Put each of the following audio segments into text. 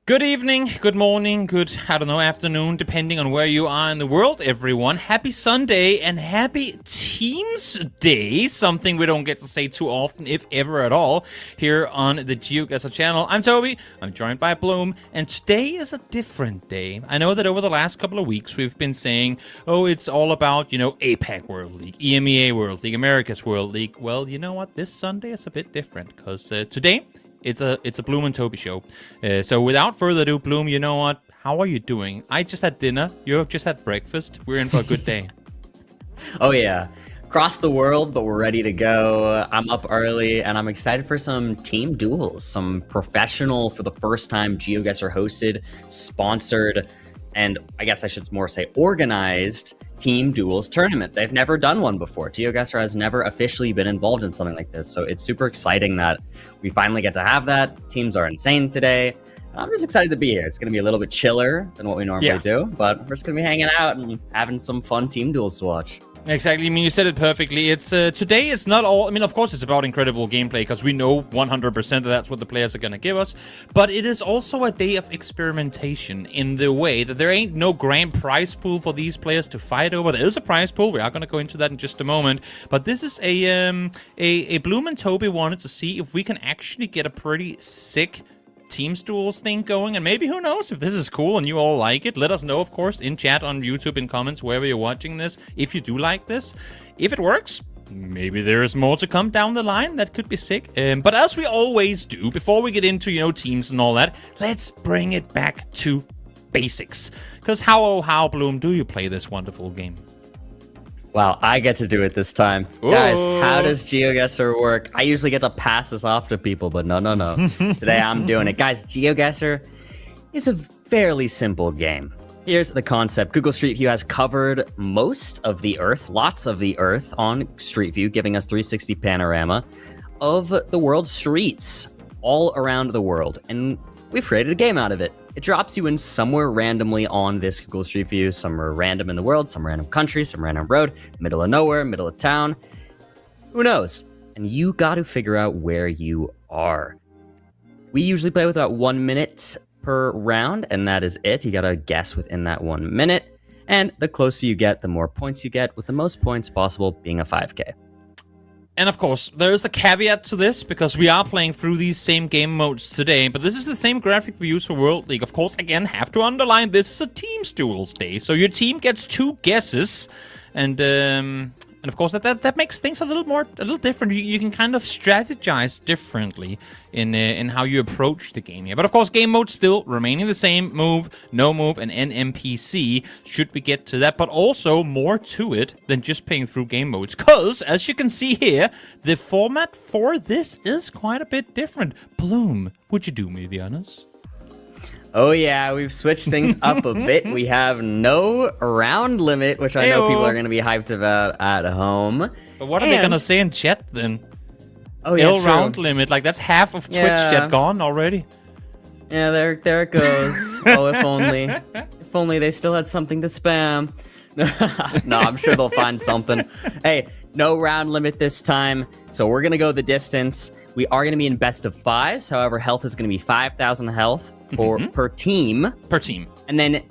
Good evening, good morning, good, afternoon, depending on where you are in the world, everyone. Happy Sunday and happy Teams Day, something we don't get to say too often, if ever at all, here on the Geoguessr channel. I'm Toby, I'm joined by Bloom, and today is a different day. I know that over the last couple of weeks we've been saying, oh, it's all about, APAC World League, EMEA World League, America's World League. Well, you know what? This Sunday is a bit different, because today, it's a Bloom and Toby show. So without further ado, Bloom, you know what? How are you doing? I just had dinner. You just had breakfast. We're in for a good day. Oh, yeah. Across the world, but we're ready to go. I'm up early, and I'm excited for some team duels. Some professional, for the first time, Geoguessr hosted, sponsored, and I guess I should more say organized team duels tournament. They've never done one before. Geoguessr has never officially been involved in something like this, so it's super exciting that we finally get to have that. Teams are insane today. I'm just excited to be here. It's going to be a little bit chiller than what we normally do, but we're just going to be hanging out and having some fun team duels to watch. Exactly. I mean, you said it perfectly. It's today is not all. I mean, of course, it's about incredible gameplay because we know 100% that that's what the players are going to give us. But it is also a day of experimentation in the way that there ain't no grand prize pool for these players to fight over. There is a prize pool. We are going to go into that in just a moment. But this is a Bloom and Toby wanted to see if we can actually get a pretty sick Teams duels thing going, and maybe who knows if this is cool and you all like it. Let us know, of course, in chat, on YouTube, in comments, wherever you're watching this, if you do like this. If it works, maybe there's more to come down the line that could be sick. But as we always do, before we get into teams and all that, let's bring it back to basics. Because how, Bloom, do you play this wonderful game? Wow, I get to do it this time. Ooh. Guys, how does Geoguessr work? I usually get to pass this off to people, but no. Today I'm doing it. Guys, Geoguessr is a fairly simple game. Here's the concept. Google Street View has covered most of the Earth, lots of the Earth on Street View, giving us 360 panorama of the world's streets all around the world. And we've created a game out of it. It drops you in somewhere randomly on this Google Street View. Some are random in the world, some random country, some random road, middle of nowhere, middle of town. Who knows? And you got to figure out where you are. We usually play with about 1 minute per round, and that is it. You got to guess within that 1 minute. And the closer you get, the more points you get, with the most points possible being a 5K. And of course, there is a caveat to this, because we are playing through these same game modes today, but this is the same graphic we use for World League. Of course, again, have to underline, this is a Teams Duels day, so your team gets 2 guesses, and of course, that makes things a little different. You can kind of strategize differently in how you approach the game here. But of course, game mode still remaining the same: move, no move, and NMPC. Should we get to that, but also more to it than just playing through game modes. Cause as you can see here, the format for this is quite a bit different. Bloom, would you do me the honors? Oh yeah, we've switched things up a bit. We have no round limit, which I know people are going to be hyped about at home. But what are they going to say in chat then? Oh yeah, no round limit, like that's half of Twitch chat gone already. Yeah, there it goes. Oh, if only they still had something to spam. No, I'm sure they'll find something. Hey, no round limit this time, so we're going to go the distance. We are going to be in best of 5s. However, health is going to be 5,000 health per team. And then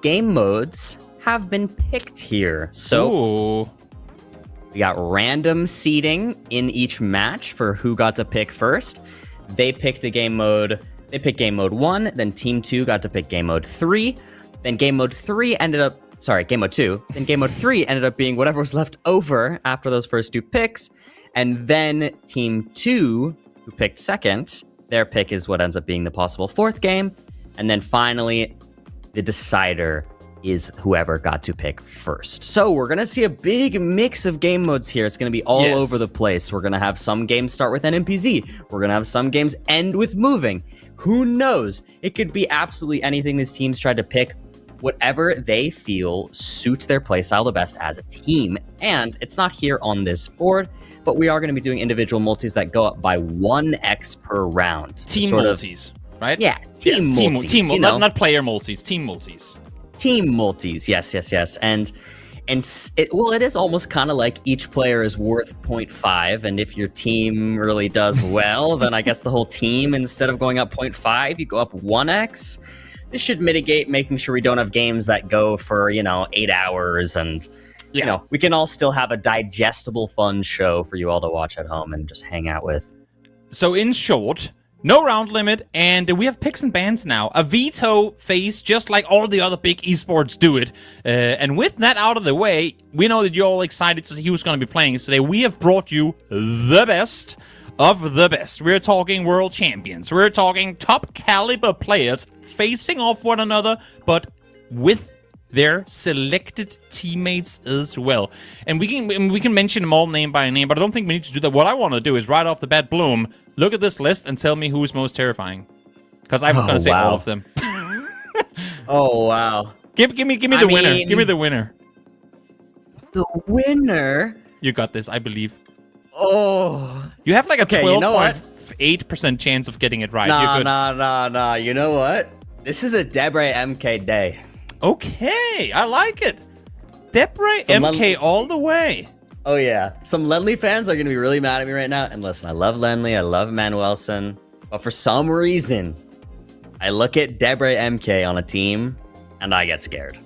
game modes have been picked here. So we got random seeding in each match for who got to pick first. They picked a game mode. They picked game mode 1. Then team 2 got to pick game mode 3. Then game mode 3 ended up... Sorry, game mode 2. Then game mode 3 ended up being whatever was left over after those first 2 picks. And then team 2, who picked second, their pick is what ends up being the possible 4th game. And then finally, the decider is whoever got to pick first. So we're going to see a big mix of game modes here. It's going to be all over the place. We're going to have some games start with NMPZ. We're going to have some games end with moving. Who knows? It could be absolutely anything these teams tried to pick. Whatever they feel suits their playstyle the best as a team. And it's not here on this board, but we are going to be doing individual multis that go up by 1x per round. Team multis. right? Yeah, team multis. Team, not player multis, team multis. Team multis, yes. And it is almost kind of like each player is worth 0.5, and if your team really does well, then I guess the whole team, instead of going up 0.5, you go up 1x. This should mitigate making sure we don't have games that go for, 8 hours, and we can all still have a digestible, fun show for you all to watch at home and just hang out with. So in short, no round limit, and we have picks and bans now. A veto phase, just like all the other big esports do it. And with that out of the way, we know that you're all excited to see who's going to be playing today. We have brought you the best of the best. We're talking world champions. We're talking top caliber players facing off one another, but with their selected teammates as well. And we can mention them all name by name, but I don't think we need to do that. What I want to do is right off the bat, Bloom, look at this list and tell me who's most terrifying. Because I'm going to say all of them. Oh, wow. Give me the winner. Give me the winner. The winner? You got this, I believe. Oh. You have like a 12.8% chance of getting it right. Nah. You know what? This is a Debre MK day. Okay, I like it. Debre MK all the way. Oh, yeah. Some Lenly fans are going to be really mad at me right now. And listen, I love Lenly. I love Manuelson. But for some reason, I look at Debre MK on a team, and I get scared.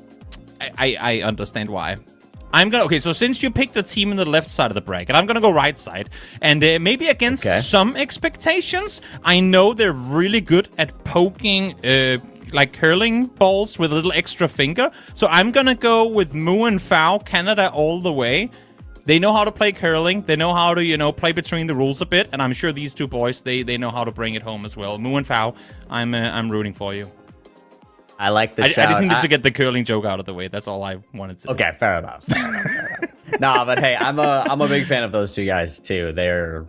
I understand why. Okay, so since you picked the team in the left side of the bracket, I'm gonna go right side. And maybe against some expectations, I know they're really good at poking like curling balls with a little extra finger. So I'm gonna go with Moo and Fao, Canada all the way. They know how to play curling. They know how to, play between the rules a bit. And I'm sure these two boys, they know how to bring it home as well. Moo and Fao, I'm rooting for you. I like the shout. I just needed to get the curling joke out of the way. That's all I wanted to do. Okay, fair enough. Nah, but hey, I'm a big fan of those two guys too. They're,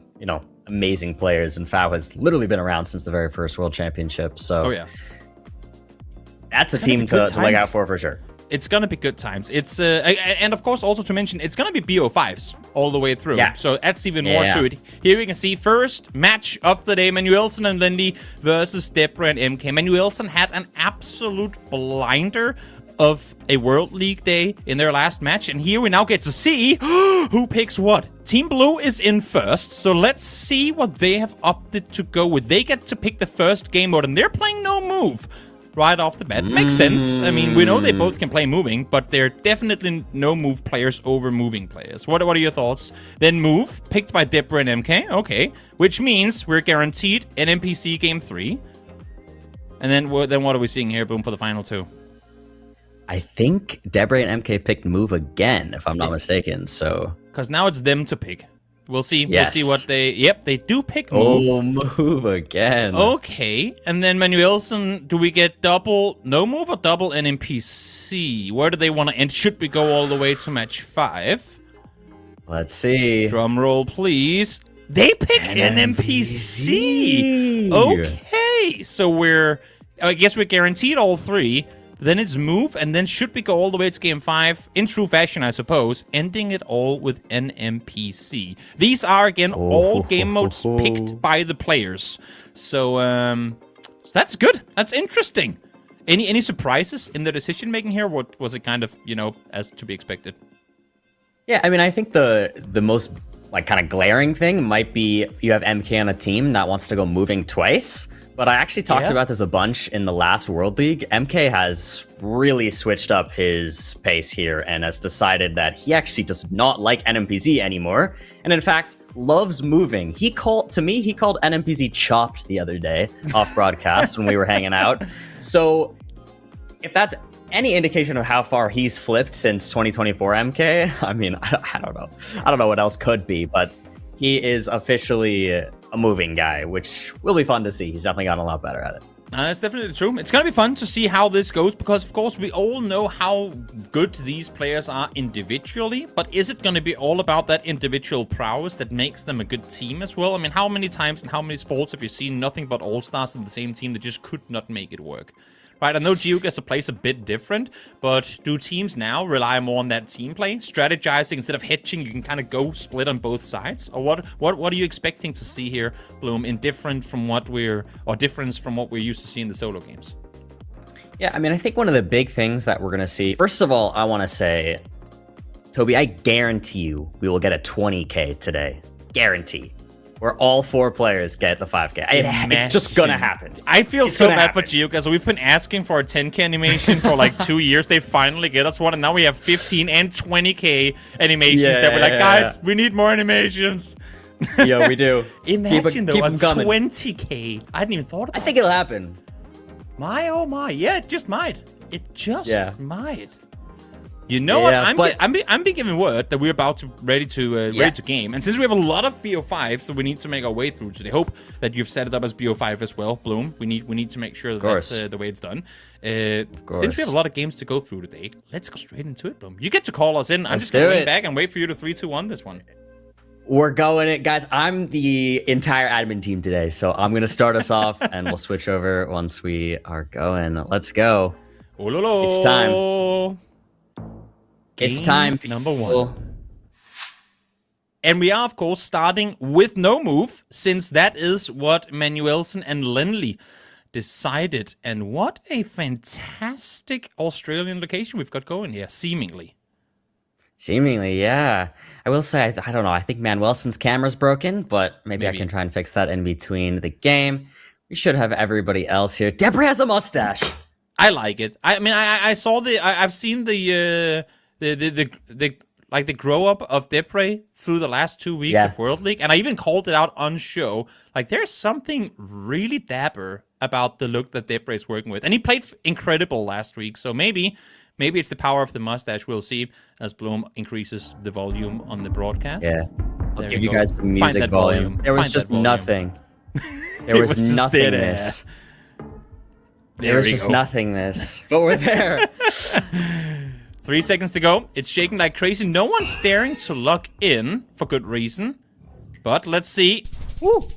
amazing players, and Fao has literally been around since the very first World Championship. So that's a team to look out for sure. It's gonna be good times. It's and of course also to mention it's gonna be BO5s all the way through. Yeah. So that's even more to it. Here we can see first match of the day: Manuelson and Lindy versus Debre and MK. Manuelson had an absolute blinder of a World League day in their last match, and here we now get to see who picks what. Team Blue is in first, so let's see what they have opted to go with. They get to pick the first game mode, and they're playing no move. Right off the bat. Makes sense. I mean, we know they both can play moving, but they're definitely no move players over moving players. What are your thoughts? Then move, picked by Debre and MK. Okay. Which means we're guaranteed an NPC game 3. And then what are we seeing here, Boom, for the final 2? I think Debre and MK picked move again, if I'm not mistaken. So because now it's them to pick. We'll see. Yes. We'll see what they... Yep, they do pick move. Oh, move again. Okay. And then Manuelson, do we get double no move or double NPC? Where do they want to end? Should we go all the way to match 5? Let's see. Drum roll, please. They pick NPC. Okay. So I guess we're guaranteed all 3. Then it's move, and then should we go all the way to game 5? In true fashion, I suppose, ending it all with an NPC. These are, again, all game modes picked by the players. So, that's good. That's interesting. Any surprises in the decision-making here? What was it kind of, as to be expected? Yeah, I mean, I think the most, kind of glaring thing might be you have MK on a team that wants to go moving twice. But I actually talked about this a bunch in the last World League. MK has really switched up his pace here and has decided that he actually does not like NMPZ anymore. And in fact, loves moving. He called NMPZ chopped the other day off broadcast when we were hanging out. So if that's any indication of how far he's flipped since 2024 MK, I mean, I don't know. I don't know what else could be, but he is officially a moving guy, which will be fun to see. He's definitely gotten a lot better at it. That's definitely true. It's going to be fun to see how this goes because, of course, we all know how good these players are individually, but is it going to be all about that individual prowess that makes them a good team as well? I mean, how many times in how many sports have you seen nothing but all-stars in the same team that just could not make it work? right? I know Geoguessr plays a bit different, but do teams now rely more on that team play, strategizing instead of hedging? You can kind of go split on both sides, or what are you expecting to see here, Bloom, in difference from what we're used to see in the solo games? Yeah, I mean, I think one of the big things that we're gonna see. First of all, I want to say, Toby, I guarantee you we will get a 20K today. Guarantee. Where all 4 players get the 5K. It's just gonna happen. I feel so bad for Geoguessr. We've been asking for a 10K animation for like 2 years. They finally get us one, and now we have 15 and 20K animations that we're like, guys, we need more animations. Yeah, we do. Imagine though, a 20K. I hadn't even thought about it. I think it'll happen. My, oh my. Yeah, it just might. It just might. You know what? I'm being given word that we're about to ready to game, and since we have a lot of BO5s that we need to make our way through today, hope that you've set it up as BO5 as well, Bloom. We need to make sure that that's the way it's done. Since we have a lot of games to go through today, let's go straight into it, Bloom. You get to call us in. I'm just gonna lean back and wait for you to 3, 2, 1 this one. We're going it, guys. I'm the entire admin team today, so I'm gonna start us off, and we'll switch over once we are going. Let's go. It's time. It's time. Number 1. And we are, of course, starting with no move, since that is what Manuelsen and Lenley decided. And what a fantastic Australian location we've got going here, seemingly. Seemingly, yeah. I will say, I don't know, I think Manuelsen's camera's broken, but maybe I can try and fix that in between the game. We should have everybody else here. Debra has a mustache. I like it. I mean, I've seen the grow up of Debra through the last 2 weeks of World League, and I even called it out on show. Like, there's something really dapper about the look that Debra is working with, and he played incredible last week. So maybe it's the power of the mustache. We'll see as Bloom increases the volume on the broadcast. Yeah, I'll give you guys the music volume. There was just nothing. There was nothingness. There was just nothingness, but we're there. 3 seconds to go. It's shaking like crazy. No one's daring to lock in for good reason. But let's see. Woo.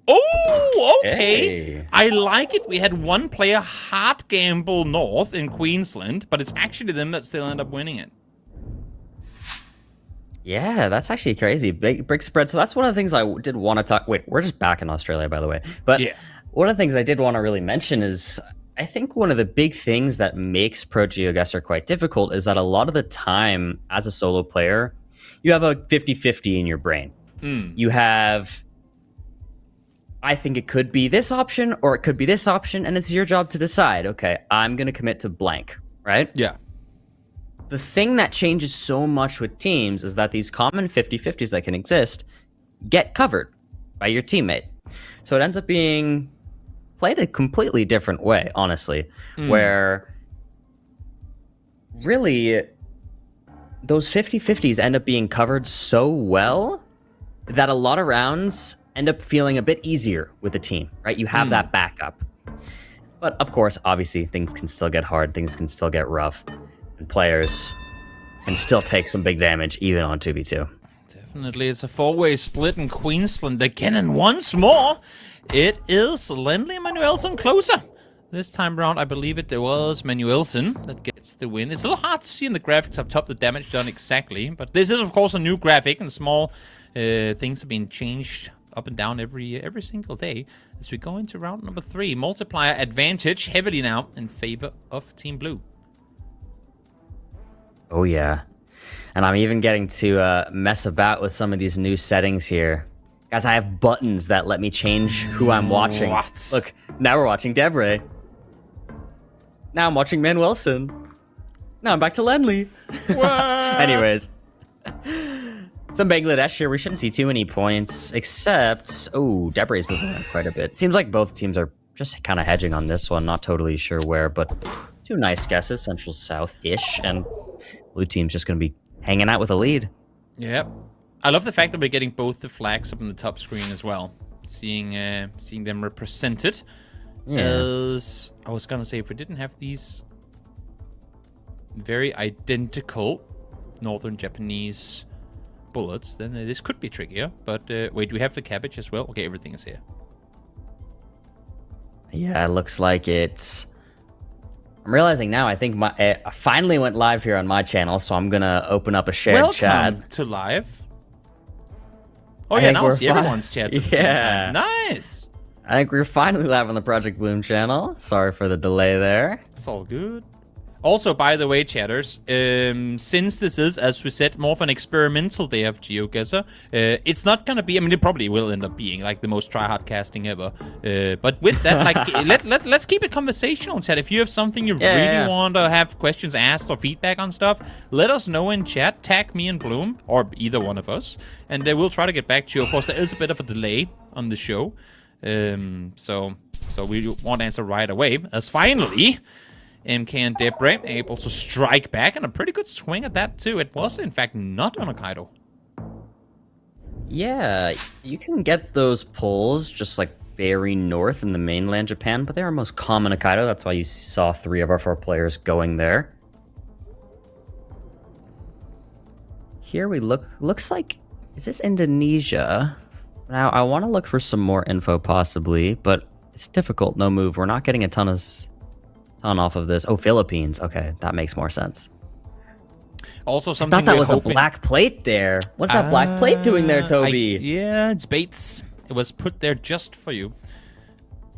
Oh, okay. Hey. I like it. We had one player hard gamble north in Queensland, but it's actually them that still end up winning it. Yeah, that's actually crazy. Big spread. So that's one of the things I did want to talk. Wait, we're just back in Australia, by the way. But one of the things I did want to really mention is I think one of the big things that makes Pro Geoguessr quite difficult is that a lot of the time as a solo player, you have a 50-50 in your brain. You have, I think it could be this option or it could be this option, and it's your job to decide, okay, I'm going to commit to blank, right? Yeah. The thing that changes so much with teams is that these common 50-50s that can exist get covered by your teammate. So it ends up being played a completely different way, honestly, where really those 50-50s end up being covered so well that a lot of rounds end up feeling a bit easier with a team, right? You have that backup. But of course, obviously, things can still get hard, things can still get rough, and players can still take some big damage even on 2v2. Definitely, it's a 4-way split in Queensland again, and once more, it is Lenley and Manuelsen closer. This time around, I believe it was Manuelsen that gets the win. It's a little hard to see in the graphics up top the damage done exactly, but this is, of course, a new graphic, and small things have been changed up and down every single day. As we go into round number 3, multiplier advantage heavily now in favor of Team Blue. Oh, yeah. And I'm even getting to mess about with some of these new settings here. Guys, I have buttons that let me change who I'm watching. What? Look, now we're watching Debra. Now I'm watching Manuelsen. Now I'm back to Lenley. Anyways. Some Bangladesh here. We shouldn't see too many points, except... Oh, Debra is moving around quite a bit. Seems like both teams are just kind of hedging on this one. Not totally sure where, but 2 nice guesses. Central South-ish, and blue team's just going to be hanging out with a lead. Yep. I love the fact that we're getting both the flags up on the top screen as well. Seeing them represented. Yeah. As I was gonna say, if we didn't have these very identical northern Japanese bullets, then this could be trickier. But wait, we have the cabbage as well. Okay, everything is here. Yeah, it looks like it's I'm realizing now, I think I finally went live here on my channel, so I'm gonna open up a shared Welcome chat. to live. Oh I yeah, think now I we're see everyone's chats at the same time. Nice. I think we're finally live on the Project Bloom channel. Sorry for the delay there. It's all good. Also, by the way, chatters, since this is, as we said, more of an experimental day of Geoguessr, it's not gonna be, I mean, it probably will end up being like the most try-hard casting ever. But with that, like, let's keep it conversational, chat. If you have something you really want to have questions asked or feedback on stuff, let us know in chat. Tag me and Bloom, or either one of us, and we'll try to get back to you. Of course, there is a bit of a delay on the show, so we won't answer right away, as finally MK and Debre able to strike back, and a pretty good swing at that too. It was in fact not on Hokkaido. Yeah, you can get those pulls just like very north in the mainland Japan, but they are most common Hokkaido. That's why you saw 3 of our 4 players going there. Here we looks like, is this Indonesia? Now I want to look for some more info possibly, but it's difficult. No move. We're not getting a ton off of this. Oh, Philippines. Okay, that makes more sense. Also, something I thought that was a black plate there. What's that black plate doing there, Toby? Yeah, it's Bates. It was put there just for you.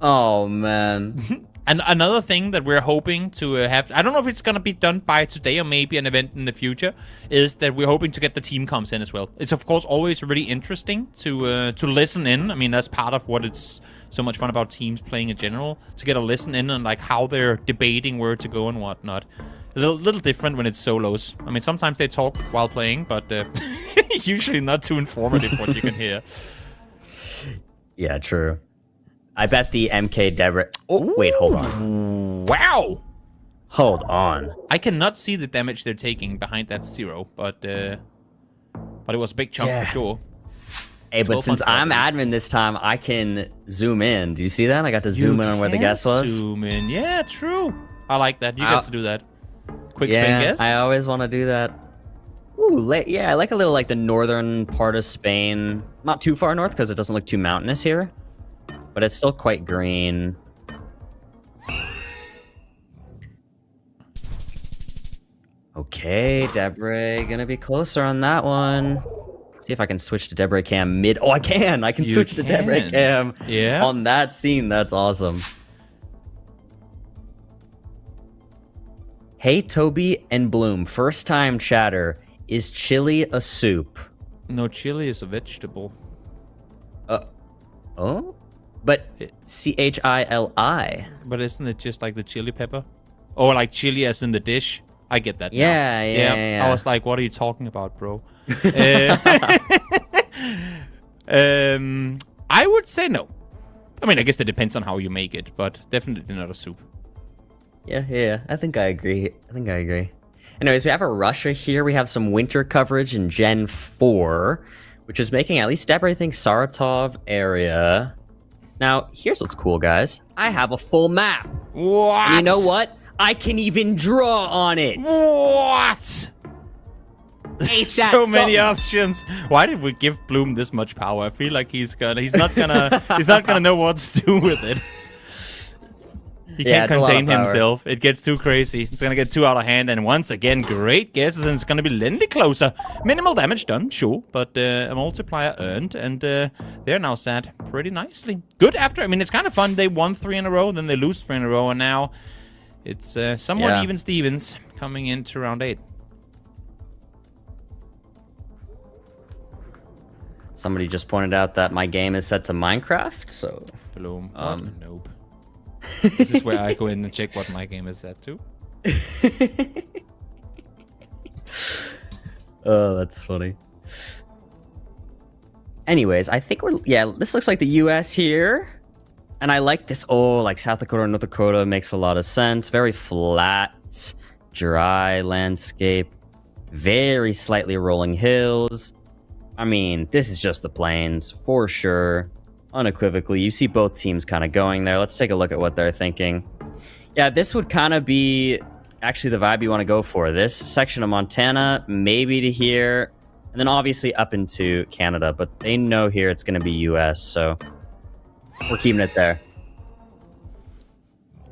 Oh, man. And another thing that we're hoping to have, I don't know if it's going to be done by today or maybe an event in the future, is that we're hoping to get the team comms in as well. It's, of course, always really interesting to listen in. I mean, that's part of what it's so much fun about teams playing in general, to get a listen in on like how they're debating where to go and whatnot. A little different when it's solos. I mean, sometimes they talk while playing, but usually not too informative what you can hear. Yeah, true. I bet the MK Debre... Oh, wait, hold on. Wow! Hold on. I cannot see the damage they're taking behind that 0, but it was a big chunk for sure. Hey, but since I'm admin this time, I can zoom in. Do you see that? I got to zoom in on where the guess was. Zoom in. Yeah, true. I like that. You get to do that. Quick spin guess. I always want to do that. Ooh, yeah, I like a little like the northern part of Spain. Not too far north because it doesn't look too mountainous here. But it's still quite green. Okay, Debre gonna be closer on that one. See if I can switch to Debre cam mid. Oh, I can! I can switch to Debre cam on that scene. That's awesome. Hey, Toby and Bloom. First time chatter. Is chili a soup? No, chili is a vegetable. Oh? But C-H-I-L-I. But isn't it just like the chili pepper? Or like chili as in the dish? I get that now. Yeah. I was like, what are you talking about, bro? I would say no. I mean, I guess that depends on how you make it, but definitely not a soup. Yeah. I think I agree. Anyways, we have a Russia here. We have some winter coverage in Gen 4, which is making at least Debre think Saratov area. Now, here's what's cool, guys. I have a full map. What? And you know what? I can even draw on it. What? So many options. Why did we give Bloom this much power? I feel like he's not gonna know what to do with it. He can't contain himself. It gets too crazy. It's gonna get too out of hand. And once again, great guesses, and it's gonna be Lindy closer. Minimal damage done, sure, but a multiplier earned, and they're now sat pretty nicely. Good after. I mean, it's kind of fun. They won 3 in a row, then they lose 3 in a row, and now it's somewhat even Stevens coming into round 8. Somebody just pointed out that my game is set to Minecraft, so... Bloom, nope. This is where I go in and check what my game is set to. Oh, that's funny. Anyways, I think this looks like the US here. And I like this. Oh, like South Dakota and North Dakota makes a lot of sense. Very flat, dry landscape. Very slightly rolling hills. I mean, this is just the plains, for sure. Unequivocally, you see both teams kind of going there. Let's take a look at what they're thinking. Yeah, this would kind of be actually the vibe you want to go for. This section of Montana, maybe to here, and then obviously up into Canada. But they know here it's going to be US, so we're keeping it there.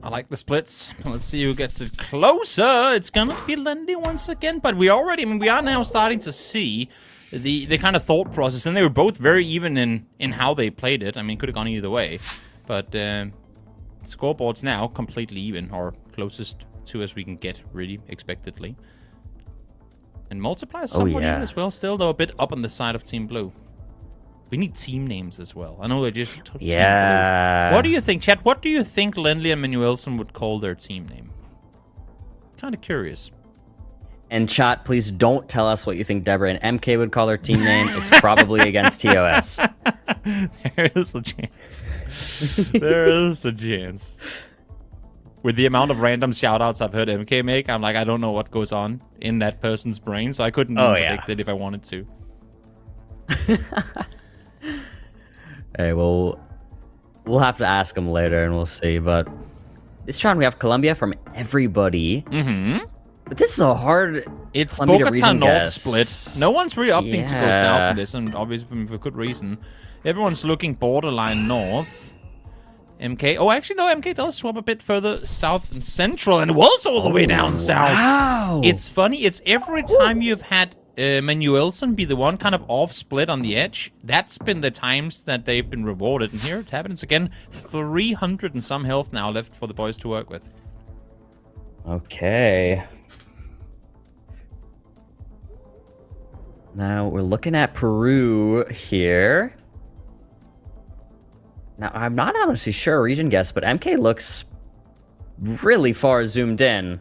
I like the splits. Let's see who gets it closer. It's gonna be Lendy once again, but we are now starting to see the kind of thought process, and they were both very even in how they played it. I mean, could have gone either way, but scoreboard's now completely even, or closest to as we can get, really expectedly. And multiply is somewhat even as well, still though a bit up on the side of Team Blue. We need team names as well. I know they just took Team Blue. What do you think, chat? What do you think Lendley and Manuelson would call their team name? Kind of curious. And chat, please don't tell us what you think Deborah and MK would call their team name. It's probably against TOS. There is a chance. There is a chance. With the amount of random shoutouts I've heard MK make, I'm like, I don't know what goes on in that person's brain, so I couldn't even predict it if I wanted to. Hey, well, we'll have to ask him later and we'll see. But this round we have Colombia from everybody. But this is a hard. It's Colombia Bogota North guess. split. No one's really opting to go south in this, and obviously for good reason. Everyone's looking borderline north. MK. Oh, actually, no. MK does swap a bit further south and central, and was all the way down south. Wow. It's funny. It's every time you've had Manuelson be the one kind of off split on the edge. That's been the times that they've been rewarded. And here it happens again. 300 and some health now left for the boys to work with. Okay. Now we're looking at Peru here. Now I'm not honestly sure region guess, but MK looks really far zoomed in.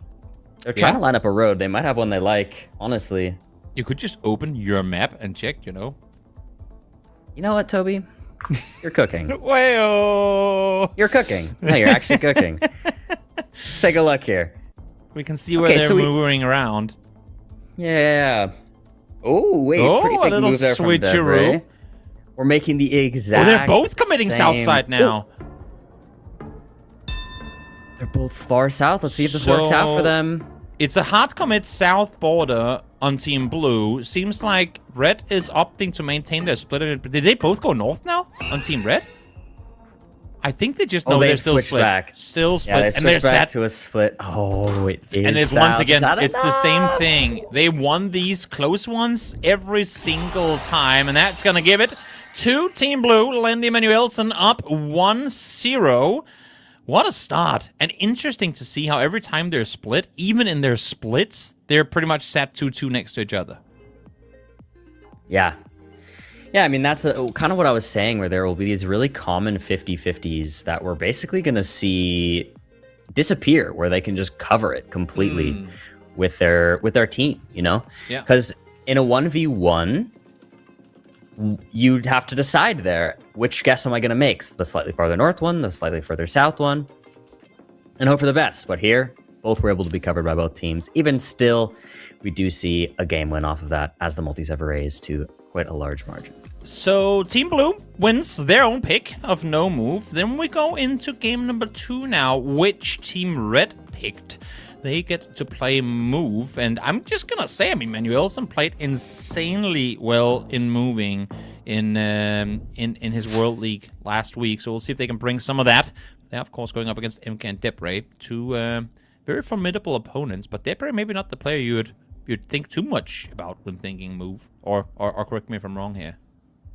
They're trying to line up a road. They might have one they like, honestly. You could just open your map and check, you know. You know what, Toby? You're cooking. Well, You're cooking. No, you're actually cooking. Let's take a look here. We can see where they're moving around. Yeah. Oh, wait. Oh, pretty a big little move there from switcheroo. Debray. We're making the exact Oh, they're both committing south side now. They're both far south. Let's see if this works out for them. It's a hard commit south border on Team Blue. Seems like Red is opting to maintain their split. Did they both go north now on Team Red? I think they just know they're still split. Back. Still split. Yeah, they and they're back set to a split. Oh, it is And it's south. once again, Is it's enough? the same thing. They won these close ones every single time, and that's going to give it to Team Blue. Lendy Manuelson up 1-0. What a start. And interesting to see how every time they're split, even in their splits, they're pretty much sat 2-2 next to each other. Yeah. Yeah, I mean, that's kind of what I was saying, where there will be these really common 50-50s that we're basically going to see disappear, where they can just cover it completely with their team, you know? Yeah. Because in a 1v1, you'd have to decide there, which guess am I going to make? The slightly farther north one, the slightly further south one, and hope for the best. But here, both were able to be covered by both teams. Even still, we do see a game win off of that, as the multis have raised to quite a large margin. So Team Blue wins their own pick of no move. Then we go into game number 2 now, which Team Red picked. They get to play move, and I'm just gonna say, I mean, Manuelson played insanely well in moving in his World League last week. So we'll see if they can bring some of that. They're of course going up against MK and Debray, two very formidable opponents. But Debray maybe not the player you'd think too much about when thinking move. Or correct me if I'm wrong here.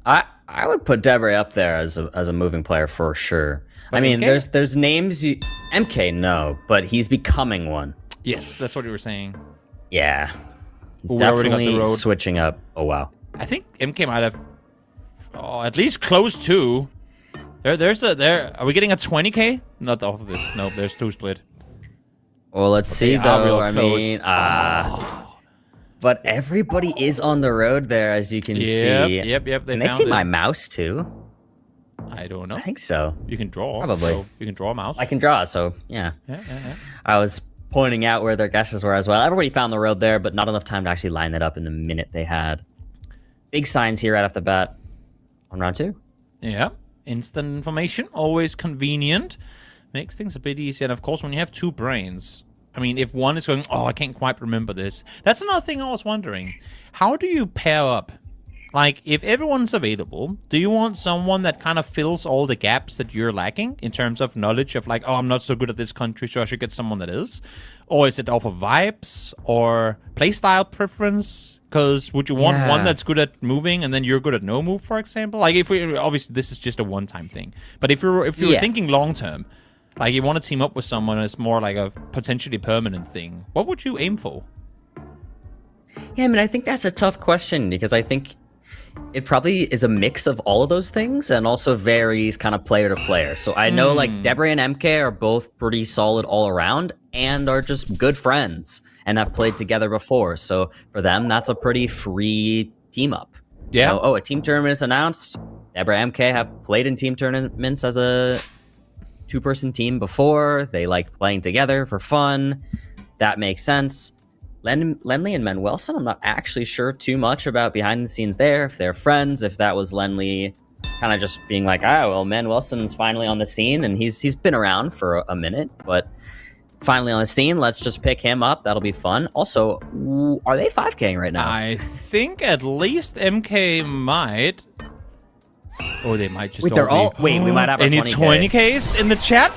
I would put Debray up there as a moving player for sure. But I mean, MK? there's names MK no, but he's becoming one. Yes, that's what you were saying. Yeah, he's We already got the definitely road. switching up. Oh wow. I think MK might have at least close to. Are we getting a 20k? Not off of this. Nope, there's 2 split. Well, let's see are though. real I close. mean, but everybody is on the road there, as you can see. Yep. Can they see my mouse too? I don't know. I think so. You can draw. Probably. So you can draw a mouse. I can draw, so yeah. Yeah. I was pointing out where their guesses were as well. Everybody found the road there, but not enough time to actually line it up in the minute they had. Big signs here right off the bat on round 2. Yeah. Instant information, always convenient. Makes things a bit easier. And of course, when you have 2 brains, I mean, if one is going, oh, I can't quite remember this. That's another thing I was wondering. How do you pair up like, if everyone's available, do you want someone that kind of fills all the gaps that you're lacking in terms of knowledge of, like, oh, I'm not so good at this country, so I should get someone that is? Or is it off of vibes or playstyle preference? Because would you want one that's good at moving and then you're good at no move, for example? Like, if we obviously this is just a one-time thing, but if you're thinking long-term, like you want to team up with someone that's more like a potentially permanent thing, what would you aim for? Yeah, I mean, I think that's a tough question because I think it probably is a mix of all of those things and also varies kind of player to player. So I know like Debray and MK are both pretty solid all around and are just good friends and have played together before. So for them, that's a pretty free team up. Yeah. You know, a team tournament is announced. Debray and MK have played in team tournaments as a two-person team before. They like playing together for fun. That makes sense. Lenly and Manuelson, I'm not actually sure too much about behind the scenes there, if they're friends, if that was Lenly kind of just being like, oh, well, Manuelson's finally on the scene, and he's been around for a minute, but finally on the scene, let's just pick him up. That'll be fun. Also, are they 5K'ing right now? I think at least MK might. Or they might just Wait, they're all... Wait, we might have our any 20Ks in the chat?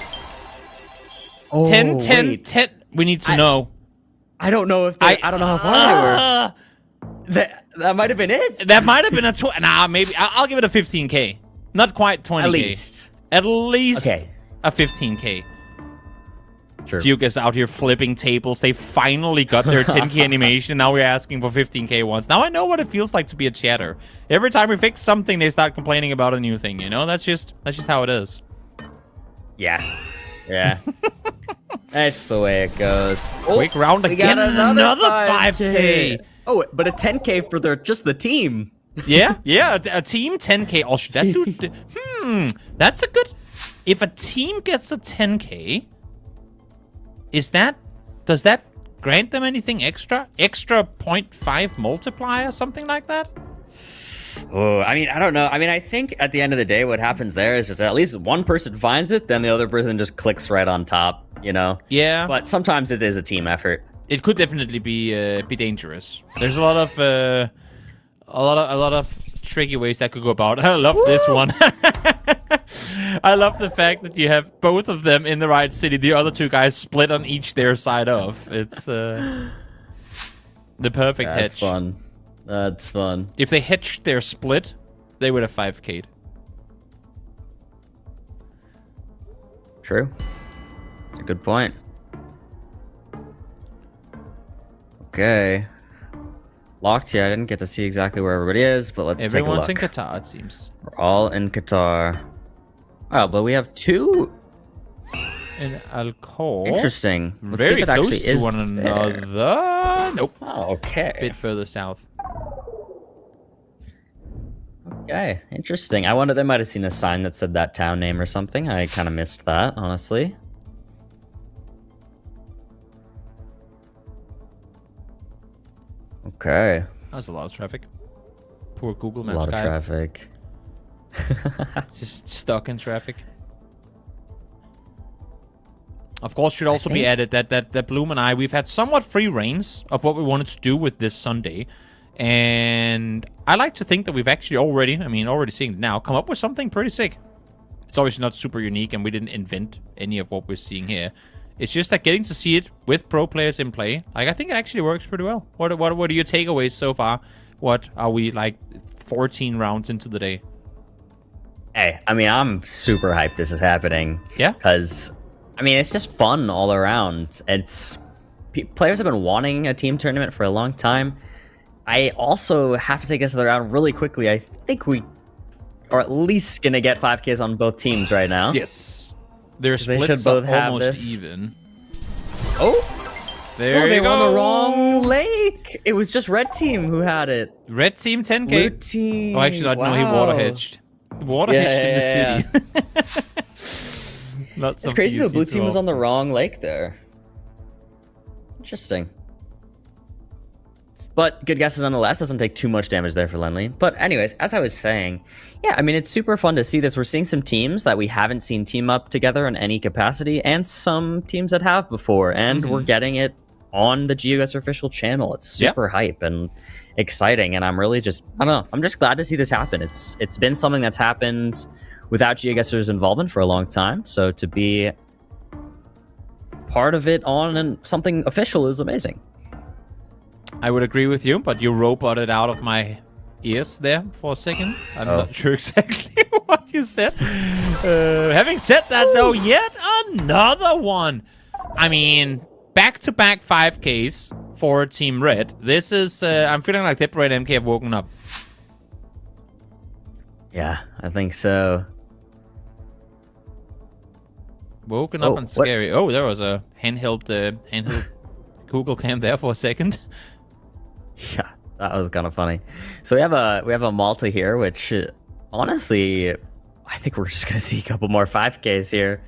Oh, 10, 10, wait. 10. We need to know. I don't know if they... I don't know how far they were. That might have been it. That might have been a... Nah, maybe. I'll give it a 15K. Not quite 20K. At least. At least okay. A 15K. Sure. Geoguessr out here flipping tables. They finally got their 10K animation. Now we're asking for 15K ones. Now I know what it feels like to be a chatter. Every time we fix something, they start complaining about a new thing. You know, that's just how it is. Yeah. Yeah. That's the way it goes. Quick round again. Another 5K. Oh, but a 10K for just the team. Yeah, a team 10K. Oh, should that do? That's a good. If a team gets a 10K. Does that grant them anything extra? Extra 0.5 multiplier, something like that? Oh, I mean, I don't know. I mean, I think at the end of the day, what happens there is just at least one person finds it, then the other person just clicks right on top, you know? Yeah. But sometimes it is a team effort. It could definitely be dangerous. There's a lot of tricky ways that could go about. I love this one. I love the fact that you have both of them in the right city. The other two guys split on each their side of. It's the perfect hedge. That's fun. That's fun. If they hedged their split, they would have 5K'd. True. That's a good point. Okay. Locked here. I didn't get to see exactly where everybody is, but let's take a look. Everyone's in Qatar, it seems. We're all in Qatar. Oh, but we have two. In Alcor. Interesting. Let's Very see if it close actually to is one another. There. Nope. Oh, okay. Bit further south. Okay, interesting. I wonder, they might have seen a sign that said that town name or something. I kind of missed that, honestly. Okay. That's a lot of traffic. Poor Google Maps A lot guy. of traffic. Just stuck in traffic. Of course, should also be added that Bloom and I, we've had somewhat free reins of what we wanted to do with this Sunday. And I like to think that we've actually already seeing it now, come up with something pretty sick. It's obviously not super unique, and we didn't invent any of what we're seeing here. It's just that getting to see it with pro players in play, like, I think it actually works pretty well. What are your takeaways so far? What are we, like, 14 rounds into the day? Hey, I mean, I'm super hyped this is happening. Yeah? Because, I mean, it's just fun all around. Players have been wanting a team tournament for a long time. I also have to take us around really quickly. I think we are at least going to get 5Ks on both teams right now. Yes. Their They splits should both are have almost this. even. Oh! There they you were on go. the wrong lake. It was just red team who had it. Red team 10K. Blue team. Oh, actually, no, he water hedged. Water hedged in the city. It's crazy the blue team was on the wrong lake there. Interesting. But good guesses nonetheless. Doesn't take too much damage there for Lenly. But anyways, as I was saying, yeah, I mean, it's super fun to see this. We're seeing some teams that we haven't seen team up together in any capacity, and some teams that have before. And we're getting it on the Geoguessr official channel. It's super hype and exciting, and I'm really just, I don't know, I'm just glad to see this happen. It's been something that's happened without Geoguessr's involvement for a long time, so to be part of it on and something official is amazing. I would agree with you, but you roboted out of my ears there for a second. I'm not sure exactly what you said. Having said that, though, yet another one. I mean, back-to-back 5Ks for Team Red. This is, I'm feeling like Dipper and MK have woken up. Yeah, I think so. Woken up and scary. Oh, there was a handheld Google Cam there for a second. Yeah, that was kind of funny. So we have a Malta here, which honestly, I think we're just gonna see a couple more 5Ks here.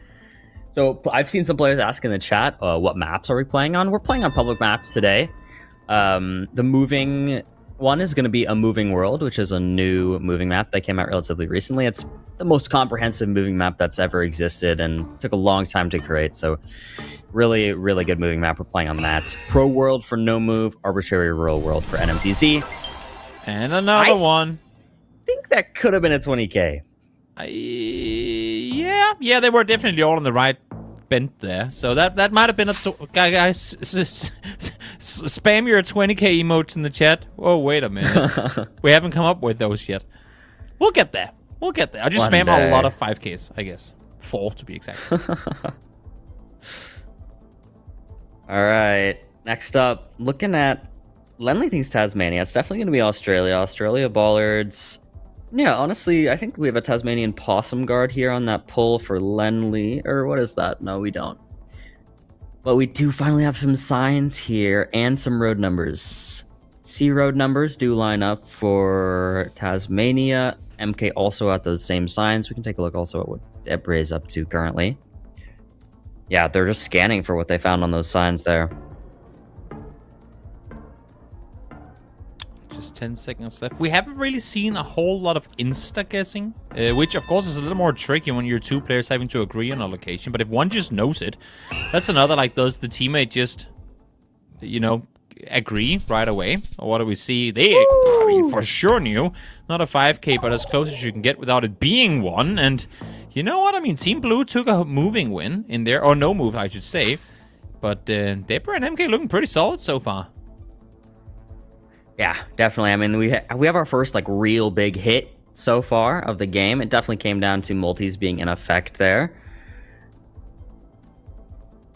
So I've seen some players ask in the chat, what maps are we playing on? We're playing on public maps today. The moving one is going to be a moving world, which is a new moving map that came out relatively recently. It's the most comprehensive moving map that's ever existed and took a long time to create. So really, really good moving map. We're playing on that. Pro World for no move, Arbitrary Real World for NMDZ. And another one. I think that could have been a 20K. Yeah, they were definitely all on the right bent there. So that might have been a... Guys, spam your 20K emotes in the chat. Oh, wait a minute. We haven't come up with those yet. We'll get there. We'll get there. I just spam a lot of 5Ks, I guess. 4 to be exact. All right. Next up, looking at Lenley thinks Tasmania. It's definitely going to be Australia. Australia Bollards. Yeah, honestly, I think we have a Tasmanian possum guard here on that pull for Lenley. Or what is that? No, we don't. But we do finally have some signs here and some road numbers. C road numbers do line up for Tasmania. MK also at those same signs. We can take a look also at what Debray is up to currently. Yeah, they're just scanning for what they found on those signs there. Just 10 seconds left. We haven't really seen a whole lot of insta-guessing, which of course is a little more tricky when you're two players having to agree on a location. But if one just knows it, that's another, like, does the teammate just, you know, agree right away? Or what do we see? They, I mean, for sure knew. Not a 5K, but as close as you can get without it being one. And you know what? I mean, Team Blue took a moving win in there. Or no move, I should say. But Debra and MK looking pretty solid so far. Yeah, definitely. I mean, we have our first, like, real big hit so far of the game. It definitely came down to multis being in effect there.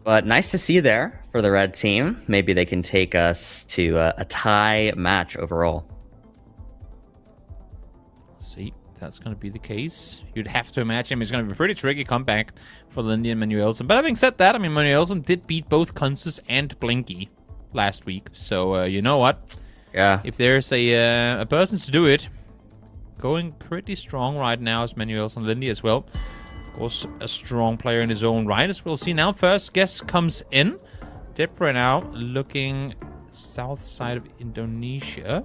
But nice to see there for the red team. Maybe they can take us to a tie match overall. See, if that's going to be the case. You'd have to imagine it's going to be a pretty tricky comeback for Lindy and Manuelson. But having said that, I mean, Manuelson did beat both Kunzus and Blinky last week. So, you know what? Yeah. If there's a person to do it, going pretty strong right now is Manuelson Lindy as well. Of course, a strong player in his own right, as we'll see now. First guess comes in. Debra now looking south side of Indonesia.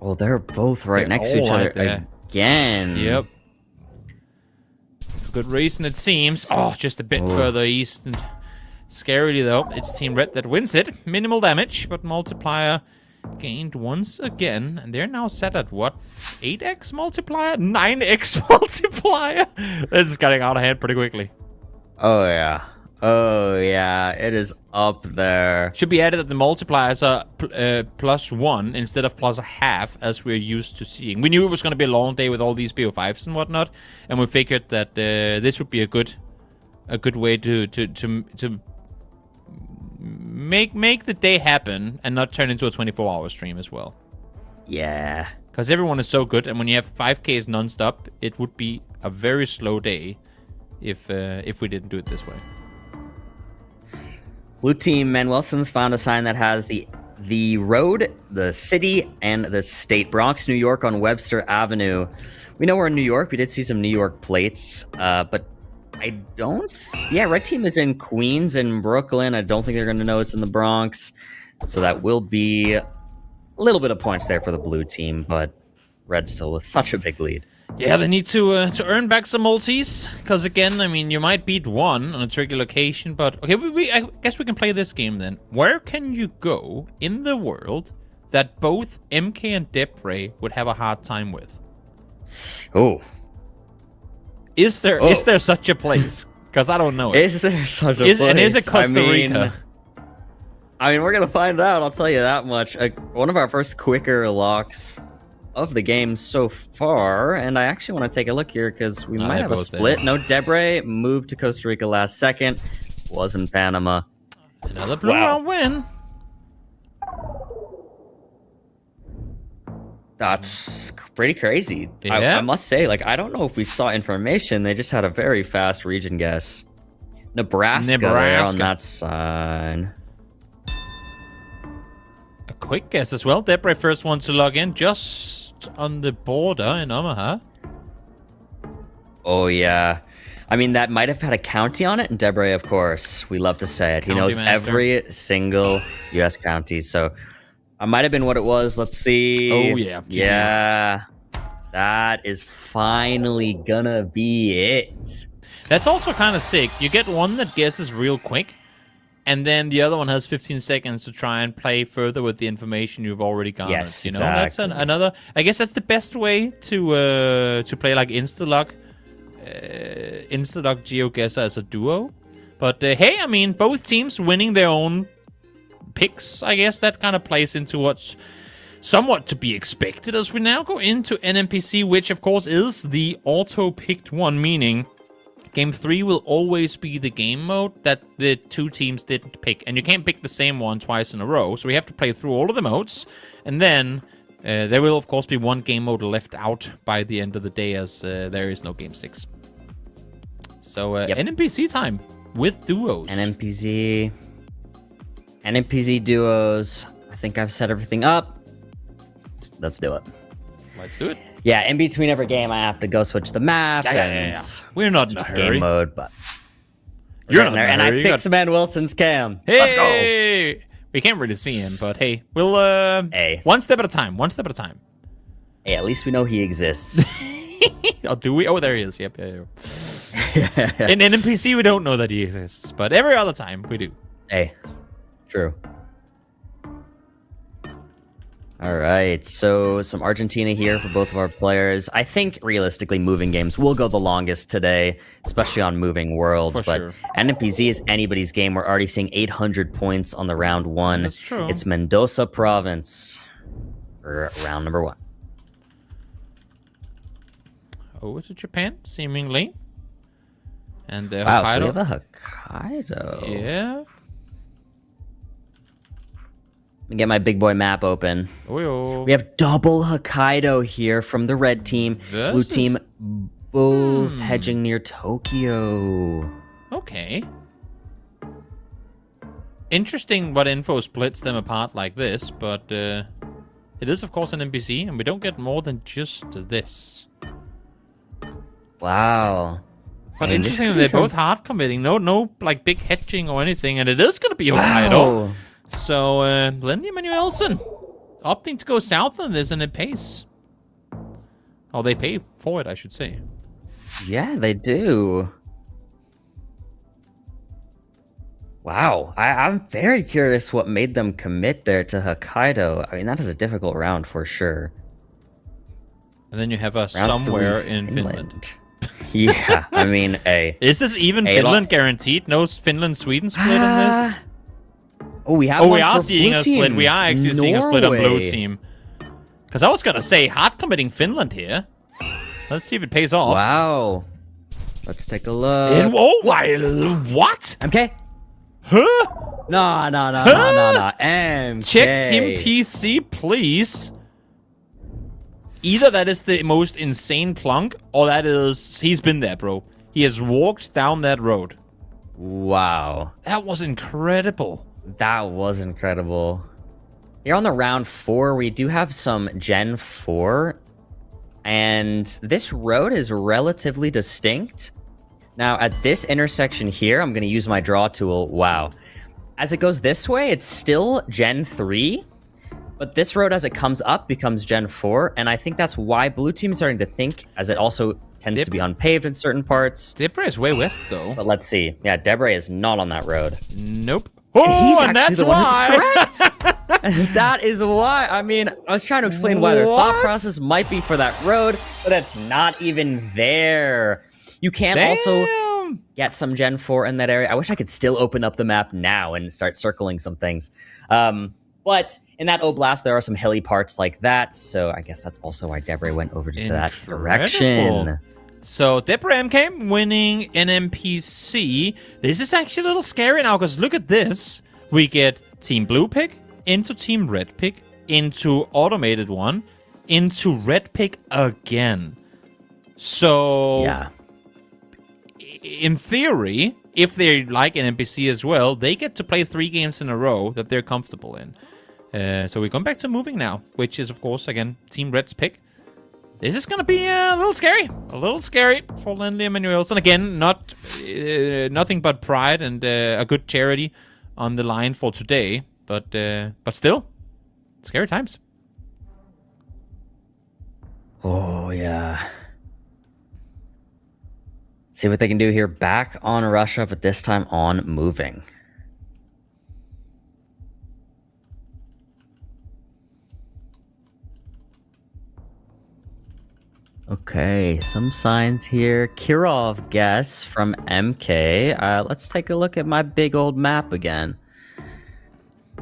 Well, they're both right next to each other again. Yep. For good reason, it seems. Oh, just a bit further east. And scarily, though, it's Team Red that wins it. Minimal damage, but multiplier gained once again. And they're now set at what? 8x multiplier? 9x multiplier? This is getting out of hand pretty quickly. Oh, yeah. Oh, yeah. It is up there. Should be added that the multipliers are +1 instead of +0.5, as we're used to seeing. We knew it was going to be a long day with all these BO5s and whatnot, and we figured that this would be a good way to make the day happen and not turn into a 24-hour stream as well. Yeah. Because everyone is so good, and when you have 5Ks non-stop, it would be a very slow day if we didn't do it this way. Blue team Manuelson's found a sign that has the road, the city, and the state. Bronx, New York on Webster Avenue. We know we're in New York. We did see some New York plates, but I don't... Yeah, red team is in Queens and Brooklyn. I don't think they're going to know it's in the Bronx. So that will be a little bit of points there for the blue team, but red still with such a big lead. Yeah, they need to earn back some multis, because again, I mean, you might beat one on a tricky location, but okay, I guess we can play this game then. Where can you go in the world that both MK and Depre would have a hard time with? Oh. Is there such a place? Because I don't know it. Is there such a place? And is it Costa Rica? I mean, we're gonna find out, I'll tell you that much. One of our first quicker locks of the game so far, and I actually want to take a look here because we might have a split. No, Debre moved to Costa Rica last second. Was in Panama. Another blue round win. That's pretty crazy. Yeah. I must say, like, I don't know if we saw information. They just had a very fast region guess. Nebraska. There on that side. A quick guess as well. Depre first one to log in, just on the border in Omaha. Oh, yeah. I mean, that might have had a county on it, and Debre, of course, we love to say it. He knows every single U.S. county, so I might have been what it was. Let's see. Oh, yeah. Yeah. That is finally gonna be it. That's also kind of sick. You get one that guesses real quick, and then the other one has 15 seconds to try and play further with the information you've already garnered. Yes, you know, exactly. That's another. I guess that's the best way to play like Instaluck Geoguessr as a duo. But hey, I mean, both teams winning their own picks. I guess that kind of plays into what's somewhat to be expected as we now go into NMPC, which of course is the auto-picked one, meaning Game 3 will always be the game mode that the two teams didn't pick. And you can't pick the same one twice in a row. So we have to play through all of the modes. And then there will, of course, be one game mode left out by the end of the day, as there is no Game 6. So NMPC time with duos. NMPC duos. I think I've set everything up. Let's do it. Let's do it. Yeah, in between every game, I have to go switch the map. Yeah. We're not in a hurry. Game mode, but you're not in a and hurry. I fixed Man Wilson's cam. Hey! Let's go. We can't really see him, but hey, we'll hey. One step at a time. One step at a time. Hey, at least we know he exists. Oh, do we? Oh, there he is. Yep. Yeah. In NPC, we don't know that he exists, but every other time we do. Hey, true. All right, so some Argentina here for both of our players. I think, realistically, moving games will go the longest today, especially on Moving World. For but sure. NMPZ is anybody's game. We're already seeing 800 points on the round one. That's true. It's Mendoza Province for round number one. Over to Japan, seemingly. And wow, Hokkaido. so we have a Hokkaido. Yeah. Let me get my big boy map open. Oh, We have double Hokkaido here from the red team. Blue team both hedging near Tokyo. Okay. Interesting what info splits them apart like this, but it is, of course, an NPC, and we don't get more than just this. Wow. But interesting that they're both hard committing. No, like, big hedging or anything, and it is going to be Hokkaido. Wow. So, Lenny Manuelson opting to go south on this, and it pays. Oh, they pay for it, I should say. Yeah, they do. Wow. I'm very curious what made them commit there to Hokkaido. I mean, that is a difficult round for sure. And then you have us Round somewhere 3, in Finland. Yeah, I mean, hey. Is this even Finland guaranteed? No Finland-Sweden split in this? Oh, we have. Oh, one we are for seeing blue a split. team. We are actually seeing a split on blue Norway. team. Because I was gonna say hard committing Finland here. Let's see if it pays off. Wow. Let's take a look. Oh my! What? MK? Huh? No. MK. Check him, PC, please. Either that is the most insane plunk, or that is he's been there, bro. He has walked down that road. Wow. That was incredible. That was incredible. Here on the round 4, we do have some Gen 4. And this road is relatively distinct. Now, at this intersection here, I'm going to use my draw tool. Wow. As it goes this way, it's still Gen 3. But this road, as it comes up, becomes Gen 4, and I think that's why Blue Team is starting to think, as it also tends to be unpaved in certain parts. Debray is way west, though. But let's see. Yeah, Debray is not on that road. Nope. Oh, and that's why. That is why. I mean, I was trying to explain why their thought process might be for that road, but it's not even there. You can also get some Gen 4 in that area. I wish I could still open up the map now and start circling some things. But in that Oblast, there are some hilly parts like that, so I guess that's also why Debray went over to that direction. So, Debray MK winning an NPC. This is actually a little scary now, because look at this. We get Team Blue pick, into Team Red pick, into Automated one, into Red pick again. So, yeah. In theory, if they like an NPC as well, they get to play 3 games in a row that they're comfortable in. So we come back to moving now, which is, of course, again, Team Red's pick. This is going to be a little scary for Lindley and Manuelson. Again, nothing but pride and a good charity on the line for today, but still, scary times. Oh, yeah. See what they can do here. Back on Russia, but this time on moving. Okay, some signs here. Kirov guess from MK. Let's take a look at my big old map again.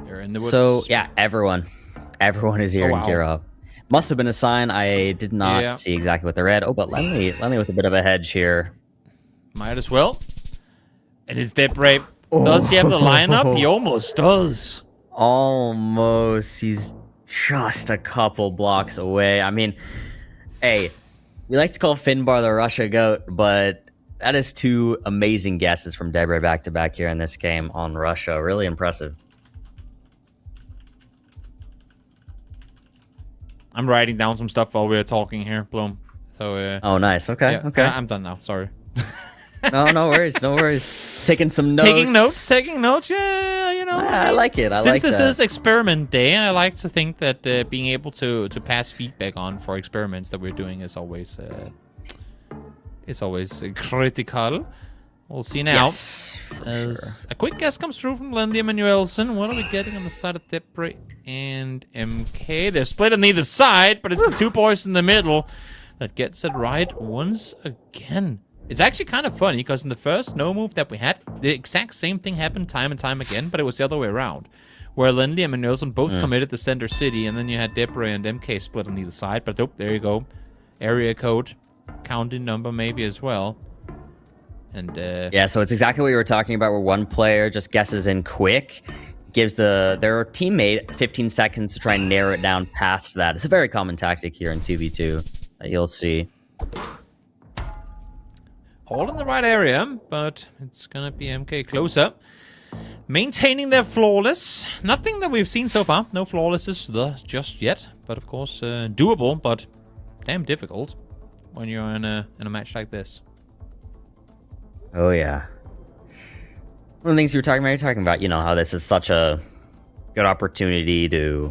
They're in the woods. So, yeah, everyone is here in Kirov. Must have been a sign. I did not see exactly what they read. Oh, but Lenley with a bit of a hedge here. Might as well. And it's Debray. Does he have the lineup? He almost does. Almost. He's just a couple blocks away. I mean, hey, we like to call Finbar the Russia GOAT, but that is 2 amazing guesses from Debray back-to-back here in this game on Russia. Really impressive. I'm writing down some stuff while we're talking here, Bloom. So. Oh, nice. Okay. Yeah, okay. I'm done now. Sorry. No worries. Taking some notes. Taking notes. Yeah, you know. I like it. Since this is experiment day, I like to think that being able to pass feedback on for experiments that we're doing is always critical. We'll see now. Yes, as a quick guess comes through from Lendy Emanuelson. What are we getting on the side of Debray and MK? They're split on either side, but it's the 2 boys in the middle that gets it right once again. It's actually kind of funny, because in the first no move that we had, the exact same thing happened time and time again, but it was the other way around. Where Lindy and Manuelson both committed the center city, and then you had Debray and MK split on either side. But there you go. Area code, counting number maybe as well. And yeah, so it's exactly what you were talking about, where one player just guesses in quick, gives their teammate 15 seconds to try and narrow it down past that. It's a very common tactic here in 2v2 that you'll see. All in the right area, but it's gonna be MK close up. Maintaining their flawless. Nothing that we've seen so far. No flawlesses just yet. But of course, doable, but damn difficult when you're in a match like this. Oh, yeah. One of the things you're talking about, you know, how this is such a good opportunity to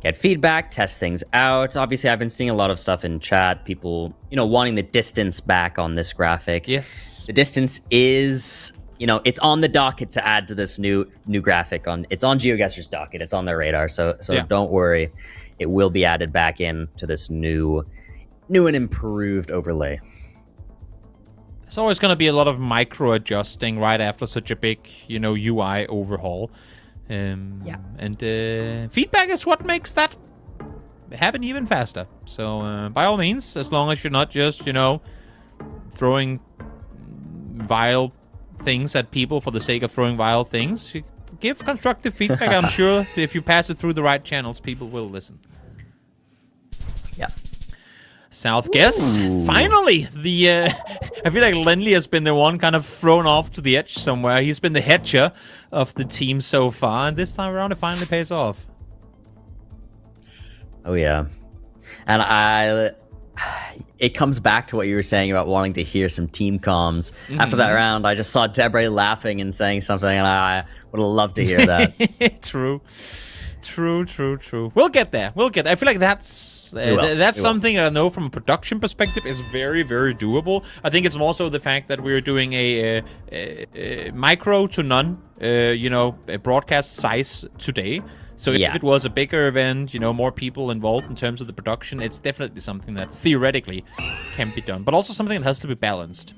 get feedback, test things out. Obviously, I've been seeing a lot of stuff in chat. People, you know, wanting the distance back on this graphic. Yes. The distance is, you know, it's on the docket to add to this new graphic. It's on Geoguessr's docket. It's on their radar. So don't worry. It will be added back in to this new and improved overlay. There's always going to be a lot of micro adjusting right after such a big, you know, UI overhaul. And feedback is what makes that happen even faster. So by all means, as long as you're not just, you know, throwing vile things at people for the sake of throwing vile things, you give constructive feedback. I'm sure if you pass it through the right channels, people will listen. Yeah. South guess. Finally, I feel like Lenley has been the one kind of thrown off to the edge somewhere. He's been the hedger of the team so far, and this time around it finally pays off. Oh yeah, and it comes back to what you were saying about wanting to hear some team comms. After that round, I just saw Debray laughing and saying something, and I would have loved to hear that. True. True. We'll get there. I feel like that's something that I know from a production perspective is very, very doable. I think it's more so the fact that we're doing a micro to none, a broadcast size today. So if it was a bigger event, more people involved in terms of the production, it's definitely something that theoretically can be done. But also something that has to be balanced.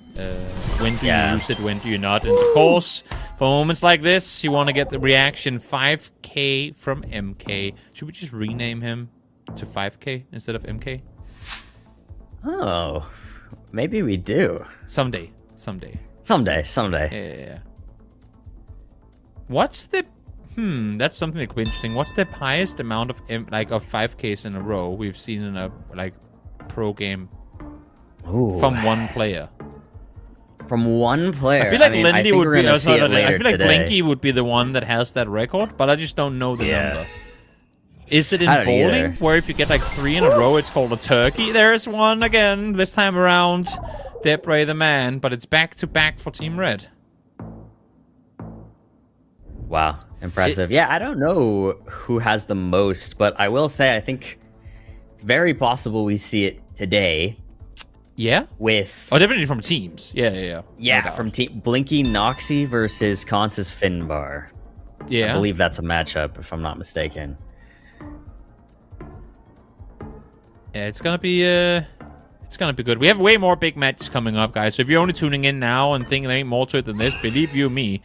When do you use it, when do you not? And of course, for moments like this, you want to get the reaction 5K from MK. Should we just rename him to 5K instead of MK? Oh, maybe we do. Someday. Yeah. What's the... that's something that could be interesting. What's the highest amount of 5Ks in a row we've seen in a pro game from one player? From one player. I feel like Lindy would be. I feel like today. Blinky would be the one that has that record, but I just don't know the number. Is it in bowling, where if you get 3 in a row, it's called a turkey? There's one again. This time around, Debray the man, but it's back to back for Team Red. Wow. Impressive. I don't know who has the most, but I will say I think it's very possible we see it today. Yeah? With... Oh, definitely from teams. Yeah. Yeah, from Team Blinky Noxy versus Consus Finbar. Yeah. I believe that's a matchup, if I'm not mistaken. Yeah, it's gonna be good. We have way more big matches coming up, guys. So if you're only tuning in now and thinking there ain't more to it than this, believe you me,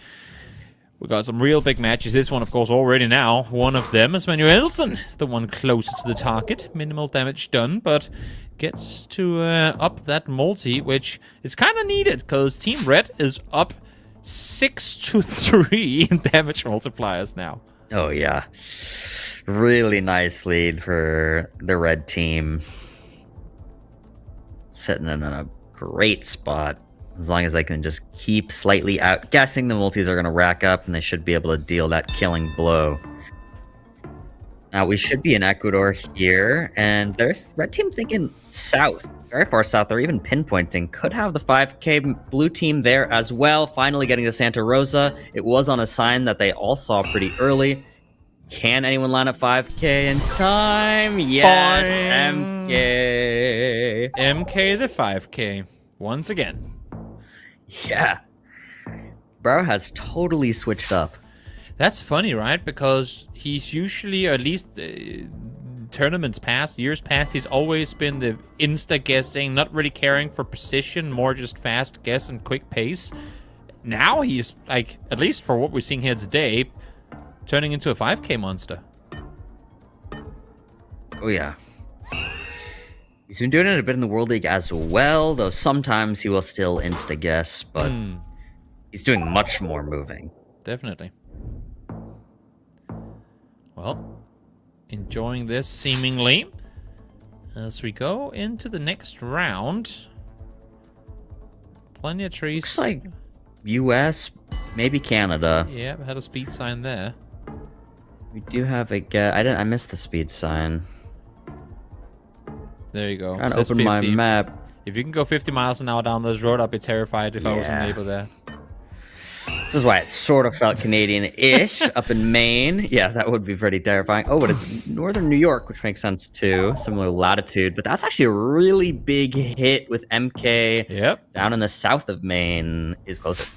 we got some real big matches. This one, of course, already now. One of them is Manuelsen, the one closer to the target. Minimal damage done, but gets to up that multi, which is kind of needed, because Team Red is up 6-3 in damage multipliers now. Oh, yeah. Really nice lead for the red team. Sitting in a great spot. As long as they can just keep slightly outguessing, the multis are going to rack up, and they should be able to deal that killing blow. Now, we should be in Ecuador here, and there's red team thinking south. Very far south. They're even pinpointing. Could have the 5K blue team there as well. Finally getting to Santa Rosa. It was on a sign that they all saw pretty early. Can anyone line up 5K in time? Yes, Boing. MK. MK the 5K. Once again. Yeah. Bro has totally switched up. That's funny, right? Because he's usually, or at least tournaments past, years past, he's always been the insta-guessing, not really caring for precision, more just fast guess and quick pace. Now he's, at least for what we're seeing here today, turning into a 5K monster. Oh, yeah. He's been doing it a bit in the World League as well, though sometimes he will still insta-guess, but he's doing much more moving. Definitely. Well, enjoying this seemingly as we go into the next round. Plenty of trees. Looks like US, maybe Canada. Yeah, had a speed sign there. We do have a I missed the speed sign. There you go. Trying to open 50. my map. If you can go 50 miles an hour down this road, I'd be terrified if I wasn't able there. This is why it sort of felt Canadian-ish up in Maine. Yeah, that would be pretty terrifying. Oh, but it's northern New York, which makes sense too. Similar latitude, but that's actually a really big hit with MK. Yep. Down in the south of Maine is closer.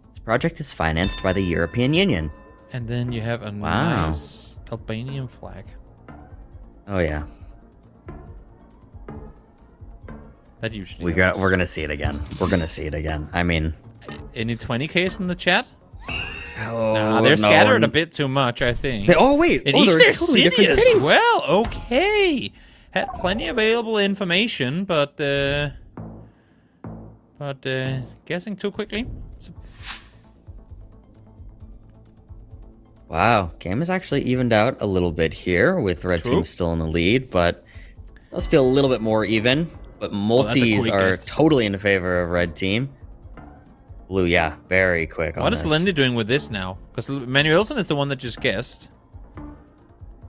This project is financed by the European Union. And then you have a nice Albanian flag. Oh, yeah. That usually we're gonna see it again. We're gonna see it again. I mean, any 20Ks in the chat? Oh, nah, they're scattered a bit too much, I think. Wait. In each their totally city as cities. well. Okay. Had plenty available information, but guessing too quickly. Wow, game is actually evened out a little bit here with red team still in the lead, but it does feel a little bit more even. But multis are totally in favor of red team. Blue, yeah, very quick on What is Lindy doing with this now? Because Manuelsen is the one that just guessed.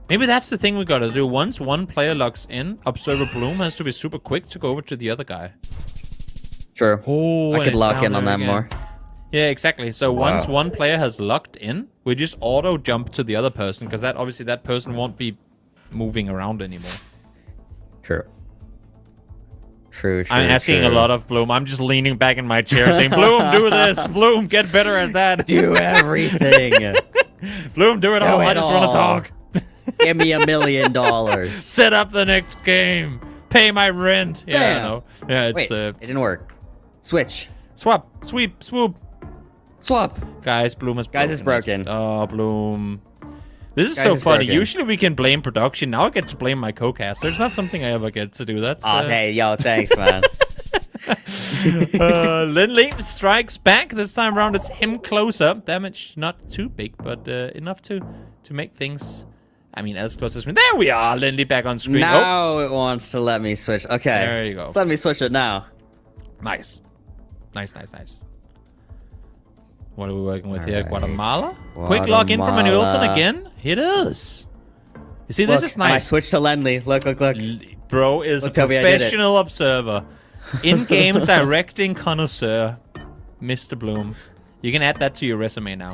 Maybe that's the thing we gotta do. Once one player logs in, Observer Bloom has to be super quick to go over to the other guy. True. Oh, I and could it's lock down in on there them again. more. Yeah, exactly. So once one player has locked in, we just auto jump to the other person because obviously that person won't be moving around anymore. True. True. I'm asking a lot of Bloom. I'm just leaning back in my chair saying, "Bloom, do this. Bloom, get better at that. Do everything. Bloom, do it all. I just want to talk. Give me $1 million. Set up the next game. Pay my rent." Yeah, I Bam. know. Yeah, it's Wait, it didn't work. Switch. swap, sweep, swoop. Swap. Guys, Bloom is broken. Guys, it's broken. Oh, Bloom. This is Guys, so it's funny. broken. Usually we can blame production. Now I get to blame my co-caster. It's not something I ever get to do. That's Oh, hey, yo, thanks, man. Lindley strikes back. This time around, it's him closer. Damage not too big, but enough to make things, I mean, as close as me. There we are. Lindley back on screen. Now it wants to let me switch. Okay. There you go. Let me switch it now. Nice. Nice, nice, nice. What are we working with here? Guatemala? Quick lock in from Manuelson again? It is. You see, this Look, is nice. I switched to Lendley. Look. Bro is Look, a Toby, I did it. professional observer. In-game directing connoisseur. Mr. Bloom. You can add that to your resume now.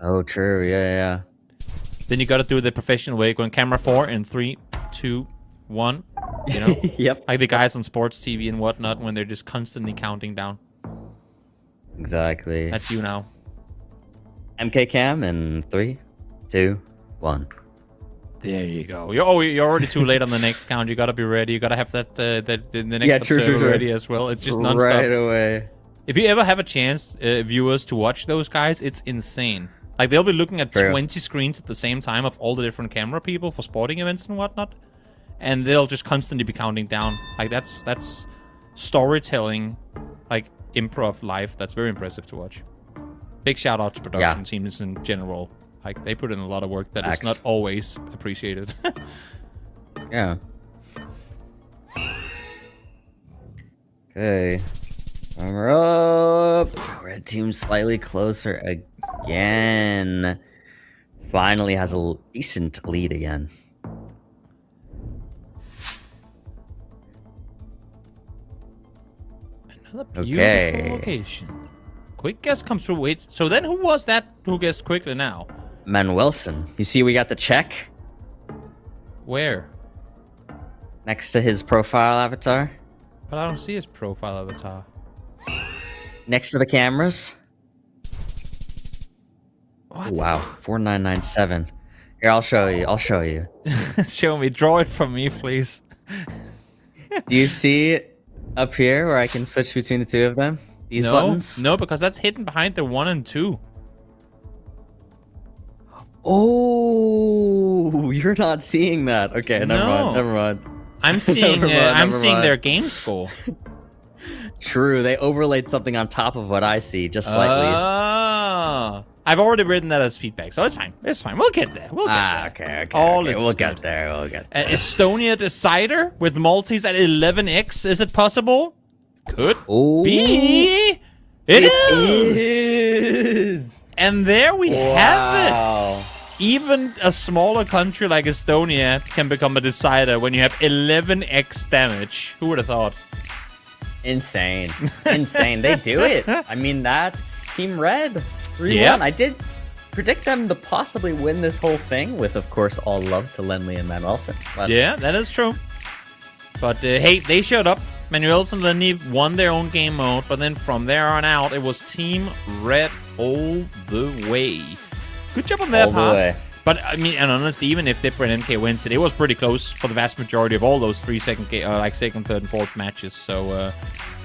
Oh, true. Yeah. Then you gotta do it the professional way. Go on camera 4 in 3, 2, 1. You know? Yep. Like the guys on sports TV and whatnot when they're just constantly counting down. Exactly. That's you now. MK cam in 3, 2, 1. There you go. You're already too late on the next count. You gotta be ready. You gotta have that the next Yeah, true, observer ready as well. It's just nonstop. Right away. If you ever have a chance, viewers, to watch those guys, it's insane. Like they'll be looking at True. 20 screens at the same time of all the different camera people for sporting events and whatnot, and they'll just constantly be counting down. Like that's storytelling, like improv live. That's very impressive to watch. Big shout out to production teams in general. Like they put in a lot of work that is not always appreciated. Yeah. Okay. We're up. Red team slightly closer again. Finally has a decent lead again. Another beautiful location. Quick guess comes through. Wait, so then who was that who guessed quickly now? Manuelson. You see we got the check Where? next to his profile avatar? But I don't see his profile avatar. Next to the cameras? What? Wow, 4997. Here, I'll show you. Show me. Draw it from me, please. Do you see up here where I can switch between the two of them? These buttons? No, because that's hidden behind the 1 and 2. Oh, you're not seeing that. Okay, never mind. I'm seeing. I'm seeing mind. their game score. True, they overlaid something on top of what I see, just slightly. Ah, I've already written that as feedback, so it's fine. It's fine. We'll get there. We'll get there. Okay. All is We'll good. get there. Estonia Decider with multis at 11x. Is it possible? Could be. It is. And there we have it. Even a smaller country like Estonia can become a decider when you have 11x damage. Who would have thought? Insane. They do it. I mean, that's Team Red. 3-1. Yeah. I did predict them to possibly win this whole thing with, of course, all love to Lendley and Manuelson. But Yeah, that is true. But hey, they showed up. Manuelson and Lindley won their own game mode, but then from there on out, it was Team Red all the way. Good job on their all the part. way. But I mean, and honestly, even if Dipper and MK wins it, it was pretty close for the vast majority of all those second, third, and fourth matches. So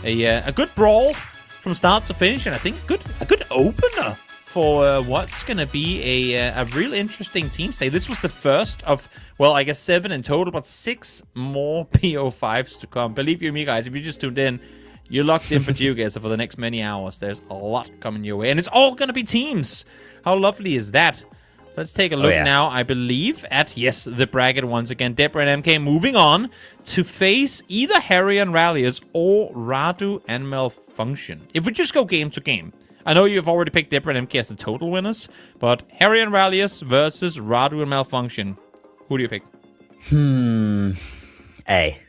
a good brawl from start to finish, and I think a good opener for what's gonna be a real interesting team state. This was the first of, well, I guess 7 in total, but 6 more PO5s to come. Believe you me, guys, if you just tuned in, you're locked in for Geoguessr for the next many hours. There's a lot coming your way, and it's all gonna be teams. How lovely is that? Let's take a look now, I believe, at, yes, the bracket once again. Debra and MK moving on to face either Harry and Rallius or Radu and Malfunction. If we just go game to game, I know you've already picked Debra and MK as the total winners, but Harry and Rallius versus Radu and Malfunction. Who do you pick? A.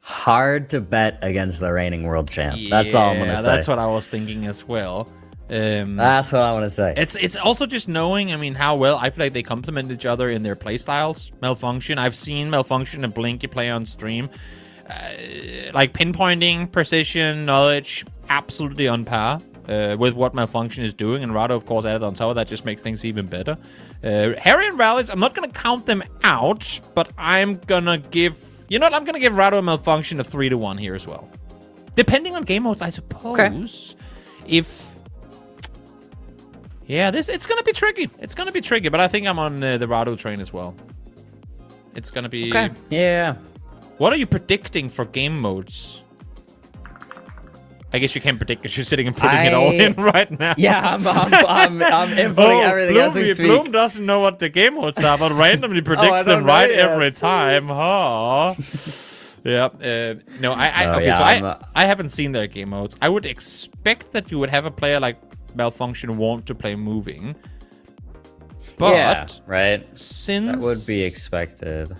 Hard to bet against the reigning world champ. That's all I'm gonna say. That's what I was thinking as well. That's what I want to say. It's also just knowing, I mean, how well I feel like they complement each other in their playstyles. Malfunction, I've seen Malfunction and Blinky play on stream. Like pinpointing, precision, knowledge, absolutely on par with what Malfunction is doing. And Rado, of course, added on top of that just makes things even better. Harry and Rallies, I'm not going to count them out, but I'm going to give... You know what? I'm going to give Rado and Malfunction a 3-1 here as well. Depending on game modes, I suppose. Okay. If... Yeah, it's going to be tricky. It's going to be tricky, but I think I'm on the Rado train as well. It's going to be... Okay, yeah. What are you predicting for game modes? I guess you can't predict because you're sitting and putting it all in right now. Yeah, I'm inputting everything as we speak. Bloom doesn't know what the game modes are, but randomly predicts them right every time. Huh? Yeah. No, I haven't seen their game modes. I would expect that you would have a player like Malfunction want to play moving. But yeah, right. Since that would be expected.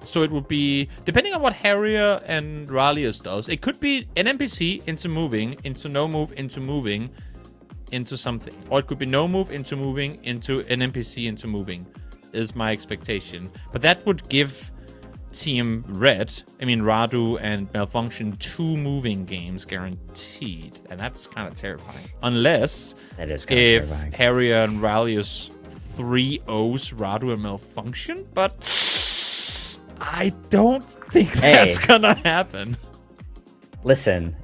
So it would be, depending on what Harrier and Rallius does, it could be an NPC into moving, into no move, into moving, into something. Or it could be no move into moving, into an NPC into moving, is my expectation. But that would give Team Red, I mean Radu and Malfunction, 2 moving games guaranteed. And that's kind of terrifying. Unless, that is kind of terrifying. Harrier and Rallius 3-0s Radu and Malfunction, but... I don't think that's gonna happen. Listen,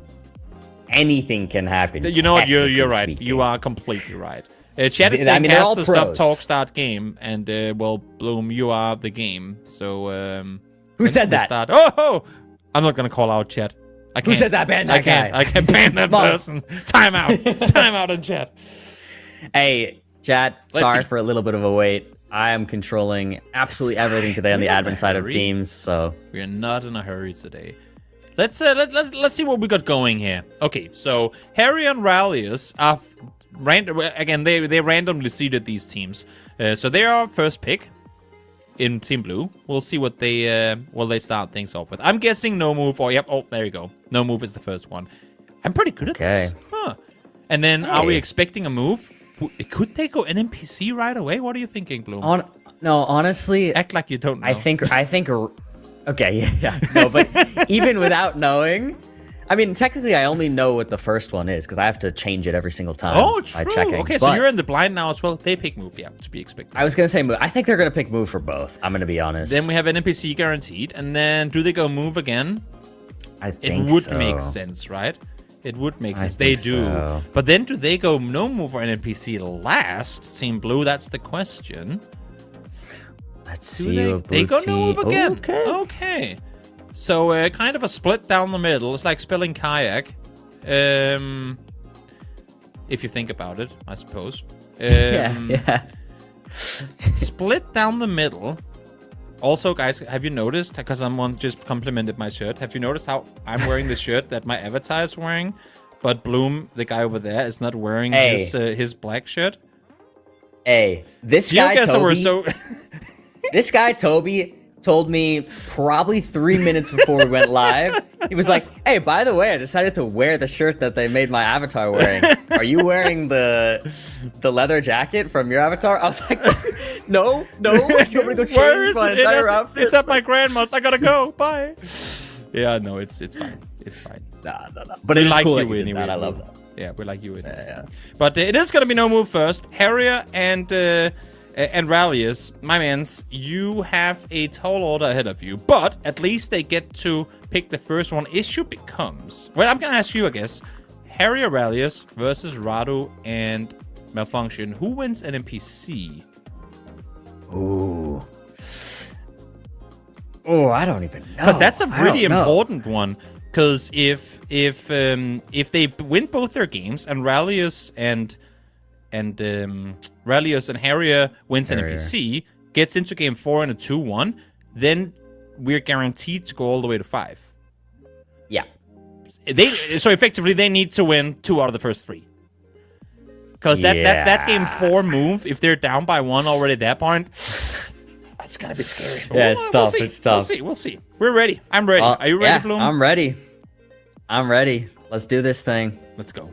anything can happen. You know what? You're right. Speaking. You are completely right. Chat is saying cast the stop talk start game, and well, Bloom, you are the game. So who said that? Start? Oh, I'm not gonna call out chat. I can't. Who said that? Ban that guy. I can't ban that person. Time out. Time out in chat. Hey, chat. Sorry for a little bit of a wait. I am controlling absolutely everything today on the admin side of teams, so we're not in a hurry today. Let's see what we got going here. Okay, so Harry and Rallius are again they randomly seeded these teams, so they are first pick in Team Blue. We'll see what they start things off with. I'm guessing no move or oh there you go, no move is the first one. I'm pretty good at this. Huh? And then are we expecting a move? Could they go NPC right away? What are you thinking, Bloom? No, honestly... Act like you don't know. I think... Okay, yeah. No, but even without knowing... I mean, technically, I only know what the first one is, because I have to change it every single time. Oh, true. By checking. Okay, so you're in the blind now as well. They pick move, yeah, to be expected. I was going to say move. I think they're going to pick move for both. I'm going to be honest. Then we have an NPC guaranteed, and then do they go move again? I think it would make sense, right? It would make sense. They do. So. But then do they go no move or an NPC last? Team Blue, that's the question. Let's see. They go no move again. Okay. So kind of a split down the middle. It's like spilling kayak. If you think about it, I suppose. Yeah. Split down the middle. Also, guys, have you noticed, because someone just complimented my shirt, have you noticed how I'm wearing the shirt that my avatar is wearing, but Bloom, the guy over there, is not wearing his black shirt? Hey, this guy, Toby, this guy, Toby, told me probably 3 minutes before we went live. He was like, hey, by the way, I decided to wear the shirt that they made my avatar wearing. Are you wearing the leather jacket from your avatar? I was like, no. I'm going to go change my entire outfit. It's at my grandma's. I gotta go. Bye. Yeah, no, it's fine. It's fine. Nah. But it's like cool you anyway. I love that. Yeah, we like you anyway. Yeah. But it is gonna be no move first. Harrier and Rallius, my mans, you have a tall order ahead of you, but at least they get to pick the first one. Issue becomes... Well, I'm gonna ask you, I guess. Harrier Rallius versus Radu and Malfunction. Who wins an NPC? Ooh. Oh, I don't even know. Because that's a really important one. Because if they win both their games and Rallius and Harrier wins an NPC, gets into game 4 in a 2-1, then we're guaranteed to go all the way to 5. Yeah. So effectively, they need to win 2 out of the first 3. Because that game 4 move, if they're down by 1 already at that point, It's gonna be scary. Yeah, it's tough. See. It's tough. We'll see. We'll see. We're ready. I'm ready. Are you ready, yeah, Bloom? I'm ready. I'm ready. Let's do this thing. Let's go.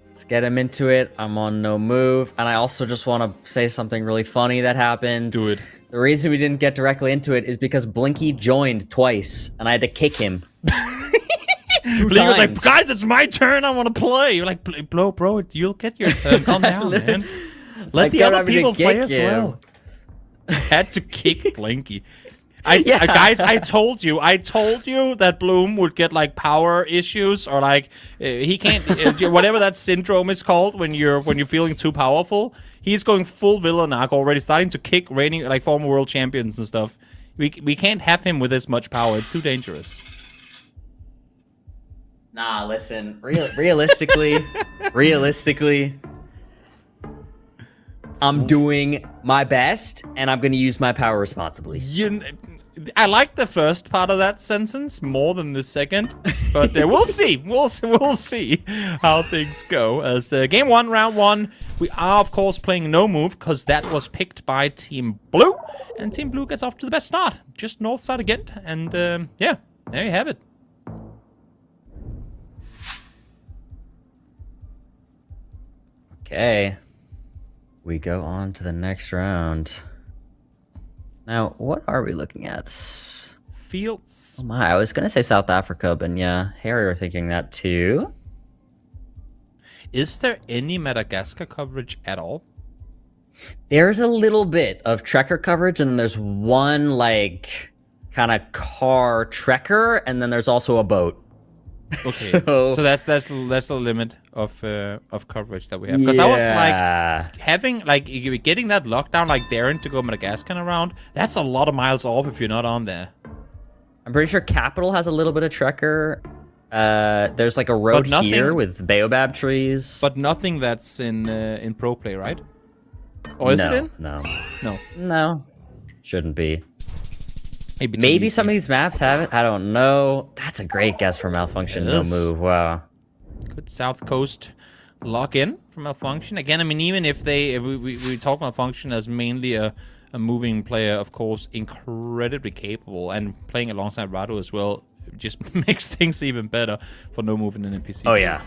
Let's get him into it. I'm on no move. And I also just want to say something really funny that happened. Do it. The reason we didn't get directly into it is because Blinky joined twice, and I had to kick him. Blinky was like, guys, it's my turn. I want to play. You're like, bro, you'll get your turn. Calm down, man. Let the other people play as well. Had to kick Blinky. Guys, I told you that Bloom would get like power issues or like he can't whatever that syndrome is called when you're feeling too powerful. He's going full villain arc already, starting to kick reigning like former world champions and stuff. We can't have him with this much power. It's too dangerous. Nah, listen. Realistically, I'm doing my best, and I'm going to use my power responsibly. I like the first part of that sentence more than the second, but we'll see. We'll see how things go. As game 1, round 1, we are, of course, playing no move, because that was picked by Team Blue, and Team Blue gets off to the best start. Just north side of Ghent, and yeah, there you have it. Okay. We go on to the next round. Now, what are we looking at? Fields. Oh my, I was gonna say South Africa, but yeah, Harry are thinking that too. Is there any Madagascar coverage at all? There's a little bit of trekker coverage, and then there's one like kind of car trekker, and then there's also a boat. Okay, so that's the limit of coverage that we have. Because I was like having like getting that lockdown like daring to go Madagascar around. That's a lot of miles off if you're not on there. I'm pretty sure Capital has a little bit of trekker. There's like a road here with baobab trees, but nothing that's in pro play, right? Or is it in? No. Shouldn't be. Maybe some of these maps have it. I don't know. That's a great guess for Malfunction. No move. Wow. Good South Coast lock in for Malfunction. Again, I mean, even if we talk Malfunction as mainly a moving player, of course, incredibly capable and playing alongside Rado as well, just makes things even better for no move in an NPC. Oh, yeah.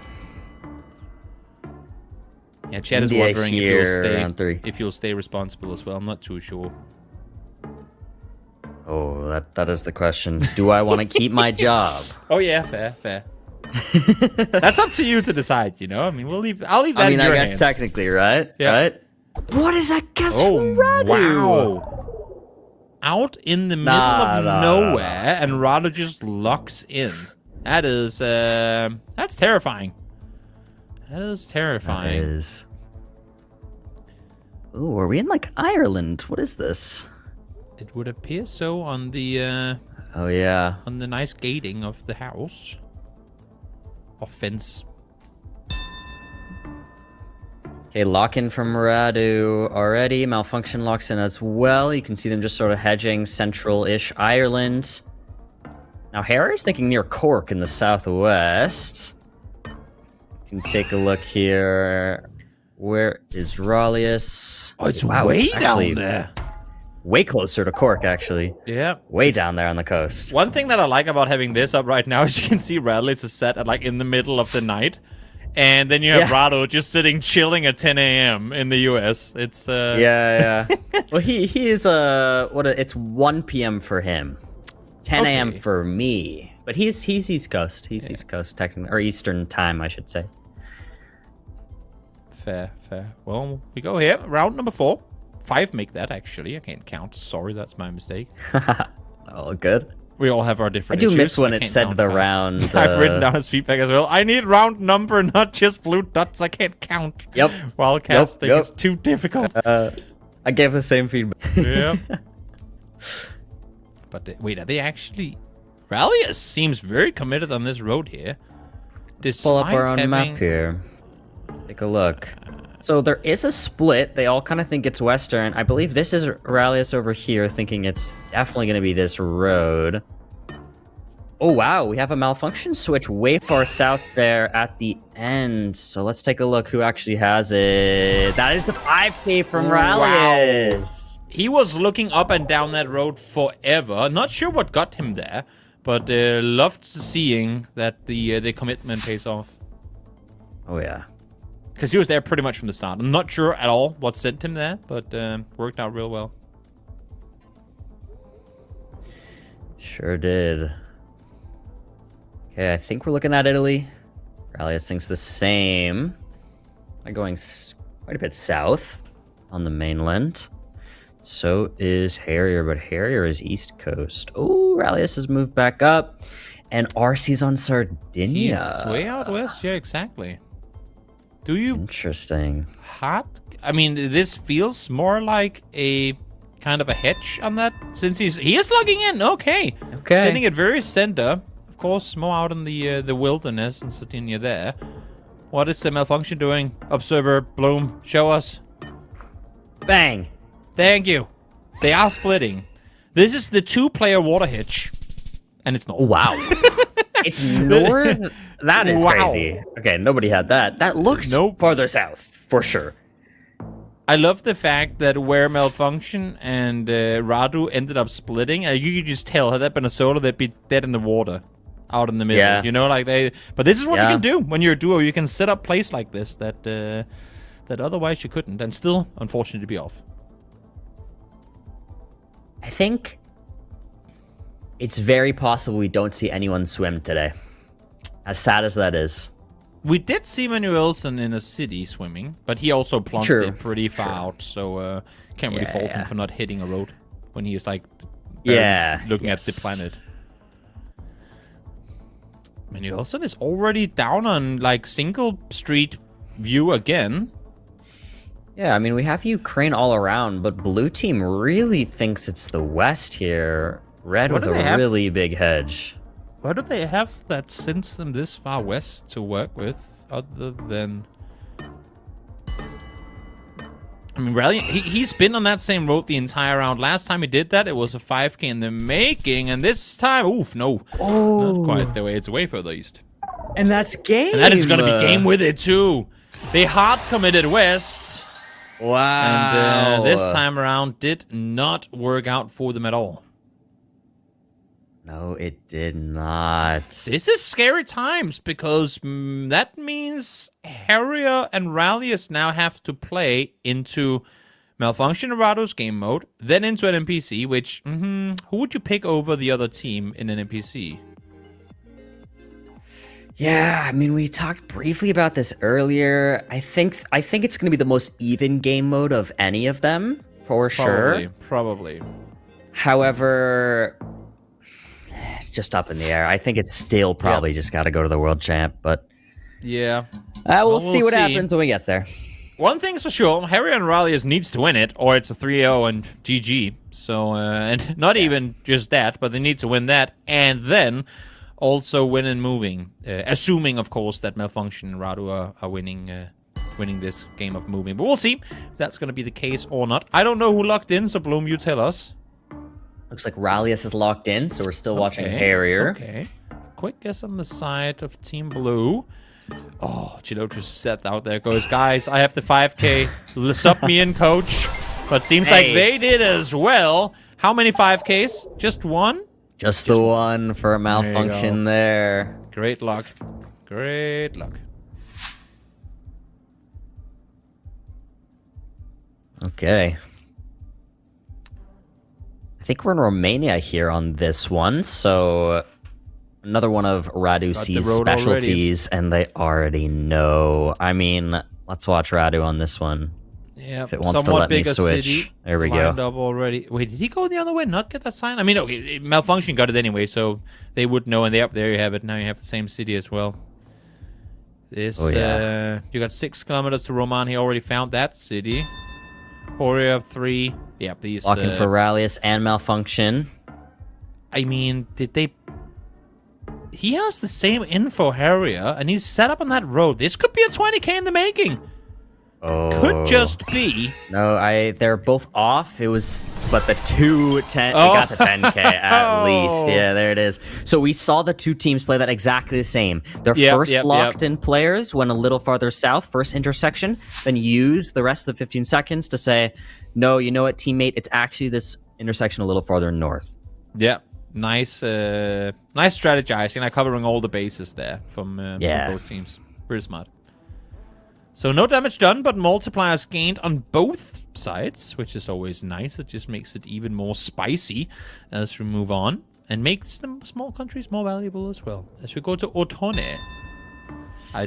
Yeah, Chad is wondering if you'll stay responsible as well. I'm not too sure. Oh, that is the question. Do I want to keep my job? Oh yeah, fair. That's up to you to decide, you know? I mean, I'll leave that in your hands. I guess technically, right? Yeah. Right? What is that guess from Radu? Wow. Out in the middle of nowhere, and Radu just locks in. That is, that's terrifying. That is terrifying. That is. Ooh, are we in, like, Ireland? What is this? It would appear so on the oh yeah, on the nice gating of the house or fence. Okay, lock in from Radu already. Malfunction locks in as well. You can see them just sort of hedging central-ish Ireland. Now Harry's thinking near Cork in the southwest. You can take a look here. Where is Raleigh-ish? Oh, it's way down there. Way closer to Cork, actually. Yeah. Way down there on the coast. One thing that I like about having this up right now is you can see Radley's is set at like in the middle of the night. And then you have Rado just sitting chilling at 10 a.m. in the US. It's Yeah. Well, he is it's 1 p.m. for him. 10 a.m. for me. But he's East Coast. He's East Coast technically, or Eastern time, I should say. Fair. Well, we go here. Round number 4. 5 make that, actually. I can't count. Sorry, that's my mistake. All good. We all have our different issues. Miss when it said the round. I've written down his feedback as well. I need round number, not just blue dots. I can't count. Yep. While casting is too difficult. I gave the same feedback. Yeah. But wait, are they actually... Rallius seems very committed on this road here. Let's pull up our own map here. Take a look. So there is a split. They all kind of think it's western. I believe this is Rallius over here, thinking it's definitely going to be this road. Oh, wow. We have a malfunction switch way far south there at the end. So let's take a look who actually has it. That is the 5K from Rallius. He was looking up and down that road forever. Not sure what got him there, but loved seeing that the commitment pays off. Oh, yeah. Because he was there pretty much from the start. I'm not sure at all what sent him there, but worked out real well. Sure did. Okay, I think we're looking at Italy. Rallius thinks the same. I'm going quite a bit south on the mainland. So is Harrier, but Harrier is East Coast. Oh, Rallius has moved back up. And RC's on Sardinia. He's way out west, yeah, exactly. Do you... Interesting. I mean, this feels more like a kind of a hedge on that, since he is logging in, okay. Sending it very center. Of course, more out in the wilderness in Sardinia there. What is the malfunction doing? Observer, Bloom, show us. Bang. Thank you. They are splitting. This is the 2-player water hitch. And it's north. Wow. It's north? That is crazy. Okay, nobody had that. That looks farther south, for sure. I love the fact that where Malfunction and Radu ended up splitting, you could just tell, had that been a solo, they'd be dead in the water. Out in the middle, yeah. You know, like they... But this is what you can do when you're a duo. You can set up plays like this that that otherwise you couldn't. And still, unfortunately, to be off. I think it's very possible we don't see anyone swim today. As sad as that is. We did see Manuelson in a city swimming, but he also plunged it pretty far out, so can't really fault him for not hitting a road when he is like looking at the planet. Manuelson is already down on like single street view again. Yeah, I mean, we have Ukraine all around, but blue team really thinks it's the west here. Red with a really big hedge. Why do they have that sends them this far west to work with, other than... I mean, Rally, he's been on that same road the entire round. Last time he did that, it was a 5K in the making, and this time, oof, no. Not quite the way. It's way further east. And that's game! And that is going to be game with it, too. They hard committed west. Wow. And this time around did not work out for them at all. No, it did not. This is scary times, because that means Harrier and Rallius now have to play into Malfunction Rado's game mode, then into an NPC, which, who would you pick over the other team in an NPC? Yeah, I mean, we talked briefly about this earlier. I think it's going to be the most even game mode of any of them, for sure. Probably. However... just up in the air. I think it's still probably just got to go to the world champ, but yeah, we'll see what happens when we get there. One thing's for sure, Harry and Rallius needs to win it, or it's a 3-0 and GG. So, and not even just that, but they need to win that, and then also win in moving. Assuming, of course, that Malfunction and Radu are winning this game of moving. But we'll see if that's going to be the case or not. I don't know who locked in, so Bloom, you tell us. Looks like Rallius is locked in, so we're still watching Harrier. Okay. Quick guess on the side of Team Blue. Oh, Chilo just sat out there. Goes, guys, I have the 5K. Sub me in, coach. But seems like they did as well. How many 5Ks? Just one? Just the one for a malfunction there. Great luck. Great luck. Okay. I think we're in Romania here on this one, so another one of Radu C's specialties, and they already know. I mean, let's watch Radu on this one. Yeah, if it wants to let me switch. City, there we go. Up already. Wait, did he go the other way? Not get that sign? I mean, okay, Malfunction got it anyway, so they would know, and there you have it. Now you have the same city as well. This, you got 6 kilometers to Roman. He already found that city. Horia 3. Yeah, please. Locking for Rallius and Malfunction. I mean, did they... He has the same info, Harrier, and he's set up on that road. This could be a 20K in the making. could just be. No, they're both off. It was, but the 2-10, they got the 10K at least. Yeah, there it is. So we saw the two teams play that exactly the same. Their first locked in players went a little farther south, first intersection, then used the rest of the 15 seconds to say, no, you know what, teammate, it's actually this intersection a little farther north. Yeah, nice strategizing, like covering all the bases there from both teams. Pretty smart. So no damage done, but multipliers gained on both sides, which is always nice. It just makes it even more spicy as we move on, and makes the small countries more valuable as well. As we go to Otone.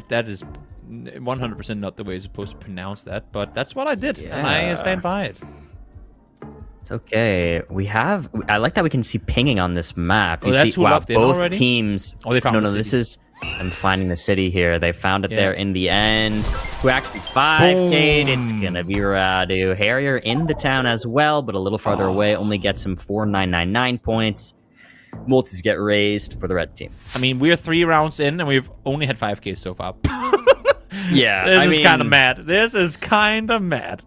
That is 100% not the way you're supposed to pronounce that, but that's what I did, and I stand by it. It's okay. I like that we can see pinging on this map. You see, wow, both teams. Oh, they found the city. This is... I'm finding the city here. They found it there in the end. Who actually 5K'd. It's gonna be Radu. Harrier in the town as well, but a little farther away. Only gets him 4,999 points. Multis get raised for the red team. I mean, we're 3 rounds in, and we've only had 5K so far. Yeah, This is kind of mad. This is kind of mad.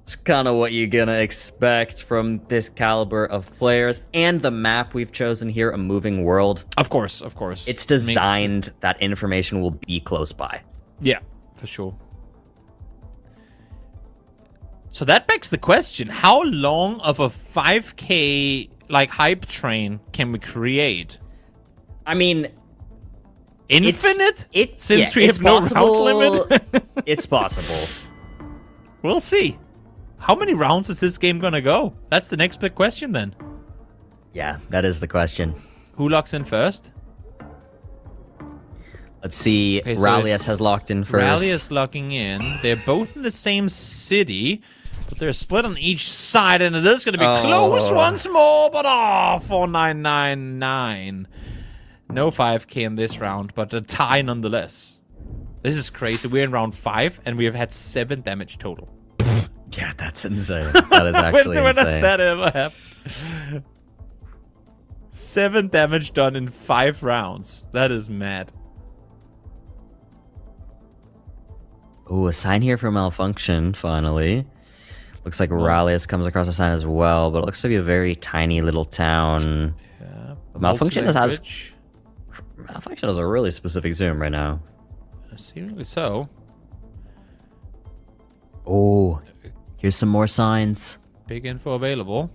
It's kind of what you're gonna expect from this caliber of players, and the map we've chosen here, a moving world. Of course. It's designed that information will be close by. Yeah, for sure. So that begs the question, how long of a 5K like hype train can we create? I mean, infinite? Since we have no round limit? It's possible. We'll see. How many rounds is this game gonna go? That's the next big question then. Yeah, that is the question. Who locks in first? Let's see. Okay, so Rallius has locked in first. Rallius locking in. They're both in the same city, but they're split on each side, and it is going to be close once more, but 4,999. No 5K in this round, but a tie nonetheless. This is crazy. We're in round 5, and we have had 7 damage total. Yeah, that's insane. That is actually when insane. Has that ever happened? 7 damage done in 5 rounds. That is mad. Ooh, a sign here for Malfunction, finally. Looks like Rallius comes across a sign as well, but it looks to be a very tiny little town. Yeah. Malfunction has a really specific zoom right now. Seemingly so. Oh, here's some more signs. Big info available.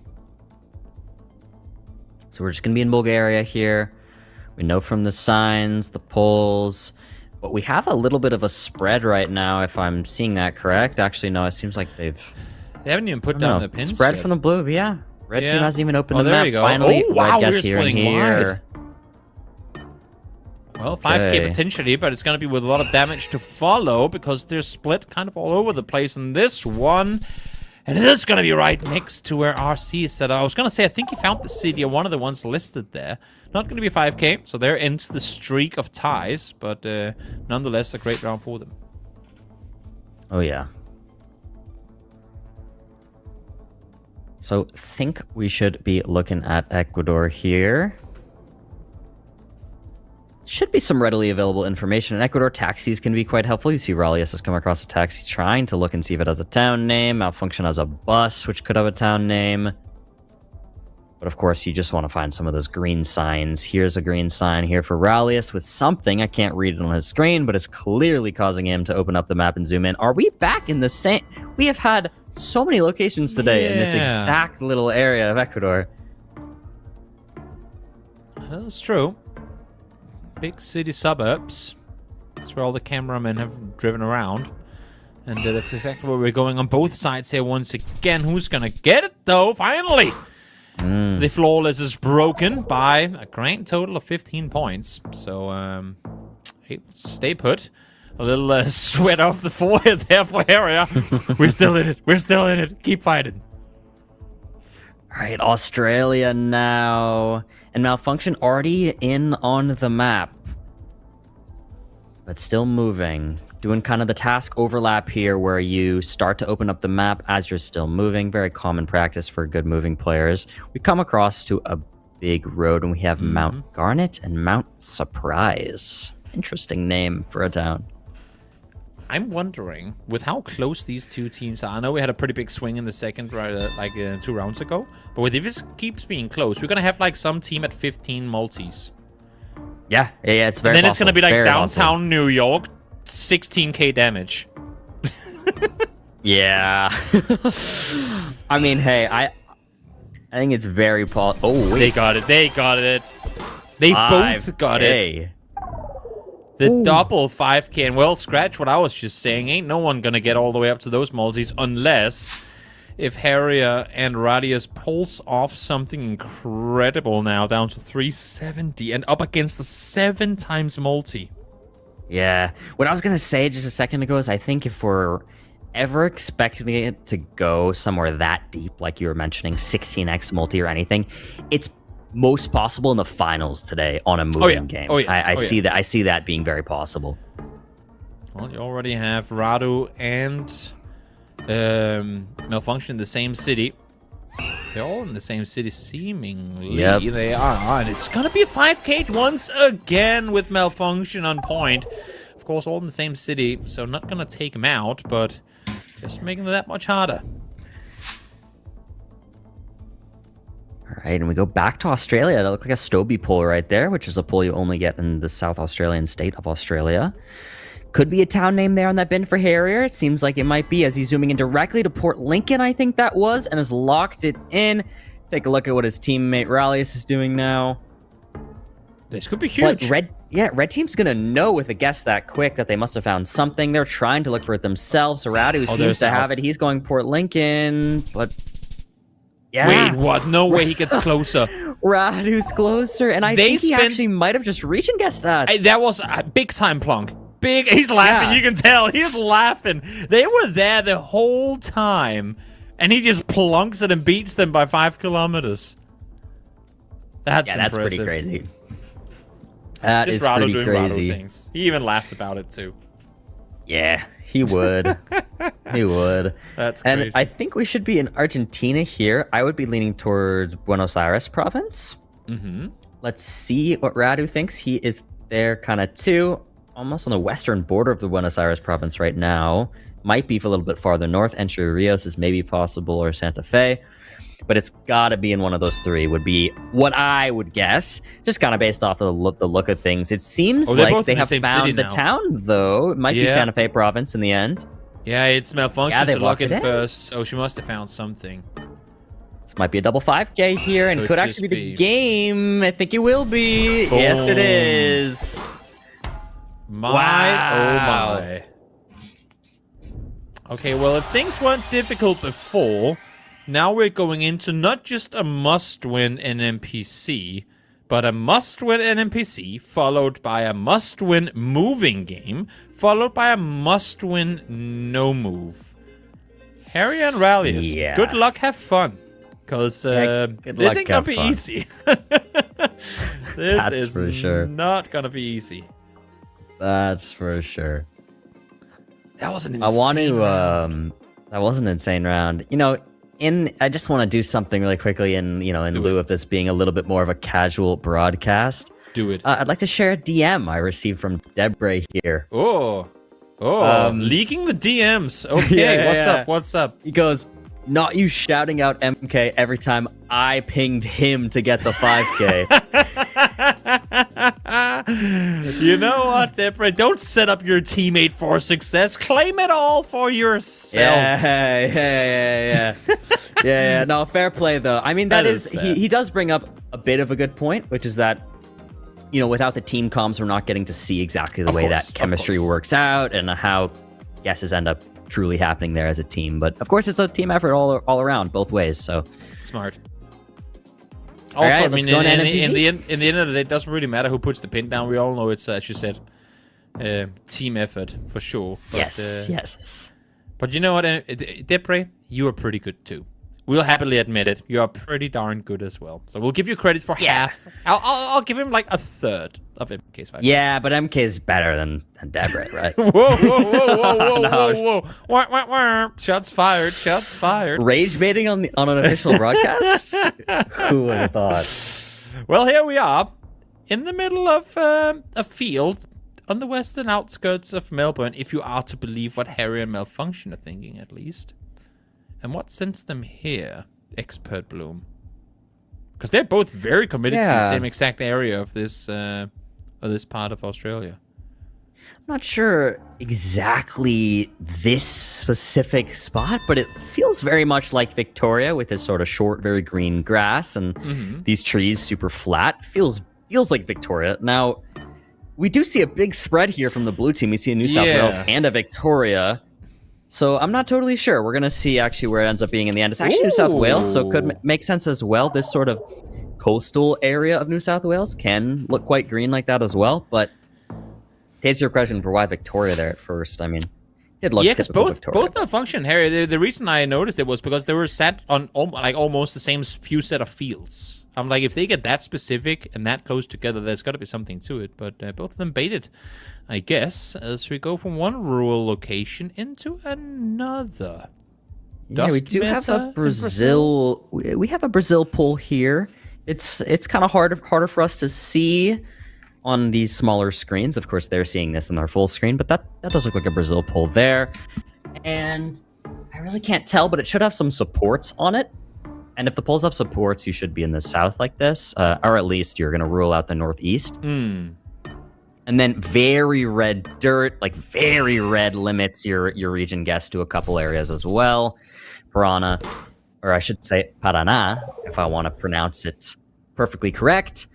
So we're just going to be in Bulgaria here. We know from the signs, the polls, but we have a little bit of a spread right now, if I'm seeing that correct. Actually, no, it seems like they haven't even put down the pins spread yet. from the blue, but yeah. Red team hasn't even opened the there map. You go. Finally, wow, red we're here and splitting here. Well, 5K potentially, but it's going to be with a lot of damage to follow because they're split kind of all over the place in this one. And it is going to be right next to where RC is set up. I was going to say, I think he found the city or one of the ones listed there. Not going to be 5K, so there ends the streak of ties, but nonetheless, a great round for them. Oh, yeah. So, think we should be looking at Ecuador here. Should be some readily available information. In Ecuador, taxis can be quite helpful. You see Rallius has come across a taxi trying to look and see if it has a town name. Malfunction has a bus, which could have a town name. But of course, you just want to find some of those green signs. Here's a green sign here for Rallius with something. I can't read it on his screen, but it's clearly causing him to open up the map and zoom in. Are we back in the same... We have had so many locations today in this exact little area of Ecuador. That's true. Big city suburbs. That's where all the cameramen have driven around. And that's exactly where we're going on both sides here once again. Who's gonna get it, though? Finally! The flawless is broken by a grand total of 15 points. So, hey, stay put. A little sweat off the forehead there for Harrier. We're still in it. We're still in it. Keep fighting. All right, Australia now. And Malfunction already in on the map. But still moving. Doing kind of the task overlap here where you start to open up the map as you're still moving. Very common practice for good moving players. We come across to a big road and we have Mount Garnet and Mount Surprise. Interesting name for a town. I'm wondering, with how close these two teams are, I know we had a pretty big swing in the second, 2 rounds ago, but if this keeps being close, we're going to have like some team at 15 multis. Yeah, it's very And then possible. it's going to be like Very downtown possible. New York, 16k damage. Yeah. I mean, hey, I think it's very possible. Oh, wait. They got it. They both got it. The double 5k. And well, scratch what I was just saying. Ain't no one gonna get all the way up to those multis unless if Harrier and Radius pulls off something incredible now, down to 370 and up against the 7 times multi. Yeah. What I was going to say just a second ago is I think if we're ever expecting it to go somewhere that deep, like you were mentioning, 16x multi or anything, it's most possible in the finals today on a moving game. I see that. I see that being very possible. Well, you already have Radu and Malfunction in the same city. They're all in the same city, seemingly. Yep. They are. And it's going to be a 5k once again with Malfunction on point. Of course, all in the same city, so not going to take him out, but just making it that much harder. All right, and we go back to Australia. That looks like a Stobie poll right there, which is a poll you only get in the South Australian state of Australia. Could be a town name there on that bin for Harrier. It seems like it might be as he's zooming in directly to Port Lincoln, I think that was, and has locked it in. Take a look at what his teammate Rallius is doing now. This could be huge. But red team's gonna know with a guess that quick that they must have found something. They're trying to look for it themselves. So Radu seems to have it. He's going Port Lincoln, but yeah. Wait, what? No way he gets closer. Radu's closer, and I think he actually might have just reached and guessed that. That was a big time plunk. He's laughing, you can tell. He's laughing. They were there the whole time, and he just plunks it and beats them by 5 kilometers. That's impressive. That's pretty crazy. That just is Rado pretty doing crazy. Rado things. He even laughed about it too. Yeah, he would. He would. That's crazy. And I think we should be in Argentina here. I would be leaning towards Buenos Aires province. Mm-hmm. Let's see what Radu thinks. He is there kind of too. Almost on the western border of the Buenos Aires province right now. Might be a little bit farther north. Entre Rios is maybe possible, or Santa Fe. But it's got to be in one of those three, would be what I would guess. Just kind of based off of the look of things. It seems like they have found the town, though. It might be Santa Fe province in the end. Yeah, it's Malfunction to look in it first. So she must have found something. This might be a double 5K here, and could actually be the game. I think it will be. Boom. Yes, it is. Oh my. Okay, well, if things weren't difficult before, now we're going into not just a must-win NMPC, but a must-win NMPC, followed by a must-win moving game, followed by a must-win no-move. Harry and Rallius, good luck, have fun. Because this ain't gonna be easy. This is for sure. Not gonna be easy. That's for sure. That was an insane round. That was an insane round. You know, I just want to do something really quickly in lieu of this being a little bit more of a casual broadcast. Do it. I'd like to share a DM I received from Debre here. Leaking the DMs. Okay, what's up? He goes, not you shouting out MK every time I pinged him to get the 5K. You know what, Debre? Don't set up your teammate for success. Claim it all for yourself. Yeah. No, fair play, though. I mean, that is he does bring up a bit of a good point, which is that, without the team comms, we're not getting to see exactly the way that chemistry works out and how guesses end up truly happening there as a team. But of course, it's a team effort all around, both ways. So smart. Also, right, I mean, in the end of the day, it doesn't really matter who puts the pin down. We all know it's, as you said, team effort for sure. But, yes. But you know what, Debre, you are pretty good too. We'll happily admit it. You are pretty darn good as well. So we'll give you credit for half. I'll give him like a third of MK's 5. Yeah, but MK's better than Debre, right? Whoa. Shots fired. Rage baiting on an official broadcast? Who would have thought? Well, here we are in the middle of a field on the western outskirts of Melbourne, if you are to believe what Harry and Malfunction are thinking, at least. And what sends them here, Expert Bloom? Because they're both very committed to the same exact area of this part of Australia. I'm not sure exactly this specific spot, but it feels very much like Victoria with this sort of short, very green grass and these trees super flat. Feels like Victoria. Now, we do see a big spread here from the blue team. We see a New South Wales and a Victoria. So I'm not totally sure. We're going to see actually where it ends up being in the end. It's actually New South Wales, so it could make sense as well. This sort of coastal area of New South Wales can look quite green like that as well, but to answer your question for why Victoria there at first, I mean, it looked typical Victoria. Both Malfunction, Harry, the reason I noticed it was because they were sat on like almost the same few set of fields. I'm like, if they get that specific and that close together, there's got to be something to it. But both of them baited, I guess, as we go from one rural location into another. Yeah, we do have a Brazil. We have a Brazil pool here. It's kind of harder for us to see on these smaller screens. Of course, they're seeing this in our full screen, but that does look like a Brazil poll there. And I really can't tell, but it should have some supports on it. And if the polls have supports, you should be in the south like this, or at least you're going to rule out the northeast. And then very red dirt, like very red limits your region guess to a couple areas as well. Parana, or I should say Paraná, if I want to pronounce it perfectly correct,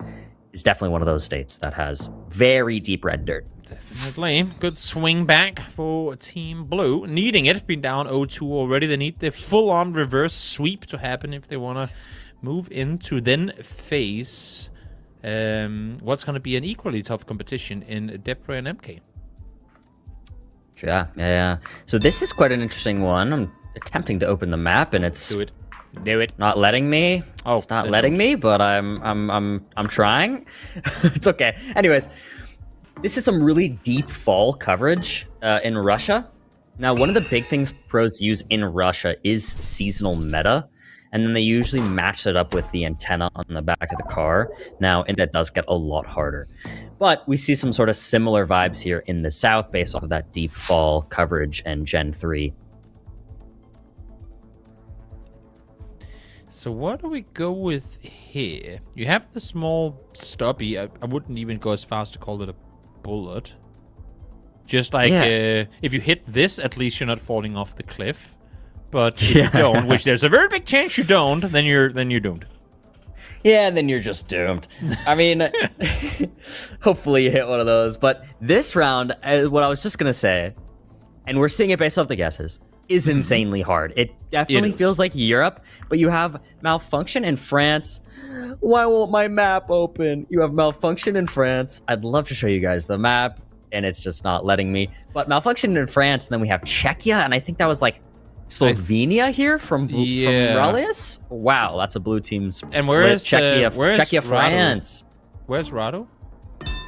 is definitely one of those states that has very deep red dirt. Definitely. Good swing back for Team Blue. Needing it. Been down 0-2 already. They need the full-on reverse sweep to happen if they want to move into then face what's going to be an equally tough competition in Depre and MK. Yeah. So this is quite an interesting one. I'm attempting to open the map, and it's... Do it. Not letting me. Oh, it's not letting me, but I'm trying. It's okay. Anyways, this is some really deep fall coverage in Russia. Now, one of the big things pros use in Russia is seasonal meta, and then they usually match it up with the antenna on the back of the car. Now, and that does get a lot harder. But we see some sort of similar vibes here in the south based off of that deep fall coverage and Gen 3. So what do we go with here? You have the small stubby. I wouldn't even go as far as to call it a bullet. Just like if you hit this, at least you're not falling off the cliff. But if you don't, which there's a very big chance you don't, then you're doomed. Yeah, then you're just doomed. I mean, hopefully you hit one of those. But this round, what I was just gonna say, and we're seeing it based off the guesses, is insanely hard. It definitely feels like Europe, but you have Malfunction in France. Why won't my map open? You have Malfunction in France. I'd love to show you guys the map, and it's just not letting me. But Malfunction in France, and then we have Czechia, and I think that was like Slovenia here from Rallius. Wow, that's a blue team's. And where is Czechia, France? Where's Radu?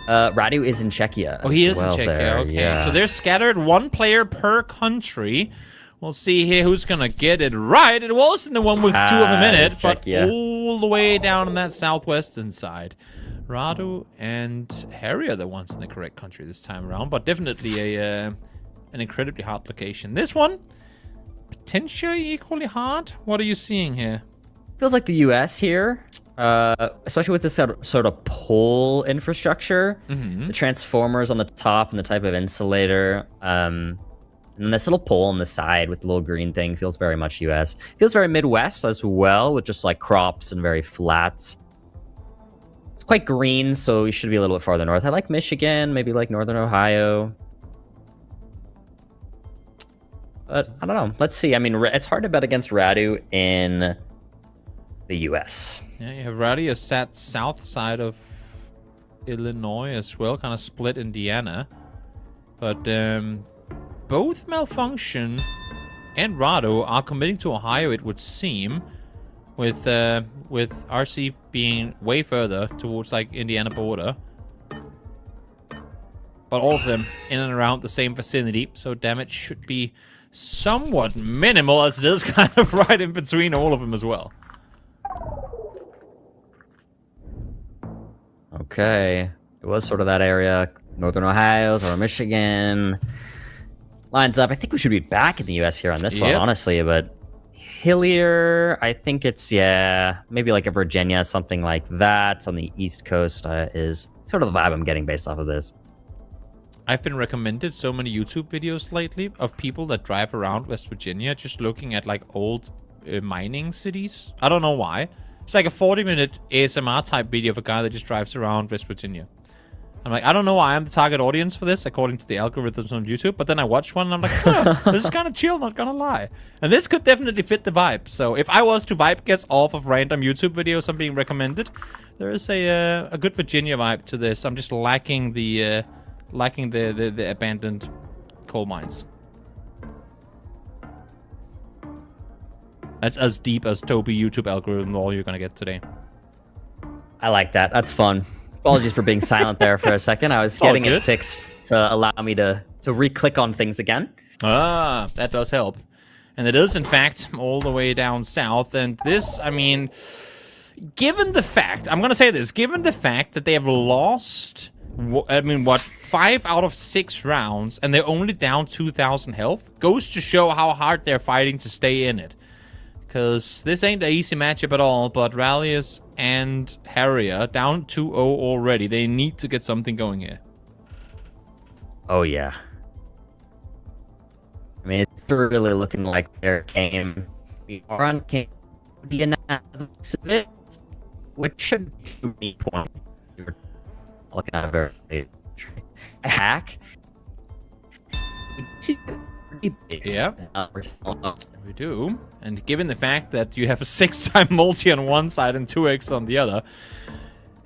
Radu is in Czechia. Oh, he is in Czechia. There. Okay, yeah. So they're scattered, one player per country. We'll see here who's gonna get it right. It wasn't the one with 2 of them in it, but all the way down on that southwestern side. Radu and Harry are the ones in the correct country this time around, but definitely an incredibly hard location. This one, potentially equally hard. What are you seeing here? Feels like the U.S. here, especially with this sort of pole infrastructure. The transformers on the top and the type of insulator. And then this little pole on the side with the little green thing feels very much US. Feels very Midwest as well, with just like crops and very flats. It's quite green, so we should be a little bit farther north. I like Michigan, maybe like Northern Ohio. But I don't know. Let's see. I mean, it's hard to bet against Radu in the US. Yeah, you have Radu sat south side of Illinois as well, kind of split Indiana. But both Malfunction and Rado are committing to Ohio, it would seem, with RC being way further towards like Indiana border. But all of them in and around the same vicinity, so damage should be somewhat minimal, as it is kind of right in between all of them as well. Okay, it was sort of that area Northern Ohio or Michigan lines up. I think we should be back in the U.S. here on this one, honestly, but hillier, I think it's, maybe like a Virginia, something like that on the East Coast is sort of the vibe I'm getting based off of this. I've been recommended so many YouTube videos lately of people that drive around West Virginia just looking at like old mining cities. I don't know why. It's like a 40-minute ASMR type video of a guy that just drives around West Virginia. I'm like, I don't know why I'm the target audience for this, according to the algorithms on YouTube, but then I watched one and I'm like, this is kind of chill, not gonna lie. And this could definitely fit the vibe. So if I was to vibe guess off of random YouTube videos I'm being recommended, there is a good Virginia vibe to this. I'm just lacking the abandoned coal mines. That's as deep as Toby YouTube algorithm all you're gonna get today. I like that. That's fun. Apologies for being silent there for a second. I was getting it fixed to allow me to re-click on things again. Ah, that does help. And it is, in fact, all the way down south. And this, I mean, given the fact, I'm going to say this, given the fact that they have lost, 5 out of 6 rounds, and they're only down 2,000 health, goes to show how hard they're fighting to stay in it. Because this ain't an easy matchup at all, but Rallius and Harrier down 2-0 already. They need to get something going here. Oh, yeah. I mean, it's really looking like their game. We are on Cambodia now, which should be 2 points. You're looking at a very hack. Yeah, we do. And given the fact that you have a 6-time multi on one side and 2x on the other,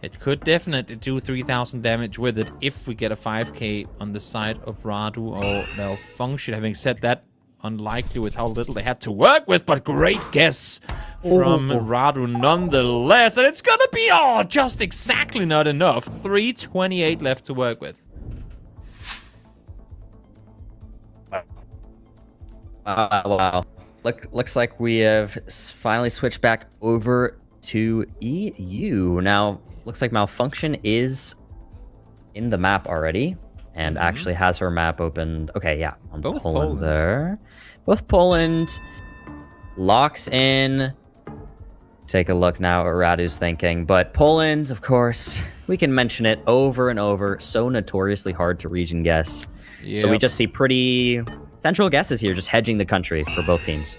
it could definitely do 3,000 damage with it if we get a 5k on the side of Radu or Malfunction. Having said that, unlikely with how little they had to work with, but great guess from Radu nonetheless. And it's gonna be, just exactly not enough. 328 left to work with. Wow. Looks like we have finally switched back over to EU. Now, looks like Malfunction is in the map already and actually has her map opened. Okay, yeah, on both Poland there. Both Poland locks in. Take a look now at what Radu's thinking. But Poland, of course, we can mention it over and over. So notoriously hard to region guess. Yep. So we just see pretty central guesses here, just hedging the country for both teams.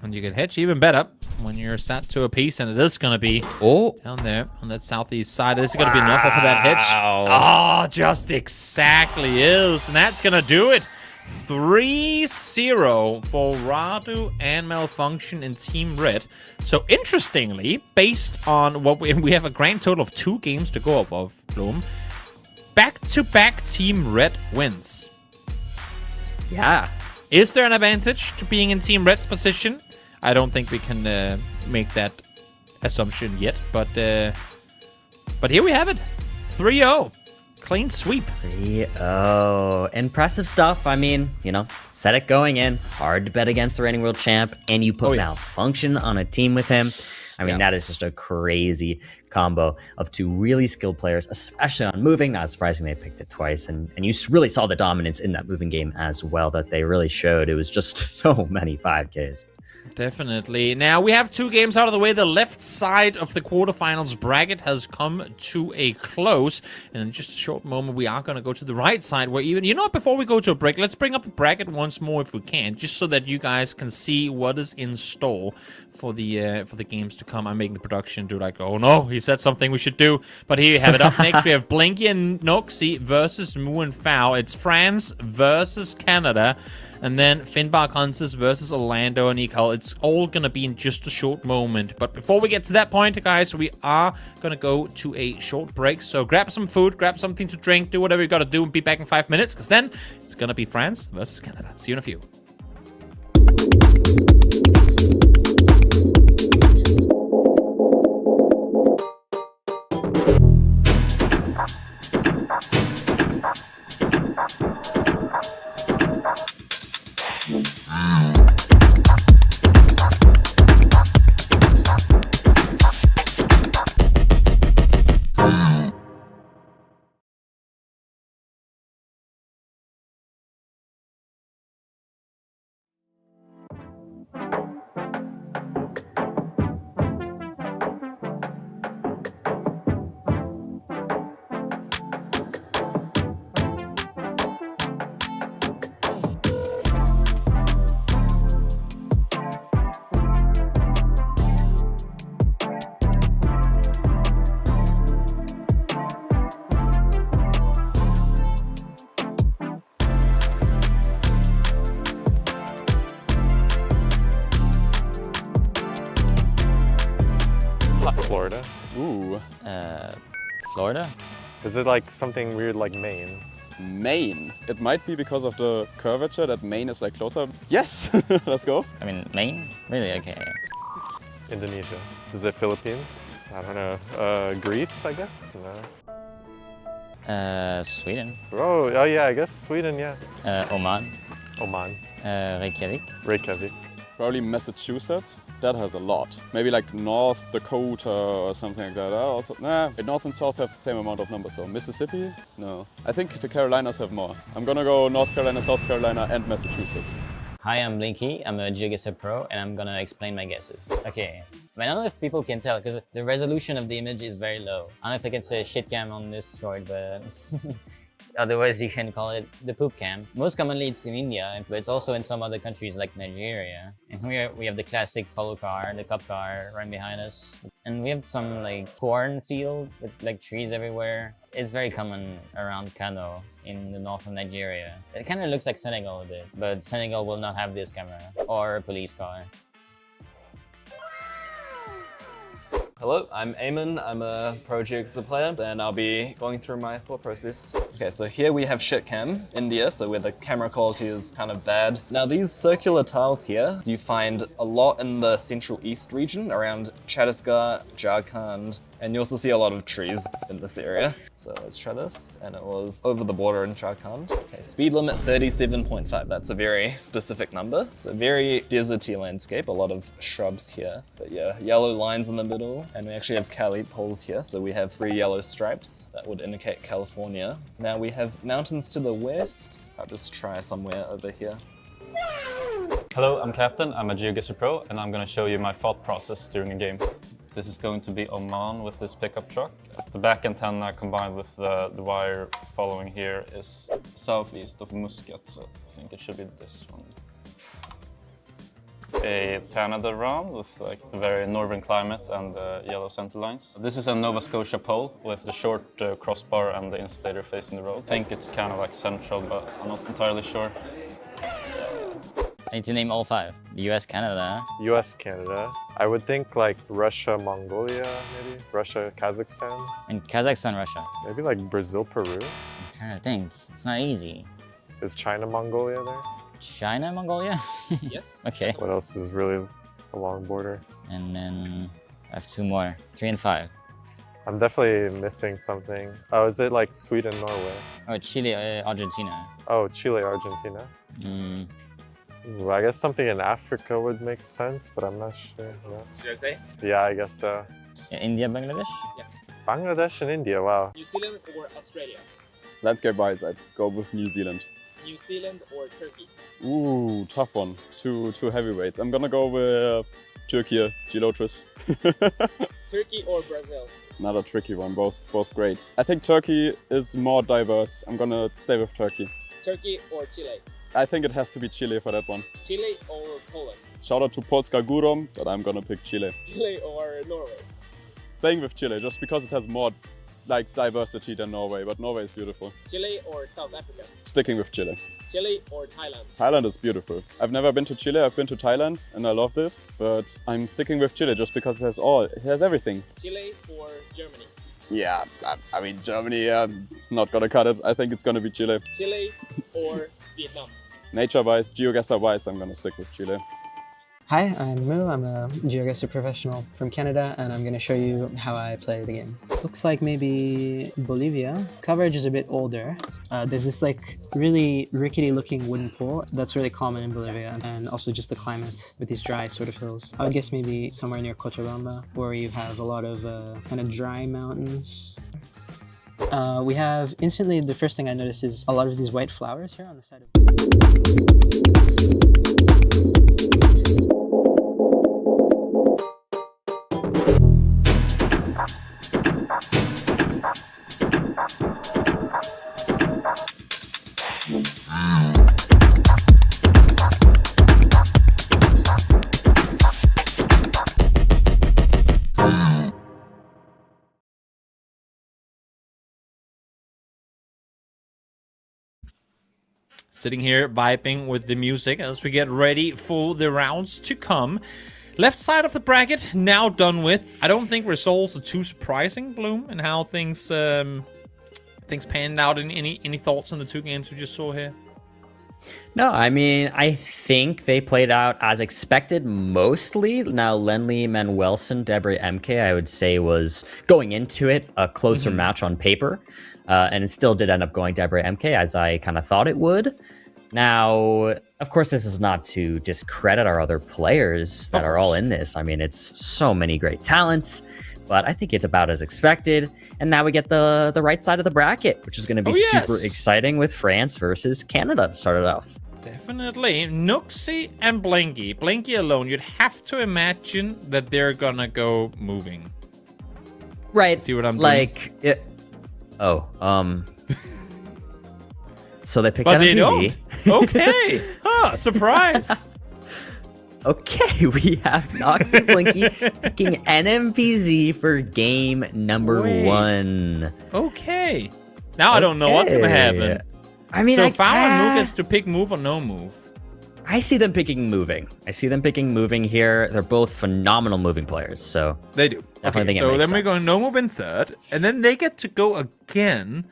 And you can hedge even better when you're set to a piece, and it is going to be down there on that southeast side. This is going to be enough for that hedge. Just exactly is. And that's going to do it. 3-0 for Radu and Malfunction in Team Red. So interestingly, based on what we have a grand total of 2 games to go off of, Bloom. Back-to-back Team Red wins. Yeah. Is there an advantage to being in Team Red's position? I don't think we can make that assumption yet, but here we have it. 3-0. Clean sweep. 3-0. Impressive stuff. I mean, set it going in. Hard to bet against the reigning world champ, and you put Malfunction on a team with him. I mean, that is just a crazy combo of 2 really skilled players, especially on moving. Not surprising they picked it twice. And you really saw the dominance in that moving game as well that they really showed. It was just so many 5Ks. Definitely. Now, we have 2 games out of the way. The left side of the quarterfinals bracket has come to a close. And in just a short moment, we are going to go to the right side where even... before we go to a break, let's bring up the bracket once more if we can, just so that you guys can see what is in store for the games to come. I'm making the production do like, oh no, he said something we should do. But here you have it. Up next, we have Blinky and Noxy versus Moo and Fow. It's France versus Canada. And then Finbar Hunters versus Orlando and Ekal. It's all going to be in just a short moment. But before we get to that point, guys, we are going to go to a short break. So grab some food, grab something to drink, do whatever you got to do, and be back in 5 minutes. Because then it's going to be France versus Canada. See you in a few. Florida. Ooh, Florida? Is it like something weird like Maine? Maine. It might be because of the curvature that Maine is like closer. Yes, let's go. I mean, Maine? Really? Okay. Indonesia. Is it Philippines? I don't know. Greece, I guess? No. Sweden. Oh yeah, I guess Sweden, yeah. Oman. Oman. Reykjavik. Reykjavik. Probably Massachusetts. That has a lot. Maybe like North Dakota or something like that. Also, nah, North and South have the same amount of numbers. So Mississippi? No. I think the Carolinas have more. I'm gonna go North Carolina, South Carolina, and Massachusetts. Hi, I'm Blinky. I'm a Geoguessr Pro, and I'm gonna explain my guesses. Okay, I don't know if people can tell, because the resolution of the image is very low. I don't know if I can say shit cam on this short, but otherwise you can call it the poop cam. Most commonly it's in India, but it's also in some other countries like Nigeria. And here we have the classic follow car, the cup car right behind us. And we have some like cornfield with like trees everywhere. It's very common around Kano in the north of Nigeria. It kind of looks like Senegal a bit, but Senegal will not have this camera or a police car. Hello, I'm Eamon. I'm a Pro Geoguessr player, and I'll be going through my thought process. Okay, so here we have Shitcam, India, so where the camera quality is kind of bad. Now these circular tiles here, you find a lot in the Central East region around Chhattisgarh, Jharkhand, and you also see a lot of trees in this area. So let's try this, and it was over the border in Jharkhand. Okay, speed limit 37.5, that's a very specific number. So very deserty landscape, a lot of shrubs here. But yeah, yellow lines in the middle, and we actually have Cali poles here, so we have 3 yellow stripes that would indicate California. Now we have mountains to the west. I'll just try somewhere over here. Hello, I'm Captain. I'm a Geoguessr Pro, and I'm going to show you my thought process during a game. This is going to be Oman with this pickup truck. The back antenna combined with the wire following here is southeast of Muscat, so I think it should be this one. A Canada round with like the very northern climate and the yellow center lines. This is a Nova Scotia pole with the short crossbar and the insulator facing the road. I think it's kind of like central, but I'm not entirely sure. I need to name all 5. US, Canada. US, Canada. I would think like Russia, Mongolia, maybe? Russia, Kazakhstan? And Kazakhstan, Russia. Maybe like Brazil, Peru? I'm trying to think. It's not easy. Is China, Mongolia there? China, Mongolia? Yes. Okay. What else is really a long border? And then I have 2 more. 3 and 5. I'm definitely missing something. Oh, is it like Sweden, Norway? Oh, Chile, Argentina. Oh, Chile, Argentina? Ooh, I guess something in Africa would make sense, but I'm not sure. No. Should I say? Yeah, I guess so. India, Bangladesh? Bangladesh and India, wow. New Zealand or Australia? Landscape wise, I'd go with New Zealand. New Zealand or Turkey? Ooh, tough one. Two heavyweights. I'm gonna go with Turkey, Gelotris. Turkey or Brazil? Another tricky one, both great. I think Turkey is more diverse. I'm gonna stay with Turkey. Turkey or Chile? I think it has to be Chile for that one. Chile or Poland? Shout out to Polska Górom, but I'm gonna pick Chile. Chile or Norway? Staying with Chile, just because it has more like diversity than Norway, but Norway is beautiful. Chile or South Africa? Sticking with Chile. Chile or Thailand? Thailand is beautiful. I've never been to Chile, I've been to Thailand and I loved it, but I'm sticking with Chile just because it has everything. Chile or Germany? Yeah, I mean Germany, not gonna cut it. I think it's gonna be Chile. Chile or Vietnam? Nature-wise, Geoguessr-wise, I'm gonna stick with Chile. Hi, I'm Moo. I'm a Geoguessr professional from Canada, and I'm going to show you how I play the game. Looks like maybe Bolivia. Coverage is a bit older. There's this like really rickety looking wooden pole that's really common in Bolivia, and also just the climate with these dry sort of hills. I would guess maybe somewhere near Cochabamba, where you have a lot of kind of dry mountains. We have instantly, the first thing I noticed is a lot of these white flowers here on the side of Sitting here vibing with the music as we get ready for the rounds to come. Left side of the bracket now done with. I don't think results are too surprising, Bloom, and how things panned out. Any thoughts on the two games we just saw here? No, I mean, I think they played out as expected mostly. Now, Lenley, Manuelson, Debris, MK, I would say was going into it a closer match on paper. And it still did end up going Debris MK as I kind of thought it would. Now, of course, this is not to discredit our other players that are all in this. I mean, it's so many great talents, but I think it's about as expected. And now we get the right side of the bracket, which is going to be super exciting with France versus Canada to start it off. Definitely. Nooksy and Blinky. Blinky alone, you'd have to imagine that they're gonna go moving. Right. See what I'm like, doing? So they picked but NMPZ. they don't. Okay. Huh, surprise. Okay, we have Nox and Blinky picking NMPZ for game number 1. Okay. Now I don't know what's gonna happen. I mean, so Fao and Moo gets to pick move or no move. I see them picking moving. I see them picking moving here. They're both phenomenal moving players, so they do. Definitely think so it makes then we're sense. going no move in third, and then they get to go again.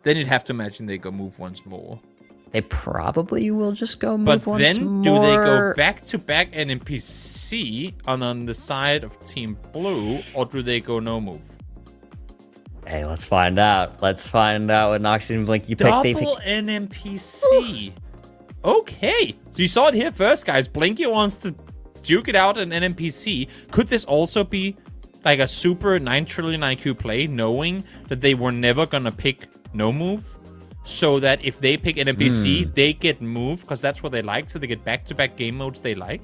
Then you'd have to imagine they go move once more. They probably will just go move once then more. do they go back to back NMPC on the side of Team Blue, or do they go no move? Hey, let's find out. Let's find out what Noxy and Blinky pick. Double NMPC. Okay. So you saw it here first, guys. Blinky wants to duke it out in NMPC. Could this also be like a super 9 trillion IQ play, knowing that they were never going to pick no move? So that if they pick NMPC, they get move, because that's what they like. So they get back-to-back game modes they like.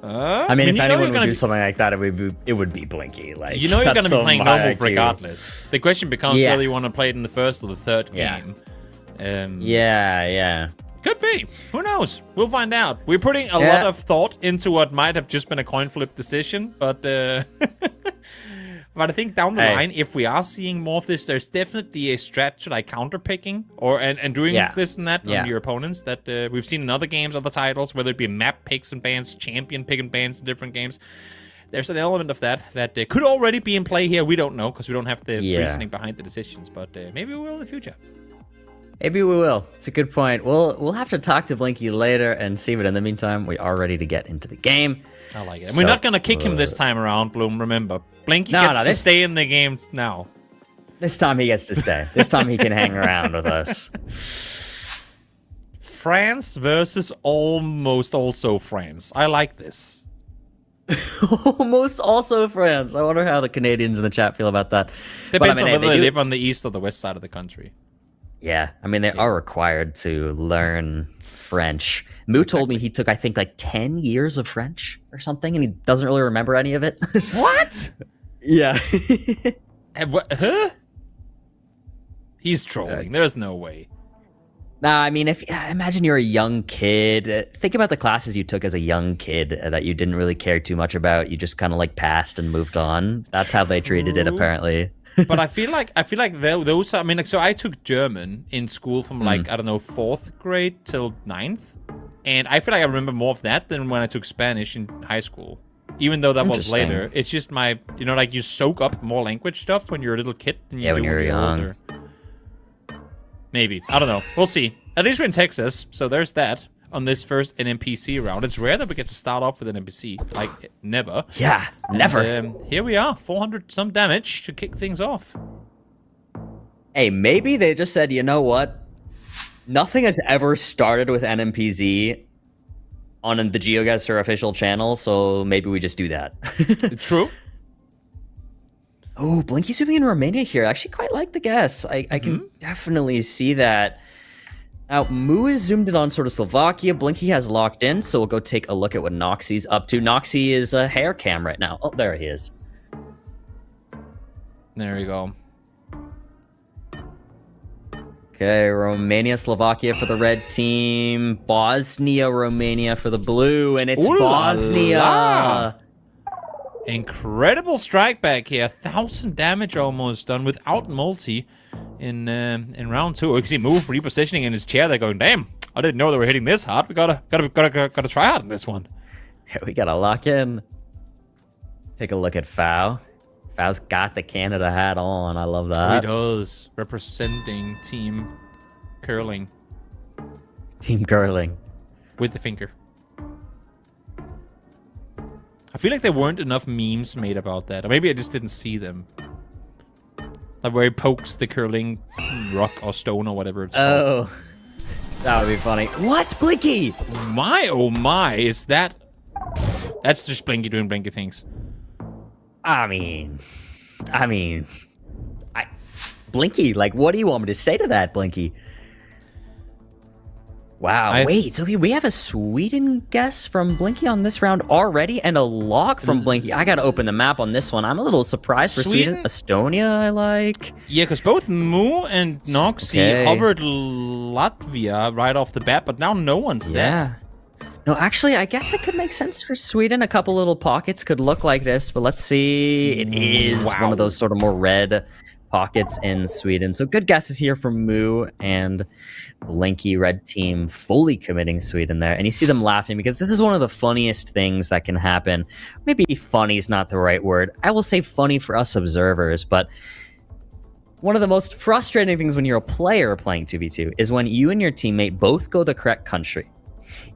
I mean, if anyone would do something like that, it would be Blinky. Like, you know you're going to be so playing no move regardless. The question becomes whether you want to play it in the first or the third game. Yeah. Could be. Who knows? We'll find out. We're putting a lot of thought into what might have just been a coin flip decision, but but I think down the line, if we are seeing more of this, there's definitely a strat to like counter picking or and doing this and that on your opponents that we've seen in other games, other titles, whether it be map picks and bans, champion pick and bans in different games. There's an element of that could already be in play here. We don't know because we don't have the reasoning behind the decisions, but maybe we will in the future. Maybe we will. It's a good point. We'll have to talk to Blinky later and see, but in the meantime, we are ready to get into the game. I like it. And we're not going to kick him this time around, Bloom, remember. Blinky gets to stay in the game now. This time he gets to stay. This time he can hang around with us. France versus almost also France. I like this. Almost also France. I wonder how the Canadians in the chat feel about that. Depends on whether they live on the east or the west side of the country. Yeah, I mean, they are required to learn French. Moo told me he took, I think, like 10 years of French or something, and he doesn't really remember any of it. What? Yeah. Huh? He's trolling. There's no way. Nah, I mean, imagine you're a young kid. Think about the classes you took as a young kid that you didn't really care too much about. You just kind of like passed and moved on. That's how they treated it, apparently. But I feel like those. I mean, like, so I took German in school from like I don't know 4th grade till 9th, and I feel like I remember more of that than when I took Spanish in high school. Even though that was later, it's just my like you soak up more language stuff when you're a little kid than you do when you're young. Older. Maybe, I don't know. We'll see. At least we're in Texas, so there's that. On this first NMPC round. It's rare that we get to start off with an NPC. Like, never. Yeah, never. And, here we are, 400 some damage to kick things off. Hey, maybe they just said, you know what? Nothing has ever started with NMPZ on the Geoguessr official channel, so maybe we just do that. True. Oh, Blinky zooming in Romania here. I actually quite like the guess. I can definitely see that. Now, Moo is zoomed in on sort of Slovakia. Blinky has locked in, so we'll go take a look at what Noxy's up to. Noxy is a hair cam right now. Oh, there he is. There we go. Okay, Romania, Slovakia for the red team. Bosnia, Romania for the blue. And it's Ooh la Bosnia. la. Incredible strike back here. 1,000 damage almost done without multi in round 2. You can see Move repositioning in his chair. They're going, damn, I didn't know they were hitting this hard. We gotta try hard in this one. We gotta lock in. Take a look at Fao. Fao's got the Canada hat on. I love that. He does. Representing Team Curling Team curling. with the finger. I feel like there weren't enough memes made about that. Or maybe I just didn't see them. Like where he pokes the curling rock or stone or whatever it's called. Oh. That would be funny. What? Blinky! Oh my, is that... That's just Blinky doing Blinky things. I mean, Blinky, like, what do you want me to say to that, Blinky? Wow, wait, so we have a Sweden guess from Blinky on this round already, and a lock from Blinky. I gotta open the map on this one. I'm a little surprised for Sweden. Estonia, I like. Yeah, because both Moo and Noxy hovered Latvia right off the bat, but now no one's there. No, actually, I guess it could make sense for Sweden. A couple little pockets could look like this, but let's see. It is one of those sort of more red pockets in Sweden. So good guesses here from Moo and Blinky, red team, fully committing Sweden there. And you see them laughing because this is one of the funniest things that can happen. Maybe funny is not the right word. I will say funny for us observers, but one of the most frustrating things when you're a player playing 2v2 is when you and your teammate both go the correct country.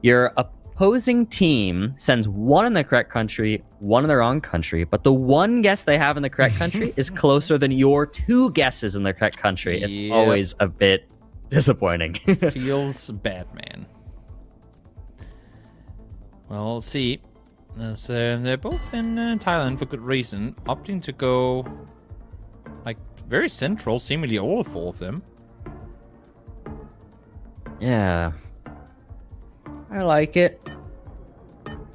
Your opposing team sends one in the correct country, one in the wrong country, but the one guess they have in the correct country is closer than your 2 guesses in the correct country. It's always a bit disappointing. Feels bad, man. Well, we'll see. As, they're both in Thailand for good reason, opting to go like very central, seemingly all 4 of them. Yeah. I like it.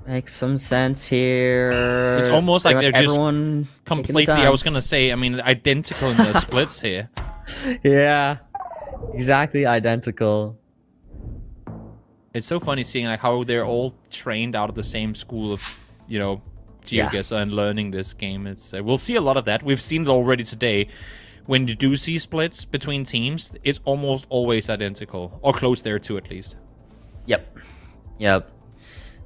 Makes some sense here. It's almost like they're just everyone completely, I was going to say, I mean, identical in their splits here. Yeah. Exactly identical. It's so funny seeing like how they're all trained out of the same school of, you know, Geoguessr and learning this game. It's we'll see a lot of that. We've seen it already today. When you do see splits between teams, it's almost always identical, or close there too, at least. Yep.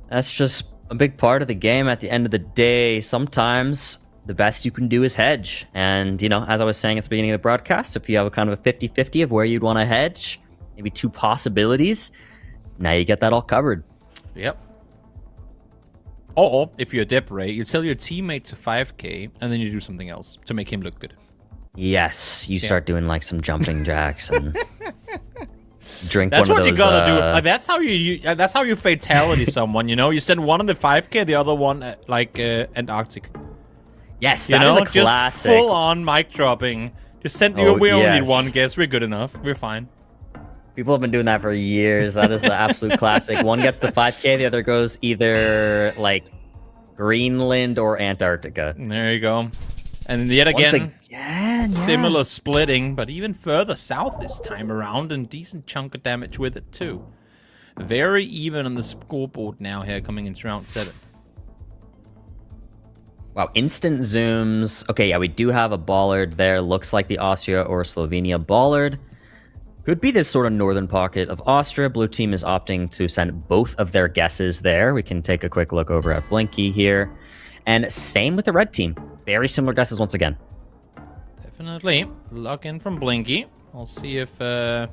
That's just a big part of the game at the end of the day. Sometimes the best you can do is hedge. And, you know, as I was saying at the beginning of the broadcast, if you have a kind of a 50-50 of where you'd want to hedge, maybe 2 possibilities, now you get that all covered. Yep. Or, if you're Debray, you tell your teammate to 5k, and then you do something else to make him look good. Yes, you start doing like some jumping jacks and drink That's one of what those, you gotta do. That's how you fatality someone, you know? You send one on the 5k, the other one at, like, Antarctic. Yes, that is a just classic. full on mic dropping. Just send you. We only need one guess. We're good enough. We're fine. People have been doing that for years. That is the absolute classic. One gets the 5k, the other goes either like Greenland or Antarctica. There you go. And yet again, similar splitting, but even further south this time around, and decent chunk of damage with it too. Very even on the scoreboard now here, coming into round 7. Wow, instant zooms. Okay, yeah, we do have a bollard there. Looks like the Austria or Slovenia bollard. Could be this sort of northern pocket of Austria. Blue team is opting to send both of their guesses there. We can take a quick look over at Blinky here. And same with the red team. Very similar guesses once again. Definitely. Lock in from Blinky. We'll see if Noxy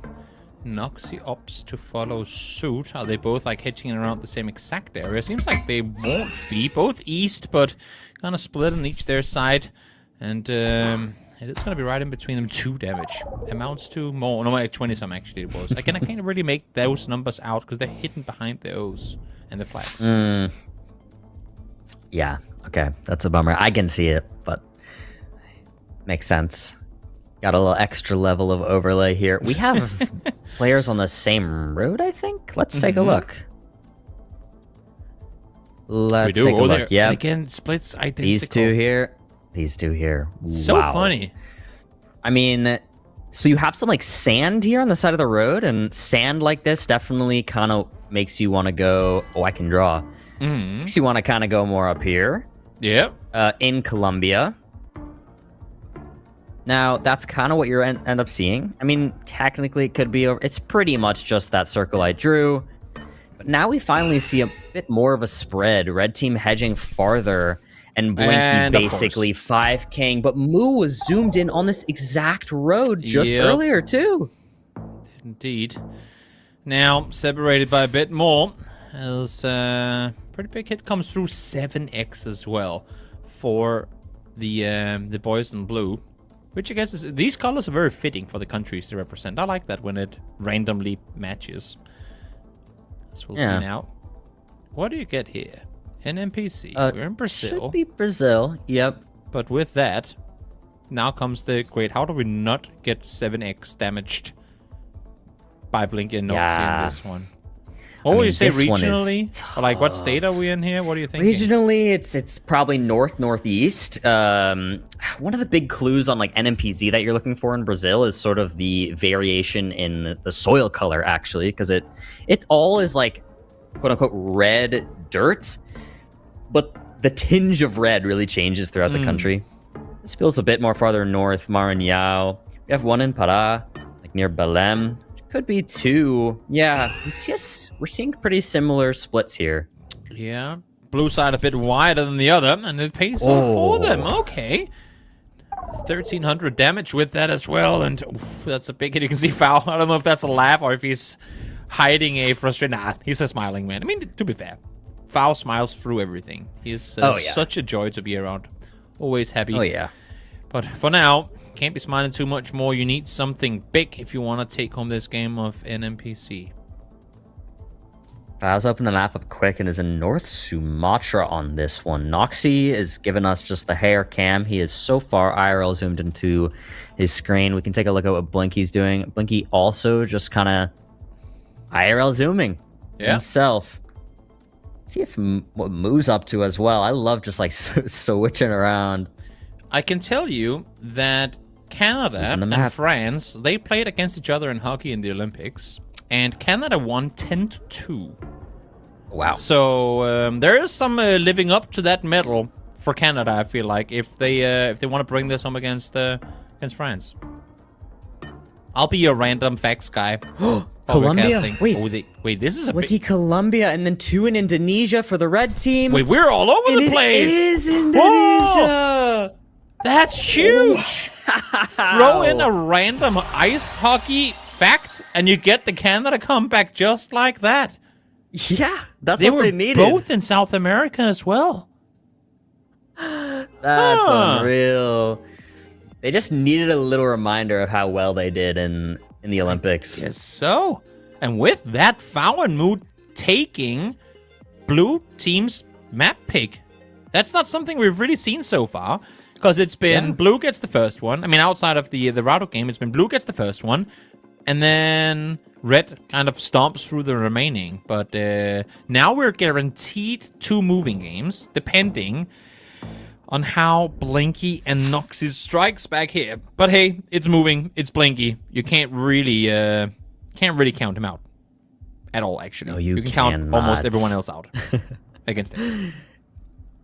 opts to follow suit. Are they both like hedging around the same exact area? Seems like they won't be. Both east, but kind of split on each their side. And it is going to be right in between them. 2 damage. Amounts to more. No, like 20 some actually it was. I can't really make those numbers out because they're hidden behind the O's and the flags. Yeah, okay. That's a bummer. I can see it, but makes sense. Got a little extra level of overlay here. We have players on the same road, I think. Let's take a look. Let's take a look. Yeah. Again, splits identical. These two here. These two here. So funny. I mean, So you have some like sand here on the side of the road, and sand like this definitely kind of makes you want to go. Oh, I can draw. Makes you want to kind of go more up here. Yeah. In Colombia. Now that's kind of what you end up seeing. I mean, technically it could be. It's pretty much just that circle I drew. But now we finally see a bit more of a spread. Red team hedging farther. And Blinky And, basically 5King, but Moo was zoomed in on this exact road just earlier too. Indeed. Now, separated by a bit more, as pretty big hit comes through 7x as well for the boys in blue. Which I guess is, these colors are very fitting for the countries they represent. I like that when it randomly matches. As we'll see now. What do you get here? An NPC. We're in Brazil. Should be Brazil, yep. But with that, now comes the great. How do we not get 7x damaged by Blinky and Noxy in this one? What would you say regionally? Or like what state are we in here? What do you think? Regionally, it's probably northeast. One of the big clues on like NMPZ that you're looking for in Brazil is sort of the variation in the soil color, actually, because it all is like quote unquote red dirt. But the tinge of red really changes throughout the country. This feels a bit more farther north, Maranhão. We have one in Pará, like near Belém. Could be two. Yeah, we're seeing pretty similar splits here. Yeah, blue side a bit wider than the other, and it pays off for them. Okay. 1,300 damage with that as well, and that's a big hit. You can see Foul. I don't know if that's a laugh or if he's hiding a frustration. Nah, he's a smiling man. I mean, to be fair. Foul smiles through everything. He's such a joy to be around. Always happy. Oh, yeah. But for now, can't be smiling too much more. You need something big if you want to take home this game of NMPC. Foul's open the map up quick and is in North Sumatra on this one. Noxy is giving us just the hair cam. He is so far IRL zoomed into his screen. We can take a look at what Blinky's doing. Blinky also just kind of IRL zooming himself. See if what Moo's up to as well. I love just like switching around. I can tell you that Canada and France, they played against each other in hockey in the Olympics, and Canada won 10-2. Wow. So there is some living up to that medal for Canada. I feel like if they want to bring this home against France. I'll be your random facts guy. Colombia? Wait, this is a Lucky Colombia, and then 2 in Indonesia for the red team. Wait, we're all over the place. It is Indonesia. Whoa! That's huge. Throw in a random ice hockey fact, and you get the Canada comeback just like that. Yeah, that's what they needed. They were both in South America as well. That's unreal. They just needed a little reminder of how well they did in the Olympics. Yes, so. And with that, Foul and Mood taking blue team's map pick. That's not something we've really seen so far. Because it's been blue gets the first one. I mean, outside of the Rado game, it's been blue gets the first one. And then red kind of stomps through the remaining. But now we're guaranteed 2 moving games, depending on how Blinky and Noxy strikes back here. But hey, it's moving. It's Blinky. You can't really count him out at all. Actually, no, you can count almost everyone else out against him.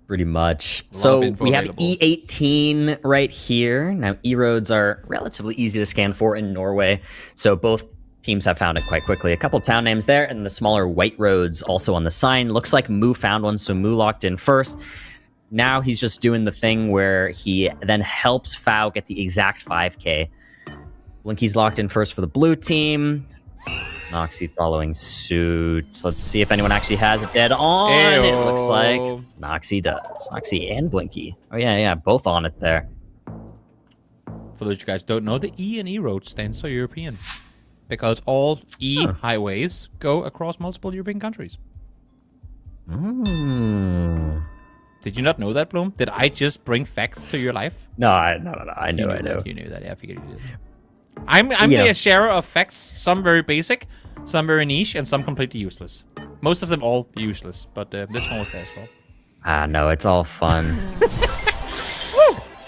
Pretty much. So we have E18 right here. Now E-roads are relatively easy to scan for in Norway. So both teams have found it quite quickly. A couple town names there, and the smaller white roads also on the sign. Looks like Moo found one, so Moo locked in first. Now he's just doing the thing where he then helps Fow get the exact 5K. Blinky's locked in first for the blue team. Noxy following suit. So let's see if anyone actually has it dead on. Ayo. It looks like Noxy does. Noxy and Blinky. Oh, yeah, both on it there. For those of you guys who don't know, the E in E-road stands for European. Because all E highways go across multiple European countries. Did you not know that, Bloom? Did I just bring facts to your life? No, I know. You knew that. Yeah, I figured you did. I'm the sharer of facts. Some very basic, some very niche, and some completely useless. Most of them all useless, but this one was there as well. No, it's all fun.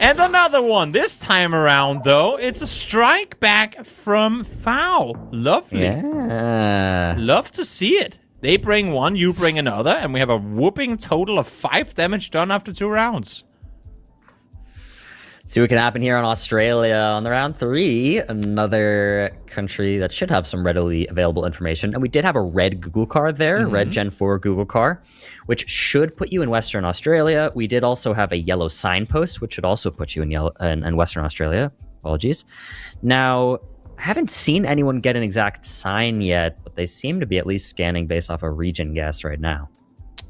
And another one. This time around, though, it's a strike back from Foul. Lovely. Yeah. Love to see it. They bring one, you bring another, and we have a whooping total of 5 damage done after 2 rounds. See what can happen here on Australia on the round 3. Another country that should have some readily available information. And we did have a red Google car there, red Gen 4 Google car, which should put you in Western Australia. We did also have a yellow signpost, which should also put you in Western Australia. Apologies. Now, I haven't seen anyone get an exact sign yet, but they seem to be at least scanning based off a region guess right now.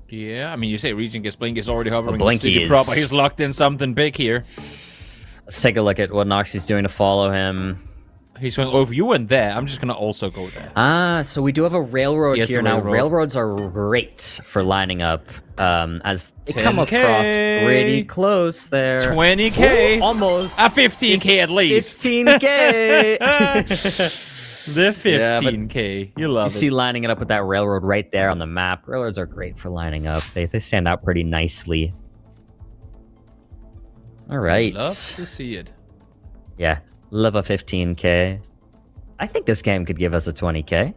Yeah, I mean, you say region guess, Blink is already hovering. Blinky is proper. He's locked in something big here. Let's take a look at what Noxie's doing to follow him. He's going, oh, if you went there, I'm just going to also go there. So we do have a railroad Yes, here the now. railroad. Railroads are great for lining up, as they 10K. come across pretty close there. 20K. Ooh, almost. 15K at least. 15K. The 15K. You love You it. see lining it up with that railroad right there on the map. Railroads are great for lining up. They stand out pretty nicely. All right. Love to see it. Yeah. Love a 15K. I think this game could give us a 20K.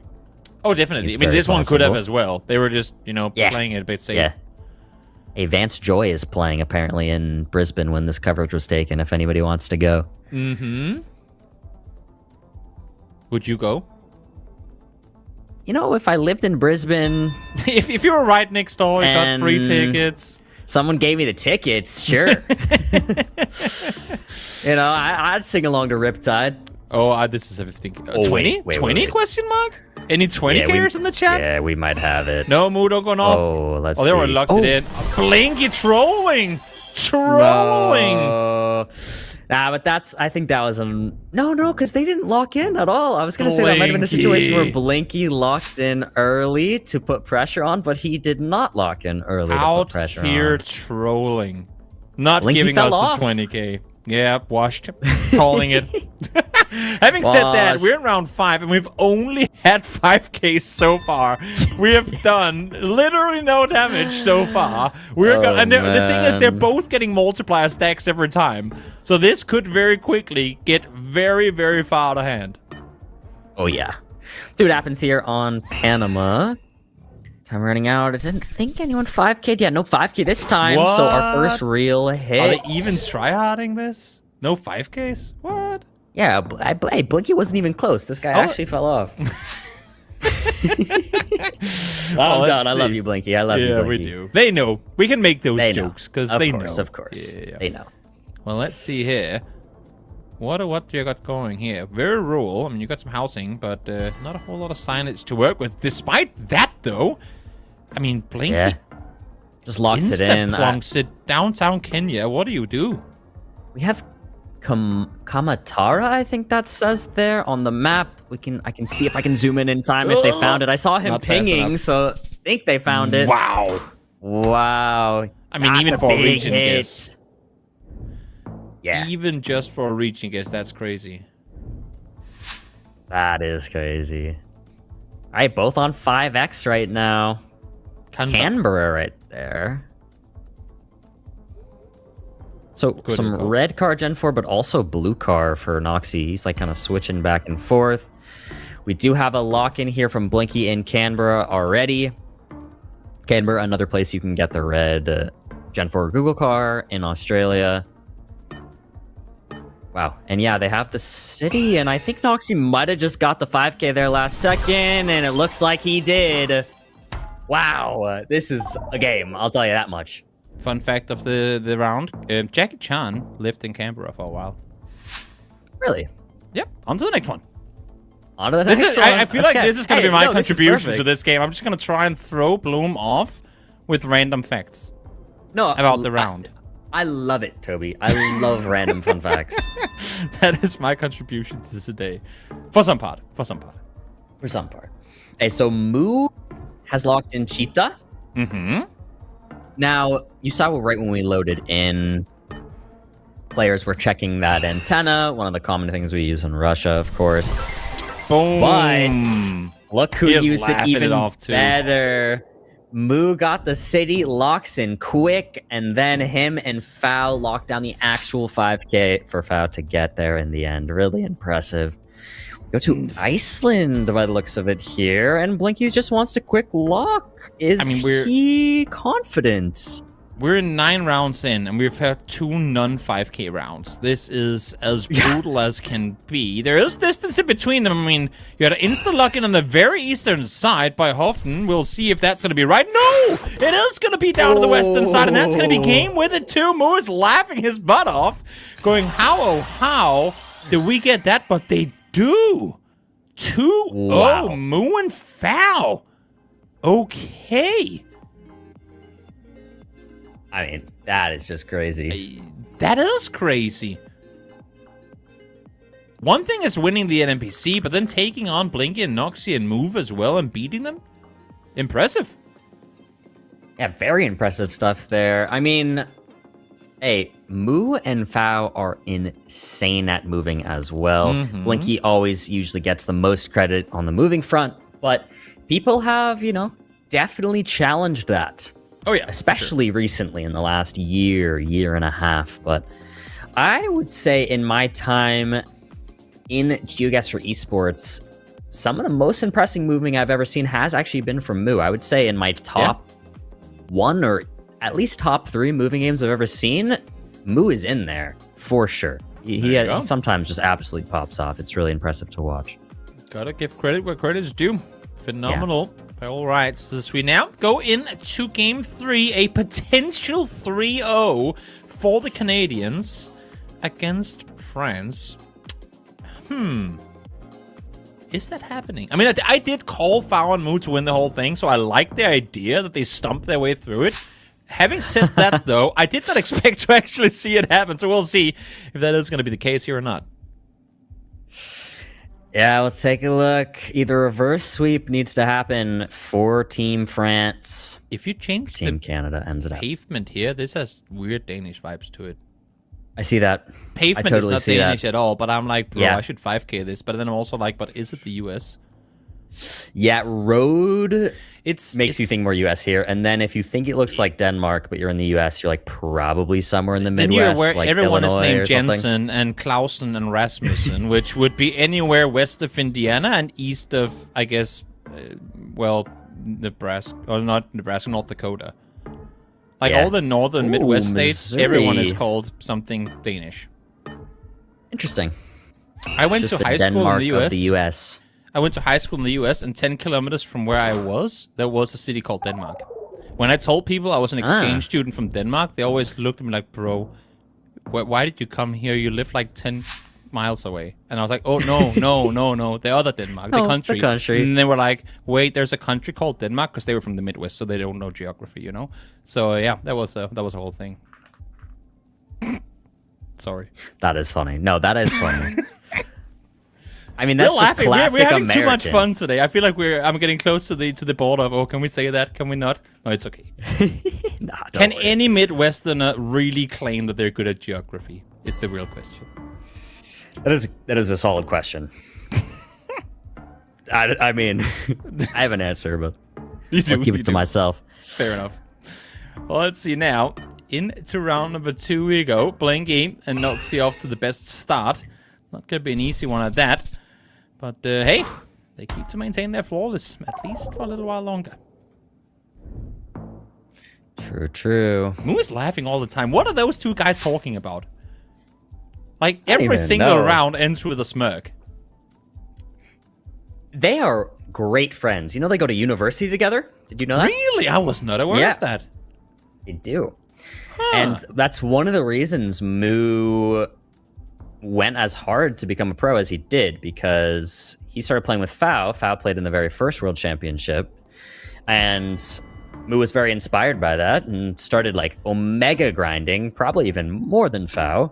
Oh, definitely. It's I mean, very this one could have possible. as well. They were just, playing it a bit safe. Yeah. Hey, Vance Joy is playing apparently in Brisbane when this coverage was taken, if anybody wants to go. Mm-hmm. Would you go? You know, if I lived in Brisbane, if you were right next door, you got free tickets. someone gave me the tickets, sure. I'd sing along to Riptide. Oh, this is a 15K. Oh, 20? wait, 20 wait. question mark? Any 20Kers in the chat? Yeah, we might have it. No, Mood, don't go off. Oh, let's see. They were locked it in. Blinky trolling! Trolling! But I think that was no, because they didn't lock in at all. I was going to say that might have been a situation where Blinky locked in early to put pressure on, but he did not lock in early to put pressure here on. trolling. Not Blinky giving fell us off. the 20K. Yeah, washed. Calling it. Having said that, Washed. we're in round 5 and we've only had 5K so far. We have done literally no damage so far. And the thing is, they're both getting multiplier stacks every time. So this could very quickly get very, very far out of hand. Oh, yeah. See what happens here on Panama. Time running out. I didn't think anyone 5K'd. Yeah, no 5K this time. What? So our first real hit. Are they even tryharding this? No 5Ks? What? Yeah, Blinky wasn't even close. This guy actually fell off. I'm done. I love you, Blinky. I love you, Yeah, Blinky. we do. They know. We can make those They jokes because know. they know. Of course. Yeah. They know. Well, let's see here. What you got going here? Very rural. I mean, you got some housing, but not a whole lot of signage to work with. Despite that, though, I mean, Blinky Yeah. Just locks it in. plonks it downtown Kenya. What do you do? We have Kamatara, I think that says there on the map. I can see if I can zoom in time if they found it. I saw him Not fast pinging, enough. so I think they found it. Wow. Wow. I mean, That's even a for a big region hit. guess. Yeah, Even just for a region guess, that's crazy. that is crazy. All right, both on 5x right now. Canberra right there. So Good some info. red car Gen 4, but also blue car for Noxie. He's like kind of switching back and forth. We do have a lock in here from Blinky in Canberra already. Canberra, another place you can get the red Gen 4 Google car in Australia. Wow. And yeah, they have the city, and I think Noxie might have just got the 5K there last second, and it looks like he did. Wow. This is a game, I'll tell you that much. Fun fact of the round: Jackie Chan lived in Canberra for a while. Really? Yep. On to the next one. On to the This next is, one. I feel like Okay. this is going to Hey, be my no, this is contribution to perfect. this game. I'm just going to try and throw Bloom off with random facts No, about the round. I love it, Toby. I love random fun facts. That is my contribution to today. For some part. For some part. Hey, so Moo has locked in Cheetah. Mm-hmm. Now, you saw right when we loaded in, players were checking that antenna, one of the common things we use in Russia, of course. Boom. But look who He is used it laughing it even off, too. better. Moo got the city, locks in quick, and then him and Fao locked down the actual 5K for Fao to get there in the end. Really impressive. Go to Iceland by the looks of it here, and Blinky just wants to quick lock. Is he confident? We're 9 rounds in, and we've had 2 non-5K rounds. This is as brutal as can be. There is distance in between them. I mean, you had an insta-lock-in on the very eastern side by Hoften. We'll see if that's going to be right. No! It is going to be down to the western side, and that's going to be game with it, too. Moo is laughing his butt off, going, how did we get that? But they do. 2-0, Moo and Fao. Okay. I mean, that is just crazy. That is crazy. One thing is winning the NPC, but then taking on Blinky and Noxy and Move as well and beating them? Impressive. Yeah, very impressive stuff there. I mean, hey, Moo and Fao are insane at moving as well. Blinky always usually gets the most credit on the moving front, but people have, you know, definitely challenged that. Oh, yeah. Especially recently in the last year and a half. But I would say in my time in Geoguessr esports, some of the most impressive moving I've ever seen has actually been from Moo. I would say in my top 1 or at least top 3 moving games I've ever seen, Moo is in there for sure. He sometimes just absolutely pops off. It's really impressive to watch. Gotta give credit where credit is due. Phenomenal. By all rights, so we now go into game 3, a potential 3-0 for the Canadians against France. Is that happening? I mean, I did call Fao and Moo to win the whole thing, so I like the idea that they stumped their way through it. Having said that, though, I did not expect to actually see it happen, so we'll see if that is going to be the case here or not. Yeah, let's take a look. Either reverse sweep needs to happen for Team France. If you change Team Canada ends it up. Pavement here, this has weird Danish vibes to it. I see that. Pavement totally is not Danish at all, but I'm like, bro, Yeah. I should 5K this. But then I'm also like, but is it the US? Yeah, road Makes makes you think more US here. And then if you think it looks like Denmark, but you're in the US, you're like probably somewhere in the Then Midwest, where like everyone Illinois is named or something. Jensen and Clausen and Rasmussen, which would be anywhere west of Indiana and east of, I guess, Nebraska, or not Nebraska, North Dakota. Like all the northern Midwest states, Missouri. everyone is called something Danish. Interesting. I went Just to the high school Denmark in the of US. the US. I went to high school in the US, and 10 kilometers from where I was, there was a city called Denmark. When I told people I was an exchange student from Denmark, they always looked at me like, bro, why did you come here? You live like 10 miles away. And I was like, oh, no, the other Denmark, the country. The country. And they were like, wait, there's a country called Denmark, because they were from the Midwest, so they don't know geography, you know? So, yeah, that was a whole thing. Sorry. That is funny. No, that is funny. I mean, that's We're just laughing. classic We're having Americans. too much fun today. I feel like I'm getting close to the border of, oh, can we say that? Can we not? No, it's okay. Nah, don't Can worry. any Midwesterner really claim that they're good at geography? Is the real question. That is a solid question. I mean, I have an answer, but I'll keep it to myself. Fair enough. Well, let's see now. Into round number 2 we go. Blinky and Noxy off to the best start. Not going to be an easy one at that. But hey, they keep to maintain their flawless, at least for a little while longer. True. Moo is laughing all the time. What are those two guys talking about? Like, I don't every even single know. round ends with a smirk. They are great friends. You know they go to university together? Did you know that? Really? I was not aware of that. They do. And that's one of the reasons Moo went as hard to become a pro as he did, because he started playing with Fao. Fao played in the very first World Championship. And Moo was very inspired by that and started like omega grinding, probably even more than Fao.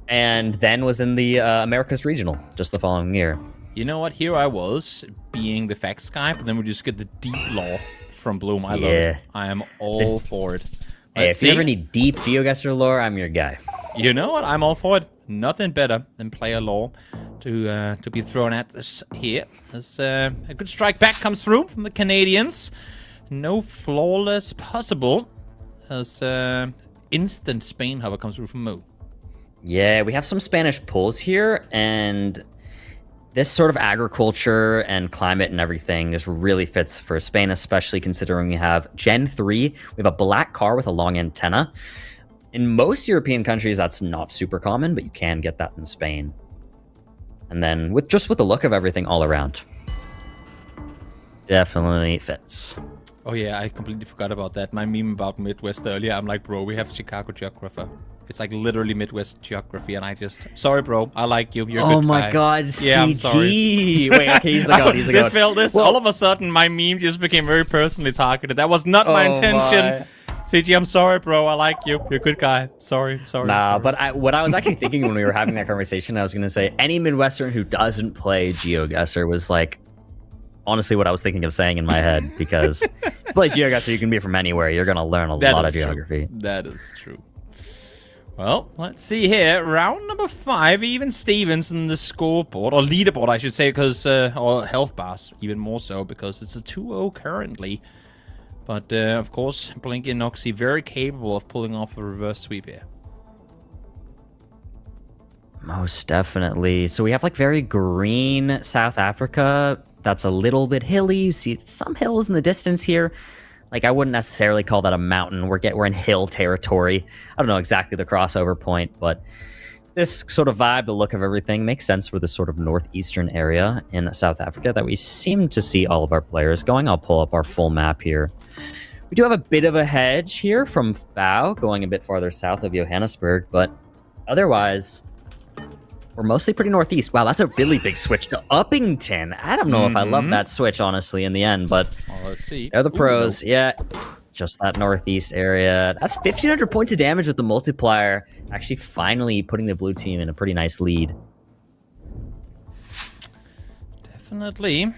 And then was in the Americas Regional just the following year. You know what? Here I was, being the facts guy, but then we just get the deep lore from Bloom. I love it. I am all for it. Hey, Let's if you see. ever need deep Geoguessr lore, I'm your guy. You know what? I'm all for it. Nothing better than player lore to be thrown at us here. As a good strike back comes through from the Canadians. No flawless possible. As instant Spain hover comes through from Mo. Yeah, we have some Spanish pulls here, and this sort of agriculture and climate and everything just really fits for Spain, especially considering we have Gen 3. We have a black car with a long antenna. In most European countries, that's not super common, but you can get that in Spain. And then with the look of everything all around. Definitely fits. Oh yeah, I completely forgot about that. My meme about Midwest earlier, I'm like, bro, we have Chicago geographer. It's like literally Midwest geography, and I just... Sorry, bro. I like you. You're a good guy. Oh my god, yeah, I'm sorry. CG! Wait, okay, he's the goat, he's the goat. All of a sudden, my meme just became very personally targeted. That was not my intention. CG, I'm sorry, bro. I like you. You're a good guy. Sorry. Nah, sorry. but what I was actually thinking when we were having that conversation, I was going to say, any Midwestern who doesn't play Geoguessr was like, honestly what I was thinking of saying in my head, because if you play Geoguessr, you can be from anywhere. You're going to learn a lot of geography. That is true. Well, let's see here. Round number 5, even Stevens in the scoreboard, or leaderboard, I should say, because or health bars, even more so, because it's a 2-0 currently. But of course, Blinky and Noxy very capable of pulling off a reverse sweep here. Most definitely. So we have like very green South Africa. That's a little bit hilly. You see some hills in the distance here. Like, I wouldn't necessarily call that a mountain. We're in hill territory. I don't know exactly the crossover point, but this sort of vibe, the look of everything, makes sense for this sort of northeastern area in South Africa that we seem to see all of our players going. I'll pull up our full map here. We do have a bit of a hedge here from Bow, going a bit farther south of Johannesburg, but otherwise, we're mostly pretty northeast. Wow, that's a really big switch to Uppington. I don't know if I love that switch, honestly, in the end, but let's see. They're the pros. Yeah, just that northeast area. That's 1,500 points of damage with the multiplier. Actually, finally putting the blue team in a pretty nice lead. Definitely.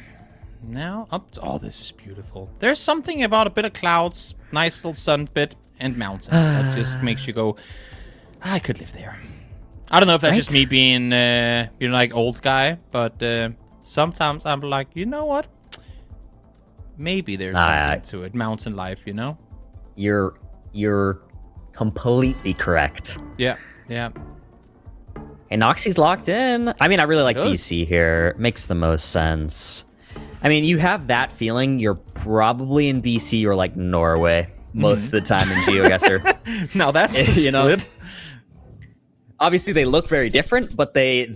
Now up to... Oh, this is beautiful. There's something about a bit of clouds, nice little sun bit, and mountains that just makes you go, I could live there. I don't know if that's just me being, like, old guy, but sometimes I'm like, you know what? Maybe there's something to it. Mountain life, you know? You're completely correct. Yeah. And Noxy's locked in. I mean, I really like BC here. Makes the most sense. I mean, you have that feeling. You're probably in BC or, like, Norway most of the time in Geoguessr. Now that's a split. Know? Obviously, they look very different, but they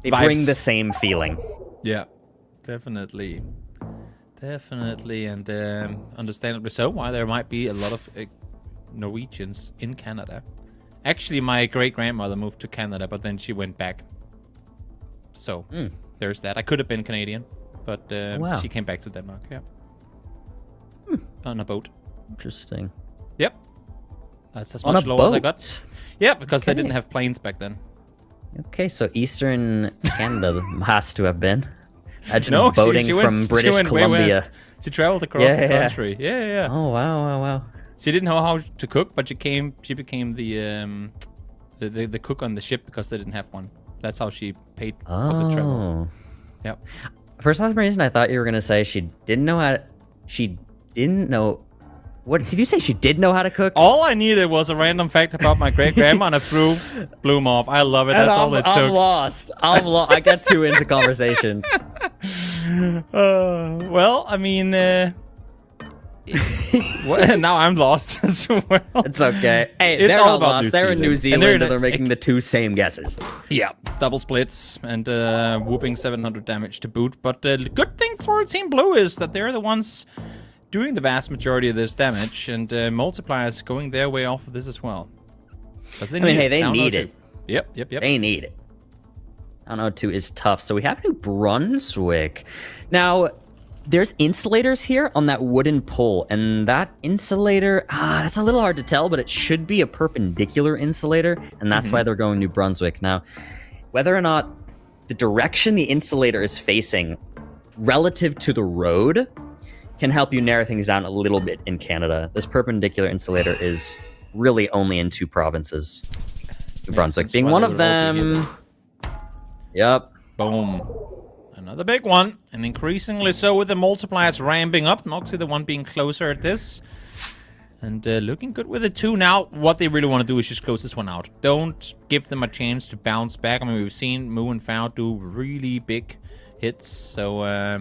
bring the same feeling. Yeah, definitely, and understandably so. Why there might be a lot of Norwegians in Canada. Actually, my great-grandmother moved to Canada, but then she went back. So there's that. I could have been Canadian, but she came back to Denmark. Yeah, on a boat. Interesting. Yep, that's as much low as I got. Yeah, because they didn't have planes back then. Okay, so Eastern Canada has to have been. Imagine boating from British Columbia. She traveled across the country. Yeah. Oh, wow. She didn't know how to cook, but she became the cook on the ship because they didn't have one. That's how she paid for the travel. Yep. For some reason, I thought you were going to say she didn't know... What did you say? She did know how to cook? All I needed was a random fact about my great-grandma, and I blew him off. I love it. That's all it took. I'm lost. I got too into conversation. Well, I mean, now I'm lost as well. It's okay. Hey, it's they're all all about lost. They're in New Zealand, and they're making the two same guesses. Yeah, double splits and whooping 700 damage to boot. But the good thing for Team Blue is that they're the ones doing the vast majority of this damage, and multipliers going their way off of this as well. They need it. Yep. They need it. Down 0-2 is tough. So we have New Brunswick. Now, there's insulators here on that wooden pole, and that insulator, that's a little hard to tell, but it should be a perpendicular insulator, and that's why they're going New Brunswick. Now, whether or not the direction the insulator is facing relative to the road can help you narrow things down a little bit in Canada. This perpendicular insulator is really only in 2 provinces. New Brunswick being one of them. Yep. Boom. Another big one, and increasingly so with the multipliers ramping up. Noxy the one being closer at this. And looking good with it too. Now, what they really want to do is just close this one out. Don't give them a chance to bounce back. I mean, we've seen Moo and Fao do really big hits. So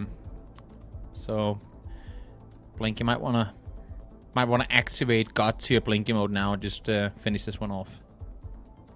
Blinky might wanna activate God tier Blinky mode now and just finish this one off.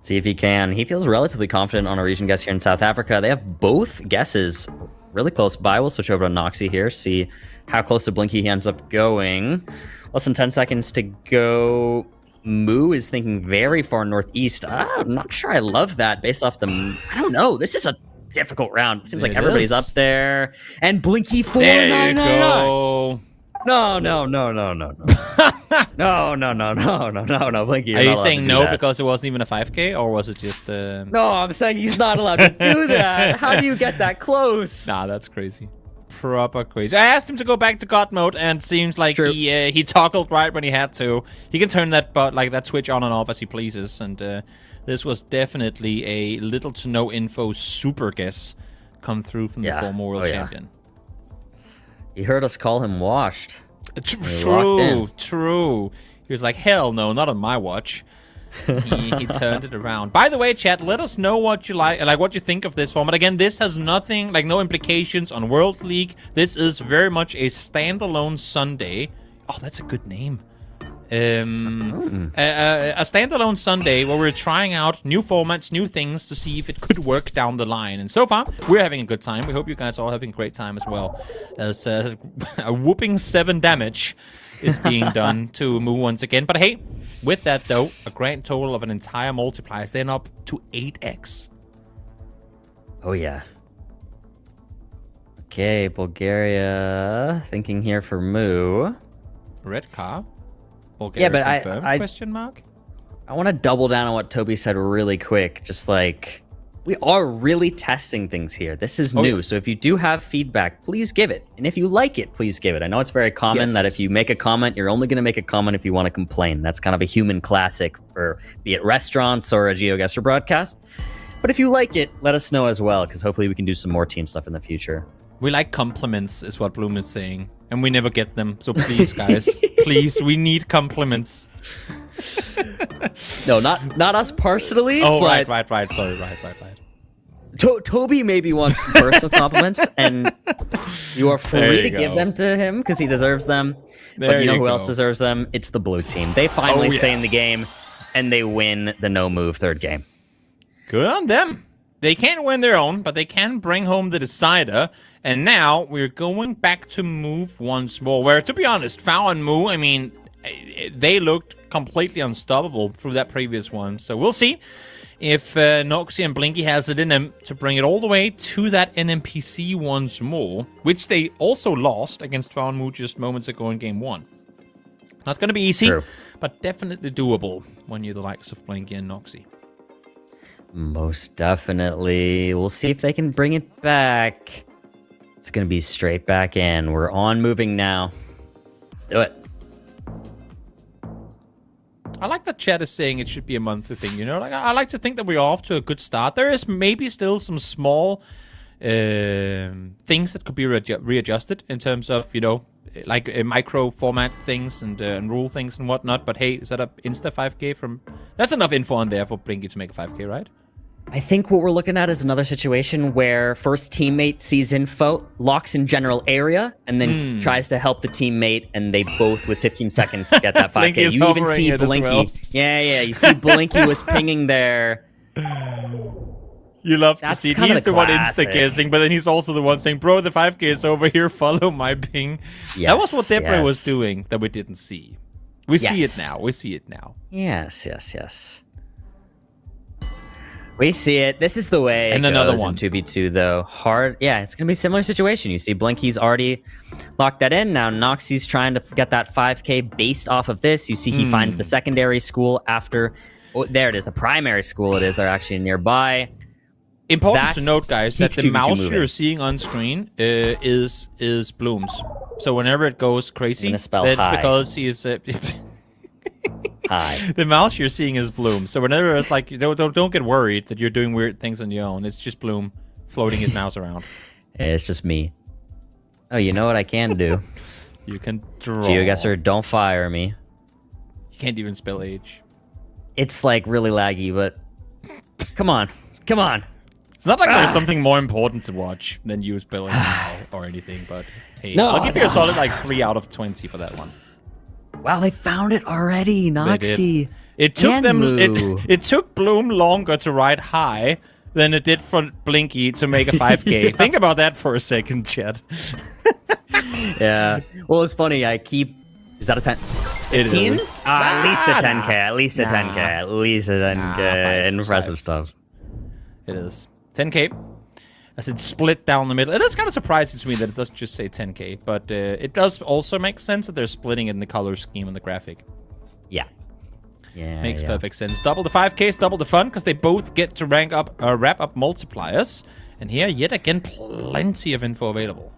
See if he can. He feels relatively confident on a region guess here in South Africa. They have both guesses really close by. We'll switch over to Noxy here, see how close to Blinky he ends up going. Less than 10 seconds to go. Moo is thinking very far northeast. I'm not sure I love that based off the... I don't know. This is a difficult round. It seems like everybody's up there. And Blinky 4999. There you go. No. No, Blinky. Are you saying no because it wasn't even a 5K, or was it just? No, I'm saying he's not allowed to do that. How do you get that close? Nah, that's crazy. Proper crazy. I asked him to go back to God mode, and seems like he toggled right when he had to. He can turn that switch on and off as he pleases, and this was definitely a little to no info super guess come through from the former world champion. He heard us call him washed. True. He was like, hell no, not on my watch. he turned it around. By the way, chat, let us know what you like what you think of this format. Again, this has nothing, no implications on World League. This is very much a standalone Sunday. Oh, that's a good name. A standalone Sunday where we're trying out new formats, new things to see if it could work down the line. And so far, we're having a good time. We hope you guys are all having a great time as well. As a whooping 7 damage is being done to Moo once again. But hey, with that though, a grand total of an entire multiplier is then up to 8x. Oh yeah. Okay, Bulgaria thinking here for Moo. Red car. Bulgaria confirmed, question mark? I want to double down on what Toby said really quick. Just like, we are really testing things here. This is new. Yes. So if you do have feedback, please give it. And if you like it, please give it. I know it's very common that if you make a comment, you're only going to make a comment if you want to complain. That's kind of a human classic for be it restaurants or a Geoguessr broadcast. But if you like it, let us know as well, because hopefully we can do some more team stuff in the future. We like compliments, is what Bloom is saying. And we never get them. So please, guys, please, we need compliments. No, not us personally. Oh, but right. Sorry, right. Toby maybe wants personal compliments, and you are free to give them to him because he deserves them. But you know who else deserves them? It's the blue team. They finally stay in the game, and they win the no-move third game. Good on them. They can't win their own, but they can bring home the decider. And now we're going back to move once more, where, to be honest, Fao and Moo, I mean, they looked completely unstoppable through that previous one. So we'll see if Noxy and Blinky has it in them to bring it all the way to that NMPC once more, which they also lost against Fao and Moo just moments ago in Game 1. Not going to be easy, but definitely doable when you're the likes of Blinky and Noxy. Most definitely. We'll see if they can bring it back. It's going to be straight back in. We're on moving now. Let's do it. I like that chat is saying it should be a monthly thing, you know? I like to think that we're off to a good start. There is maybe still some small things that could be readjusted in terms of, micro format things and rule things and whatnot. But hey, is that a Insta 5K from... That's enough info on there for Blinky to make a 5K, right? I think what we're looking at is another situation where first teammate sees info, locks in general area, and then tries to help the teammate, and they both, with 15 seconds, get that 5K. You even see Blinky. Well. Yeah, you see Blinky was pinging there. You love to see it. He's the one insta-guessing, but then he's also the one saying, bro, the 5K is over here, follow my ping. Yes, that was what Debra was doing that we didn't see. We see it now. Yes. We see it. This is the way and it another goes one. In 2v2, though. Hard. Yeah, it's going to be a similar situation. You see Blinky's already locked that in. Now Noxy's trying to get that 5K based off of this. You see he finds the secondary school after... Oh, there it is. The primary school it is. They're actually nearby. Important to note, guys, that the mouse you're seeing on screen is Bloom's. So whenever it goes crazy, that's because he is... Hi. The mouse you're seeing is Bloom. So whenever it's like, don't get worried that you're doing weird things on your own. It's just Bloom floating his mouse around. Hey, it's just me. Oh, you know what I can do? You can draw. Geoguessr, don't fire me. You can't even spell age. It's like really laggy, but come on. Come on. It's not like there's something more important to watch than you spelling now or anything, but hey, No, I'll give you a solid like 3 out of 20 for that one. Wow, they found it already, Noxie. It took And them. Moo. It took Bloom longer to ride high than it did for Blinky to make a 5K. Think about that for a second, chat. Yeah. Well, it's funny. I keep. Is that a 10? 15? is. At least a 10K. At least a 10K. At least a 10K. Impressive stuff. It is 10K. As it's split down the middle. It is kind of surprising to me that it doesn't just say 10K, but it does also make sense that they're splitting it in the color scheme and the graphic. Yeah. Yeah. Makes perfect sense. Double the 5Ks, double the fun, because they both get to wrap up multipliers. And here, yet again, plenty of info available.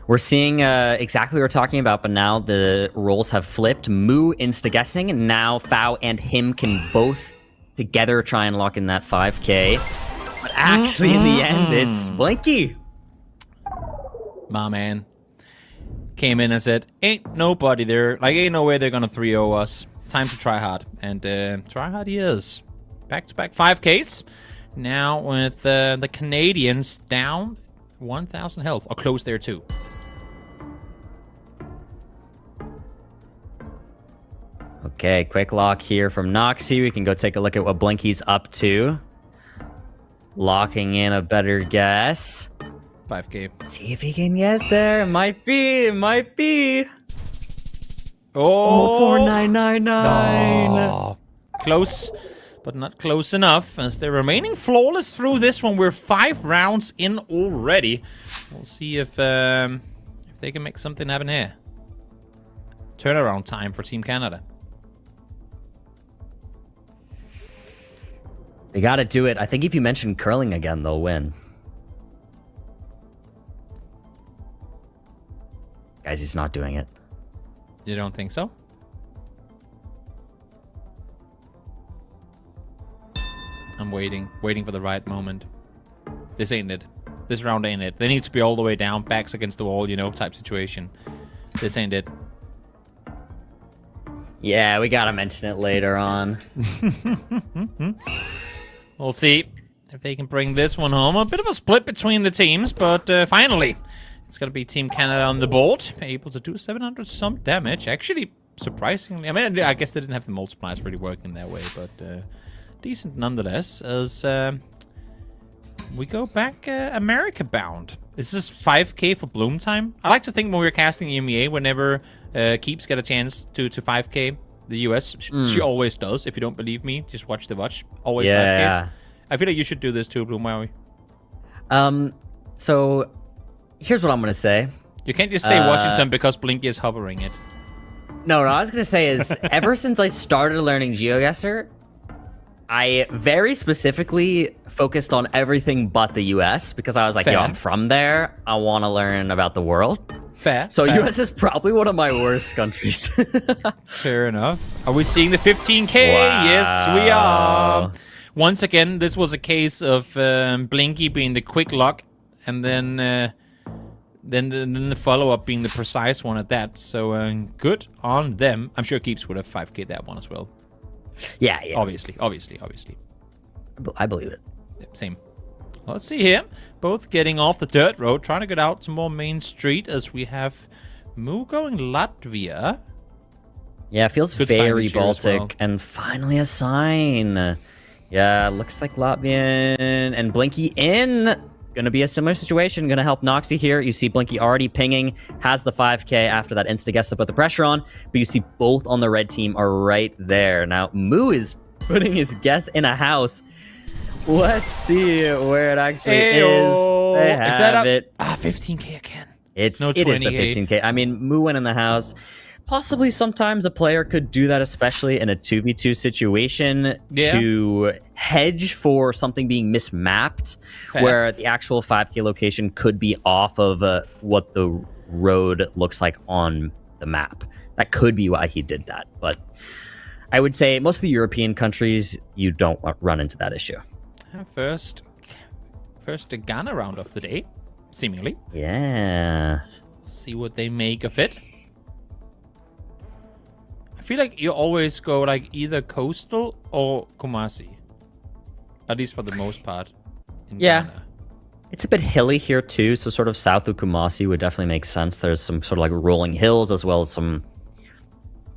We're seeing exactly what we're talking about, but now the roles have flipped. Moo insta-guessing, and now Fao and him can both together try and lock in that 5K. But actually, in the end, it's Blinky. My man came in and said, ain't nobody there. Like, ain't no way they're gonna 3-0 us. Time to try hard. And try hard he is. Back-to-back 5Ks. Now with the Canadians down 1,000 health. Or close there too. Okay, quick lock here from Noxie. We can go take a look at what Blinky's up to. Locking in a better guess. 5K. See if he can get there. It might be. It might be. Oh, 4999. Oh, close, but not close enough. As they're remaining flawless through this one. We're 5 rounds in already. We'll see if they can make something happen here. Turnaround time for Team Canada. They gotta do it. I think if you mention curling again, they'll win. Guys, he's not doing it. You don't think so? I'm waiting for the right moment. This ain't it. This round ain't it. They need to be all the way down, backs against the wall, you know, type situation. This ain't it. Yeah, we gotta mention it later on. We'll see if they can bring this one home. A bit of a split between the teams, but finally, it's going to be Team Canada on the board. Able to do 700 some damage. Actually, surprisingly. I mean, I guess they didn't have the multipliers really working that way, but decent nonetheless. As we go back America bound. Is this 5K for Bloom time? I like to think when we're casting EMEA, whenever Keeps get a chance to 5K the US, she always does. If you don't believe me, just watch the watch. Always 5Ks. I feel like you should do this too, Bloom. Why are we? So here's what I'm gonna say. You can't just say Washington because Blinky is hovering it. No, what I was gonna say is ever since I started learning Geoguessr, I very specifically focused on everything but the US because I was like, Fair. yo, I'm from there. I want to learn about the world. Fair. So fair. US is probably one of my worst countries. Fair enough. Are we seeing the 15K? Wow. Yes, we are. Once again, this was a case of Blinky being the quick lock, and then the follow-up being the precise one at that. So good on them. I'm sure Keeps would have 5K that one as well. Yeah. Obviously. I believe it. Yep, same. Well, let's see here. Both getting off the dirt road, trying to get out to more main street as we have Moo going Latvia. Yeah, it feels Good sign very this year as Baltic. well. And finally a sign. Yeah, looks like Latvian and Blinky in. Gonna be a similar situation. Gonna help Noxie here. You see Blinky already pinging, has the 5K after that insta-guess to put the pressure on. But you see both on the red team are right there. Now, Moo is putting his guess in a house. Let's see where it actually is. They have it. 15K again. It is the 20K. 15K. I mean, Moo went in the house. Possibly sometimes a player could do that, especially in a 2v2 situation, to hedge for something being mismapped, where the actual 5K location could be off of what the road looks like on the map. That could be why he did that. But I would say most of the European countries, you don't run into that issue. First Ghana round of the day. seemingly. Yeah. See what they make of it. I feel like you always go like either coastal or Kumasi. At least for the most part. In Ghana. It's a bit hilly here too, so sort of south of Kumasi would definitely make sense. There's some sort of like rolling hills as well as some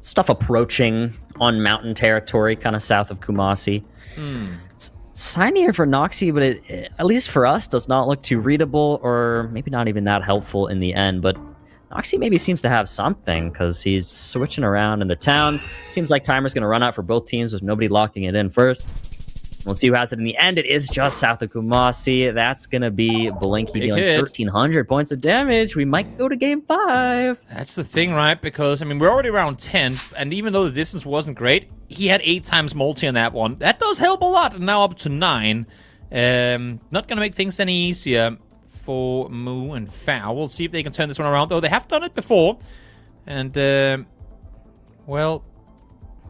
stuff approaching on mountain territory, kind of south of Kumasi. Sign here for Noxie, but it, at least for us, does not look too readable or maybe not even that helpful in the end. But Noxie maybe seems to have something because he's switching around in the towns. Seems like timer's going to run out for both teams with nobody locking it in first. We'll see who has it in the end. It is just south of Kumasi. That's going to be Blinky dealing 1,300 points of damage. We might go to game 5. That's the thing, right? Because, I mean, we're already around 10, and even though the distance wasn't great, he had 8 times multi on that one. That does help a lot, and now up to 9. Not going to make things any easier for Moo and Fao. We'll see if they can turn this one around, though. They have done it before, and, well...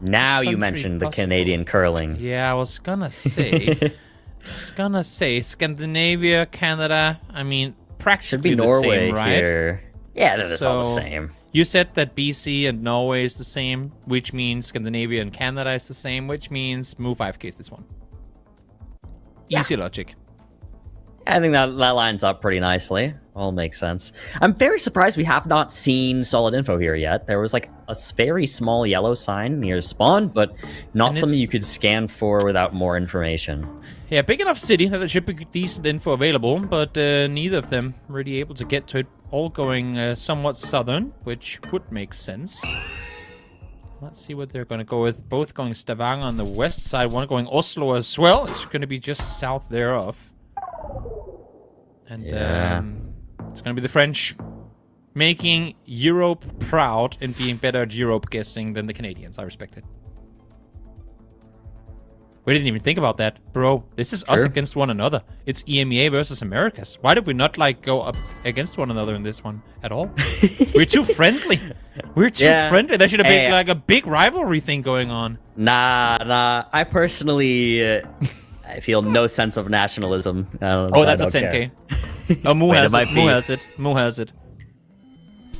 Now you mentioned the Canadian curling. Yeah, I was gonna say. Scandinavia, Canada. I mean, practically should be the Norway same, right? here. Yeah, they're all the same. You said that BC and Norway is the same, which means Scandinavia and Canada is the same, which means Move 5K is this one. Easy logic. I think that lines up pretty nicely. All makes sense. I'm very surprised we have not seen solid info here yet. There was like a very small yellow sign near spawn, but not something you could scan for without more information. Yeah, big enough city that there should be decent info available, but neither of them really able to get to it. All going somewhat southern, which would make sense. Let's see what they're going to go with. Both going Stavanger on the west side, one going Oslo as well. It's going to be just south thereof. And it's going to be the French making Europe proud and being better at Europe guessing than the Canadians. I respect it. We didn't even think about that. Bro, this is us against one another. It's EMEA versus Americas. Why did we not, like, go up against one another in this one at all? We're too friendly. We're too friendly. There should have been, like, a big rivalry thing going on. Nah. I personally... I feel no sense of nationalism. Oh, that's a 10K. Oh, Moo has it. Moo has it. Moo has it.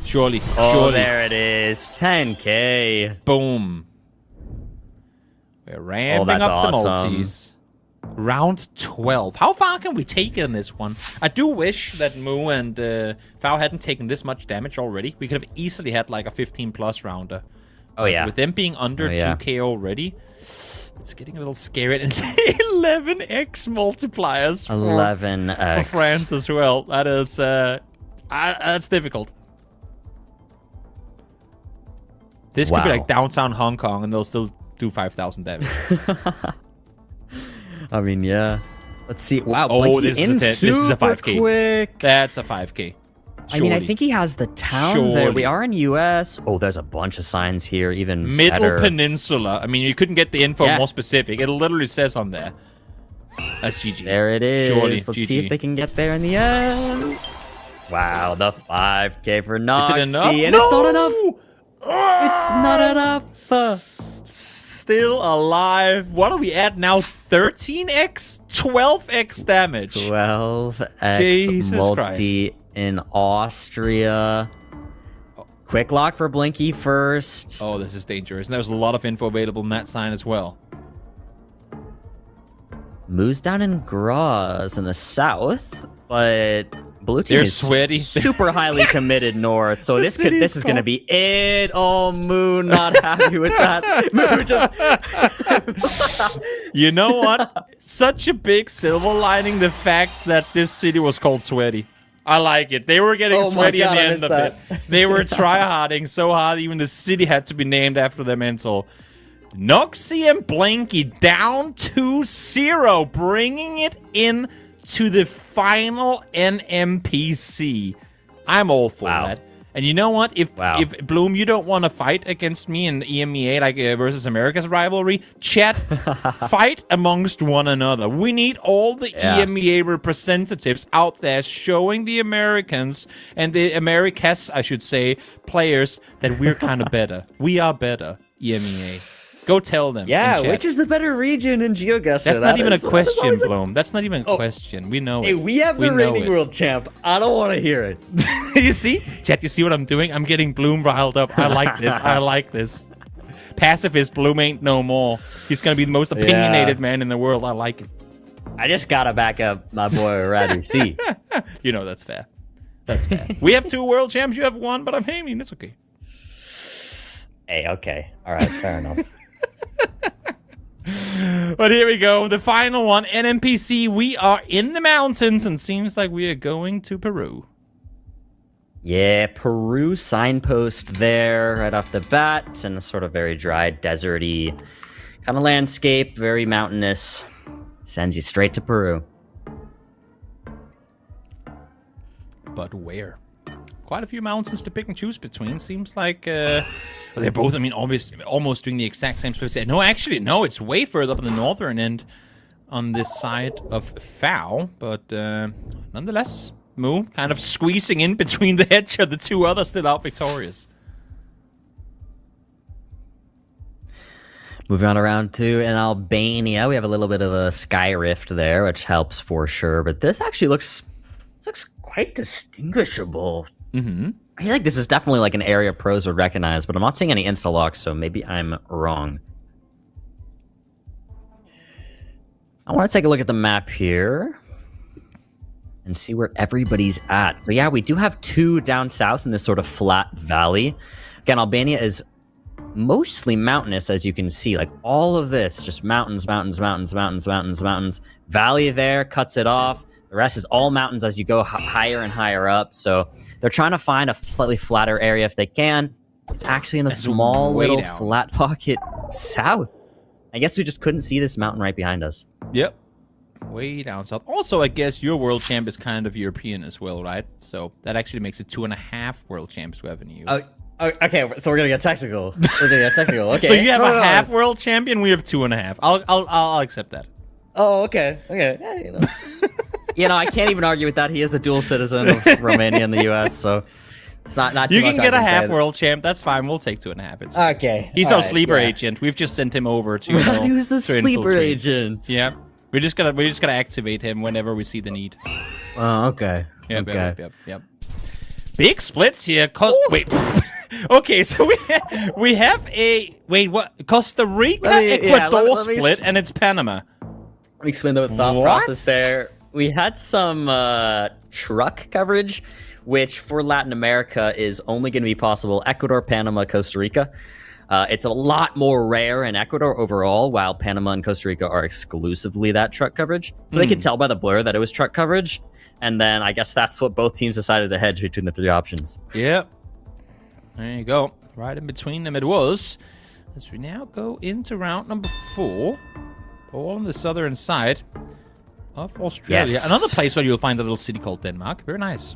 Surely. Oh, there it is. 10K. Boom. We're ramping up the multis. Round 12. How far can we take it in this one? I do wish that Moo and Fao hadn't taken this much damage already. We could have easily had like a 15+ rounder. Oh, yeah. With them being under 2K already, it's getting a little scary. And 11x multipliers 11x for France as well. That is that's difficult. This could be like downtown Hong Kong, and they'll still do 5,000 damage. I mean, yeah. Let's see. Wow. Oh, this is a 10. This is a 5K. Quick. That's a 5K. Surely. I mean, I think he has the town there. We are in US. Oh, there's a bunch of signs here. Even Middle better. Peninsula. I mean, you couldn't get the info more specific. It literally says on there. That's GG. There it is. Surely, Let's GG. see if they can get there in the end. Wow, the 5K for Noxie. Is it enough? And No! it's not enough. It's not enough. Still alive. What are we at now? 13x? 12x damage. 12x Jesus multi Christ. in Austria. Quick lock for Blinky first. Oh, this is dangerous. And there's a lot of info available in that sign as well. Moves down in Graz in the south, but blue team They're is sweaty. super highly committed north. So this is gonna be it. Oh, Moo not happy with that. Moo just You know what? Such a big silver lining, the fact that this city was called Sweaty. I like it. They were getting sweaty at the end of it. They were tryharding so hard, even the city had to be named after their mental. Noxie and Blinky down 2-0, bringing it in to the final NMPC. I'm all for that. And you know what? If Bloom, you don't want to fight against me in EMEA like versus America's rivalry, chat, fight amongst one another. We need all the EMEA representatives out there showing the Americans and the Americas, I should say, players that we're kind of better. We are better, EMEA. Go tell them. Yeah, in chat. which is the better region in Geoguessr? That's not even a that is question, always Bloom. That's not even a question. We know Hey, it. we have the know reigning it. world champ. I don't want to hear it. You see? Chat, you see what I'm doing? I'm getting Bloom riled up. I like this. I like this. Pacifist Bloom ain't no more. He's going to be the most opinionated man in the world. I like it. I just gotta back up my boy Radu C. You know that's fair. That's fair. We have 2 world champs. You have 1, but I'm aiming. It's okay. Hey, okay. All right, fair enough. But here we go. The final one. NMPC. We are in the mountains and seems like we are going to Peru. Yeah, Peru signpost there right off the bat, and a sort of very dry, deserty kind of landscape, very mountainous. Sends you straight to Peru. But where? Quite a few mountains to pick and choose between. Seems like well, they're both, I mean, almost doing the exact same split. No, actually, no, it's way further up in the northern end on this side of Foul. But nonetheless, Moo kind of squeezing in between the hedge of the 2 others still out victorious. Moving on around to in Albania, we have a little bit of a sky rift there, which helps for sure. But this actually looks quite distinguishable. Mm-hmm. I feel like this is definitely like an area pros would recognize, but I'm not seeing any insta-locks, so maybe I'm wrong. I want to take a look at the map here and see where everybody's at. So yeah, we do have 2 down south in this sort of flat valley. Again, Albania is mostly mountainous, as you can see. Like all of this, just mountains, mountains, mountains, mountains, mountains, mountains. Valley there cuts it off. The rest is all mountains as you go higher and higher up. So they're trying to find a slightly flatter area if they can. It's actually in a small little flat pocket south. I guess we just couldn't see this mountain right behind us. Yep. Way down south. Also, I guess your world champ is kind of European as well, right? So that actually makes it 2.5 world champs we have in you. Okay, so we're gonna get technical. Okay. So you have a half world champion. We have 2.5. I'll accept that. Oh, okay. Yeah, you know. I can't even argue with that. He is a dual citizen of Romania and the U.S., so it's not too You much can I get a say half that- world champ. That's fine. We'll take 2.5. It's fine. Okay. He's all our right, sleeper yeah. agent. We've just sent him over to. Who's the to sleeper infiltrate. agent? Yeah. We're just gonna activate him whenever we see the need. Oh, okay. Yep. Big splits here. Wait. Okay, so we have a what? Costa Rica, Ecuador let me split, and it's Panama. Let me explain the thought process there. We had some truck coverage, which for Latin America is only going to be possible Ecuador, Panama, Costa Rica. It's a lot more rare in Ecuador overall, while Panama and Costa Rica are exclusively that truck coverage. So they could tell by the blur that it was truck coverage, and then I guess that's what both teams decided to hedge between the 3 options. Yep. There you go. Right in between them it was. As we now go into round number 4. All on the southern side of Australia. Yes. Another place where you'll find a little city called Denmark. Very nice.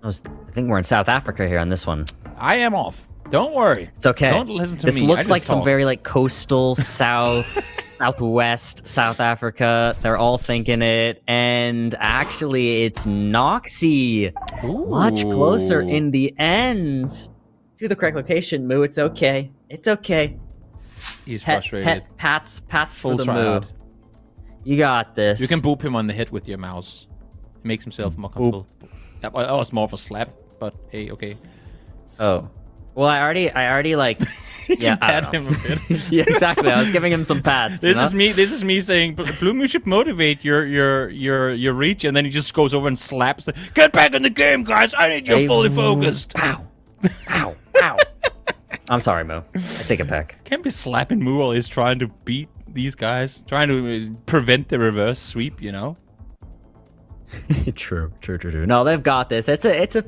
I think we're in South Africa here on this one. I am off. Don't worry. It's okay. Don't listen to this me. This looks I like just some talk. very like coastal south, southwest South Africa. They're all thinking it, and actually, it's Noxie. Much closer Ooh. in the end to the correct location. Moo, it's okay. It's okay. He's frustrated. Pats Full for the try Moo. out. You got this. You can boop him on the head with your mouse. It makes himself more comfortable. That was more of a slap, but hey, okay. Oh. Well, I already like. Yeah, I Pat don't know. him a bit. Yeah, exactly. I was giving him some pats. This is me saying, Bloom, you should motivate your reach, and then he just goes over and slaps. Get back in the game, guys! I need you fully focused. Ow, ow, ow. I'm sorry, Mo. I take it back. Can't be slapping Moo while he's trying to beat these guys, trying to prevent the reverse sweep. You know. True. No, they've got this. It's a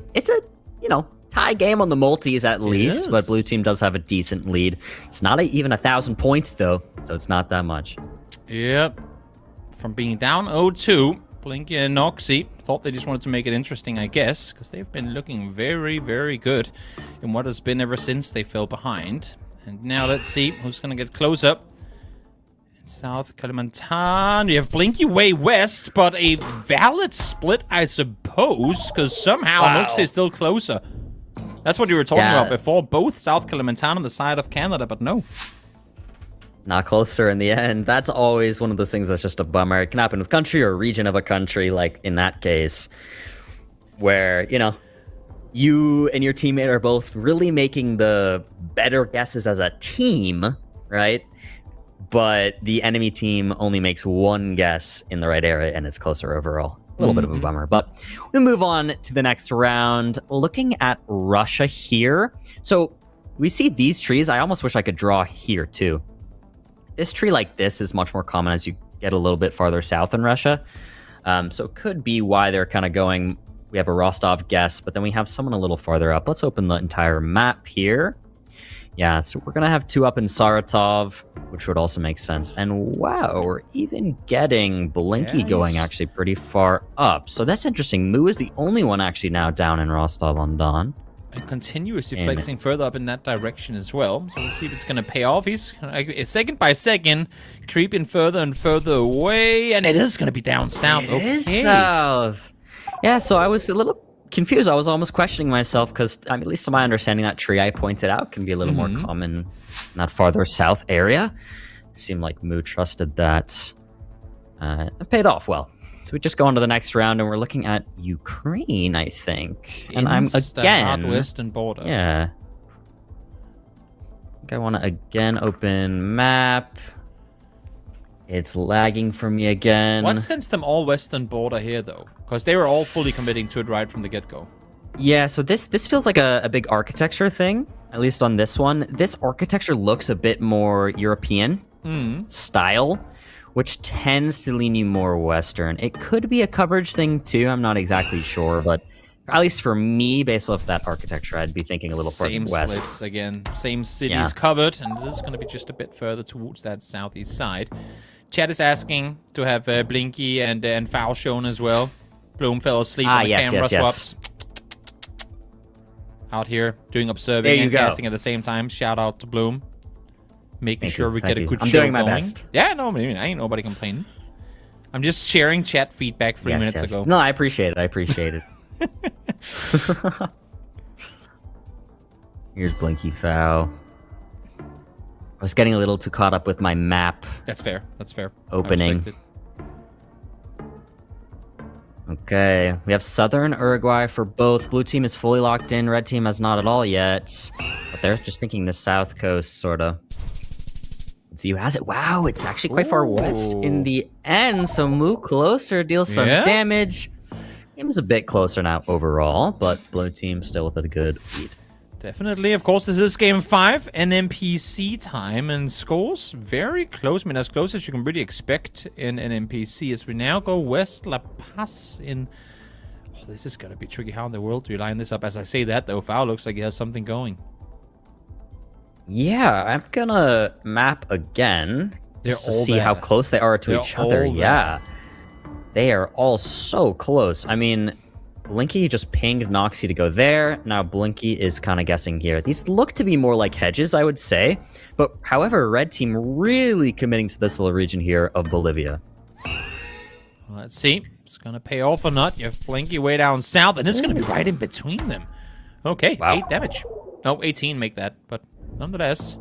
tie game on the multis at least, but blue team does have a decent lead. It's not even 1,000 points though, so it's not that much. Yep. From being down 0-2, Blinky and Noxie thought they just wanted to make it interesting, I guess, because they've been looking very, very good in what has been ever since they fell behind. And now let's see who's going to get close up. In South Kalimantan, you have Blinky way west, but a valid split, I suppose, because somehow Noxie is still closer. That's what you were talking about before. Both South Kalimantan on the side of Canada, but no. Not closer in the end. That's always one of those things that's just a bummer. It can happen with country or region of a country, like in that case, where, you know, you and your teammate are both really making the better guesses as a team, right? But the enemy team only makes one guess in the right area, and it's closer overall. A little bit of a bummer, but we move on to the next round. Looking at Russia here. So we see these trees. I almost wish I could draw here too. This tree like this is much more common as you get a little bit farther south in Russia. So it could be why they're kind of going, we have a Rostov guess, but then we have someone a little farther up. Let's open the entire map here. Yeah, so we're going to have 2 up in Saratov, which would also make sense. And wow, we're even getting Blinky going actually pretty far up. So that's interesting. Moo is the only one actually now down in Rostov-on-Don. And continuously flexing further up in that direction as well. So we'll see if it's going to pay off. He's second by second creeping further and further away. And it is going to be down south. It is south. Yeah, so I was a little confused. I was almost questioning myself because, I mean, at least to my understanding, that tree I pointed out can be a little more common in that farther south area. Seemed like Moo trusted that. It paid off well. So we just go on to the next round, and we're looking at Ukraine, I think. And I'm again... the western border. Yeah. I think I want to again open map. It's lagging for me again. What sends them all western border here, though? Because they were all fully committing to it right from the get-go. Yeah, so this feels like a big architecture thing, at least on this one. This architecture looks a bit more European style, which tends to lean you more Western. It could be a coverage thing too, I'm not exactly sure, but at least for me, based off that architecture, I'd be thinking a little further west. Same splits again, same cities covered, and it is going to be just a bit further towards that southeast side. Chat is asking to have Blinky and Foul shown as well. Bloom fell asleep on the camera swaps. Out here doing observing and casting at the same time. Shout out to Bloom. Making sure we get a good show going. I'm doing my best. Yeah, no, I mean, I ain't nobody complaining. I'm just sharing chat feedback 3 minutes ago. No, I appreciate it. I appreciate it. Here's Blinky Foul. I was getting a little too caught up with my map. That's fair. That's fair. Opening. Okay, we have Southern Uruguay for both. Blue team is fully locked in. Red team has not at all yet. But they're just thinking the south coast, sort of. So you has it. Wow, it's actually quite far west in the end. So move closer, deal some damage. Game is a bit closer now overall, but blue team still with a good lead. Definitely. Of course, this is game 5, NMPC time, and scores very close. I mean, as close as you can really expect in NMPC as we now go West La Paz in... Oh, this is going to be tricky. How in the world do you line this up? As I say that, though, Foul looks like he has something going. Yeah, I'm gonna map again just to see how close they are to each other. Yeah, they are all so close. I mean, Blinky just pinged Noxy to go there. Now Blinky is kind of guessing here. These look to be more like hedges, I would say. But however, Red team really committing to this little region here of Bolivia. Let's see. It's going to pay off or not. You have Blinky way down south, and it's going to be right in between them. Okay, 8 damage. No, 18 make that, but nonetheless,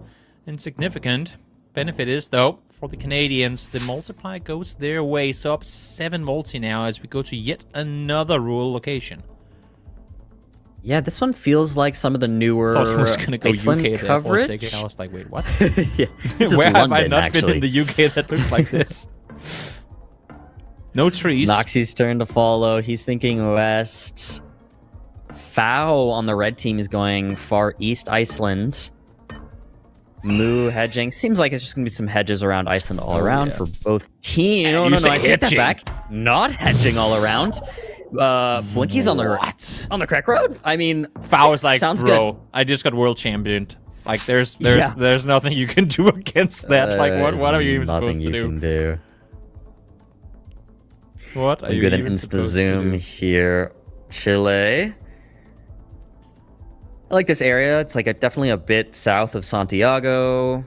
insignificant. Benefit is, though, for the Canadians, the multiply goes their way. So up 7 multi now as we go to yet another rural location. Yeah, this one feels like some of the newer Iceland UK coverage. I was like, wait, what? Yeah, where have I not been in the UK that looks like this? No trees. Noxy's turn to follow. He's thinking west. Foul on the red team is going far east Iceland. Moo hedging. Seems like it's just going to be some hedges around Iceland all around for both teams. No, I take that back. Not hedging all around. Blinky's on the correct road. I mean, Foul is like, sounds bro, good. I just got world championed. Like, there's nothing you can do against that. Like, what are you even supposed to do? Nothing you can do. What are you good even insta supposed zoom to do? here. Chile. I like this area. It's like definitely a bit south of Santiago.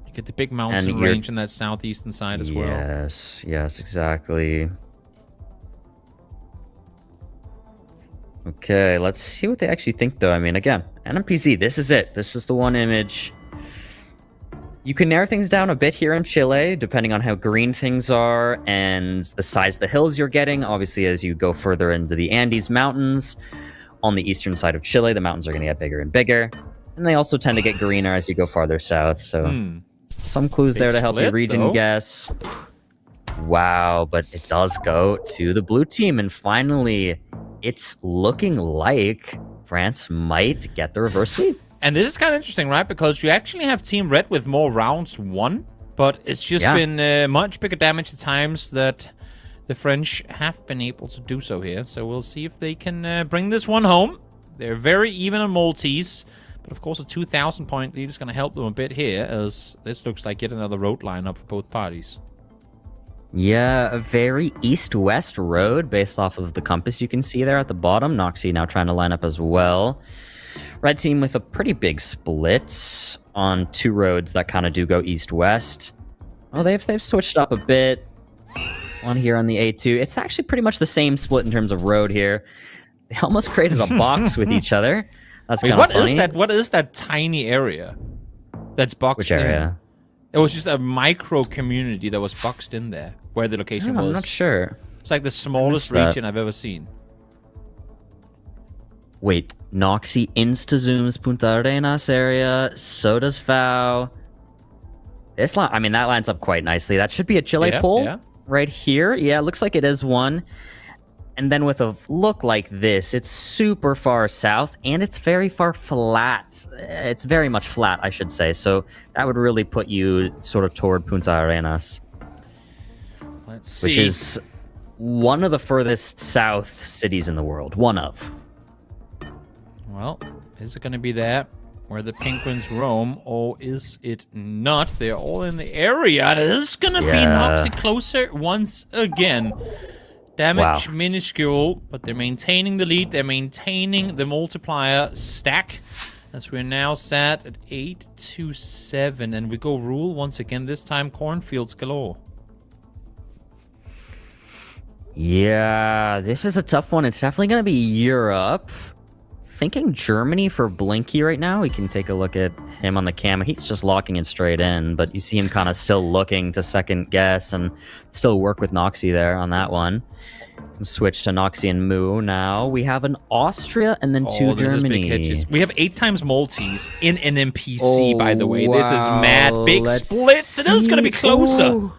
You get the big mountain range in that southeastern side as well. Yes, exactly. Okay, let's see what they actually think, though. I mean, again, NMPC, this is it. This is the one image. You can narrow things down a bit here in Chile, depending on how green things are and the size of the hills you're getting. Obviously, as you go further into the Andes Mountains, on the eastern side of Chile, the mountains are going to get bigger and bigger. And they also tend to get greener as you go farther south. So some clues there to help your region guess. Wow, but it does go to the blue team. And finally, it's looking like France might get the reverse sweep. And this is kind of interesting, right? Because you actually have Team Red with more rounds won, but it's just been much bigger damage at times that the French have been able to do so here. So we'll see if they can bring this one home. They're very even on Maltese, but of course a 2,000 point lead is going to help them a bit here, as this looks like yet another road lineup for both parties. Yeah, a very east-west road based off of the compass you can see there at the bottom. Noxie now trying to line up as well. Red team with a pretty big split on 2 roads that kind of do go east-west. Oh, they've switched up a bit. One here on the A2. It's actually pretty much the same split in terms of road here. They almost created a box with each other. That's kind of funny. What is that tiny area that's boxed Which area? It was just a micro community that was boxed in there, where the location was. I'm not sure. It's like the smallest region I've ever seen. Wait, Noxie insta-zooms Punta Arenas area, so does Fao. This line, I mean, that lines up quite nicely. That should be a Chile poll right here. Yeah, it looks like it is one. And then with a look like this, it's super far south, and it's very far flat. It's very much flat, I should say. So that would really put you sort of toward Punta Arenas. Let's see. Which is one of the furthest south cities in the world. One of. Well, is it going to be that where the penguins roam, or is it not? They're all in the area. It is going to be Noxie closer once again. Damage minuscule, but they're maintaining the lead. They're maintaining the multiplier stack, as we're now sat at 8-7, and we go rule once again. This time, cornfields galore. Yeah, this is a tough one. It's definitely going to be Europe. Thinking Germany for Blinky right now. We can take a look at him on the camera. He's just locking it straight in, but you see him kind of still looking to second guess and still work with Noxie there on that one. And switch to Noxie and Moo now. We have an Austria and then 2 Germany. We have 8 times Maltese in an NPC, by the way. This is mad. Big splits. It is going to be closer. Ooh.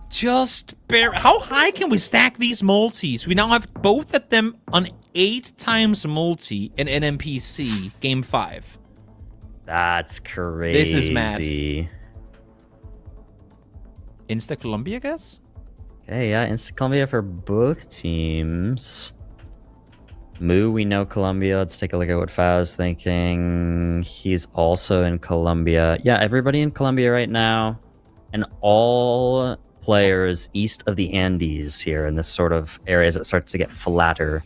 Just barely. How high can we stack these Maltese? We now have both of them on 8 times multi in NPC game 5. That's crazy. This is mad. Insta Colombia, I guess? Okay, yeah, Insta Colombia for both teams. Moo, we know Colombia. Let's take a look at what Fao's thinking. He's also in Colombia. Yeah, everybody in Colombia right now. And all players east of the Andes here in this sort of area as it starts to get flatter.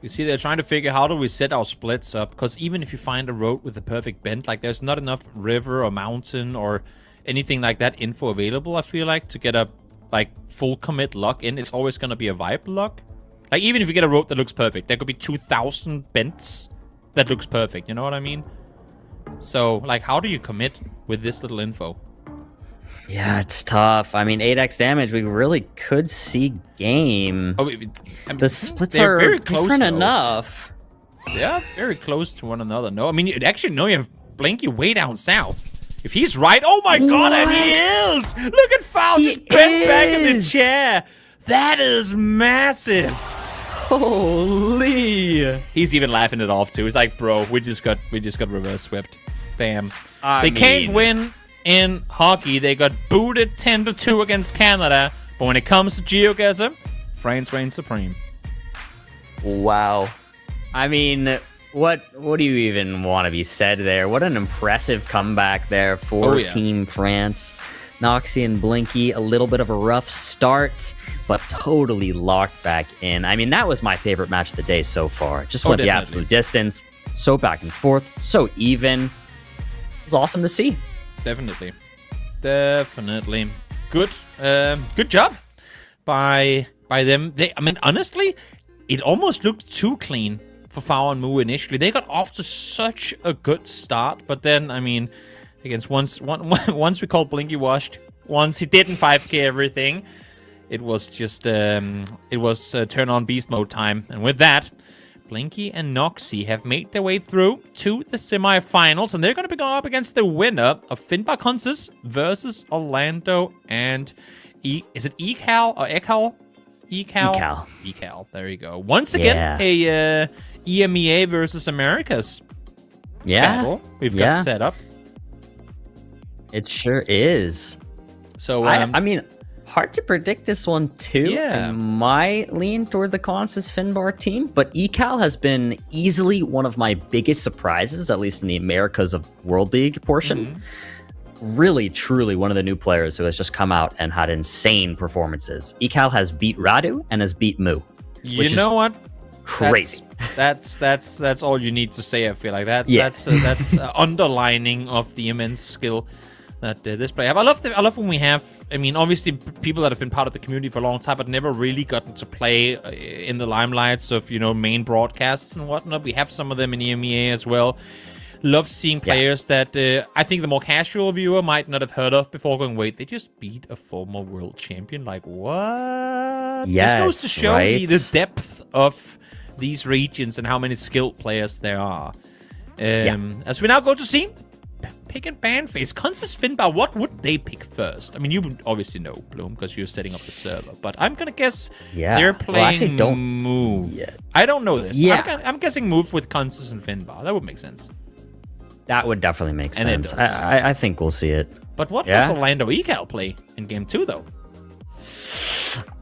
You see, they're trying to figure how do we set our splits up, because even if you find a road with a perfect bend, like there's not enough river or mountain or anything like that info available, I feel like, to get a like full commit lock in. It's always going to be a vibe lock. Like even if you get a road that looks perfect, there could be 2,000 bends that looks perfect, you know what I mean? So like how do you commit with this little info? Yeah, it's tough. I mean, 8x damage, we really could see game. Oh, I mean, the splits are very close, different enough. Yeah, very close to one another. No, I mean, you have Blinky way down south. If he's right, oh my god, and he is! Look at Foul just bent back in the chair. That is massive. Holy! He's even laughing it off too. He's like, bro, we just got reverse swept. Damn. They can't win in hockey. They got booted 10-2 against Canada. But when it comes to Geoguessr, France reigns supreme. Wow. I mean, what do you even want to be said there? What an impressive comeback there for Team France. Noxie and Blinky, a little bit of a rough start, but totally locked back in. I mean, that was my favorite match of the day so far. Just went the absolute distance. So back and forth, so even. It was awesome to see. Definitely. Good job by them. I mean, honestly, it almost looked too clean for Fao and Moo initially. They got off to such a good start, but then, I mean, against once we called Blinky washed. Once he didn't 5k everything. It was just turn on beast mode time, and with that, Blinky and Noxy have made their way through to the semifinals, and they're going to be going up against the winner of Finbar Consus versus Orlando and is it Ecal or Ecal? Ecal. There you go. Once again, a EMEA versus Americas battle we've got set up. It sure is. So I mean, hard to predict this one too. Yeah. I might lean toward the Consus Finbar team, but Ecal has been easily one of my biggest surprises, at least in the Americas of World League portion. Really, truly one of the new players who has just come out and had insane performances. Ecal has beat Radu and has beat Mu. You know what? Crazy. That's all you need to say. I feel like that's underlining of the immense skill that this player have. I love when we have. I mean, obviously, people that have been part of the community for a long time, but never really gotten to play in the limelights of main broadcasts and whatnot. We have some of them in EMEA as well. Love seeing players that I think the more casual viewer might not have heard of before, going, wait, they just beat a former world champion? Like, what? Yes, this goes to show right? the depth of these regions and how many skilled players there are. As we now go to see pick and ban phase. Consus Finbar, what would they pick first? I mean, you would obviously know, Bloom, because you're setting up the server. But I'm going to guess they're playing Move. Yet. I don't know this. Yeah. I'm guessing Move with Consus and Finbar. That would make sense. That would definitely make And sense. I think we'll see it. But what does Orlando Ecal play in Game 2, though?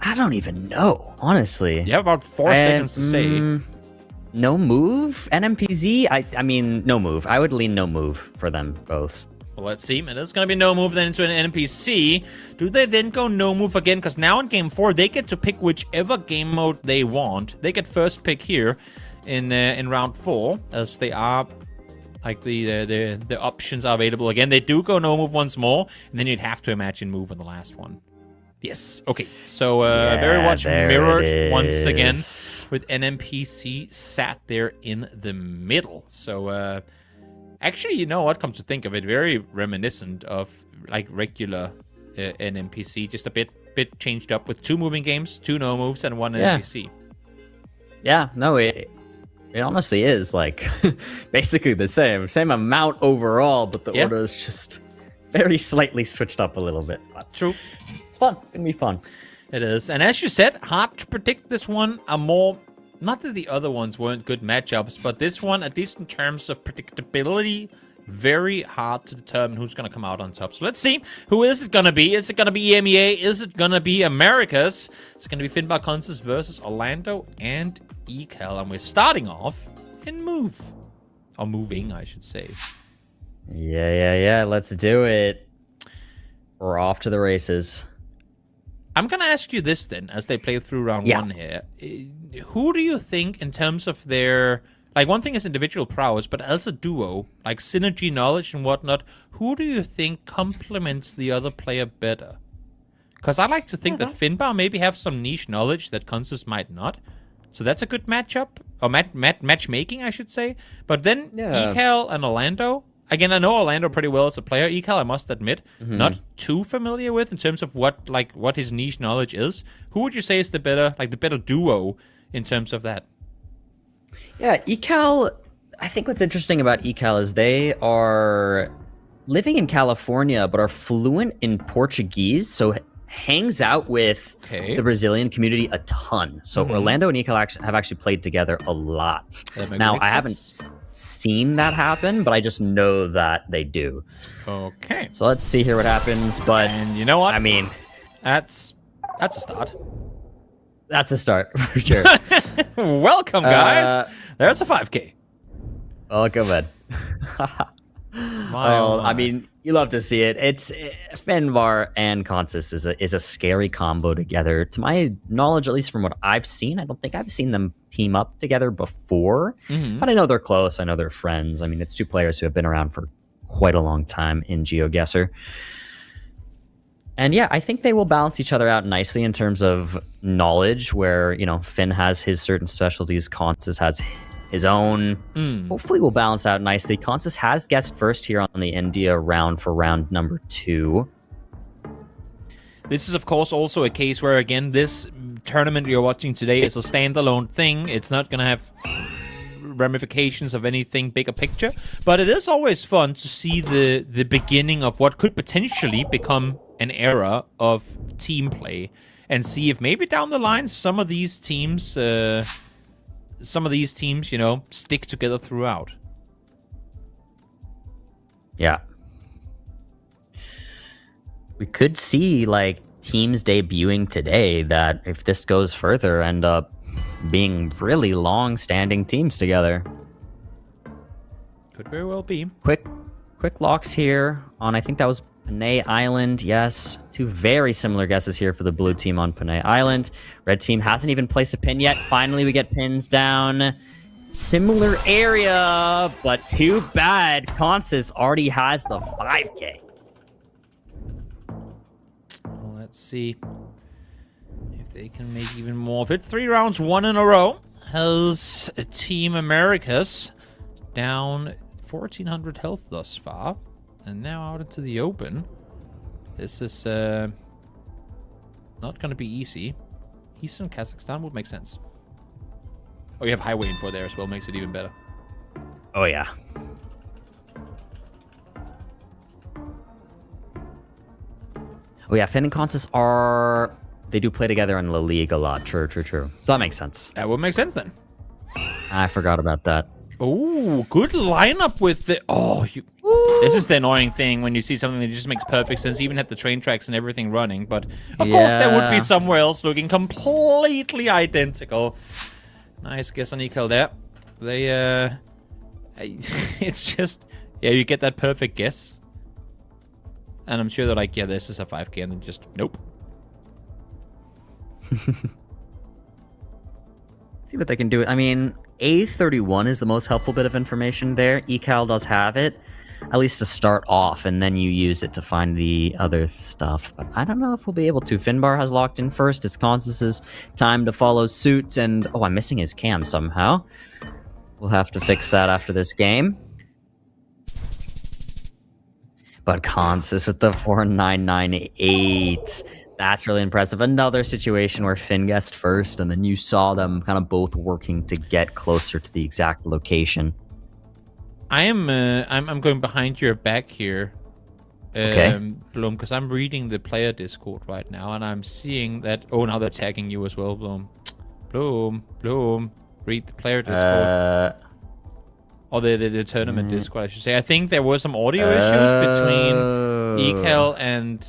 I don't even know, honestly. You have about 4 seconds to say. No move? NMPZ? I mean, no move. I would lean no move for them both. Well, let's see. And it's going to be no move then into an NPC. Do they then go no move again? Because now in Game 4, they get to pick whichever game mode they want. They get first pick here in round 4, as they are... Like the options are available again. They do go no move once more, and then you'd have to imagine move in the last one. Yes. Okay. So very much mirrored once again with NMPC sat there in the middle. So actually, you know what? Come to think of it, very reminiscent of like regular NMPC, just a bit changed up with 2 moving games, 2 no moves, and 1 NPC. Yeah. No. It honestly is like basically the same amount overall, but the order is just very slightly switched up a little bit. But true. It's fun. It's gonna be fun. It is. And as you said, hard to predict this one. Not that the other ones weren't good matchups, but this one, at least in terms of predictability, very hard to determine who's going to come out on top. So let's see. Who is it going to be? Is it going to be EMEA? Is it going to be Americas? It's going to be Finbar Consus versus Orlando and Ecal. And we're starting off in Move. Or moving, I should say. Yeah. Let's do it. We're off to the races. I'm going to ask you this then, as they play through round 1 here. Who do you think, in terms of their... Like, one thing is individual prowess, but as a duo, like synergy, knowledge, and whatnot, who do you think complements the other player better? Because I like to think that Finbar maybe have some niche knowledge that Consus might not. So that's a good matchup. Or matchmaking, I should say. But then Ecal and Orlando... Again, I know Orlando pretty well as a player. Ecal, I must admit, not too familiar with in terms of what his niche knowledge is. Who would you say is the better duo in terms of that? Yeah, Ecal, I think what's interesting about Ecal is they are living in California, but are fluent in Portuguese, so hangs out with the Brazilian community a ton. So Orlando and Ecal have actually played together a lot. Now, I haven't seen that happen, but I just know that they do. Okay. So let's see here what happens, but... And you know what? I mean... That's a start. That's a start, for sure. Welcome, guys. There's a 5K. Oh, go ahead. I mean, you love to see it. It's Finbar and Consus is a scary combo together. To my knowledge, at least from what I've seen, I don't think I've seen them team up together before. But I know they're close. I know they're friends. I mean, it's 2 players who have been around for quite a long time in Geoguessr. And yeah, I think they will balance each other out nicely in terms of knowledge, where, Finn has his certain specialties, Consus has his own. Hopefully will balance out nicely. Consus has guessed first here on the India round for round number 2. This is, of course, also a case where, again, this tournament you're watching today is a standalone thing. It's not going to have ramifications of anything bigger picture, but it is always fun to see the beginning of what could potentially become an era of team play, and see if maybe down the line some of these teams, you know, stick together throughout. Yeah. We could see, like, teams debuting today that, if this goes further, end up being really long-standing teams together. Could very well be. Quick locks here on, I think that was Panay Island. Yes, 2 very similar guesses here for the blue team on Panay Island. Red team hasn't even placed a pin yet. Finally, we get pins down. Similar area, but too bad. Consus already has the 5K. Well, let's see if they can make even more of it. 3 rounds, 1 in a row. Has Team Americas down 1,400 health thus far. And now out into the open. This is not going to be easy. Eastern Kazakhstan would make sense. Oh, you have highway info there as well. Makes it even better. Oh, yeah. Oh, yeah. Finn and Consus are... They do play together in La Ligue a lot. True. So that makes sense. That would make sense then. I forgot about that. Oh, good lineup with the... Oh, this is the annoying thing when you see something that just makes perfect sense. You even had the train tracks and everything running. But, of course, there would be somewhere else looking completely identical. Nice guess on Ecal there. They, it's just... Yeah, you get that perfect guess. And I'm sure they're like, yeah, this is a 5K. And then just, nope. See what they can do. I mean, A31 is the most helpful bit of information there. Ecal does have it, at least to start off, and then you use it to find the other stuff. But I don't know if we'll be able to. Finbar has locked in first. It's Consus's time to follow suit, and... Oh, I'm missing his cam somehow. We'll have to fix that after this game. But Consus with the 4998. That's really impressive. Another situation where Finn guessed first, and then you saw them kind of both working to get closer to the exact location. I'm going behind your back here, Bloom, because I'm reading the player Discord right now, and I'm seeing that... Oh, now they're tagging you as well, Bloom. Bloom, read the player Discord. Or the tournament Discord, I should say. I think there were some audio issues between Ecal and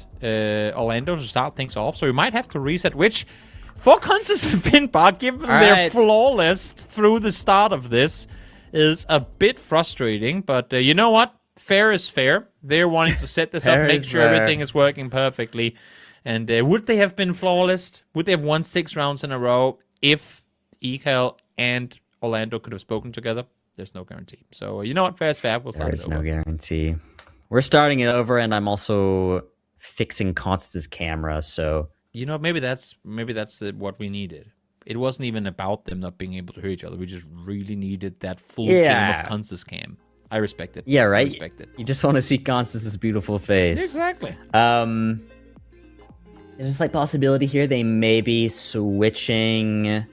Orlando to start things off, so we might have to reset, which, for Consus and Finbar, given they're flawless through the start of this, is a bit frustrating. But you know what? Fair is fair. They're wanting to set this up, make sure everything is working perfectly. And would they have been flawless? Would they have won 6 rounds in a row if Ecal and Orlando could have spoken together? There's no guarantee. So, you know what? Fair is fair. We'll start it over. There's no guarantee. We're starting it over, and I'm also fixing Constance's camera, so... You know, maybe that's what we needed. It wasn't even about them not being able to hear each other. We just really needed that full game of Constance's cam. I respect it. Yeah, right? I respect it. You just want to see Constance's beautiful face. Exactly. There's a slight possibility here they may be switching...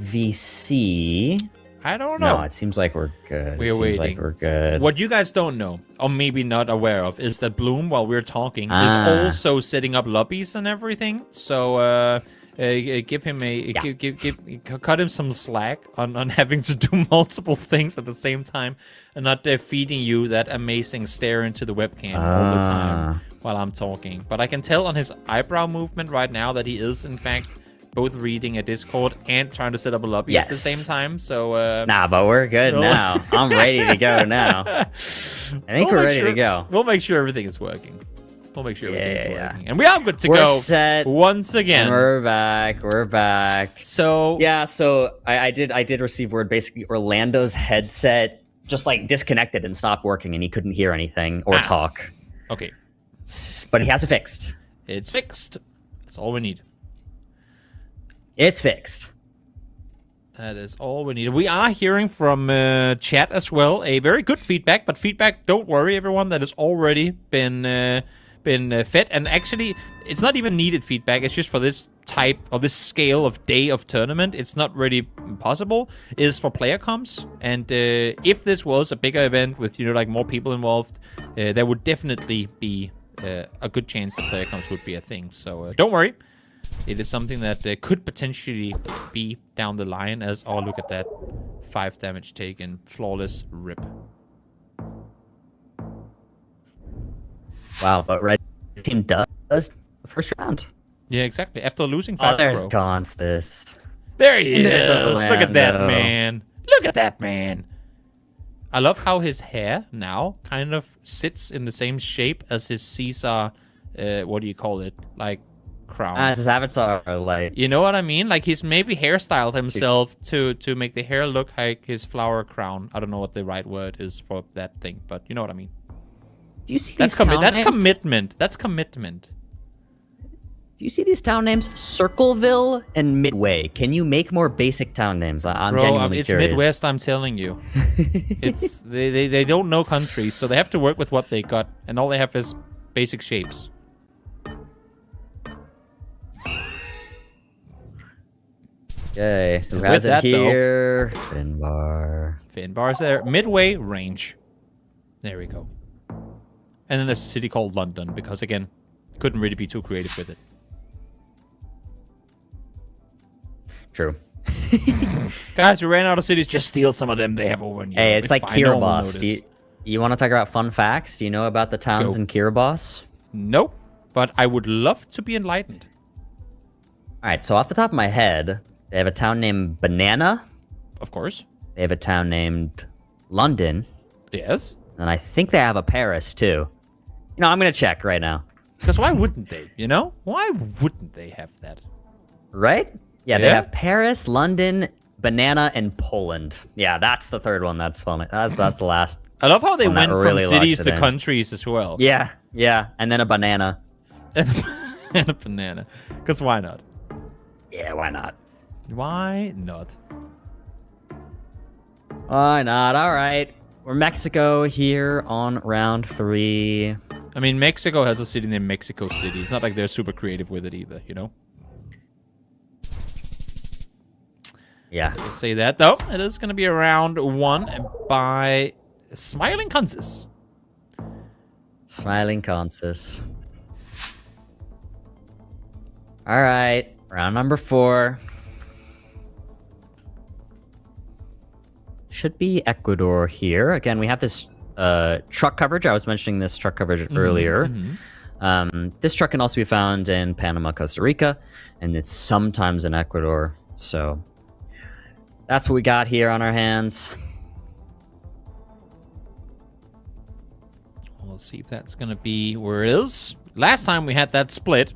VC. I don't know. No, it seems like we're good. We're waiting. Like we're good. What you guys don't know, or maybe not aware of, is that Bloom, while we're talking, is also setting up lobbies and everything. So give him cut him some slack on having to do multiple things at the same time, and not feeding you that amazing stare into the webcam all the time while I'm talking. But I can tell on his eyebrow movement right now that he is, in fact, both reading a Discord and trying to set up a lobby at the same time. So nah, but we're good now. I'm ready to go now. I think we're ready to go. We'll make sure everything is working. We'll make sure everything is working. And we are good to go. We're set. Once again. We're back. So yeah, so I did receive word. Basically, Orlando's headset just like disconnected and stopped working, and he couldn't hear anything or talk. Okay. But he has it fixed. It's fixed. That's all we need. It's fixed. That is all we need. We are hearing from chat as well. A very good feedback, but feedback, don't worry, everyone, that has already been fed. And actually, it's not even needed feedback. It's just for this type or this scale of day of tournament. It's not really possible. It is for player comps. And if this was a bigger event with, like more people involved, there would definitely be a good chance that player comps would be a thing. So don't worry. It is something that could potentially be down the line as, oh, look at that. 5 damage taken. Flawless rip. Wow, but red team does the first round. Yeah, exactly. After losing 5 there's pro. Constance. There he There's is. Look at that Orlando. man. Look at that man. I love how his hair now kind of sits in the same shape as his Caesar, what do you call it? Like, crown. As his avatar, like... You know what I mean? Like, he's maybe hairstyled himself to make the hair look like his flower crown. I don't know what the right word is for that thing, but you know what I mean. Do you see That's these town that's names? commitment. That's commitment. Do you see these town names? Circleville and Midway. Can you make more basic town names? I'm Bro, genuinely it's curious. Midwest, I'm telling you. It's they don't know countries, so they have to work with what they got, and all they have is basic shapes. Okay, who With has it that, though- here? Finbar. Finbar's there. Midway range. There we go. And then there's a city called London, because again, couldn't really be too creative with it. True. Guys, we ran out of cities. Just steal some of them they have over in Europe. Hey, it's like fine, no one will Kiribati. notice. You want to talk about fun facts? Do you know about the towns Go. in Kiribati? Nope. But I would love to be enlightened. All right, so off the top of my head, they have a town named Banana. Of course. They have a town named London. Yes. And I think they have a Paris, too. You know, I'm going to check right now. Because why wouldn't they, you know? Why wouldn't they have that? Right? Yeah, they Yeah? have Paris, London, Banana, and Poland. Yeah, that's the third one. That's funny. That's the last. I love how they one that went really from locks cities it to in. countries as well. Yeah, and then a banana. And a banana. Because why not? Yeah, why not? Why not? Why not? All right. We're Mexico here on round 3. I mean, Mexico has a city named Mexico City. It's not like they're super creative with it either, you know? Yeah. Let's say that, though. It is going to be a round 1 by Smiling Kansas. Smiling Kansas. All right. Round number 4. Should be Ecuador here. Again, we have this truck coverage. I was mentioning this truck coverage earlier. This truck can also be found in Panama, Costa Rica, and it's sometimes in Ecuador. So that's what we got here on our hands. We'll see if that's going to be where it is. Last time we had that split,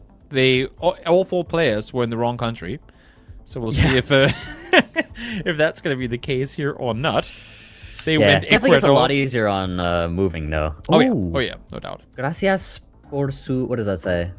all 4 players were in the wrong country. So we'll see if if that's going to be the case here or not. They went definitely Ecuador. gets a lot easier on moving, though. Oh yeah. Ooh. Oh yeah, no doubt. Gracias por su... What does that say?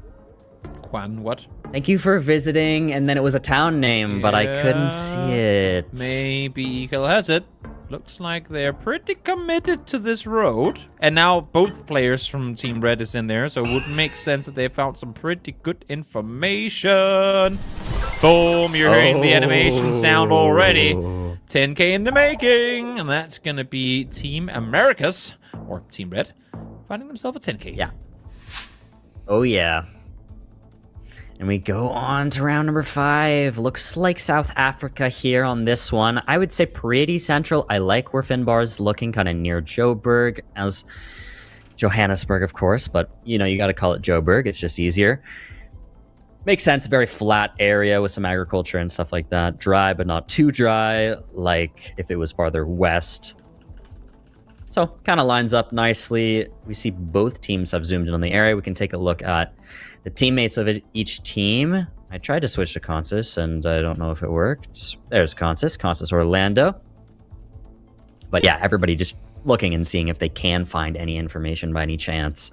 Juan, what? Thank you for visiting, and then it was a town name, but I couldn't see it. Maybe Eagle has it. Looks like they're pretty committed to this road. And now both players from Team Red is in there, so it would make sense that they found some pretty good information. Boom, you're hearing the animation sound already. 10k in the making, and that's gonna be Team Americas, or Team Red, finding themselves a 10k. Yeah. Oh, yeah. And we go on to round number 5. Looks like South Africa here on this one. I would say pretty central. I like where Finbar's looking, kind of near Joburg, as Johannesburg, of course, but you know, you got to call it Joburg. It's just easier. Makes sense. Very flat area with some agriculture and stuff like that. Dry, but not too dry, like if it was farther west. So kind of lines up nicely. We see both teams have zoomed in on the area. We can take a look at the teammates of each team. I tried to switch to Consus, and I don't know if it worked. There's Consus Orlando. But yeah, everybody just looking and seeing if they can find any information by any chance.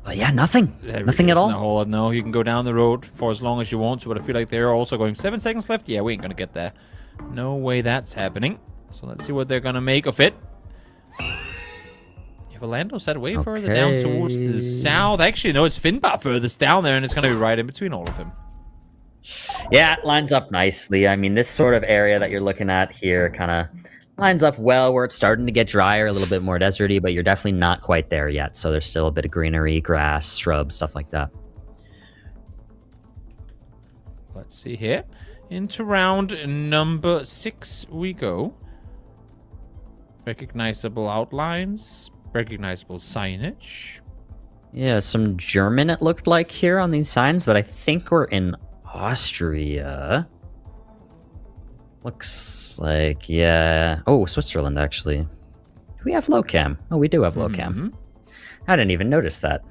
But yeah, nothing. There Nothing really at isn't a all. whole lot. No, you can go down the road for as long as you want to, but I feel like they're also going 7 seconds left. Yeah, we ain't gonna get there. No way that's happening. So let's see what they're gonna make of it. If Orlando's that way further down towards the south. Actually, no, it's Finbar furthest down there, and it's gonna be right in between all of them. Yeah, it lines up nicely. I mean, this sort of area that you're looking at here kind of lines up well where it's starting to get drier, a little bit more deserty, but you're definitely not quite there yet. So there's still a bit of greenery, grass, shrubs, stuff like that. Let's see here. Into round number 6 we go. Recognizable outlines, recognizable signage. Yeah, some German it looked like here on these signs, but I think we're in Austria. Looks like, yeah. Oh, Switzerland, actually. Do we have low cam? Oh, we do have low cam. I didn't even notice that.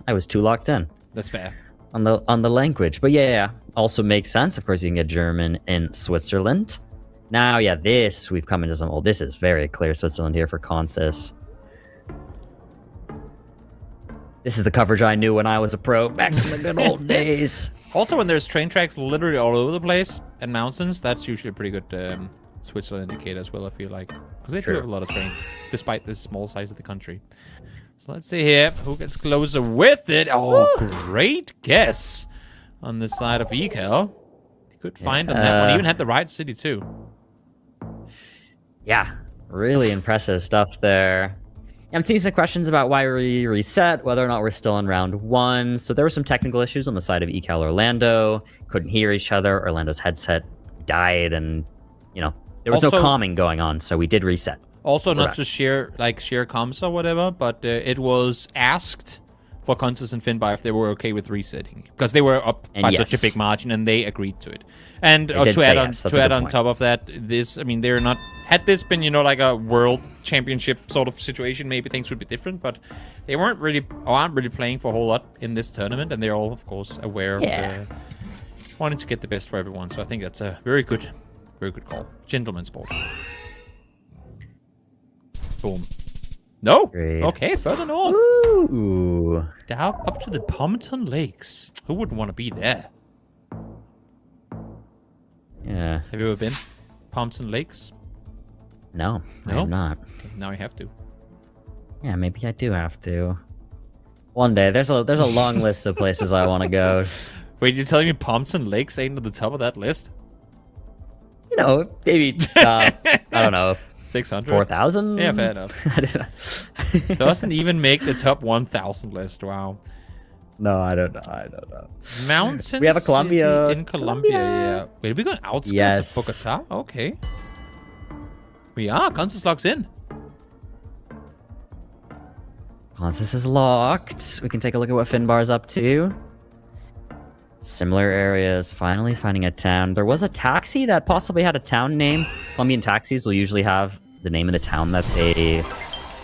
I was too locked in That's fair. on the language. But yeah, also makes sense. Of course, you can get German in Switzerland. Now, yeah, we've come into some, oh, this is very clear Switzerland here for Consis. This is the coverage I knew when I was a pro, back in the good old days. Also, when there's train tracks literally all over the place and mountains, that's usually a pretty good Switzerland indicator as well, I feel like. Because they do have a lot of trains, despite the small size of the country. So let's see here. Who gets closer with it? Oh, great guess on the side of Ekel. Good find on that one. He even had the right city, too. Yeah, really impressive stuff there. I'm seeing some questions about why we reset, whether or not we're still in round 1. So there were some technical issues on the side of Ecal Orlando. Couldn't hear each other. Orlando's headset died, and, you know, there was no calming going on, so we did reset. Also, not to share comms or whatever, but it was asked for Consis and Finbar if they were okay with resetting, because they were up by such a big margin, and they agreed to it. And to add on top of that, they're not. Had this been, like a world championship sort of situation, maybe things would be different. But they aren't really playing for a whole lot in this tournament, and they're all, of course, aware of wanting to get the best for everyone. So I think that's a very good call, gentleman's sport. Boom. No. Great. Okay, further north. Ooh. Down up to the Pompton Lakes. Who wouldn't want to be there? Yeah. Have you ever been? Pompton Lakes? No, I have not. Okay, now you have to. Yeah, maybe I do have to. One day. There's a long list of places I want to go. Wait, you're telling me Pompton Lakes ain't at the top of that list? You know, maybe, I don't know. 600? 4,000? Yeah, fair enough. Doesn't even make the top 1,000 list. Wow. No, I don't know. Mountain We have a Colombia. City in Colombia, yeah. Wait, are we going outskirts of Bogota? Okay. We are. Consis locks in. Consis is locked. We can take a look at what Finbar's up to. Similar areas. Finally finding a town. There was a taxi that possibly had a town name. Colombian taxis will usually have the name of the town that they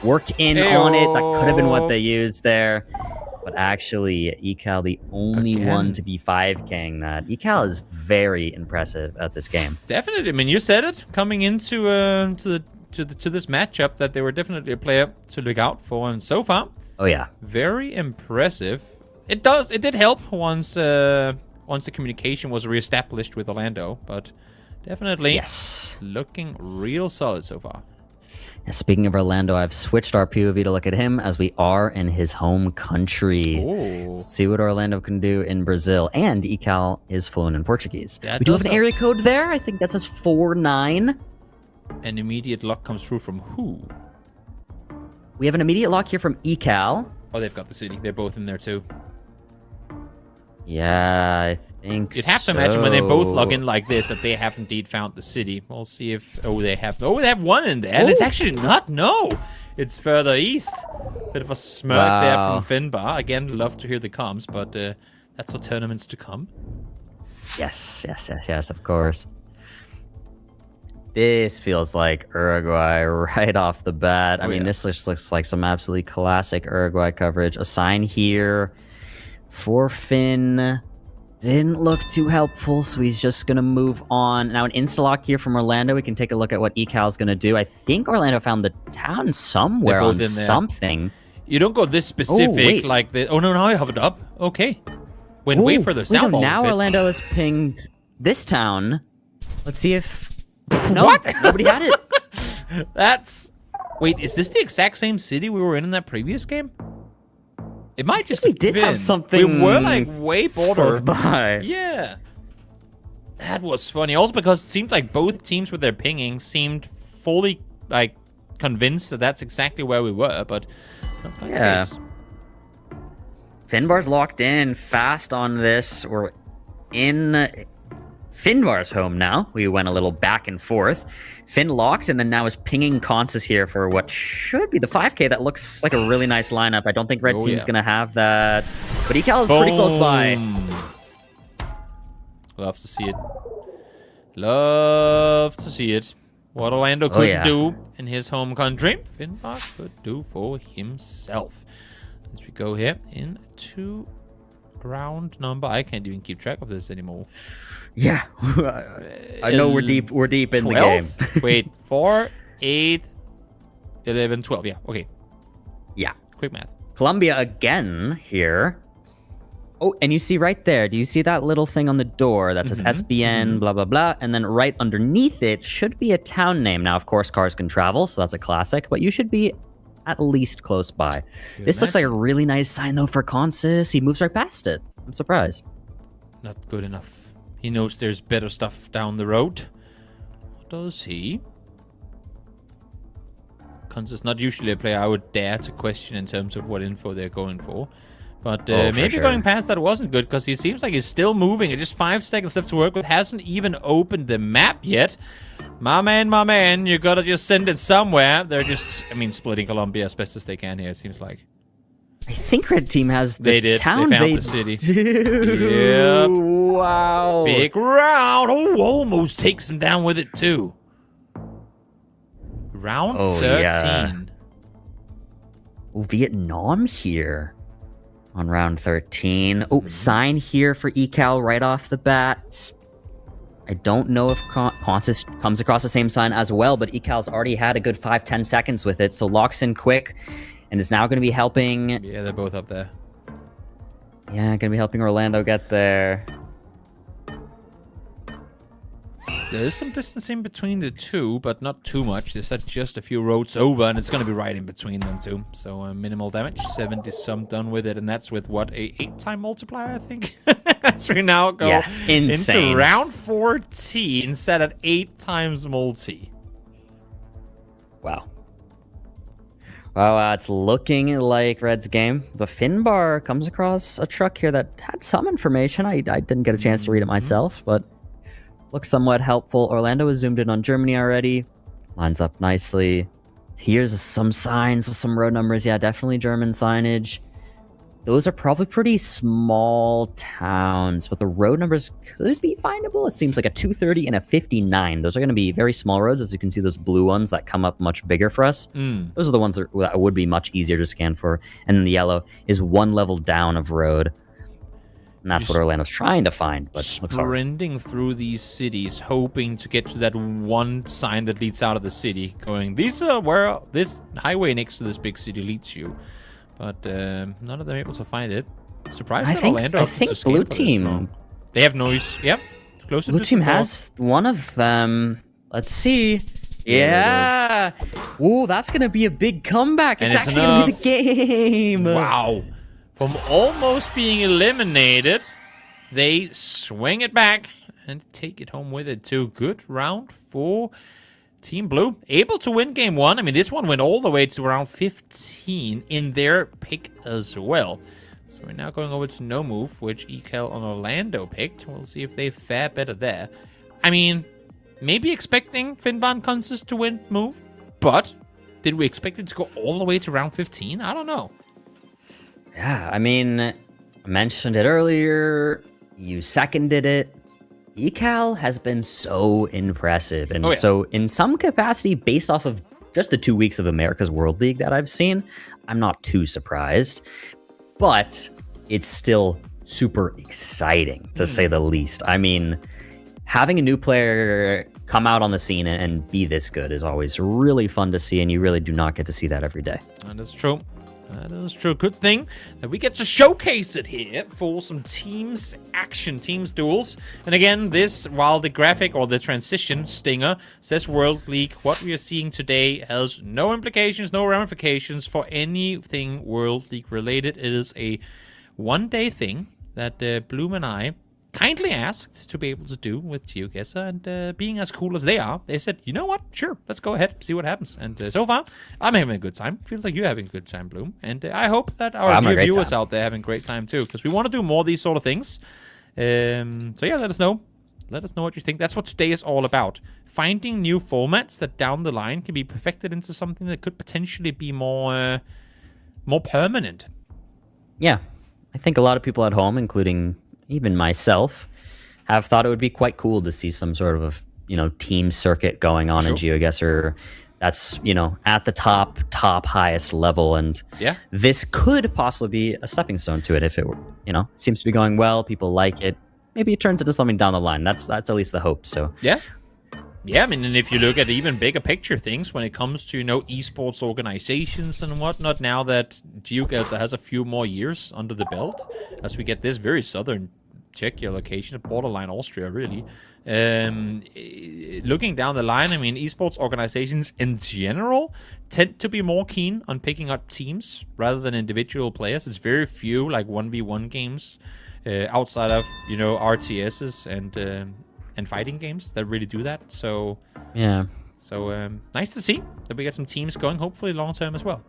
work in on it. That could have been what they used there. But actually, Ecal, the only one to be 5K'ing that. Ecal is very impressive at this game. Definitely. I mean, you said it coming into to this matchup that they were definitely a player to look out for, and so far, oh yeah, very impressive. It did help once the communication was reestablished with Orlando, but definitely looking real solid so far. Speaking of Orlando, I've switched our POV to look at him as we are in his home country. Ooh. Let's see what Orlando can do in Brazil. And Ecal is fluent in Portuguese. We do have an area code there. I think that says 49. An immediate lock comes through from who? We have an immediate lock here from Ecal. Oh, they've got the city. They're both in there too. Yeah, I think You'd have to imagine when they both log in like this that they have indeed found the city. We'll see if... they have one in there. And it's actually not. No, it's further east. Bit of a smirk there from Finbar. Again, love to hear the comms, but that's for tournaments to come. Yes, of course. This feels like Uruguay right off the bat. I mean, this looks like some absolutely classic Uruguay coverage. A sign here for Finn. Didn't look too helpful, so he's just going to move on. Now, an insta-lock here from Orlando. We can take a look at what Ecal's going to do. I think Orlando found the town somewhere on something. You don't go this specific wait. like the. Oh no, now I have it up. Okay. Went way further south. No, all now of it. Orlando has pinged this town. Let's see if. No, what? Nobody had it. That's. Wait, is this the exact same city we were in that previous game? It might just we have did been. have something We were like way close border. by. Yeah. That was funny. Also because it seemed like both teams with their pinging seemed fully like convinced that that's exactly where we were, but not quite the Yeah. case. Finbar's locked in fast on this. We're in Finbar's home now. We went a little back and forth. Finn locked and then now is pinging Consus here for what should be the 5K. That looks like a really nice lineup. I don't think red team's going to have that. But Ecal is pretty close by. Love to see it. Love to see it. What Orlando couldn't do in his home country, Finbar could do for himself. As we go here into round number, I can't even keep track of this anymore. Yeah, I know we're deep. We're deep in 12? the game. Wait, 4, 8, 11, 12. Yeah, okay. Yeah. Quick math. Colombia again here. Oh, and you see right there, do you see that little thing on the door that says SBN, blah, blah, blah? And then right underneath it should be a town name. Now, of course, cars can travel, so that's a classic, but you should be at least close by. This looks like a really nice sign, though, for Consus. He moves right past it. I'm surprised. Not good enough. He knows there's better stuff down the road. What does he? Consus not usually a player I would dare to question in terms of what info they're going for. But maybe going past that wasn't good because he seems like he's still moving. Just 5 seconds left to work with. Hasn't even opened the map yet. My man, you gotta just send it somewhere. They're just, I mean, splitting Colombia as best as they can here, it seems like. I think red team has the town. They found the city. Do. Yep. Wow. Big round. Oh, almost takes him down with it, too. Round 13. Yeah. Oh, Vietnam here on round 13. Oh, sign here for Ecal right off the bat. I don't know if Consus comes across the same sign as well, but Ecal's already had a good 5-10 seconds with it, so locks in quick and is now going to be helping. Yeah, they're both up there. Yeah, going to be helping Orlando get there. There's some distance in between the two, but not too much. There's just a few roads over, and it's going to be right in between them two. So minimal damage, 70-some done with it, and that's with, what, a 8-time multiplier, I think? As we now go into round 14, set at 8 times multi. Wow. Well, it's looking like Red's game. The Finbar comes across a truck here that had some information. I didn't get a chance to read it myself, but looks somewhat helpful. Orlando is zoomed in on Germany already. Lines up nicely. Here's some signs with some road numbers. Yeah, definitely German signage. Those are probably pretty small towns, but the road numbers could be findable. It seems like a 230 and a 59. Those are going to be very small roads. As you can see, those blue ones that come up much bigger for us. Those are the ones that would be much easier to scan for. And then the yellow is one level down of road. And that's what Orlando's trying to find, but looks hard. Sprinting through these cities, hoping to get to that one sign that leads out of the city, going, these are where this highway next to this big city leads you. But none of them able to find it. Surprised that Orlando. I think blue team. They have noise. Yep. Closer Blue to team the has one of them. Let's see. Yeah. Ooh, that's gonna be a big comeback. And it's actually gonna be the game. Wow. From almost being eliminated, they swing it back and take it home with it too. Good round for Team Blue. Able to win game 1. I mean, this one went all the way to round 15 in their pick as well. So we're now going over to no move, which Ecal and Orlando picked. We'll see if they fare better there. I mean, maybe expecting Finbar and Consus to win move, but did we expect it to go all the way to round 15? I don't know. Yeah, I mean, I mentioned it earlier. You seconded it. Ecal has been so impressive. And so in some capacity, based off of just the 2 weeks of America's World League that I've seen, I'm not too surprised. But it's still super exciting, to say the least. I mean, having a new player come out on the scene and be this good is always really fun to see, and you really do not get to see that every day. And that's true. That is true. Good thing that we get to showcase it here for some teams action, teams duels. And again, this, while the graphic or the transition stinger says World League, what we are seeing today has no implications, no ramifications for anything World League related. It is a one-day thing that Bloom and I kindly asked to be able to do with Geoguessr, and being as cool as they are, they said, you know what, sure, let's go ahead, see what happens. And so far, I'm having a good time. Feels like you're having a good time, Bloom. And I hope that our dear viewers out there having a great time too, because we want to do more of these sort of things. So yeah, let us know. Let us know what you think. That's what today is all about. Finding new formats that down the line can be perfected into something that could potentially be more permanent. Yeah, I think a lot of people at home, including even myself, have thought it would be quite cool to see some sort of, team circuit going on in Geoguessr that's, at the top highest level. And yeah, this could possibly be a stepping stone to it if it were, seems to be going well. People like it. Maybe it turns into something down the line. That's at least the hope. So yeah. Yeah, I mean, and if you look at even bigger picture things when it comes to, esports organizations and whatnot, now that Geoguessr has a few more years under the belt, as we get this very southern Czechia location, borderline Austria, really. Looking down the line, I mean, esports organizations in general tend to be more keen on picking up teams rather than individual players. It's very few, like, 1v1 games outside of, RTSs and fighting games that really do that. So yeah, nice to see that we get some teams going, hopefully long term as well.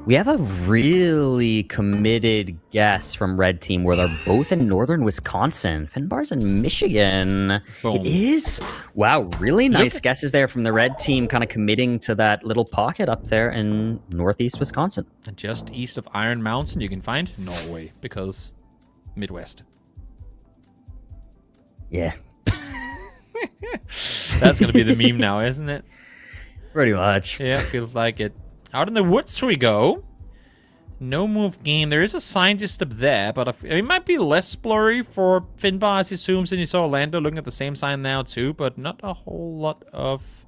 We have a really committed guess from Red Team where they're both in northern Wisconsin. Finbar's in Michigan. Boom. It is. Wow, really nice guesses there from the Red Team, kind of committing to that little pocket up there in northeast Wisconsin. And just east of Iron Mountain, you can find Norway, because Midwest. Yeah. That's going to be the meme now, isn't it? Pretty much. Yeah, feels like it. Out in the woods we go. No move game. There is a sign just up there, but it might be less blurry for Finbar as he zooms in. You saw Orlando looking at the same sign now too, but not a whole lot of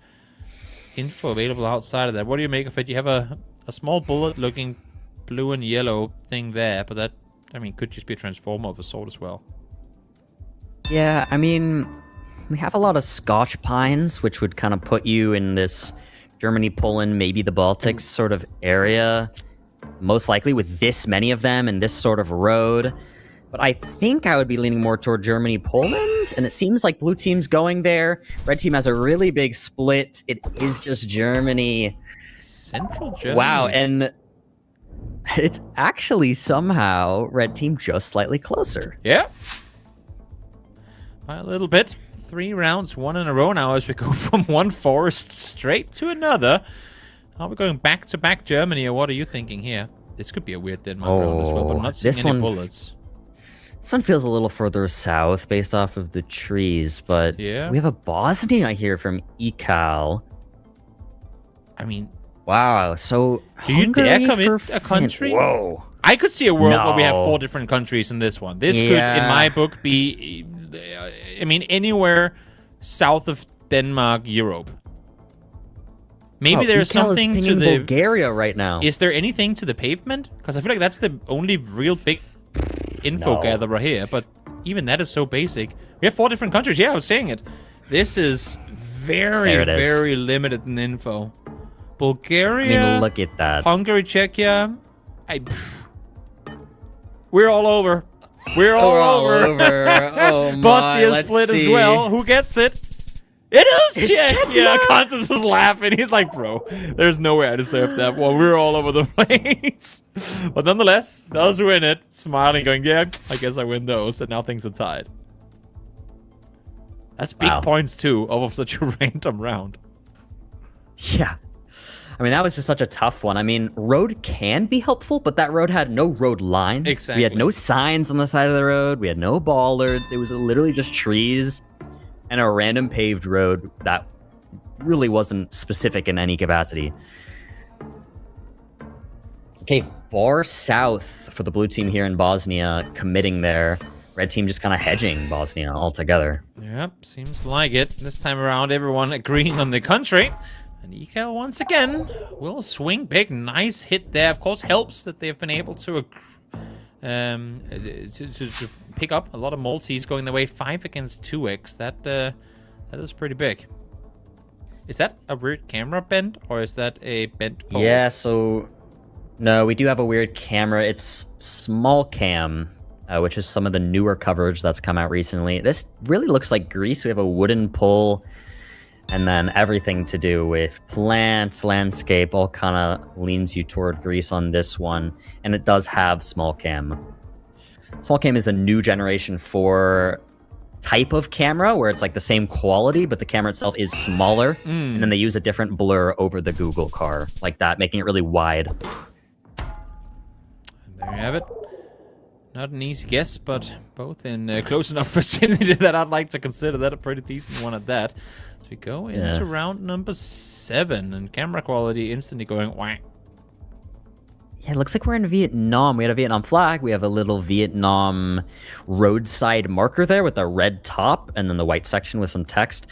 info available outside of that. What do you make of it? You have a small bullet looking blue and yellow thing there, but that, I mean, could just be a transformer of a sort as well. Yeah, I mean, we have a lot of Scotch pines, which would kind of put you in this Germany, Poland, maybe the Baltics sort of area, most likely with this many of them and this sort of road. But I think I would be leaning more toward Germany, Poland, and it seems like blue team's going there. Red team has a really big split. It is just Germany. Central Germany. Wow, and it's actually somehow red team just slightly closer. Yeah. By a little bit. 3 rounds, 1 in a row now as we go from one forest straight to another. Are we going back-to-back Germany, or what are you thinking here? This could be a weird Denmark round as well, but I'm not seeing any bullets. This one feels a little further south based off of the trees, but yeah, we have a Bosnia here from Ekal. I mean, wow, so do you dare commit a country? Whoa. I could see a world where we have 4 different countries in this one. This could, in my book, be, I mean, anywhere south of Denmark, Europe. Maybe there's something to the Bulgaria right now. Is there anything to the pavement? Because I feel like that's the only real big info gatherer here. But even that is so basic. We have 4 different countries. Yeah, I was saying it. This is very, very limited in info. Bulgaria. I mean, look at that. Hungary, Czechia. We're all over. We're all over. Oh my, Bosnia split as well. Who gets it? It is Czechia. Constance is laughing. He's like, bro, there's no way I deserve that one. We're all over the place. But nonetheless, does win it. Smiling, going, yeah, I guess I win those. And now things are tied. That's big points, too, of such a random round. Yeah. I mean, that was just such a tough one. I mean, road can be helpful, but that road had no road lines. Exactly. We had no signs on the side of the road. We had no bollards. It was literally just trees and a random paved road that really wasn't specific in any capacity. Okay, far south for the blue team here in Bosnia, committing there. Red team just kind of hedging Bosnia altogether. Yep, seems like it. This time around, everyone agreeing on the country. And Ekel once again will swing big. Nice hit there. Of course, helps that they've been able to pick up a lot of multis going the way 5 against 2x. That is pretty big. Is that a weird camera bend or is that a bent pole? Yeah, so no, we do have a weird camera. It's small cam, which is some of the newer coverage that's come out recently. This really looks like Greece. We have a wooden pole and then everything to do with plants, landscape, all kind of leans you toward Greece on this one. And it does have small cam. Small cam is a new generation 4 type of camera where it's like the same quality, but the camera itself is smaller. And then they use a different blur over the Google car like that, making it really wide. There you have it. Not an easy guess, but both in close enough vicinity that I'd like to consider that a pretty decent one at that. So we go into round number 7, and camera quality instantly going whack. Yeah, it looks like we're in Vietnam. We had a Vietnam flag. We have a little Vietnam roadside marker there with a red top and then the white section with some text.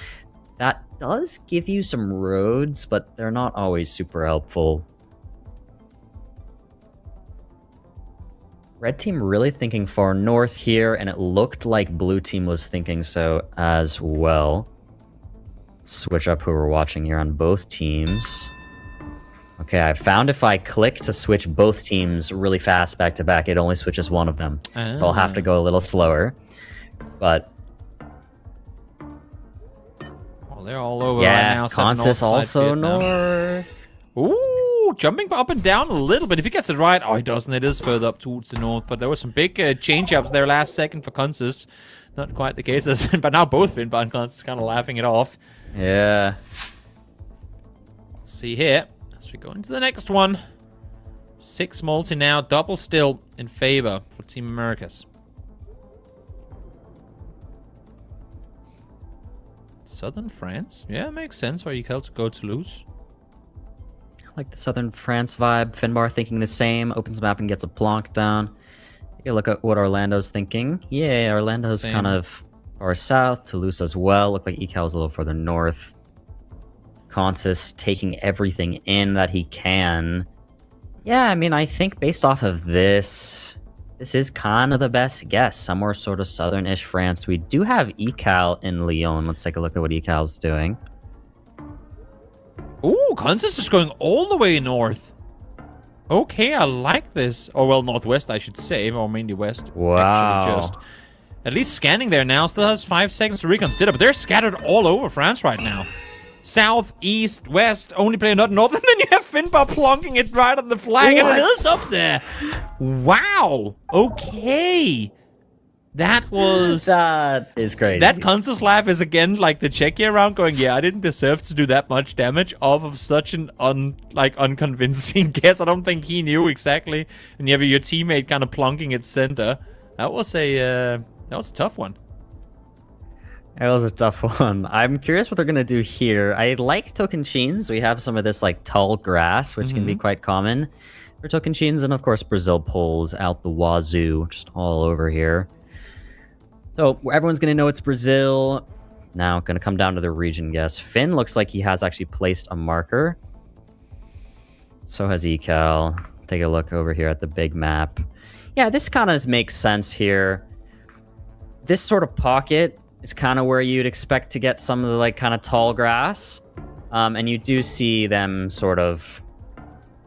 That does give you some roads, but they're not always super helpful. Red team really thinking far north here, and it looked like blue team was thinking so as well. Switch up who we're watching here on both teams. Okay, I found if I click to switch both teams really fast back to back, it only switches one of them. So I'll have to go a little slower. But well, they're all over right now. Consis also north. Ooh, jumping up and down a little bit. If he gets it right, oh, he doesn't. It is further up towards the north. But there were some big change-ups there last second for Consis. Not quite the case, but now both Finbar and Consis kind of laughing it off. Yeah. Let's see here. As we go into the next one. 6 multi now. Double still in favor for Team Americas. Southern France. Yeah, makes sense for Ekel to go Toulouse. Like the Southern France vibe. Finbar thinking the same. Opens the map and gets a plonk down. Take a look at what Orlando's thinking. Yeah, Orlando's kind of far south. Toulouse as well. Look like Ekel's a little further north. Consis taking everything in that he can. Yeah, I mean, I think based off of this is kind of the best guess. Somewhere sort of southern-ish France. We do have Ekel in Lyon. Let's take a look at what Ekel's doing. Ooh, Consis is going all the way north. Okay, I like this. Or, well, northwest, I should say. Or mainly west. Wow. Actually, just at least scanning there now. Still has 5 seconds to reconsider. But they're scattered all over France right now. South, east, west, only playing not north. And then you have Finbar plonking it right on the flag. What? And it is up there. Wow. Okay. That was... That is crazy. That Consis laugh is again like the Czechia round going, yeah, I didn't deserve to do that much damage off of such an unconvincing guess. I don't think he knew exactly. And you have your teammate kind of plonking its center. That was a tough one. That was a tough one. I'm curious what they're going to do here. I like Tocantins. We have some of this like tall grass, which can be quite common for Tocantins. And of course, Brazil poles out the wazoo, just all over here. So everyone's going to know it's Brazil. Now, going to come down to the region guess. Finn looks like he has actually placed a marker. So has Ekel. Take a look over here at the big map. Yeah, this kind of makes sense here. This sort of pocket is kind of where you'd expect to get some of the like kind of tall grass. And you do see them sort of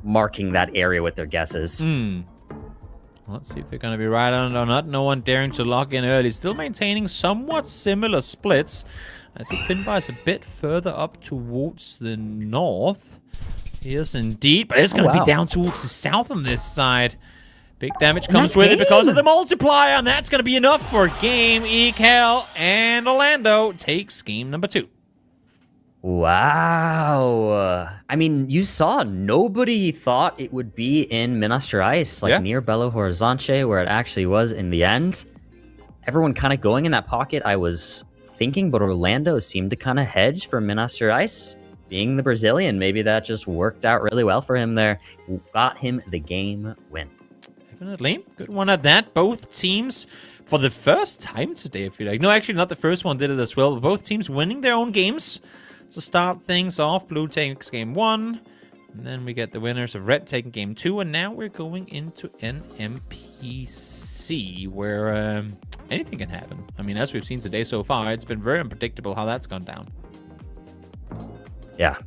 marking that area with their guesses. Let's see if they're going to be right on it or not. No one daring to lock in early. Still maintaining somewhat similar splits. I think Finbar is a bit further up towards the north. Yes, indeed. But it's going to be down towards the south on this side. Big damage comes with it because of the multiplier. And that's going to be enough for game. Ekel and Orlando takes game number 2. Wow. I mean, you saw nobody thought it would be in Minas Gerais, like near Belo Horizonte, where it actually was in the end. Everyone kind of going in that pocket, I was thinking, but Orlando seemed to kind of hedge for Minas Gerais. Being the Brazilian, maybe that just worked out really well for him there. Got him the game win. Definitely. Good one at that. Both teams, for the first time today, I feel like. No, actually, not the first one did it as well. Both teams winning their own games. to start things off. Blue takes game 1. And then we get the winners of red taking game 2. And now we're going into NMPC, where anything can happen. I mean, as we've seen today so far, it's been very unpredictable how that's gone down. Yeah.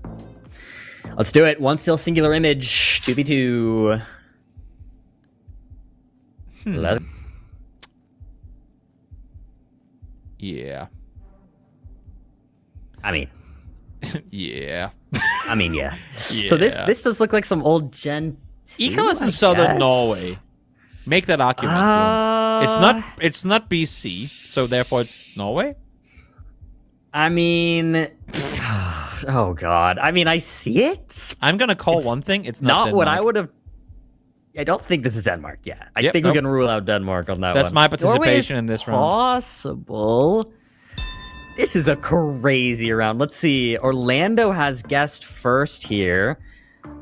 Let's do it. One still singular image. 2v2. Let's... Yeah. I mean... yeah. I mean, yeah. So this does look like some old Gen 2, Eco is in southern Norway. Make that argument. It's not BC, so therefore it's Norway. I mean, oh god. I mean, I see it. I'm gonna call one thing. It's not Denmark. What I would have. I don't think this is Denmark. Yeah, I think we can rule out Denmark on that one. That's my participation in this round. Possible. This is a crazy round. Let's see. Orlando has guessed first here.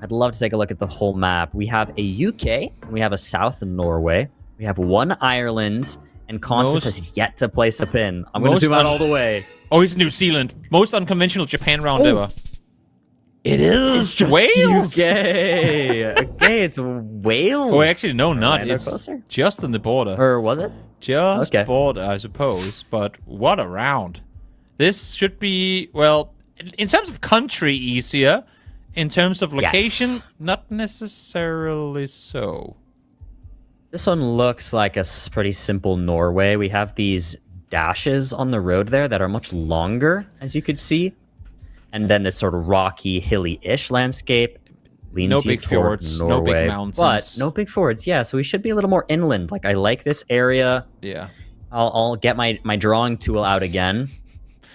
I'd love to take a look at the whole map. We have a UK, we have a South Norway, we have one Ireland, and Constance has yet to place a pin. I'm going to zoom out all the way. Oh, he's New Zealand. Most unconventional Japan round ever. It is Wales. Okay, it's Wales. Oh, actually, no, not. It's closer? Just on the border. Or was it? Just border, I suppose. But what a round. This should be, well, in terms of country, easier. In terms of location, not necessarily so. This one looks like a pretty simple Norway. We have these dashes on the road there that are much longer, as you could see. And then this sort of rocky, hilly-ish landscape leans no big fjords, Norway, no big mountains. But no big fjords, yeah. So we should be a little more inland. Like, I like this area. Yeah. I'll get my drawing tool out again.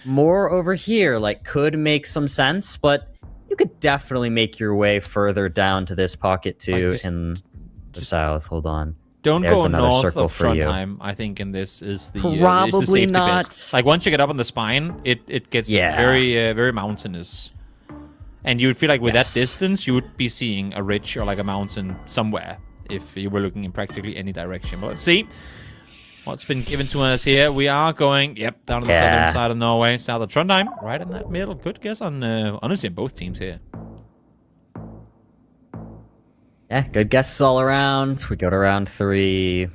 More over here, like, could make some sense, but you could definitely make your way further down to this pocket, too, in the south. Hold on. Don't There's go another north circle of for you. Trondheim. I think in this is the Probably is the safety not. bit. Like once you get up on the spine, it gets very mountainous, and you would feel like with that distance, you would be seeing a ridge or like a mountain somewhere if you were looking in practically any direction. But let's see what's been given to us here. We are going down to the southern side of Norway, south of Trondheim, right in that middle. Good guess on honestly on both teams here. Yeah, good guesses all around. We go to round 3. Ooh,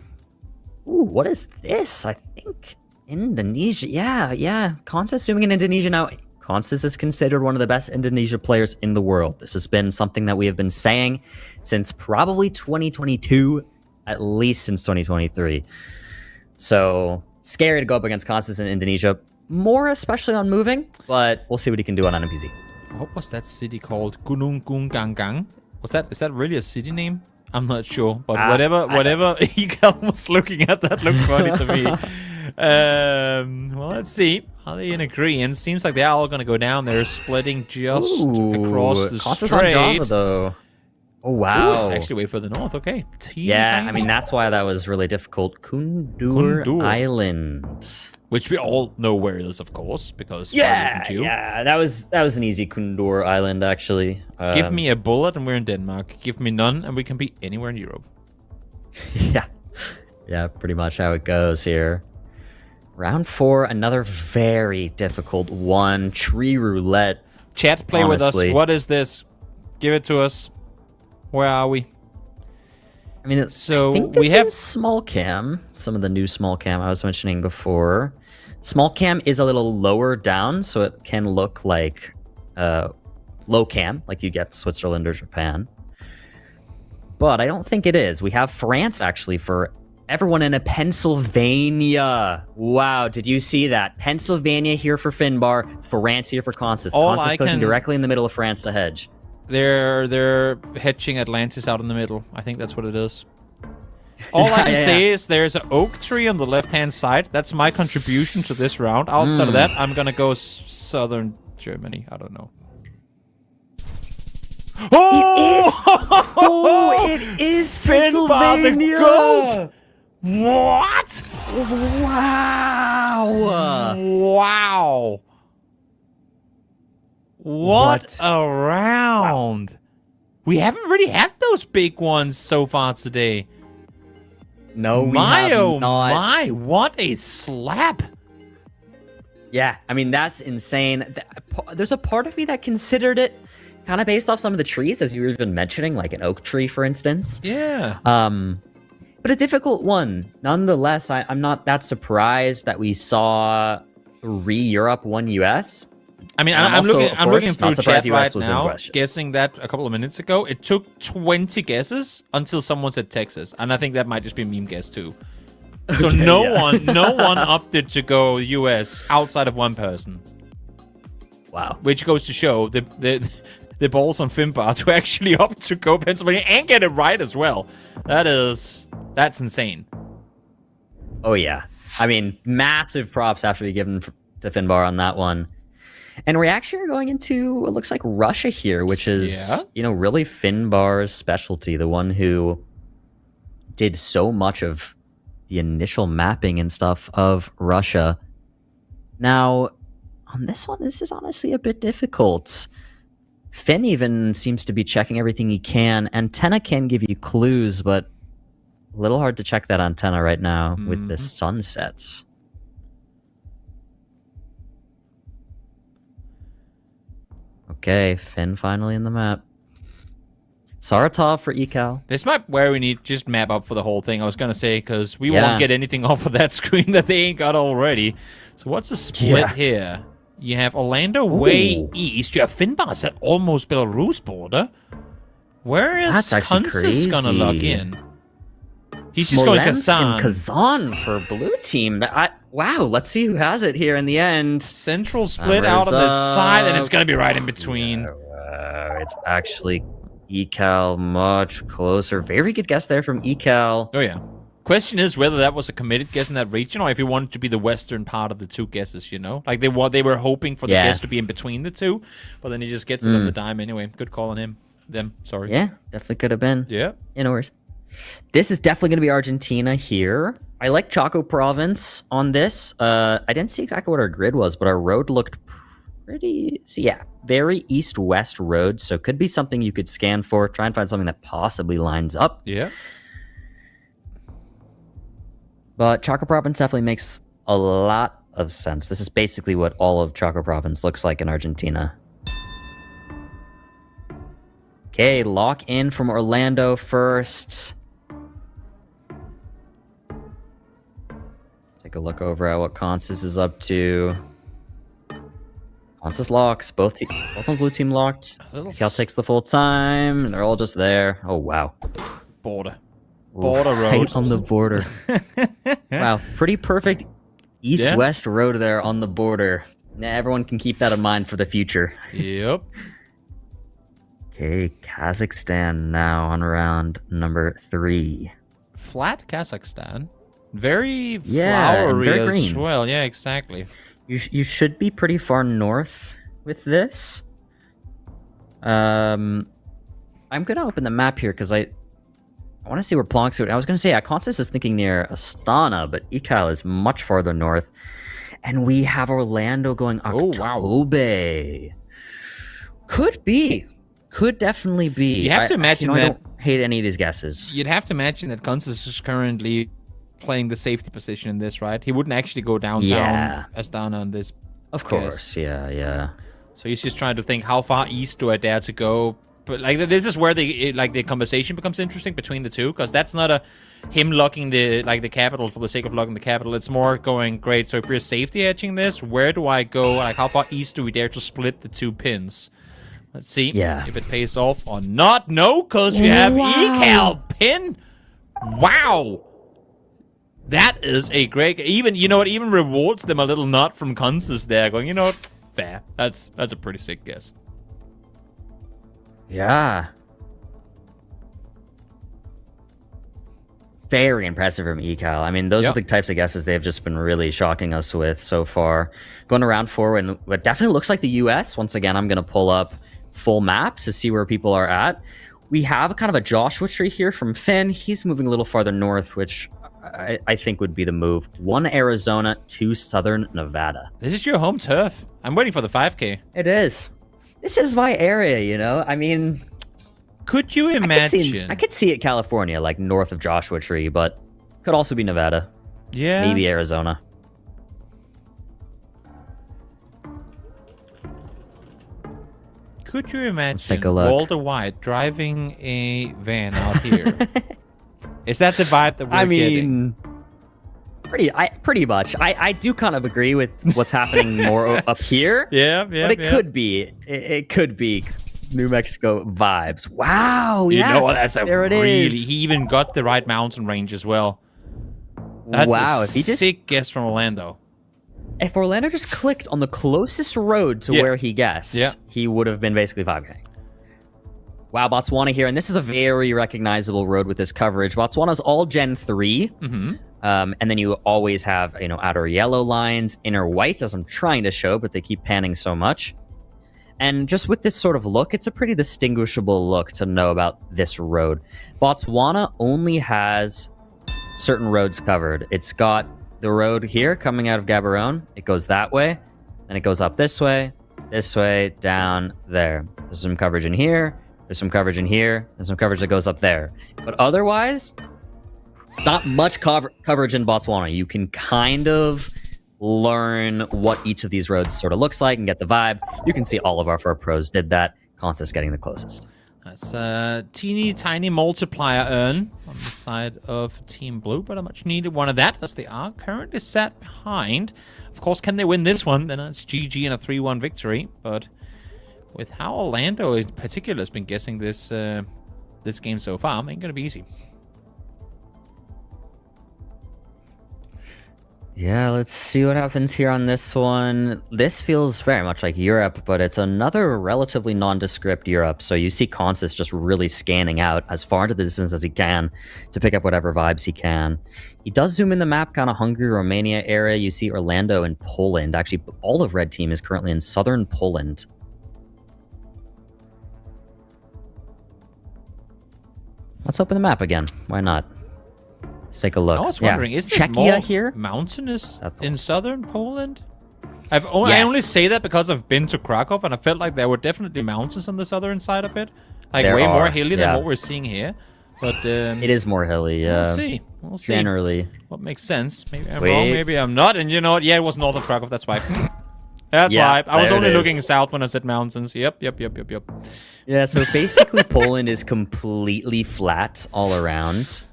what is this? I think Indonesia. Yeah. Constance zooming in Indonesia now. Constance is considered one of the best Indonesia players in the world. This has been something that we have been saying since probably 2022, at least since 2023. So, scary to go up against Constance in Indonesia, more especially on moving, but we'll see what he can do on NPC. What was that city called? Gunung Gunung. Is that really a city name? I'm not sure, but whatever Eagle was looking at, that looked funny to me. Well, let's see. Are they in agreement? Seems like they're all going to go down. They're splitting just across the Constance strait. on Java, though. Oh, wow. Ooh, it's actually way further north. Okay. Yeah, I mean, that's why that was really difficult. Kundur Island. Which we all know where it is, of course, because that was an easy Kundur Island, actually. Give me a bullet and we're in Denmark. Give me none and we can be anywhere in Europe. Yeah, pretty much how it goes here. Round 4, another very difficult one. Tree roulette. Chat, play with us. What is this? Give it to us. Where are we? I mean, I think this is small cam. Some of the new small cam I was mentioning before. Small cam is a little lower down, so it can look like low cam, like you get Switzerland or Japan. But I don't think it is. We have France, actually, for everyone in Pennsylvania. Wow, did you see that? Pennsylvania here for Finbar, France here for Constance. Constance clicking directly in the middle of France to hedge. They're hedging Atlantis out in the middle. I think that's what it is. All I can say is there's an oak tree on the left-hand side. That's my contribution to this round. Outside of that, I'm gonna go southern Germany. I don't know. Oh! It is Pennsylvania! The goat! What? Wow! Wow! What a round! We haven't really had those big ones so far today. No, we have not. My, what a slap! Yeah, I mean, that's insane. there's a part of me that considered it kind of based off some of the trees, as you were even mentioning, like an oak tree, for instance. Yeah. But a difficult one. Nonetheless, I'm not that surprised that we saw 3 Europe, 1 US. I mean, And I'm also, looking, of I'm course, looking not through surprised chat US right was in now, Russia. guessing that a couple of minutes ago. It took 20 guesses until someone said Texas, and I think that might just be a meme guess too. So Okay, no yeah. one opted to go US outside of one person, Wow. which goes to show the balls on Finbar to actually opt to go Pennsylvania and get it right as well. That's insane. Oh, yeah. I mean, massive props have to be given to Finbar on that one. And we actually are going into what looks like Russia here, which is, really Finbar's specialty, the one who did so much of the initial mapping and stuff of Russia. Now, on this one, this is honestly a bit difficult. Finn even seems to be checking everything he can. Antenna can give you clues, but a little hard to check that antenna right now with the sunsets. Okay, Finn finally in the map. Saratov for Ecal. This might where we need just map up for the whole thing. I was gonna say because we won't get anything off of that screen that they ain't got already. So what's the split here? You have Orlando way east. You have Finbar at almost Belarus border. Where is Kunsis gonna log in? He's just going Kazan. And Kazan for blue team. Wow, let's see who has it here in the end. Central split out on the side, and it's gonna be right in between. It's actually Ecal much closer. Very good guess there from Ecal. Oh yeah. Question is whether that was a committed guess in that region, or if he wanted to be the western part of the two guesses. Like they were hoping for the guess to be in between the two, but then he just gets it on the dime anyway. Good call on him. Them. Sorry. Yeah, definitely could have been. Yeah. No worries. This is definitely going to be Argentina here. I like Chaco province on this. I didn't see exactly what our grid was, but our road looked pretty... So yeah, very east-west road, so could be something you could scan for. Try and find something that possibly lines up. Yeah. But Chaco province definitely makes a lot of sense. This is basically what all of Chaco province looks like in Argentina. Okay, lock in from Orlando first. Take a look over at what Constance is up to. Constance locks. Both on blue team locked. Cal takes the full time, and they're all just there. Oh, wow. Border Right road. on the border. Wow, pretty perfect east-west road there on the border. Now, everyone can keep that in mind for the future. Yep. Okay, Kazakhstan now on round number 3. Flat Kazakhstan. Very Yeah, flowery very as green. well. Yeah, exactly. You should be pretty far north with this. I'm gonna open the map here because I want to see where Plonk's at. I was gonna say Constance is thinking near Astana, but Ecal is much farther north, and we have Orlando going October. Could definitely be. You have to imagine I that. don't hate any of these guesses. You'd have to imagine that Constance is currently playing the safety position in this, right? He wouldn't actually go downtown Astana on this. Of course, yeah. So he's just trying to think, how far east do I dare to go? But like this is where the conversation becomes interesting between the two, because that's not him locking the capital for the sake of locking the capital. It's more going, great, so if we're safety edging this, where do I go? Like, how far east do we dare to split the two pins? Let's see if it pays off or not. No, because you have Ecal pin. Wow. That is a great... Even rewards them a little nod from Consus there, going, you know what? Fair. That's a pretty sick guess. Yeah. Very impressive from Ecal. I mean, those are the types of guesses they've just been really shocking us with so far. Going around forward, and what definitely looks like the US. Once again, I'm going to pull up full map to see where people are at. We have kind of a Joshua tree here from Finn. He's moving a little farther north, which I think would be the move. 1 Arizona, 2 Southern Nevada. This is your home turf. I'm waiting for the 5K. It is. This is my area, I mean... Could you imagine? I could see it California, like north of Joshua Tree, but could also be Nevada. Yeah. Maybe Arizona. Could you imagine take a look. Walter White driving a van out here? Is that the vibe that we're I getting? mean, pretty much. I do kind of agree with what's happening more up here. Yeah. But it could be. It could be New Mexico vibes. Wow. You Yeah. know, that's a there it really. is. He even got the right mountain range as well. That's Wow. a If he just sick guess from Orlando. If Orlando just clicked on the closest road to Yeah. where he guessed, Yeah. he would have been basically 5K. Wow, Botswana here, and this is a very recognizable road with this coverage. Botswana's all Gen 3, and then you always have, outer yellow lines, inner white, as I'm trying to show, but they keep panning so much. And just with this sort of look, it's a pretty distinguishable look to know about this road. Botswana only has certain roads covered. It's got the road here coming out of Gaborone. It goes that way, then it goes up this way, down there. There's some coverage in here. There's some coverage in here. There's some coverage that goes up there. But otherwise, it's not much coverage in Botswana. You can kind of learn what each of these roads sort of looks like and get the vibe. You can see all of our 4 pros did that. Consus getting the closest. That's a teeny tiny multiplier earn on the side of Team Blue, but a much needed one of that, as they are currently sat behind. Of course, can they win this one? Then it's GG and a 3-1 victory. But with how Orlando in particular has been guessing this this game so far, ain't gonna be easy. Yeah, let's see what happens here on this one. This feels very much like Europe, but it's another relatively nondescript Europe. So you see Consus just really scanning out as far into the distance as he can to pick up whatever vibes he can. He does zoom in the map, kind of Hungary, Romania area. You see Orlando and Poland. Actually, all of Red Team is currently in southern Poland. Let's open the map again. Why not? Let's take a look. I was wondering, is there Czechia more here? mountainous That's in southern Poland? I only Yes. say that because I've been to Krakow, and I felt like there were definitely mountains on the southern side of it. Like There way more are, hilly yeah. than what we're seeing here. But It is more hilly, yeah. we'll see. We'll see. Generally. What makes sense? Maybe I'm Wait. wrong, maybe I'm not. And you know what? Yeah, it was north of Krakow, that's why. That's Yeah, why. I was there only it looking is. south when I said mountains. Yep. Yeah, so basically Poland is completely flat all around,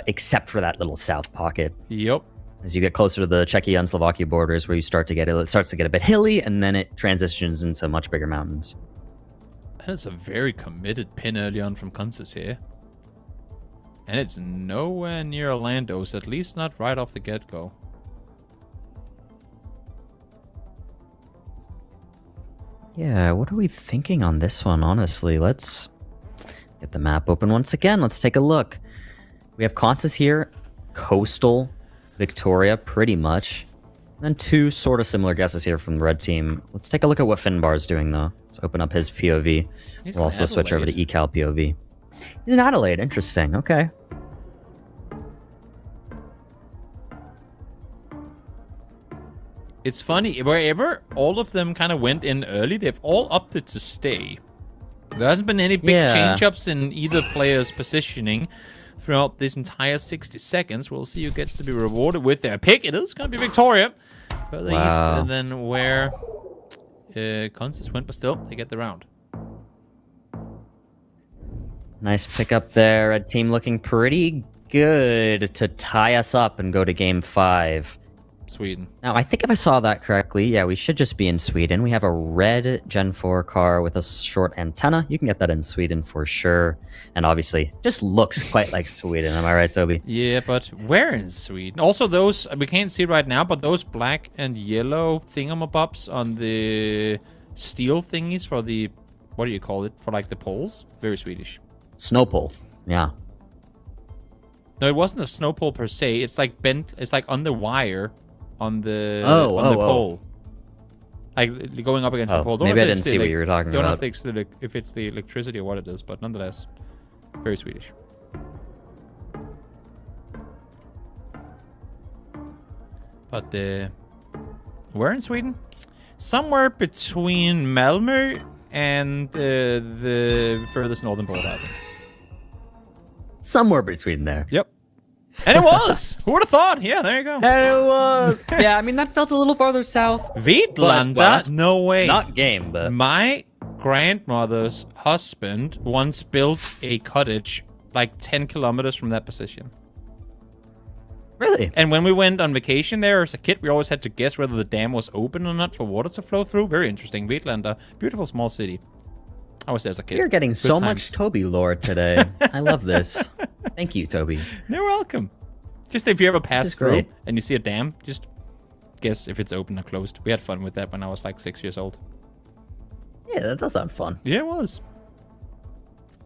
except for that little south pocket. Yep. As you get closer to the Czechia and Slovakia borders, where you start to get it starts to get a bit hilly, and then it transitions into much bigger mountains. That is a very committed pin early on from Kansas here. And it's nowhere near Orlando's, at least not right off the get-go. Yeah, what are we thinking on this one, honestly? Let's get the map open once again. Let's take a look. We have Consus here, Coastal, Victoria, pretty much. And then 2 sort of similar guesses here from the red team. Let's take a look at what Finbar's doing, though. Let's open up his POV. He's We'll in also switch over to Adelaide. eCal POV. He's in Adelaide. Interesting. Okay. It's funny, wherever all of them kind of went in early, they've all opted to stay. There hasn't been any big Yeah. change-ups in either player's positioning throughout this entire 60 seconds. We'll see who gets to be rewarded with their pick. It is going to be Victoria. Further east Wow. than where Consus went, but still, they get the round. Nice pickup there. Red team looking pretty good to tie us up and go to game 5. Sweden. Now, I think if I saw that correctly, yeah, we should just be in Sweden. We have a red Gen 4 car with a short antenna. You can get that in Sweden for sure. And obviously, just looks quite like Sweden. Am I right, Toby? Yeah, but where in Sweden? Also, those, we can't see right now, but those black and yellow thingamabobs on the steel thingies for the, what do you call it? For like the poles? Very Swedish. Snowpole. Yeah. No, it wasn't a snow pole per se. It's like bent, it's like on the wire on the, Oh, on the oh. pole. Like going up against the Oh, pole. Don't maybe know I if didn't it's the see what elec- you were talking Don't know about. if it's the electricity or what it is, but nonetheless, very Swedish. But where in Sweden? Somewhere between Malmö and the furthest northern border, I think. Somewhere between there. Yep. And it was! Who would have thought? Yeah, there you go. And it was. Yeah, I mean, that felt a little farther south. Vetlanda? But- No way. Not game, but... My grandmother's husband once built a cottage like 10 kilometers from that position. Really? And when we went on vacation there as a kid, we always had to guess whether the dam was open or not for water to flow through. Very interesting. Vetlanda, beautiful small city. I was there as a kid. You're getting Good so times. much Toby lore today. I love this. Thank you, Toby. You're welcome. Just if you ever pass is through great. and you see a dam, just guess if it's open or closed. We had fun with that when I was like 6 years old. Yeah, that does sound fun. Yeah, it was.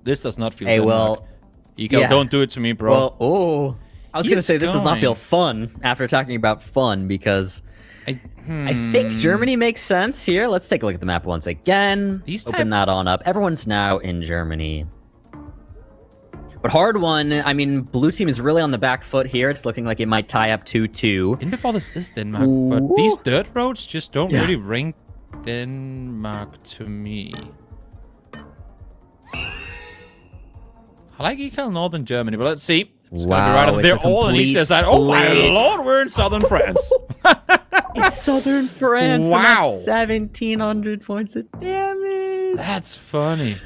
This does not feel Hey, Denmark. well, Ego, yeah. don't do it to me, bro. Well, oh, I was gonna He's say this does not feel going. fun after talking about fun because I think Germany makes sense here. Let's take a look at the map once again. These Open that on up. Everyone's now in Germany. But hard one. I mean, blue team is really on the back foot here. It's looking like it might tie up 2-2. In before this is Denmark, Ooh. but these dirt roads just don't Yeah. really ring Denmark to me. I like Ecal Northern Germany, but let's see. It's gonna be Wow, right over it's there. a All on each complete side. Oh my split. lord, we're in southern France. It's southern France. Wow. And that's 1,700 points of damage. That's funny.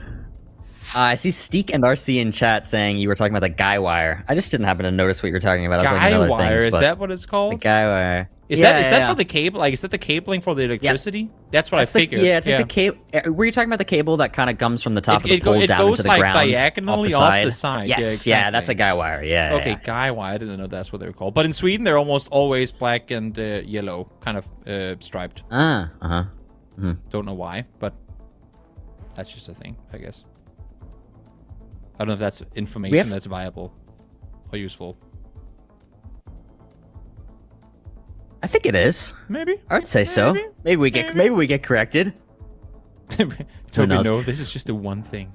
I see Steek and RC in chat saying you were talking about the guy wire. I just didn't happen to notice what you were talking about. I was looking at Guy other wire, things, is but that what it's the called? guy wire? Is Yeah, that yeah. for the cable? Like, is that the cabling for the electricity? That's what That's I the- figured. yeah, it's like the cable. Were you talking about the cable that kind of comes from the top of the pole it down goes to the like ground, diagonally off the side. Yeah, Yes, yeah, exactly. that's a guy wire. Yeah. Okay, yeah. guy wire. I didn't know that's what they were called. But in Sweden, they're almost always black and yellow, kind of striped. Ah, Don't know why, but that's just a thing, I guess. I don't know if that's information that's viable or useful. I think it is. Maybe. I would say so. Maybe we get corrected. Toby, knows? no, this is just the one thing.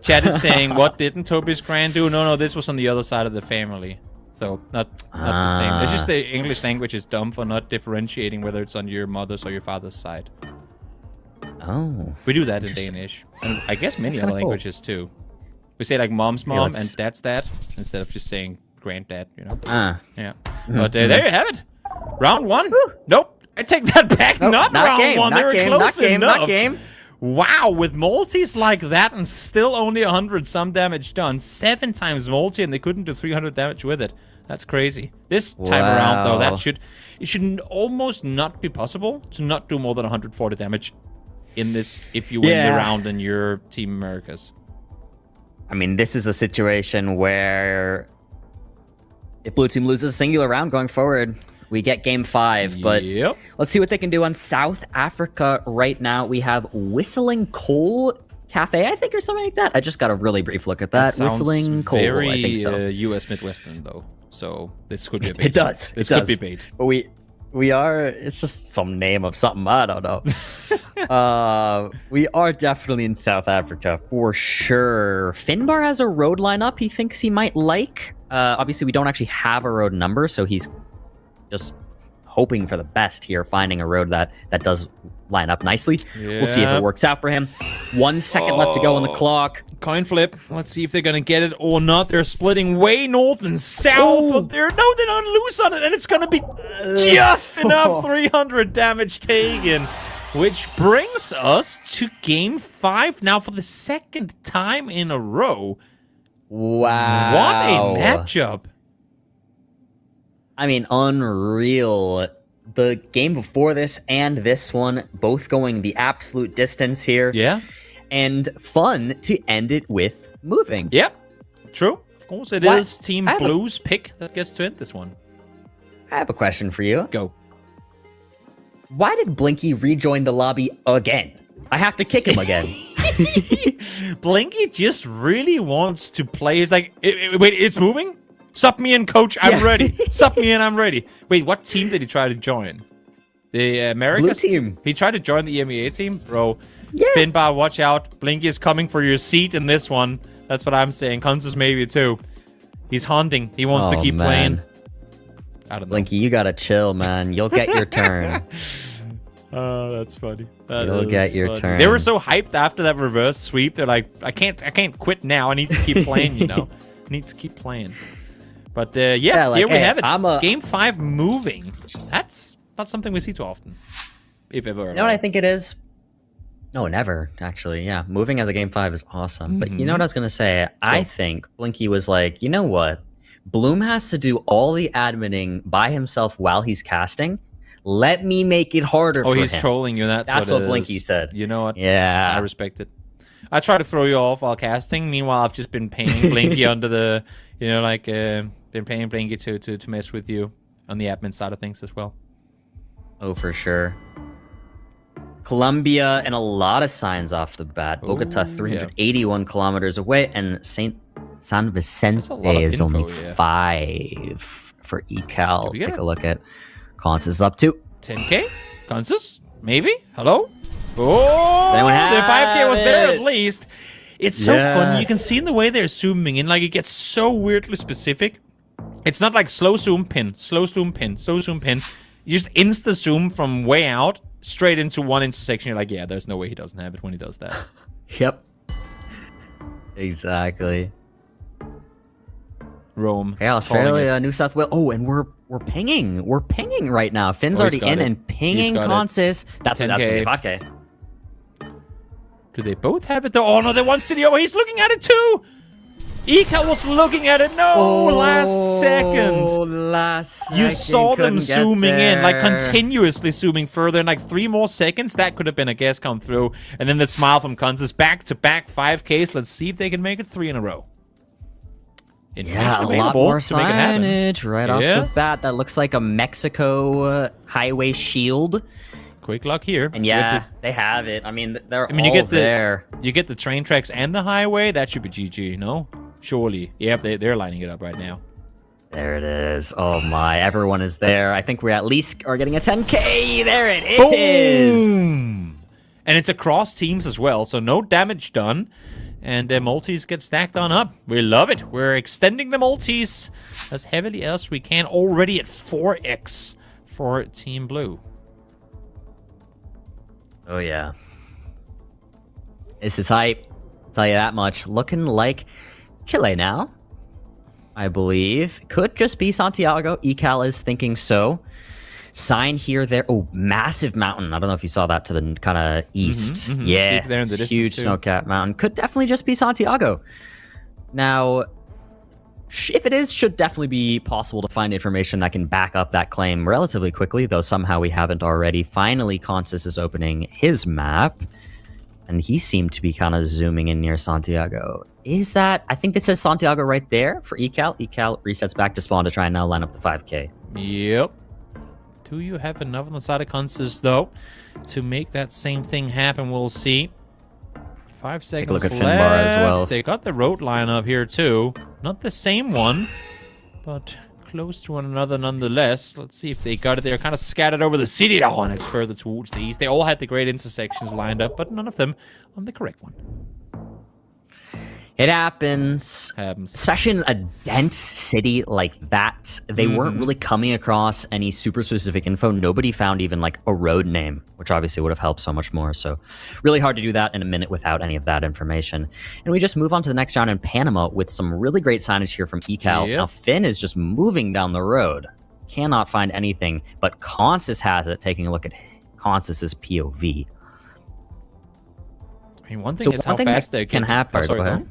Chat is saying, what didn't Toby's grand do? No, this was on the other side of the family. So, not the same. It's just the English language is dumb for not differentiating whether it's on your mother's or your father's side. Oh. We do that in Danish. And I guess many That's other kinda cool. languages too. We say like mom's mom let's- and dad's dad instead of just saying granddad, you know? Yeah. Mm-hmm. But there you have it. Round one. Nope. I take that back. Nope, not round game, one. not They were game, close not game, enough. not game. Wow, with multis like that and still only 100 some damage done. 7 times multi and they couldn't do 300 damage with it. That's crazy. This time around though, Wow. it should almost not be possible to not do more than 140 damage in this if you win the Yeah. round in your Team Americas. I mean, this is a situation where if blue team loses a singular round going forward, we get game 5. But Yep. let's see what they can do on South Africa right now. We have Whistling Coal Cafe, I think, or something like that. I just got a really brief look at that. Sounds Whistling Coal, very I think so. US Midwestern though. So this could be a bait. It does. This it could does. be bait. But we are. It's just some name of something. I don't know. We are definitely in South Africa for sure. Finbar has a road lineup he thinks he might like. Obviously, we don't actually have a road number, so he's just hoping for the best here, finding a road that does line up nicely. We'll see if Yeah. it works out for him. 1 second left to go on the clock. Coin flip. Let's see if they're gonna get it or not. They're splitting way north and south. Oh. But they're not loose on it, and it's gonna be just enough 300 damage taken. Which brings us to game 5 now for the second time in a row. Wow. What a matchup. I mean, unreal. The game before this and this one, both going the absolute distance here. Yeah. And fun to end it with moving. Yep. True. Of course, it What? is Team I have a- Blue's pick that gets to end this one. I have a question for you. Go. Why did Blinky rejoin the lobby again? I have to kick him again. Blinky just really wants to play. He's like, wait, it's moving? Sup me in, coach. I'm Yeah. ready. Sup me in, I'm ready. Wait, what team did he try to join? The Americas? Blue team. He tried to join the EMEA team? Bro, Yeah. Finbar, watch out. Blinky is coming for your seat in this one. That's what I'm saying. Kunzus maybe too. He's hunting. He wants to Oh, keep man. playing. I don't know. Blinky, you gotta chill, man. You'll get your turn. Oh, that's funny. You'll get your turn. They were so hyped after that reverse sweep. They're like, I can't quit now. I need to keep playing, you know. I need to keep playing. But Yeah, like, here we hey, have it. I'm a- Game 5 moving. That's not something we see too often. If ever. You know what I think it is? No, never, actually. Yeah, moving as a Game 5 is awesome. But you know what I was going to say? I think Blinky was like, you know what? Bloom has to do all the adminning by himself while he's casting. Let me make it harder for him. Oh, he's trolling you. That's what it Blinky is. said. You know what? Yeah. I respect it. I try to throw you off while casting. Meanwhile, I've just been paying Blinky under the, you know, like, been paying Blinky to mess with you on the admin side of things as well. Oh, for sure. Colombia and a lot of signs off the bat. Bogota, 381 kilometers away, and San Vicente is only 5 for ECAL. Take a look at Cons is up to 10K? Consus? Maybe? Hello? Oh, the 5K was there at least. It's so fun. You can see in the way they're zooming in, like it gets so weirdly specific. It's not like slow zoom pin, slow zoom pin, slow zoom pin. You just insta zoom from way out straight into one intersection. You're like, yeah, there's no way he doesn't have it when he does that. Yep. Exactly. Rome. Okay, Australia, New South Wales. Oh, and we're pinging. We're pinging right now. Finn's already in and pinging Consis. That's gonna be 5K. Do they both have it though? Oh no, they want City. Oh, he's looking at it too. ECAL was looking at it. No, last second. You saw them zooming in, like continuously zooming further, in like 3 more seconds. That could have been a guess come through. And then the smile from Consis, back-to-back 5Ks. Let's see if they can make it 3 in a row. Yeah, a lot more signage right off the bat. That looks like a Mexico highway shield. Quick luck here. And yeah, they have it. I mean, they're all there. You get the train tracks and the highway. That should be GG, no? Surely. Yep, they're lining it up right now. There it is. Oh my, everyone is there. I think we at least are getting a 10K. There it is. Boom! And it's across teams as well, so no damage done. And the multis get stacked on up. We love it. We're extending the multis as heavily as we can. Already at 4x for Team Blue. Oh, yeah. This is hype. I'll tell you that much. Looking like Chile now, I believe. Could just be Santiago. ECAL is thinking so. Sign here, there. Oh, massive mountain. I don't know if you saw that to the kind of east. Yeah, there in the huge snow-capped mountain. Could definitely just be Santiago. Now, if it is, should definitely be possible to find information that can back up that claim relatively quickly, though somehow we haven't already. Finally, Consis is opening his map, and he seemed to be kind of zooming in near Santiago. Is that? I think this says Santiago right there for ECAL. ECAL resets back to spawn to try and now line up the 5K. Yep. Do you have enough on the side of Consis, though, to make that same thing happen? We'll see. 5 seconds Take a look at left. Finbar as well. They got the road line up here, too. Not the same one, but close to one another nonetheless. Let's see if they got it. They're kind of scattered over the city. Oh, and it's further towards the east. They all had the great intersections lined up, but none of them on the correct one. It happens. Especially in a dense city like that. They weren't really coming across any super specific info. Nobody found even like a road name, which obviously would have helped so much more. So really hard to do that in a minute without any of that information. And we just move on to the next round in Panama with some really great signage here from ECAL. Now Finn is just moving down the road. Cannot find anything, but Consis has it. Taking a look at Consis's POV. I mean, one thing is how fast they can happen. Oh, sorry,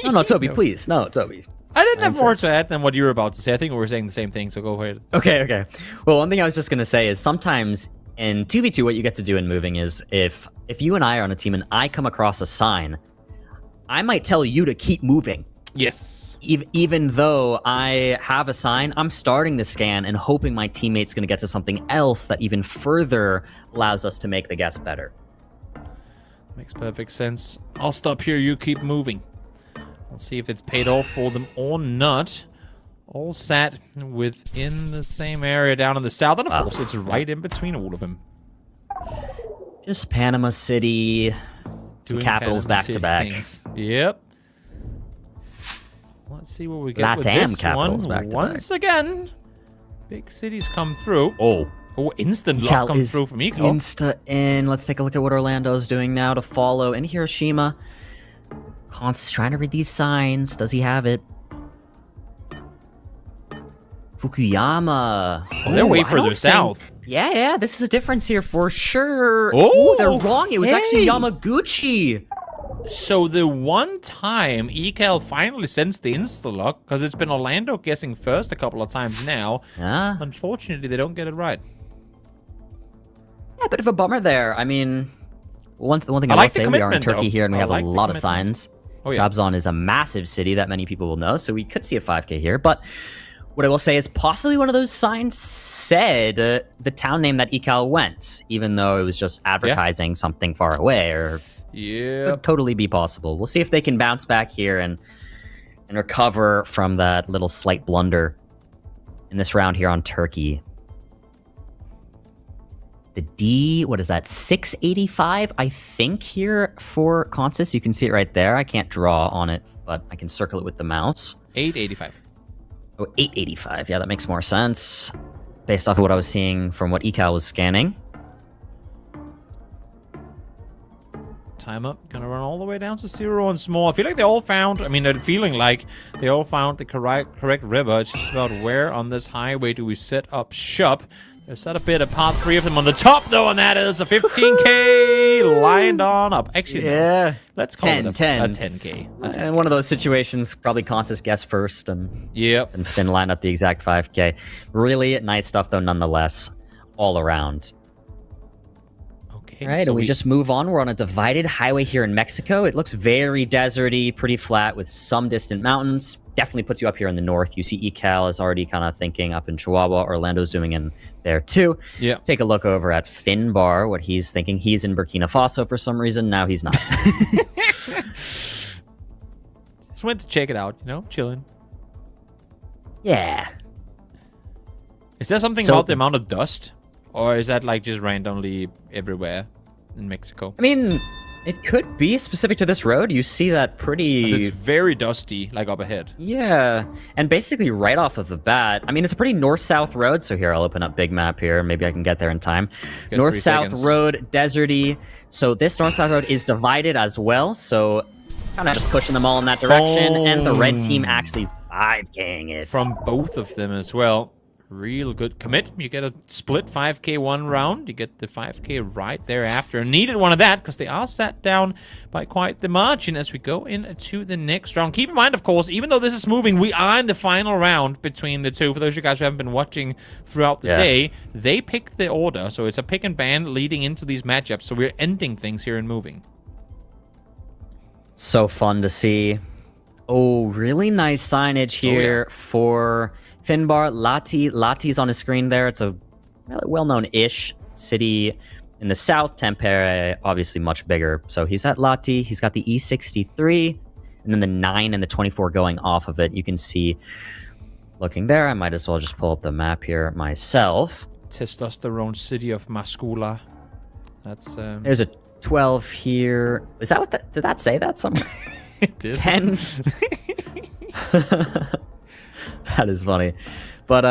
no, Toby, please. No, Toby. I didn't have more to add than what you were about to say. I think we were saying the same thing, so go ahead. Okay. Well, one thing I was just going to say is sometimes in 2v2, what you get to do in moving is if you and I are on a team and I come across a sign, I might tell you to keep moving. Yes. Even though I have a sign, I'm starting the scan and hoping my teammate's going to get to something else that even further allows us to make the guess better. Makes perfect sense. I'll stop here. You keep moving. We'll see if it's paid off for them or not. All sat within the same area down in the south. And of course, it's right in between all of them. Just Panama City. Some capitals back to back. Yep. Let's see what we get with this capitals one. Back to Once back. again, big cities come through. Oh, instant lock comes through from ECAL. Insta in. Let's take a look at what Orlando's doing now to follow in Hiroshima. Const's trying to read these signs. Does he have it? Fukuyama. Oh, they're way further south. Yeah, this is a difference here for sure. Oh, Ooh, they're wrong. It was actually hey. Yamaguchi. So the one time ECAL finally sends the insta-lock, because it's been Orlando guessing first a couple of times now. Yeah. Unfortunately, they don't get it right. Yeah, a bit of a bummer there. I mean, one thing I will like the say, we are in commitment, Turkey though. here, and we I have like a the lot of commitment. signs. Oh, yeah. Trabzon is a massive city that many people will know, so we could see a 5K here. But what I will say is possibly one of those signs said the town name that ECAL went, even though it was just advertising something far away, or Yeah. could totally be possible. We'll see if they can bounce back here and recover from that little slight blunder in this round here on Turkey. The D, what is that, 685, I think, here for Consus. You can see it right there. I can't draw on it, but I can circle it with the mouse. 885. Oh, 885. Yeah, that makes more sense based off of what I was seeing from what ECAL was scanning. Time up. Gonna run all the way down to 0 and small. I feel like they all found, I mean, they're feeling like they all found the correct river. It's just about where on this highway do we set up shop. There's set a bit apart, 3 of them on the top, though, and that is a 15K lined on up. Actually, Yeah. no. Let's call 10, it a 10. 10K. And one of those situations, probably Consus guess first and Yep. Finn line up the exact 5K. Really nice stuff, though, nonetheless, all around. Okay. All right, so and we just move on. We're on a divided highway here in Mexico. It looks very deserty, pretty flat with some distant mountains. Definitely puts you up here in the north. You see ECAL is already kind of thinking up in Chihuahua. Orlando's zooming in there too. Yeah. Take a look over at Finbar, what he's thinking. He's in Burkina Faso for some reason. Now he's not. Just went to check it out, you know, chilling. Yeah. Is there something So- about the amount of dust? Or is that like just randomly everywhere in Mexico? I mean, it could be specific to this road. You see that 'Cause pretty... it's very dusty, like up ahead. Yeah, and basically right off of the bat, I mean, it's a pretty north-south road, so here, I'll open up big map here. Maybe I can get there in time. Get 3 North-south seconds. road, deserty. So this north-south road is divided as well, so kind of just pushing them all in that direction, and the red team actually 5K'ing it. From both of them as well. Real good commit. You get a split 5K one round. You get the 5K right thereafter. Needed one of that because they are sat down by quite the margin as we go into the next round. Keep in mind, of course, even though this is moving, we are in the final round between the two. For those of you guys who haven't been watching throughout the day, they pick the order. So it's a pick and ban leading into these matchups. So we're ending things here and moving. So fun to see. Oh, really nice signage here for Finbar. Lati's on his screen there. It's a really well-known-ish city in the south. Tampere, obviously much bigger. So he's at Lati. He's got the E63, and then the 9 and the 24 going off of it. You can see, looking there, I might as well just pull up the map here myself. Testosterone city of Mascula. That's There's a 12 here. Is that what that... Did that say that somewhere? it did. 10. That is funny. But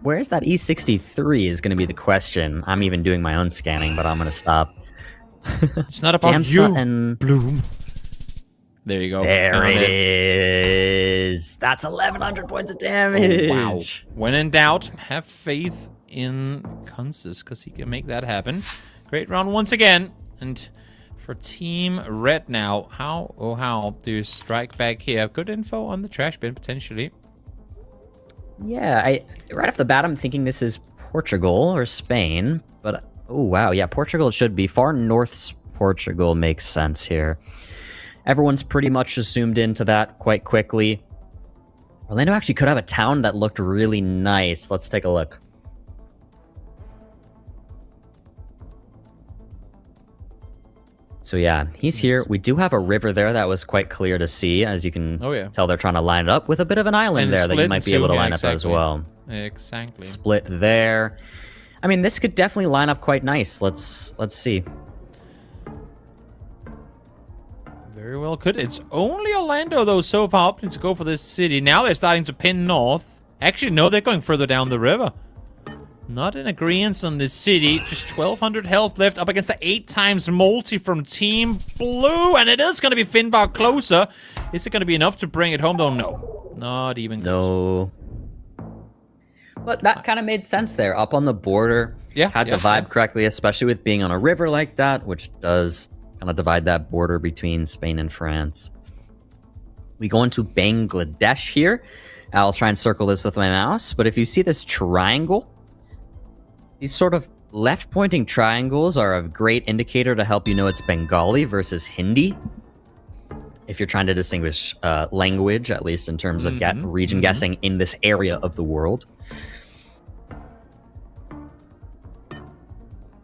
where's that E63 is going to be the question. I'm even doing my own scanning, but I'm going to stop. It's not about Jamsa you, and... Bloom. There you go. There Found it is. That's 1,100 points of damage. Oh, wow. When in doubt, have faith in Kunsis because he can make that happen. Great round once again. And for Team Red now, how do you strike back here? Good info on the trash bin, potentially. Yeah, right off the bat, I'm thinking this is Portugal or Spain. But, oh, wow. Yeah, Portugal it should be. Far north's Portugal makes sense here. Everyone's pretty much just zoomed into that quite quickly. Orlando actually could have a town that looked really nice. Let's take a look. So yeah, he's here. We do have a river there that was quite clear to see. As you can tell, they're trying to line it up with a bit of an island And there that you split might be too, able to yeah, line up as exactly. well. Exactly. Split there. I mean, this could definitely line up quite nice. Let's see. Very well could. It's only Orlando, though, so far opting to go for this city. Now they're starting to pin north. Actually, no, they're going further down the river. Not in agreement on this city. Just 1,200 health left up against the 8 times multi from Team Blue. And it is going to be Finbar closer. Is it going to be enough to bring it home, though? No. Not even close. No. But that kind of made sense there. Up on the border, had the vibe correctly, especially with being on a river like that, which does kind of divide that border between Spain and France. We go into Bangladesh here. I'll try and circle this with my mouse, but if you see this triangle, these sort of left-pointing triangles are a great indicator to help you know it's Bengali versus Hindi. If you're trying to distinguish language, at least in terms of region guessing in this area of the world.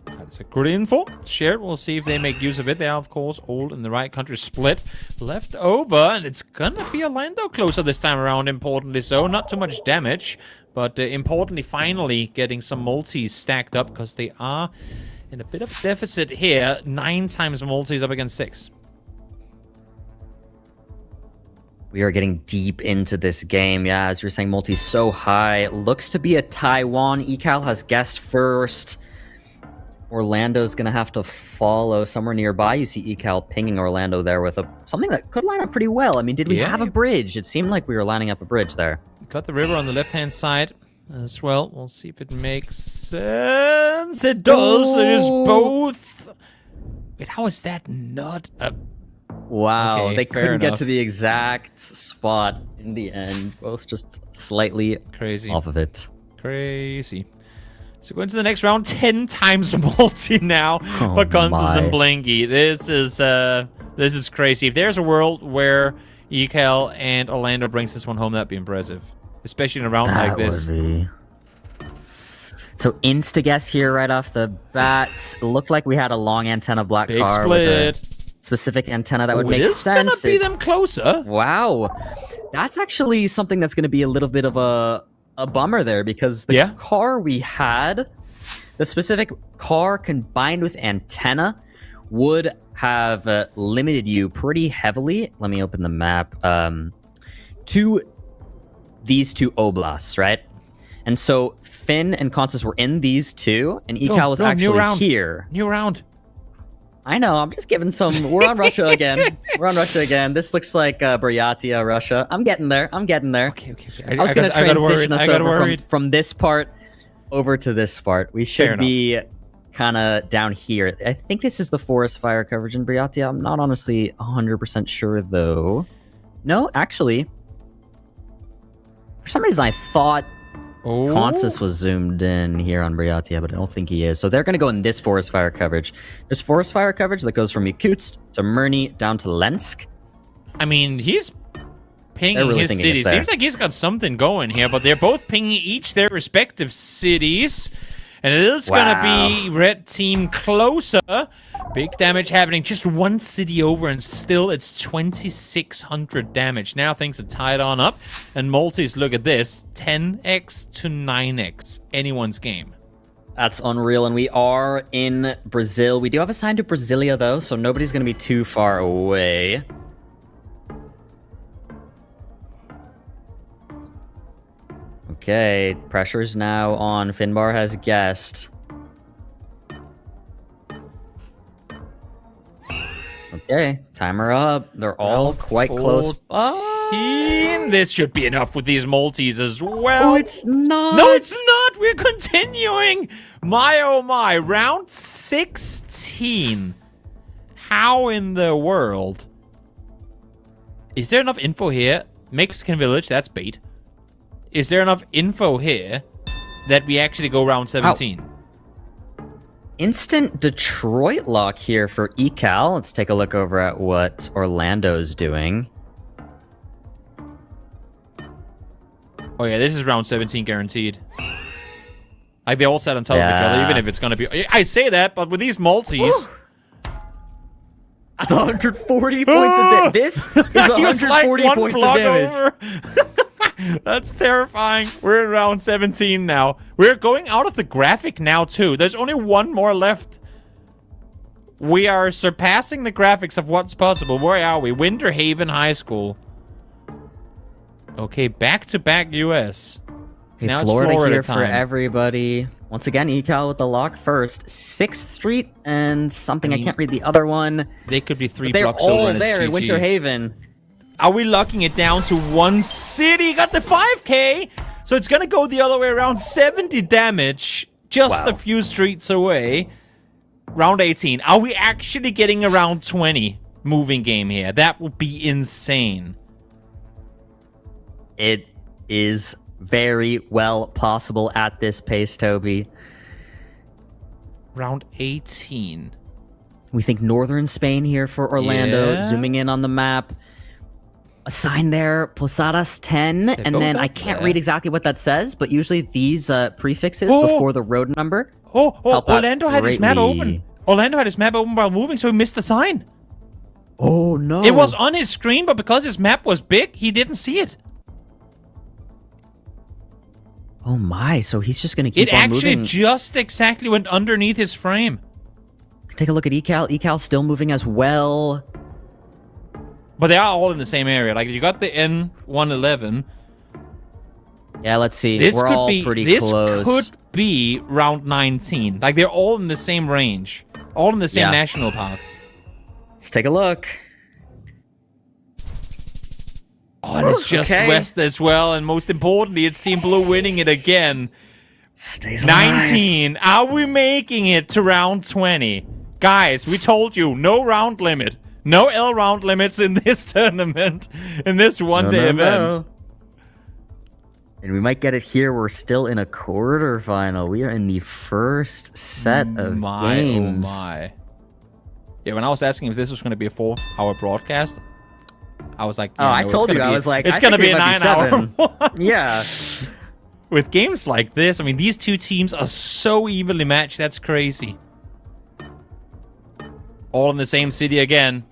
That's a good info. Shared. We'll see if they make use of it. They are, of course, all in the right country. Split left over, and it's gonna be Orlando closer this time around, importantly so. Not too much damage, but importantly, finally getting some multis stacked up, because they are in a bit of deficit here. 9 times multis up against 6. We are getting deep into this game. Yeah, as you're saying, multi's so high. It looks to be a Taiwan. Ecal has guessed first. Orlando's going to have to follow somewhere nearby. You see Ecal pinging Orlando there with something that could line up pretty well. I mean, did we have a bridge? It seemed like we were lining up a bridge there. Got the river on the left-hand side as well. We'll see if it makes sense. It does. It is both. Wait, how is that not a... Wow, Okay, they couldn't get enough. to the exact spot in the end. Both just slightly Crazy. off of it. Crazy. So going to the next round, 10 times multi now for Constance and Blinky. This is crazy. If there's a world where Ecal and Orlando brings this one home, that'd be impressive. Especially in a round like this. So insta-guess here right off the bat. Looked like we had a long antenna black Big car split. with a specific antenna that would It make is sense. gonna be them closer. Wow. That's actually something that's going to be a little bit of a bummer there, because the car we had, the specific car combined with antenna, would have limited you pretty heavily. Let me open the map. To these 2 oblasts, right? And so Finn and Constance were in these 2, and Ecal was actually here. New round. I know, I'm just giving some... We're on Russia again. We're on Russia again. This looks like Buryatia, Russia. I'm getting there. Okay. I was going to transition us over from this part over to this part. We should be kind of down here. I think this is the forest fire coverage in Buryatia. I'm not honestly 100% sure, though. No, actually. For some reason, I thought Constance was zoomed in here on Buryatia, but I don't think he is. So they're going to go in this forest fire coverage. There's forest fire coverage that goes from Yakutsk to Mirny down to Lensk. I mean, he's pinging his city. Seems like he's got something going here, but they're both pinging each their respective cities. And it is going to be red team closer. Big damage happening. Just 1 city over, and still it's 2,600 damage. Now things are tied on up. And multis, look at this. 10x to 9x. Anyone's game. That's unreal. And we are in Brazil. We do have a sign to Brasilia, though, so nobody's going to be too far away. Okay, pressure's now on. Finbar has guessed. Okay, timer up. They're all quite close. This should be enough with these multis as well. Oh, it's not. No, it's not. We're continuing. My, oh my. Round 16. How in the world? Is there enough info here? Mexican village, that's bait. Is there enough info here that we actually go round 17? Instant Detroit lock here for Ecal. Let's take a look over at what Orlando's doing. Oh yeah, this is round 17 guaranteed. Like, they all sat on top of each other, even if it's going to be... I say that, but with these multis... That's 140 points of damage. This is 140 like points of damage. That's terrifying. We're in round 17 now. We're going out of the graphic now, too. There's only 1 more left. We are surpassing the graphics of what's possible. Where are we? Winter Haven High School. Okay, back-to-back US. Okay, now Florida, it's Florida here time. for everybody. Once again, Ecal with the lock first. 6th Street and something. I can't read the other one. They could be 3 They're blocks all over and there it's in GG. Winter Haven. Are we locking it down to 1 city? Got the 5k. So it's going to go the other way around. 70 damage. just Wow. a few streets away. Round 18. Are we actually getting a round 20 moving game here? That would be insane. It is very well possible at this pace, Toby. Round 18. We think northern Spain here for Orlando. Yeah. Zooming in on the map. A sign there, Posadas 10, and both then I up can't there. read exactly what that says, but usually these prefixes Oh! before the road number. Oh, help out Orlando had his map greatly. open. Orlando had his map open while moving, so he missed the sign. Oh no! It was on his screen, but because his map was big, he didn't see it. Oh my! So he's just gonna keep It on actually moving. just exactly went underneath his frame. Take a look at Ecal. Ecal's still moving as well. But they are all in the same area. Like, you got the N111. Yeah, let's see. This We're could all be pretty this close. could be round 19. Like, they're all in the same range. All in the same Yeah. national park. Let's take a look. Oh, and it's just okay. West as well. And most importantly, it's Team Blue winning it again. Stays alive. 19. Are we making it to round 20? Guys, we told you, no round limit. No L round limits in this tournament. In this one-day event. And we might get it here. We're still in a quarterfinal. We are in the first set of games. Oh my. Yeah, when I was asking if this was going to be a 4-hour broadcast, I was like, Oh, yeah, I no, told it's you. gonna I be- was like, it's I going to think be a it might be 9-hour. 7. Yeah. With games like this, I mean, these two teams are so evenly matched. That's crazy. All in the same city again.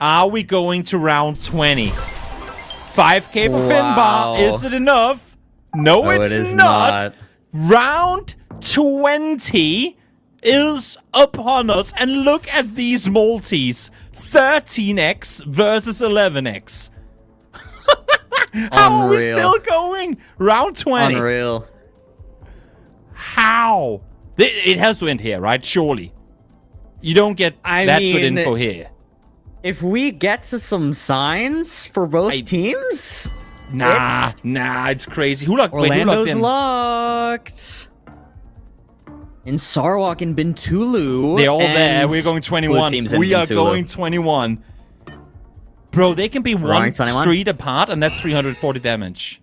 Are we going to round 20? 5K for Wow. Finbar. Is it enough? No, No, it's it is not. not. Round 20 is upon us. And look at these multis. 13x versus 11x. How are we Unreal. still going? Round 20. Unreal. How? It has to end here, right? Surely. You don't get I that good mean, info here. If we get to some signs for both teams, Nah, it's crazy. Who locked? Wait, who locked Orlando's in? locked. In Sarawak and Bintulu. They're all and there. We're going Blue 21. teams in We are Bintulu. going 21. Bro, they can be one going 21? street apart, and that's 340 damage.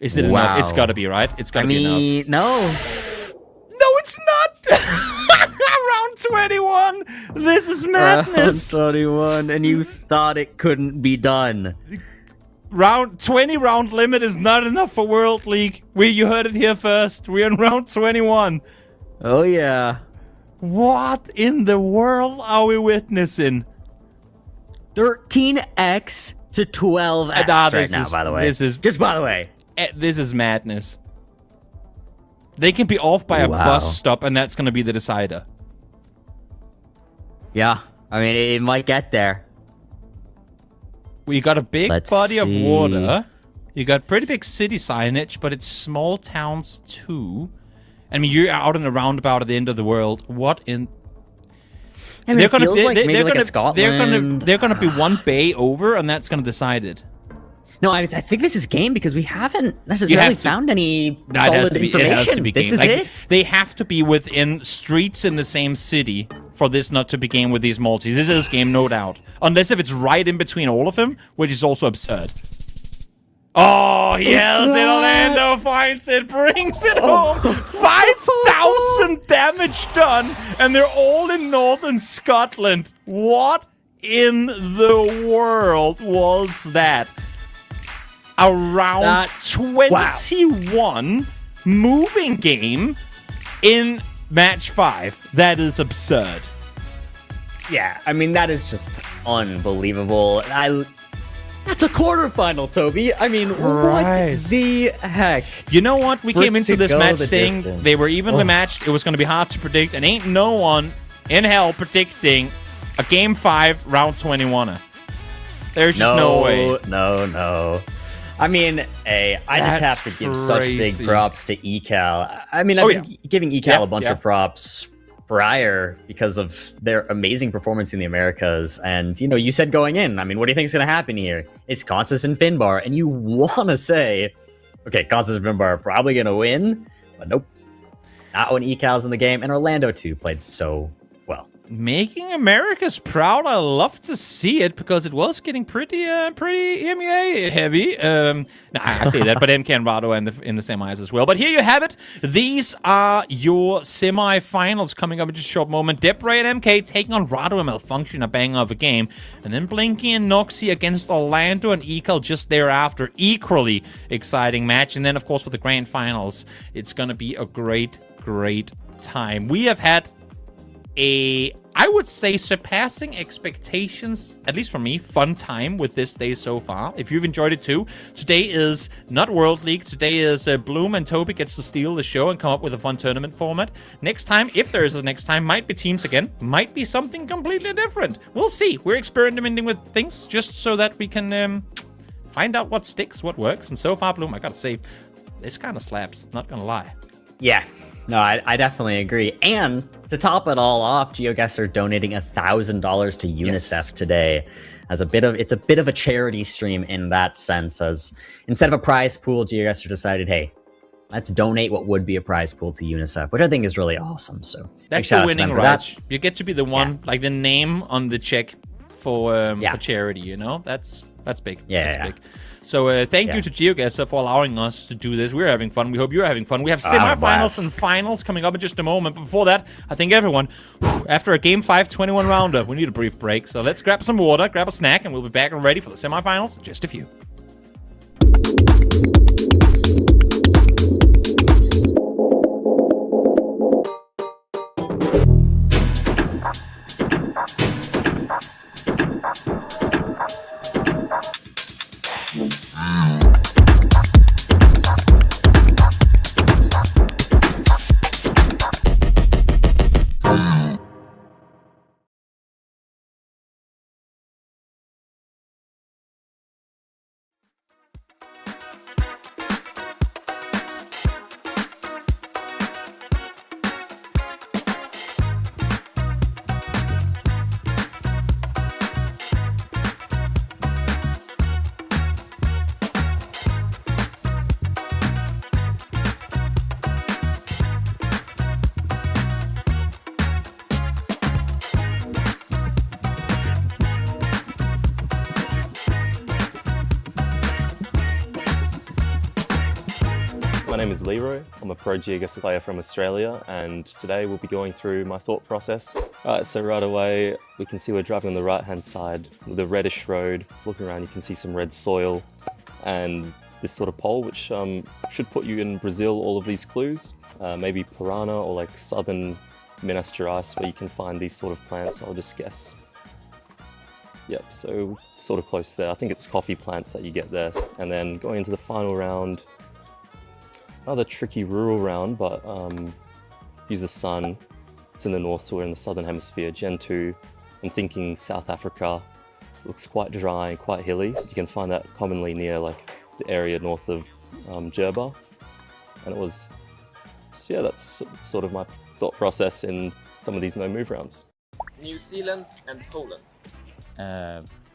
Is it enough? Wow. It's gotta be, right? It's gotta be enough. no. No, it's not! Round 21! This is madness! Round 21, and you thought it couldn't be done. Round 20 round limit is not enough for World League. You heard it here first. We're in round 21. Oh, yeah. What in the world are we witnessing? 13x to 12x Nah, right this now, is- by the way. this is- Just by the way. This is madness. They can be off by a Wow. bus stop, and that's gonna be the decider. Yeah. I mean, it might get there. We got a big Let's body of see. water. You got pretty big city signage, but it's small towns too. I mean, you're out in a roundabout at the end of the world. What in? I mean, it feels like maybe like a Scotland. They're gonna be one bay over, and that's gonna decide it. No, I think this is game because we haven't necessarily to- found any It has solid to be- information. It has to be This game. is Like, it. They have to be within streets in the same city for this not to be game with these multis. This is game, no doubt. Unless if it's right in between all of them, which is also absurd. Oh, yes, and Orlando finds it, brings it home. 5,000 damage done, and they're all in northern Scotland. What in the world was that? Around That- 21 moving game in match 5. That is absurd. Yeah, I mean that is just unbelievable. That's a quarterfinal, Toby. I mean, Christ. what the heck? You know what? We For came it into to this go match the saying distance. they were evenly Oh. matched. It was going to be hard to predict, and ain't no one in hell predicting a game 5 round 21. There's just no way. No. I mean, hey, I just That's have to give such big crazy. props to Ecal. I mean, I've Oh, been giving Ecal Yeah, a bunch yeah. of props prior because of their amazing performance in the Americas. And, you know, you said going in, I mean, what do you think is going to happen here? It's Constance and Finbar, and you want to say okay, Constance Vimbar are probably going to win, but nope. Not when ECAL's in the game, and Orlando too played so well. Making America's proud. I love to see it because it was getting pretty MEA heavy. I say that, but MK and Rado in the semis as well. But here you have it. These are your semi-finals coming up in just a short moment. Debra and MK taking on Rado and Malfunction, a banger of a game. And then Blinky and Noxy against Orlando and Ecal just thereafter. Equally exciting match. And then, of course, for the grand finals, it's going to be a great time. We have had I would say, surpassing expectations, at least for me, fun time with this day so far. If you've enjoyed it too, today is not World League. Today is Bloom and Toby gets to steal the show and come up with a fun tournament format. Next time, if there is a next time, might be teams again, might be something completely different. We'll see. We're experimenting with things just so that we can find out what sticks, what works. And so far, Bloom, I gotta say, this kind of slaps, not gonna lie. Yeah. No, I definitely agree. And to top it all off, Geoguessr donating $1,000 to UNICEF today as it's a bit of a charity stream in that sense. As instead of a prize pool, Geoguessr decided, hey, let's donate what would be a prize pool to UNICEF, which I think is really awesome. So that's the winning right. You get to be the one, like the name on the check for charity. You know, that's big. That's big. So thank you to Geoguessr for allowing us to do this. We're having fun. We hope you're having fun. We have semifinals and finals coming up in just a moment. But before that, I think everyone, after a Game 5 21 rounder, we need a brief break. So let's grab some water, grab a snack, and we'll be back and ready for the semifinals in just a few. My name is Leroy. I'm a pro Geoguessr player from Australia, and today we'll be going through my thought process. Alright, so right away we can see we're driving on the right hand side with a reddish road. Looking around you can see some red soil and this sort of pole, which should put you in Brazil, all of these clues. Maybe Parana or like southern Minas Gerais where you can find these sort of plants, I'll just guess. Yep, so sort of close there. I think it's coffee plants that you get there. And then going into the final round, another tricky rural round, but use the sun. It's in the north, so we're in the southern hemisphere. Gen 2, I'm thinking South Africa. Looks quite dry and quite hilly, so you can find that commonly near like the area north of Jerba. And it was, so yeah, that's sort of my thought process in some of these no-move rounds. New Zealand and Poland.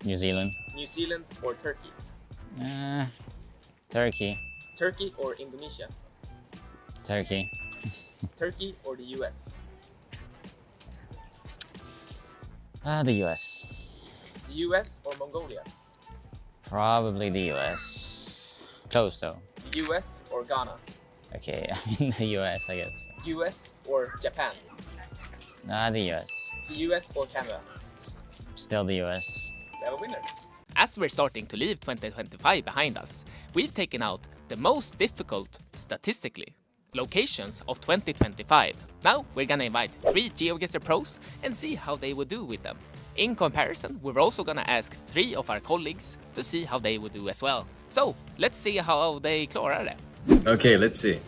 New Zealand. New Zealand or Turkey? Turkey. Turkey or Indonesia? Turkey. Turkey or the US? The US. The US or Mongolia? Probably the US. Close though. The US or Ghana? Okay, I mean the US, I guess. US or Japan? The US. The US or Canada? Still the US. We have a winner. As we're starting to leave 2025 behind us, we've taken out the most difficult, statistically, locations of 2025. Now we're gonna invite 3 Geoguessr pros and see how they would do with them. In comparison, we're also gonna ask 3 of our colleagues to see how they would do as well. So, let's see how they klarar det. Okay, let's see.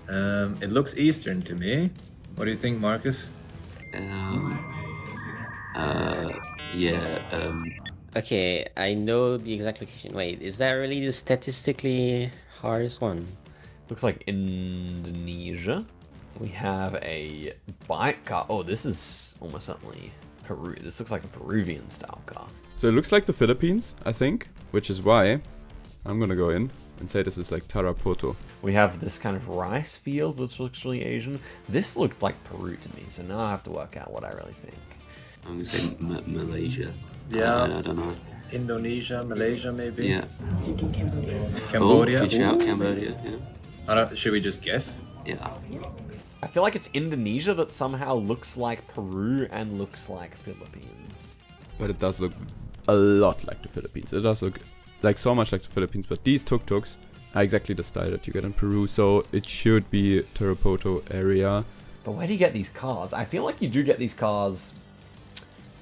It looks Eastern to me. What do you think, Marcus? Okay, I know the exact location. Wait, is that really the statistically hardest one? Looks like Indonesia. We have a bike car. Oh, this is almost certainly Peru. This looks like a Peruvian style car. So it looks like the Philippines, I think, which is why I'm gonna go in and say this is like Tarapoto. We have this kind of rice field which looks really Asian. This looked like Peru to me, so now I have to work out what I really think. I'm gonna say Malaysia. Yeah. I don't know. Indonesia, Malaysia, maybe. Yeah. Cambodia. Oh, good shout, Cambodia. Yeah. Should we just guess? Yeah. I feel like it's Indonesia that somehow looks like Peru and looks like Philippines. But it does look a lot like the Philippines. It does look like so much like the Philippines, but these tuk-tuks are exactly the style that you get in Peru, so it should be Tarapoto area. But where do you get these cars? I feel like you do get these cars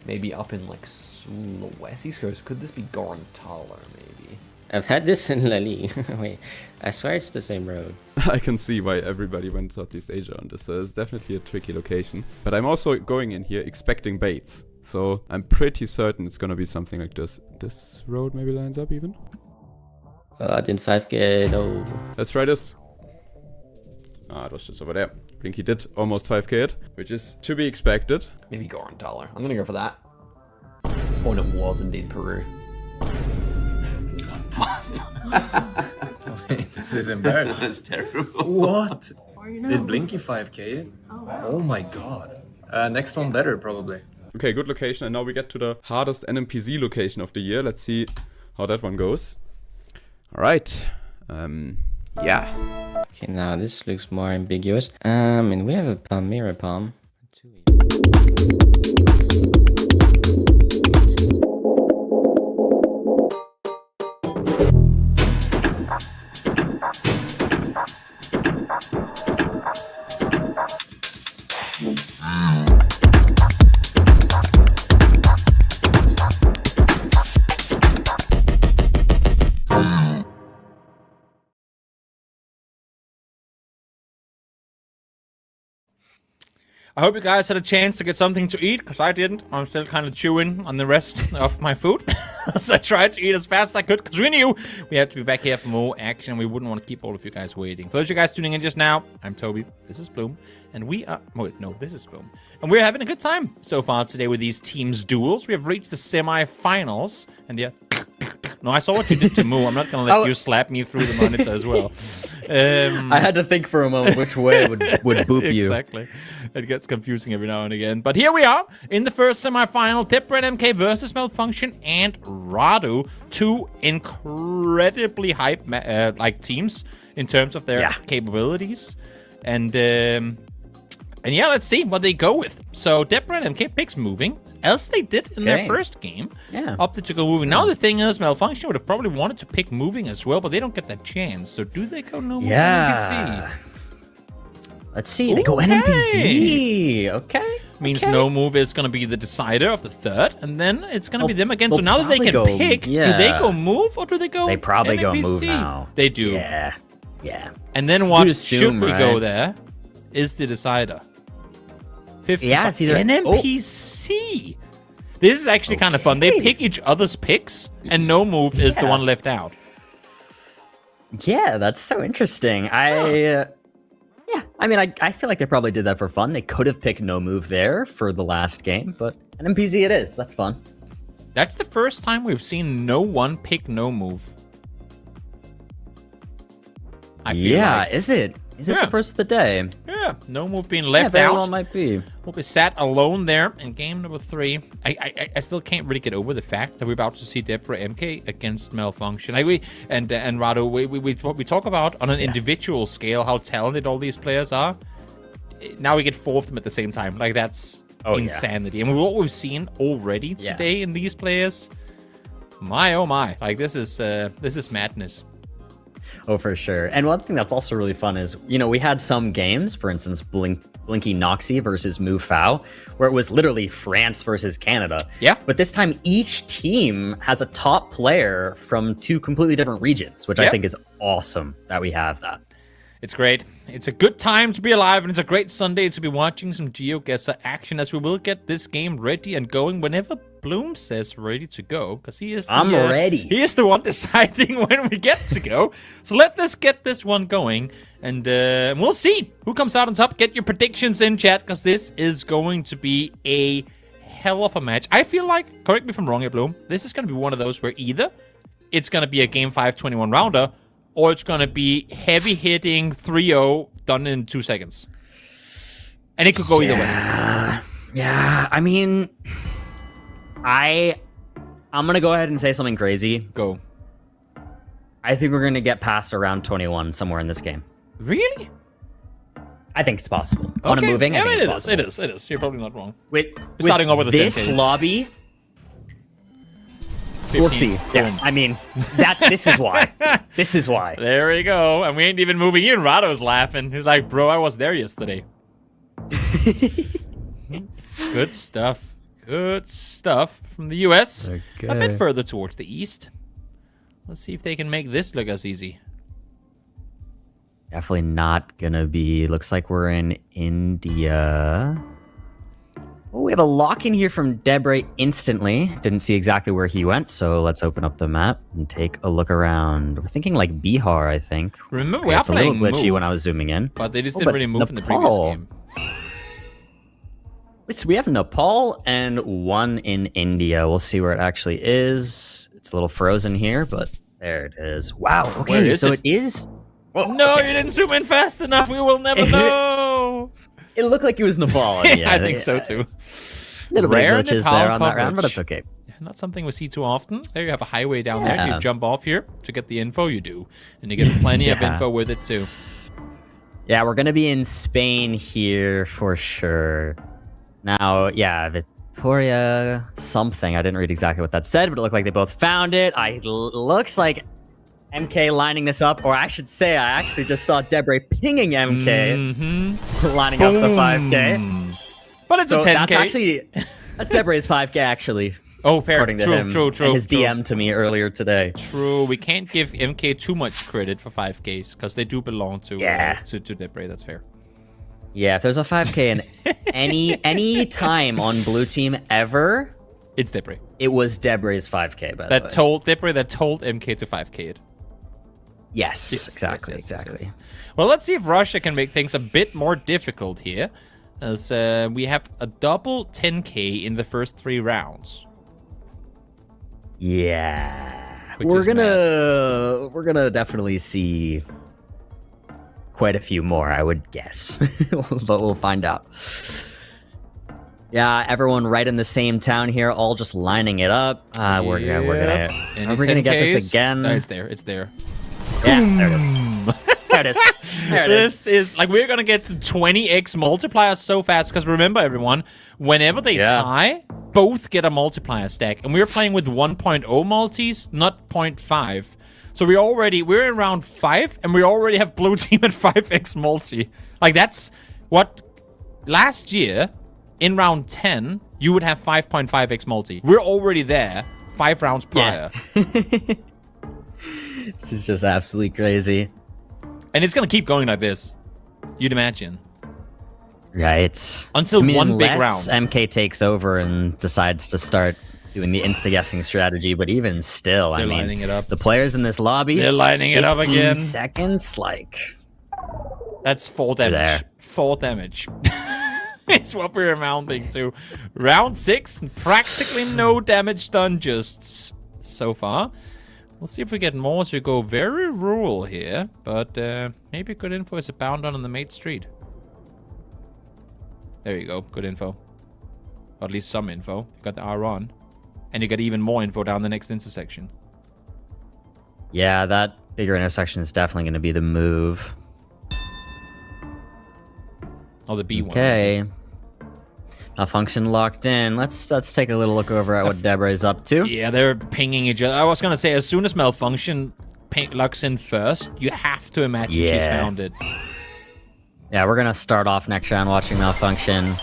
maybe up in like Sulawesi Coast. Could this be Gorontalo maybe? I've had this in Lali. Wait, I swear it's the same road. I can see why everybody went Southeast Asia on this. It's definitely a tricky location. But I'm also going in here expecting baits. So I'm pretty certain it's gonna be something like this. This road maybe lines up even. I didn't 5k, no. Let's try this. Ah, it was just over there. Blinky did almost 5k it, which is to be expected. Maybe Gorontalo. I'm gonna go for that. Oh, and it was indeed Peru. This is embarrassing. That's terrible. What? Did Blinky 5k? Oh my god. Next one better, probably. Okay, good location. And now we get to the hardest NMPZ location of the year. Let's see how that one goes. All right. Yeah. Okay, now this looks more ambiguous. And we have a Palmyra palm. I hope you guys had a chance to get something to eat, because I didn't. I'm still kind of chewing on the rest of my food. So I tried to eat as fast as I could, because we knew we had to be back here for more action. We wouldn't want to keep all of you guys waiting. For those of you guys tuning in just now, I'm Toby. This is Bloom. And we are... Wait, no, this is Bloom. And we're having a good time so far today with these teams duels. We have reached the semifinals. And yeah... No, I saw what you did to Moo. I'm not going to let you slap me through the monitor as well. I had to think for a moment which way would boop you. Exactly. It gets confusing every now and again. But here we are in the first semifinal. Dipper and MK versus Malfunction and Radu. Two incredibly hype teams in terms of their capabilities. And yeah, let's see what they go with. So Dipper and MK picks moving, as they did in their first game. Yeah. Opted to go moving. Now the thing is, Malfunction would have probably wanted to pick moving as well, but they don't get that chance. So do they go no move NPC? Let's see. They go NPC. Okay. Means no move is going to be the decider of the third, and then it's going to be them again. So now that they can pick, do they go move or do they go They probably NPC? go move now. They do. Yeah. Yeah. And then what assume, should we go there is the decider. 50. Yeah, it's either an NPC. This is actually kind of fun. They pick each other's picks, and no move is the one left out. Yeah, that's so interesting. I mean, I feel like they probably did that for fun. They could have picked no move there for the last game, but an NPC it is. That's fun. That's the first time we've seen no one pick no move. I feel like. Is it? Is it the first of the day? Yeah, no move being left very out. well might be. We'll be sat alone there in game number 3. I still can't really get over the fact that we're about to see Debra MK against Malfunction. And Rado, we talk about on an individual scale how talented all these players are. Now we get 4 of them at the same time. Like, that's insanity. And what we've seen already today in these players, my oh my, like this is madness. Oh, for sure. And one thing that's also really fun is, you know, we had some games, for instance, Blinky Noxy versus Mufau, where it was literally France versus Canada. Yeah. But this time, each team has a top player from 2 completely different regions, which I think is awesome that we have that. It's great. It's a good time to be alive, and it's a great Sunday to be watching some Geoguessr action, as we will get this game ready and going whenever Bloom says ready to go, because he is I'm ready. He is the one deciding when we get to go. So let us get this one going, and we'll see who comes out on top. Get your predictions in chat, because this is going to be a hell of a match. I feel like, correct me if I'm wrong here, Bloom, this is going to be one of those where either it's going to be a Game 5 21 rounder, or it's gonna be heavy hitting 3-0 done in 2 seconds. And it could go either way. Yeah, I mean, I'm gonna go ahead and say something crazy. Go. I think we're gonna get past around 21 somewhere in this game. Really? I think it's possible. On a moving, I think it's possible. It is. You're probably not wrong. With starting over the this 10K. lobby, 15. we'll see. Yeah, I mean, this is why. This is why. There we go. And we ain't even moving in. Rado's laughing. He's like, bro, I was there yesterday. Good stuff. Good stuff from the US. Okay. A bit further towards the east. Let's see if they can make this look as easy. Definitely not gonna be. Looks like we're in India. Oh, we have a lock in here from Debre instantly. Didn't see exactly where he went, so let's open up the map and take a look around. We're thinking like Bihar, I think. Remember, we are it's a little playing glitchy move, when I was zooming in. but they just didn't really move in the previous Nepal. game. So we have Nepal and one in India. We'll see where it actually is. It's a little frozen here, but there it is. Wow. Where Okay, is so it? it is. Oh, no, you didn't zoom in fast enough. We will never know. It looked like it was Nepal. I think so too. A little bit Rare of glitches Nepal there on that round, but coverage. it's okay. Not something we see too often. There you have a highway down there. Yeah. You jump off here to get the info. You do, and you get plenty of Yeah. info with it too. Yeah, we're gonna be in Spain here for sure. Now, yeah, Victoria something. I didn't read exactly what that said, but it looked like they both found it. Looks like MK lining this up, or I should say, I actually just saw Debre pinging MK, lining up the 5K. But it's So a 10K. That's actually that's Debre's 5K actually. Oh, fair. According to True, him, true, and true, his true. DM to me earlier today. True. We can't give MK too much credit for 5Ks because they do belong to to Debre. That's fair. Yeah, if there's a 5K in any time on blue team ever, it's Debre. It was Debre's 5K, by the way. That told Debre that told MK to 5K it. Yes, Yes, exactly, yes, yes, exactly. yes. Well, let's see if Russia can make things a bit more difficult here, as we have a double 10K in the first 3 rounds. Yeah, Which we're is gonna definitely see quite a few more, I would guess, but we'll find out. Yeah, everyone right in the same town here, all just lining it up. We're gonna get this again. No, it's there. It's there. Yeah, there it is. There it is. There it is. This is like we're gonna get to 20x multipliers so fast because remember everyone, whenever they tie, both get a multiplier stack, and we're playing with 1.0 multis, not 0.5. So we're in round 5, and we already have blue team at 5x multi. Like that's what last year in round 10 you would have 5.5x multi. We're already there 5 rounds prior. This is just absolutely crazy. And it's gonna keep going like this. You'd imagine. Right. Until one big unless round. MK takes over and decides to start doing the insta-guessing strategy, but even still, They're I mean, lining it up. the players in this lobby... They're lining it up 15 again. seconds, like... That's 4 damage. there. 4 damage. It's what we're amounting to. Round 6, practically no damage done just so far. We'll see if we get more as we go very rural here, but maybe good info is abound on the mate street. There you go, good info. Or at least some info. You got the R on. And you got even more info down the next intersection. Yeah, that bigger intersection is definitely going to be the move. Oh, the B1. Okay. Malfunction locked in. Let's take a little look over at what Debre is up to. Yeah, they're pinging each other. I was gonna say, as soon as Malfunction locks in first, you have to imagine she's found it. Yeah, we're gonna start off next round watching Malfunction.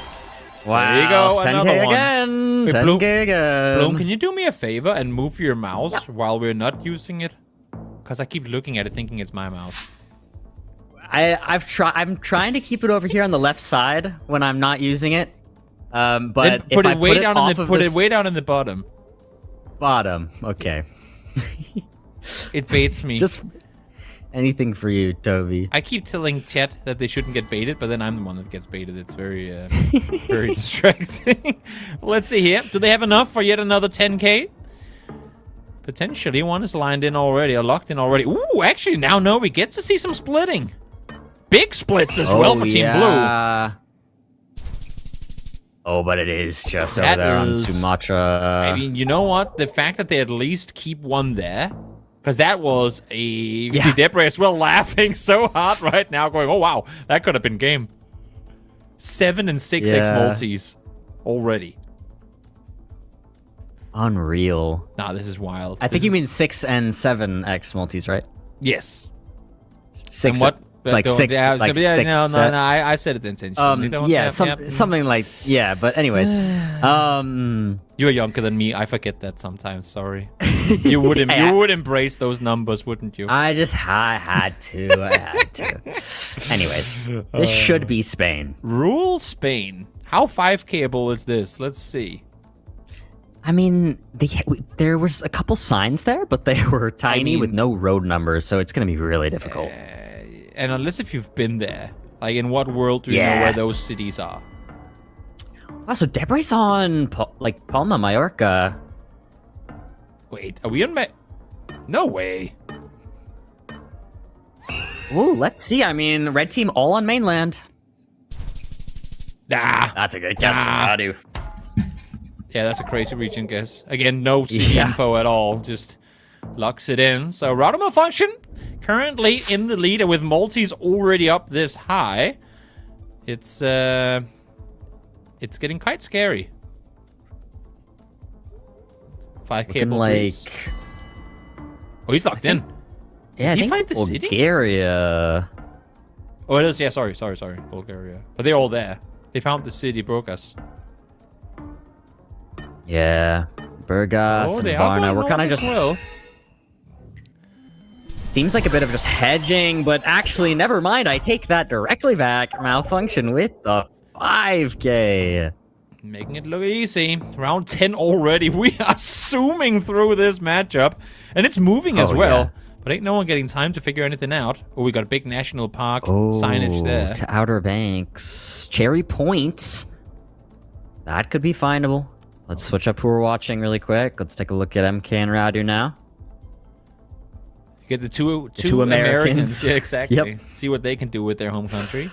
Wow, There you go, 10K another one. again. Wait, 10K again. Bloom, can you do me a favor and move your mouse while we're not using it? Because I keep looking at it thinking it's my mouse. I'm trying to keep it over here on the left side when I'm not using it. But Then if I way put down it in off the of put this it way down in the bottom. bottom, okay. It baits me. Just anything for you, Toby. I keep telling chat that they shouldn't get baited, but then I'm the one that gets baited. It's very, very distracting. Let's see here. Do they have enough for yet another 10K? Potentially one is lined in already, or locked in already. Ooh, actually now no, we get to see some splitting. Big splits as well for Team Blue. Oh, but it is just That over there on is- Sumatra. I mean, you know what? The fact that they at least keep one there, because that was a... You can see Debray as well laughing so hard right now, going, oh wow, that could have been game. 7 and 6x multis already. Unreal. Nah, this is wild. I think you mean 6 and 7x multis, right? Yes. 6. And what? Like Don't- 6. yeah, Like yeah, 6. no, I said it intentionally. Don't- Yeah, yep. something like but anyways, You're younger than me. I forget that sometimes. Sorry. You would you would embrace those numbers, wouldn't you? I had to. Anyways, this should be Spain. Rule Spain. How 5K-able is this? Let's see. I mean, there was a couple signs there, but they were tiny with no road numbers, so it's gonna be really difficult. And unless if you've been there, like in what world do you know where those cities are? Wow, so Debray's on Palma, Mallorca. Wait, are we on No way. Ooh, let's see. I mean, red team all on mainland. Nah. That's a good guess. Nah. I do. Yeah, that's a crazy region guess. Again, no city info at all. Just locks it in. So router malfunction. Currently in the leader with multis already up this high. It's getting quite scary. 5K like... Oh, he's locked in. Yeah, Did I he think find the city? Bulgaria. Oh, it is. Yeah, sorry. Bulgaria. But they're all there. They found the city, broke us. Yeah, Burgas and they are Varna. going We're kind of north just... as well. Seems like a bit of just hedging, but actually, never mind. I take that directly back. Malfunction with the 5K. Making it look easy. Round 10 already. We are zooming through this matchup. And it's moving as well. Yeah. But ain't no one getting time to figure anything out. Oh, we got a big national park signage there. To Outer Banks. Cherry Point. That could be findable. Let's switch up who we're watching really quick. Let's take a look at MK and Radu now. You get the two Americans. Yeah, exactly. Yep. See what they can do with their home country.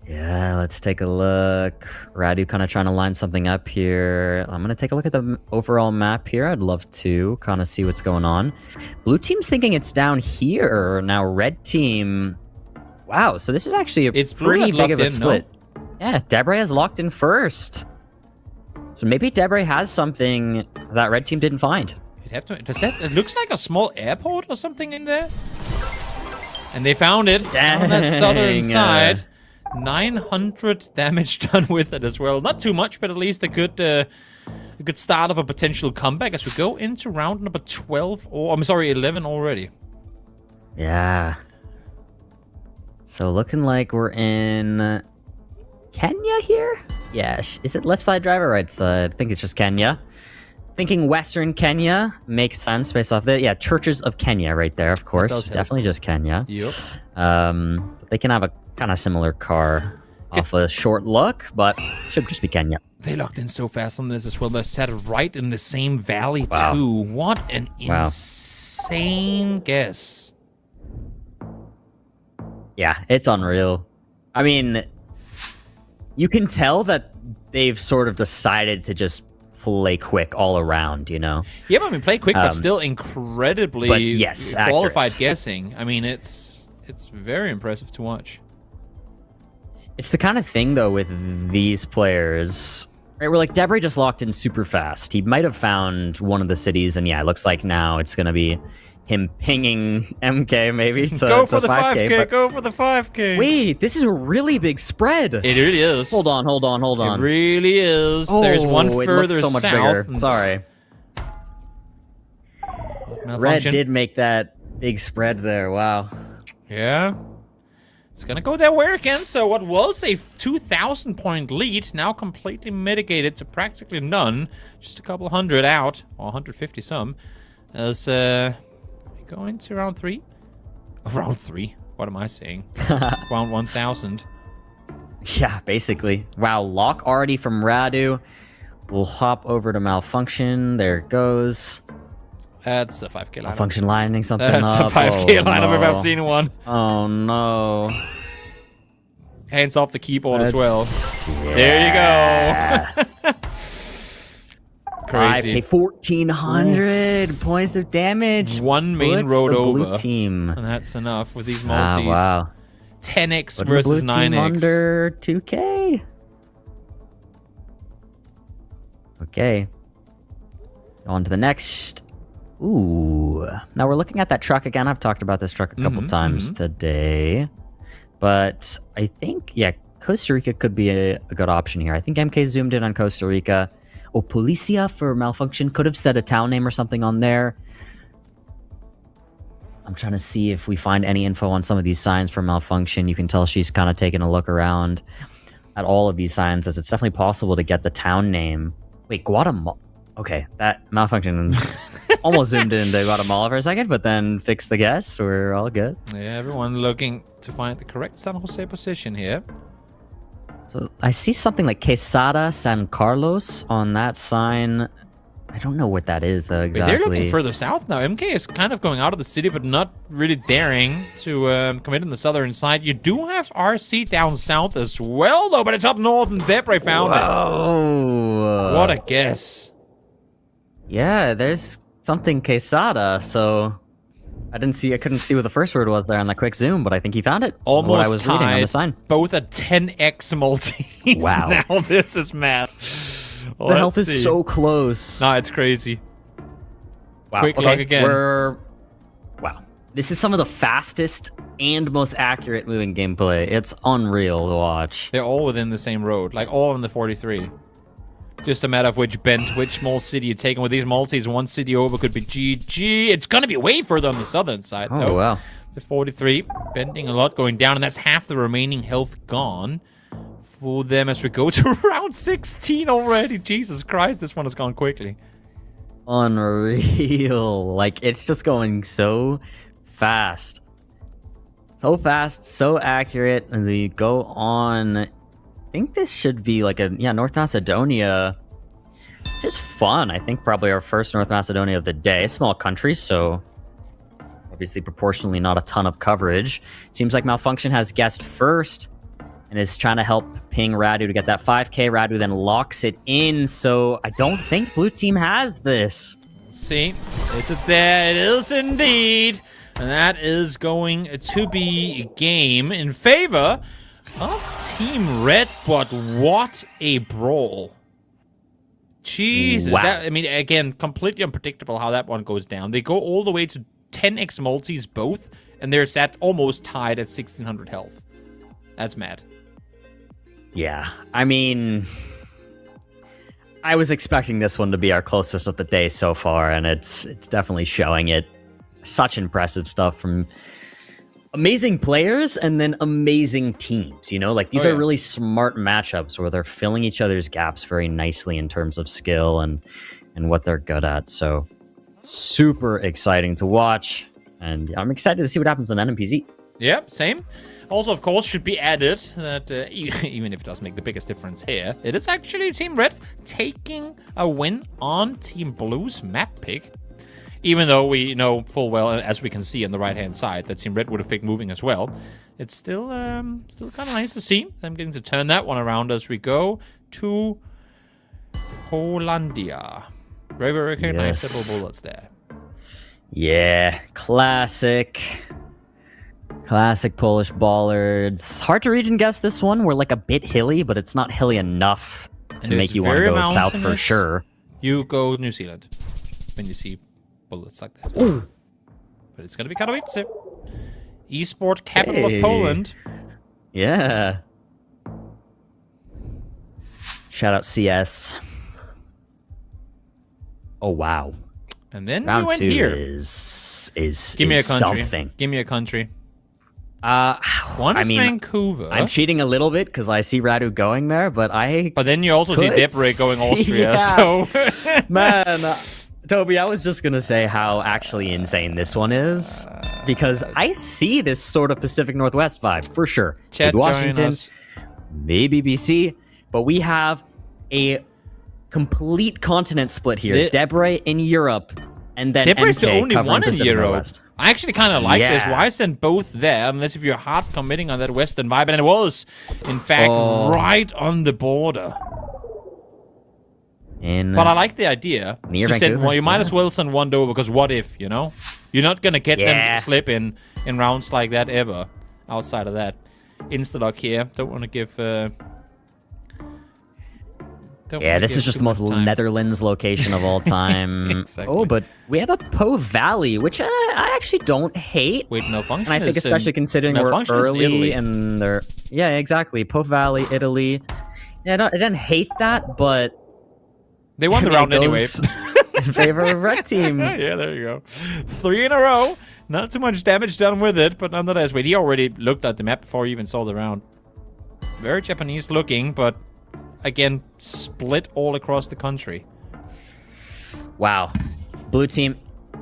Yeah, let's take a look. Radu kind of trying to line something up here. I'm going to take a look at the overall map here. I'd love to kind of see what's going on. Blue team's thinking it's down here. Now red team... Wow, so this is actually a pretty big of a split. No? Yeah, Debray has locked in first. So maybe Debray has something that red team didn't find. You'd have to... It looks like a small airport or something in there. And they found it on that southern side. 900 damage done with it as well. Not too much, but at least a good start of a potential comeback as we go into round number 12. Or I'm sorry, 11 already. Yeah. So looking like we're in Kenya here? Yeah. Is it left side drive or right side? I think it's just Kenya. Thinking Western Kenya makes sense based off the Churches of Kenya right there, of course. Definitely just Kenya. Yep. They can have a kind of similar car off a short look, but should just be Kenya. They locked in so fast on this as well. They sat right in the same valley too. What an insane guess. Yeah, it's unreal. I mean, you can tell that they've sort of decided to just play quick all around, you know? Yeah, but I mean, play quick, but still incredibly qualified accurate. guessing. I mean, it's very impressive to watch. It's the kind of thing, though, with these players, right? Where like Debray just locked in super fast. He might have found one of the cities, and yeah, it looks like now it's gonna be him pinging MK maybe. Go for the 5K. But... Go for the 5K. Wait, this is a really big spread. It really is. Hold on. It really is. Oh, There's one it further looked so much south. bigger. Sorry. Red did make that big spread there. Wow. Yeah. It's gonna go their way again, so what was a 2,000 point lead now completely mitigated to practically none. Just a couple hundred out, or 150 some, as we go into round 3. Oh, round 3? What am I saying? Round 1,000. Yeah, basically. Wow, lock already from Radu. We'll hop over to Malfunction. There it goes. That's a 5k line. Malfunction lining something That's up. a 5k Oh, lineup if I've no. seen one. Oh no. Hands off the keyboard as well. Yeah. There you go. Crazy. 5k, 1400 points of damage. One main Puts road the over. blue team. And that's enough with these multis. Wow. 10x Putting versus the blue team 9x. under 2k. Okay. On to the next. Ooh. Now we're looking at that truck again. I've talked about this truck a couple times today. But I think, yeah, Costa Rica could be a good option here. I think MK zoomed in on Costa Rica. Oh, Policia for Malfunction. Could have said a town name or something on there. I'm trying to see if we find any info on some of these signs for Malfunction. You can tell she's kind of taking a look around at all of these signs, as it's definitely possible to get the town name. Wait, Guatemala. Okay, that Malfunction almost zoomed into Guatemala for a second, but then fixed the guess. We're all good. Yeah, everyone looking to find the correct San Jose position here. So I see something like Quesada San Carlos on that sign. I don't know what that is, though, exactly. Wait, they're looking further south now. MK is kind of going out of the city, but not really daring to commit on the southern side. You do have RC down south as well, though, but it's up north, and Debray found it. What a guess. Yeah, there's something Quesada, so I couldn't see what the first word was there on the quick zoom, but I think he found it. Almost what I was tied. reading on the sign. Both at 10x multis. Wow. Now this is mad. The health is so close. No, it's crazy. Wow. Quick luck again. Wow. This is some of the fastest and most accurate moving gameplay. It's unreal to watch. They're all within the same road, like all in the 43. Just a matter of which bend, which small city you're taking. With these multis, one city over could be GG. It's going to be way further on the southern side, though. Oh, wow. The 43, bending a lot, going down, and that's half the remaining health gone for them as we go to round 16 already. Jesus Christ, this one has gone quickly. Unreal. Like, it's just going so fast. So fast, so accurate. As we go on, I think this should be like North Macedonia. Just fun. I think probably our first North Macedonia of the day. Small country, so obviously proportionally not a ton of coverage. Seems like Malfunction has guessed first and is trying to help ping Radu to get that 5k. Radu then locks it in, so I don't think blue team has this. See, is it there? It is indeed. And that is going to be a game in favor of Team Red, but what a brawl. Jesus. Wow. That, I mean, again, completely unpredictable how that one goes down. They go all the way to 10x multis both, and they're set almost tied at 1600 health. That's mad. Yeah, I mean, I was expecting this one to be our closest of the day so far, and it's definitely showing it. Such impressive stuff from amazing players and then amazing teams, you know? Like, these are really smart matchups where they're filling each other's gaps very nicely in terms of skill and what they're good at. So, super exciting to watch, and I'm excited to see what happens in NMPZ. Yep, same. Also, of course, should be added that even if it doesn't make the biggest difference here, it is actually Team Red taking a win on Team Blue's map pick. Even though we know full well, as we can see on the right-hand side, that Team Red would have picked moving as well. It's still kind of nice to see. I'm getting to turn that one around as we go to Hollandia. Very, very nice little bullets there. Yeah, classic Polish bollards. Hard to region guess this one. We're like a bit hilly, but it's not hilly enough to make you want to go south for sure. You go New Zealand when you see bullets like that. Ooh. But it's going to be Katowice. Esport capital of Poland. Yeah. Shout out CS. Oh, wow. And then round we went 2 here. is Give me a country. Something. Give me a country. One is Vancouver. I'm cheating a little bit because I see Radu going there, but then you also see Debray going Austria, yeah. so... Man, Toby, I was just going to say how actually insane this one is, because I see this sort of Pacific Northwest vibe, for sure. Chat, Washington, maybe BC, but we have a complete continent split here. Debray in Europe, and then Debray's MK the only covering one in Pacific Europe. Northwest. I actually kind of like this. Yeah. Why send both there unless if you're hard committing on that Western vibe? And it was, in fact, right on the border. But I like the idea. Near to send Vancouver, one. You might as well send one over because what if, you know? You're not going to get them slip in rounds like that ever outside of that. Insta-lock here. Don't want to give... this is just the most Netherlands location of all time. Exactly. Oh, but we have a Po Valley, which I actually don't hate. Wait, Malfunction And I think is especially considering we're Malfunction is early Italy. and they're... Yeah, exactly. Po Valley, Italy. Yeah, I didn't hate that, but... They won the it round anyway. goes in favor of red team. Yeah, there you go. 3 in a row. Not too much damage done with it, but nonetheless. Wait, he already looked at the map before he even saw the round. Very Japanese looking, but again, split all across the country. Wow. Blue team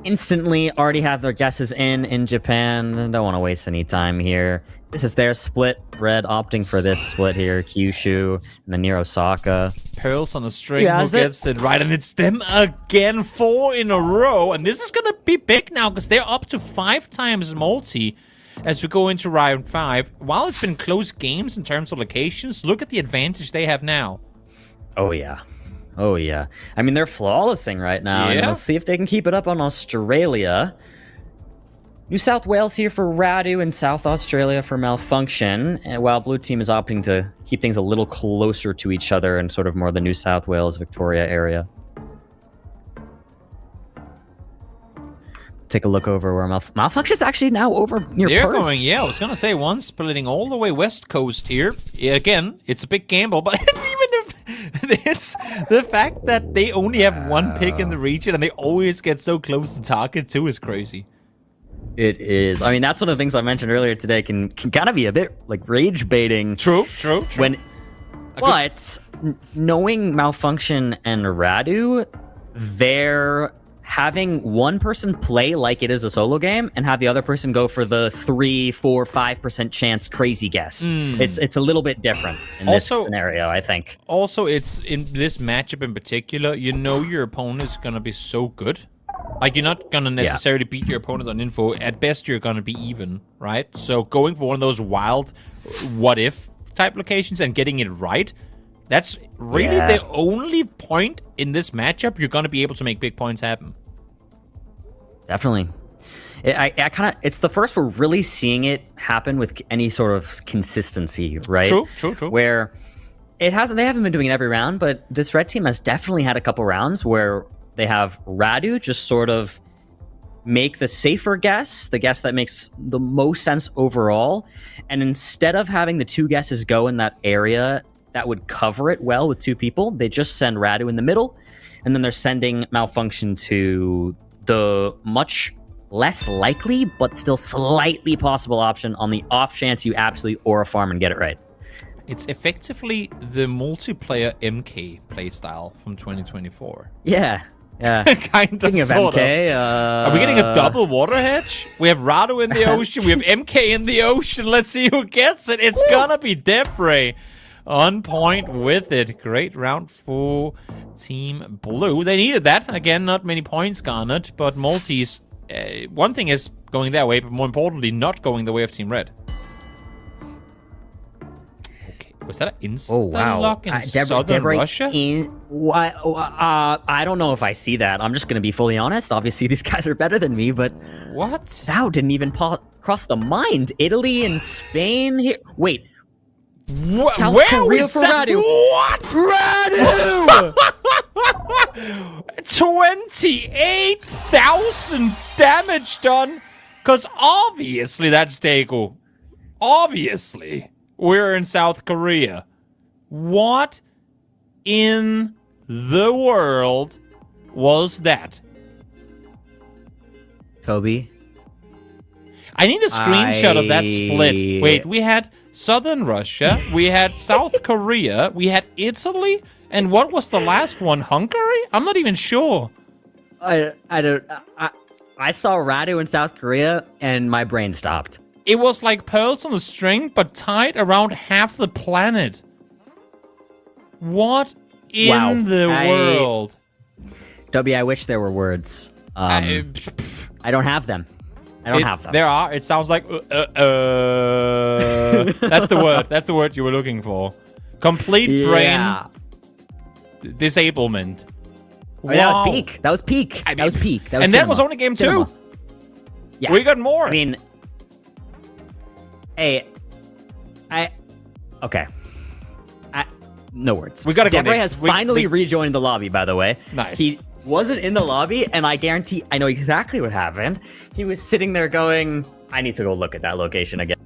instantly already have their guesses in Japan. Don't want to waste any time here. This is their split. Red opting for this split here. Kyushu and then near Osaka. Pearls on a string who gets it right, and it's them again, 4 in a row. And this is going to be big now because they're up to 5 times multi as we go into round 5. While it's been close games in terms of locations, look at the advantage they have now. Oh, yeah. Oh, yeah. I mean, they're flawlessing right now. Yeah. And let's see if they can keep it up on Australia. New South Wales here for Radu and South Australia for Malfunction. And while Blue Team is opting to keep things a little closer to each other and sort of more the New South Wales, Victoria area. Take a look over where Malfunction's actually now over near They're Perth. going, yeah, I was going to say one splitting all the way west coast here. Yeah, again, it's a big gamble, but even if it's the fact that they only have one pick in the region and they always get so close to target too is crazy. It is. I mean, that's one of the things I mentioned earlier today can kind of be a bit like rage baiting. True. When, but knowing Malfunction and Radu, they're having one person play like it is a solo game and have the other person go for the 3, 4, 5% chance crazy guess. It's a little bit different in this scenario, I think. Also, it's in this matchup in particular, you know your opponent's going to be so good. Like, you're not going to necessarily beat your opponent on info. At best, you're going to be even, right? So going for one of those wild what-if type locations and getting it right, that's really the only point in this matchup you're going to be able to make big points happen. Definitely. I kind of, it's the first we're really seeing it happen with any sort of consistency, right? True. Where they haven't been doing it every round, but this red team has definitely had a couple rounds where they have Radu just sort of make the safer guess, the guess that makes the most sense overall. And instead of having the 2 guesses go in that area that would cover it well with 2 people, they just send Radu in the middle. And then they're sending Malfunction to the much less likely, but still slightly possible option on the off chance you absolutely aura farm and get it right. It's effectively the multiplayer MK playstyle from 2024. Yeah. Kind of, Speaking of sort MK, Are we getting a double water hedge? We have Radu in the ocean. We have MK in the ocean. Let's see who gets it. It's gonna be Debray on point with it. Great round for Team Blue. They needed that. Again, not many points garnered, but multis. One thing is going their way, but more importantly, not going the way of Team Red. Was that an instant lock in southern Russia? I don't know if I see that. I'm just going to be fully honest. Obviously, these guys are better than me, but... What? That didn't even cross the mind. Italy and Spain here... Wait. South Korea for Radu. What? Radu! 28,000 damage done? Because obviously that's Dago. Obviously. We're in South Korea. What in the world was that? Toby? I need a screenshot of that split. Wait, we had Southern Russia, we had South Korea, we had Italy, and what was the last one? Hungary? I'm not even sure. I saw Radu in South Korea, and my brain stopped. It was like pearls on a string, but tied around half the planet. What in the world? W, I wish there were words. I don't have them. I don't have them. There are. It sounds like that's the word. That's the word you were looking for. Complete brain disablement. Oh, that was peak. That was peak. That was peak. That was that was only game 2. Yeah. We got more. I mean, hey, okay. No words. We gotta go Debray next. has finally rejoined the lobby, by the way. Nice. He wasn't in the lobby, and I guarantee I know exactly what happened. He was sitting there going, I need to go look at that location again.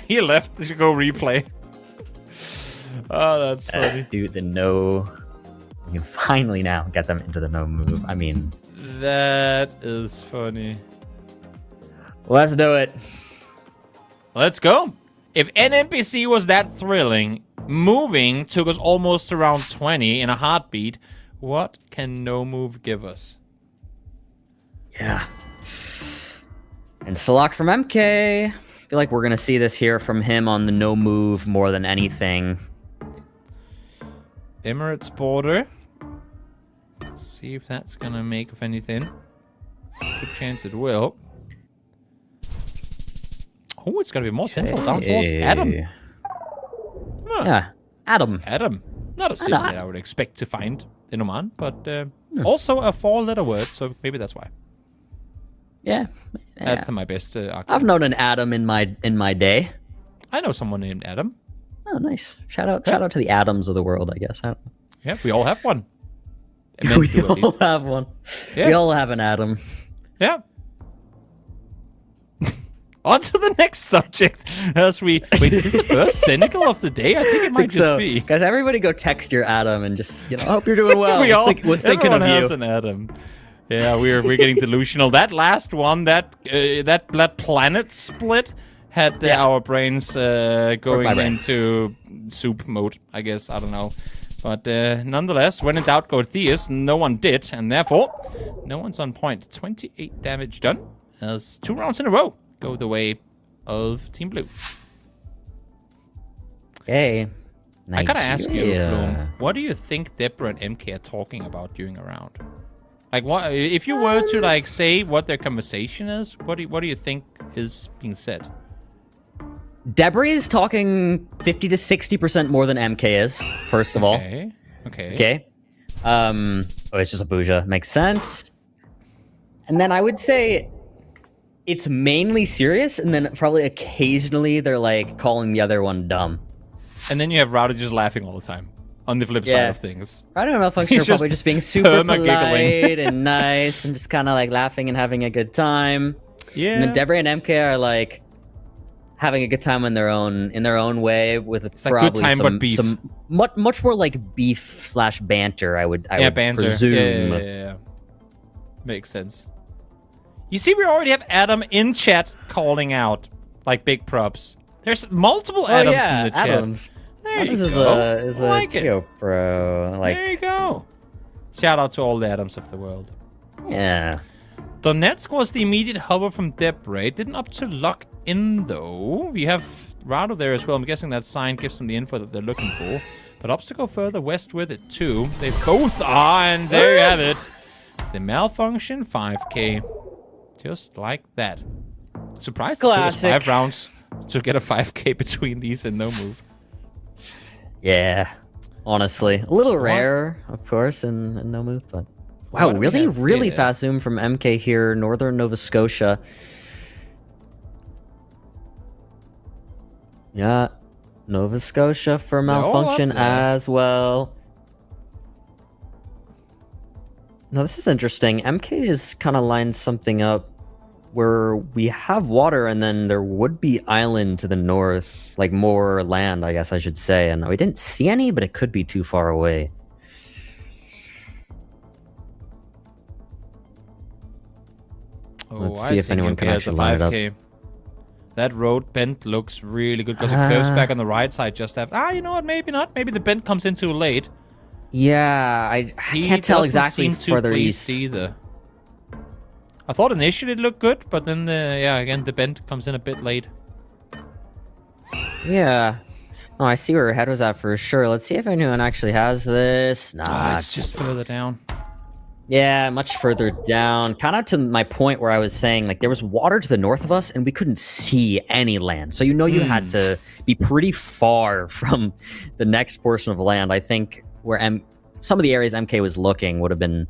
He left to go replay. Oh, that's funny. Dude, the no. You can finally now get them into the no move. I mean, that is funny. Let's do it. Let's go. If an NPC was that thrilling, moving took us almost around 20 in a heartbeat. What can no move give us? Yeah. And Salak from MK. I feel like we're going to see this here from him on the no move more than anything. Emirates border. Let's see if that's going to make of anything. Good chance it will. Oh, it's going to be more central down towards Adam. Huh. Yeah, Adam. Adam. Not a city that I would expect to find in Oman, but also a 4-letter word, so maybe that's why. Yeah. That's my best argument. I've known an Adam in my day. I know someone named Adam. Oh, nice. Shout out to the Adams of the world, I guess. Yeah, we all have one. We all have one. Yeah. We all have an Adam. Yeah. On to the next subject. As we wait, is this the first cynical of the day? I think it might just be. Guys, everybody go text your Adam and just, I hope you're doing well. Was thinking of you. Everyone has an Adam. Yeah, we're getting delusional. That last one, that planet split had our brains going into soup mode, I guess. I don't know. But nonetheless, when in doubt, go Theus. No one did, and therefore, no one's on point. 28 damage done. As 2 rounds in a row go the way of Team Blue. Hey, I gotta ask you, Bloom, what do you think Deborah and MK are talking about doing around? Like, what if you were to like say what their conversation is? What do you think is being said? Debris is talking 50 to 60% more than MK is. First of all. Okay. Oh, it's just a Bouja. Makes sense. And then I would say it's mainly serious, and then probably occasionally they're like calling the other one dumb. And then you have Rowdy just laughing all the time. On the flip side of things. I don't know if I'm sure, probably just being super polite and nice and just kind of like laughing and having a good time. Yeah. And then Debray and MK are like having a good time in their own way with probably good time, but beef. some much more like beef / banter. I would banter. presume. Yeah. Makes sense. You see, we already have Adam in chat calling out like big props. There's multiple Adams in the chat. Adams. There you This go. is a Geo Pro. Like, there you go. Shout out to all the Adams of the world. Yeah. Donetsk was the immediate hover from Debray. Didn't up to lock in though. We have Rado there as well. I'm guessing that sign gives them the info that they're looking for. But opts to go further west with it too. They both are, and there you have it. The malfunction 5k. Just like that. Surprised it took us 5 rounds to get a 5k between these and no move. Yeah, honestly. A little rare, of course, and no move, but wow, really fast zoom from MK here, northern Nova Scotia. Yeah, Nova Scotia for malfunction as well. Now this is interesting. MK is kind of lined something up where we have water and then there would be island to the north, like more land, I guess I should say. And we didn't see any, but it could be too far away. Let's see if anyone can actually line it up. That road bend looks really good because it curves back on the right side just after. You know what? Maybe not. Maybe the bend comes in too late. Yeah, I can't tell exactly further east either. I thought initially it looked good, but then again the bend comes in a bit late. Yeah. Oh, I see where her head was at for sure. Let's see if anyone actually has this. Nah, It's just further down. Yeah, much further down. Kind of to my point where I was saying, like, there was water to the north of us, and we couldn't see any land. So you had to be pretty far from the next portion of land. I think where some of the areas MK was looking would have been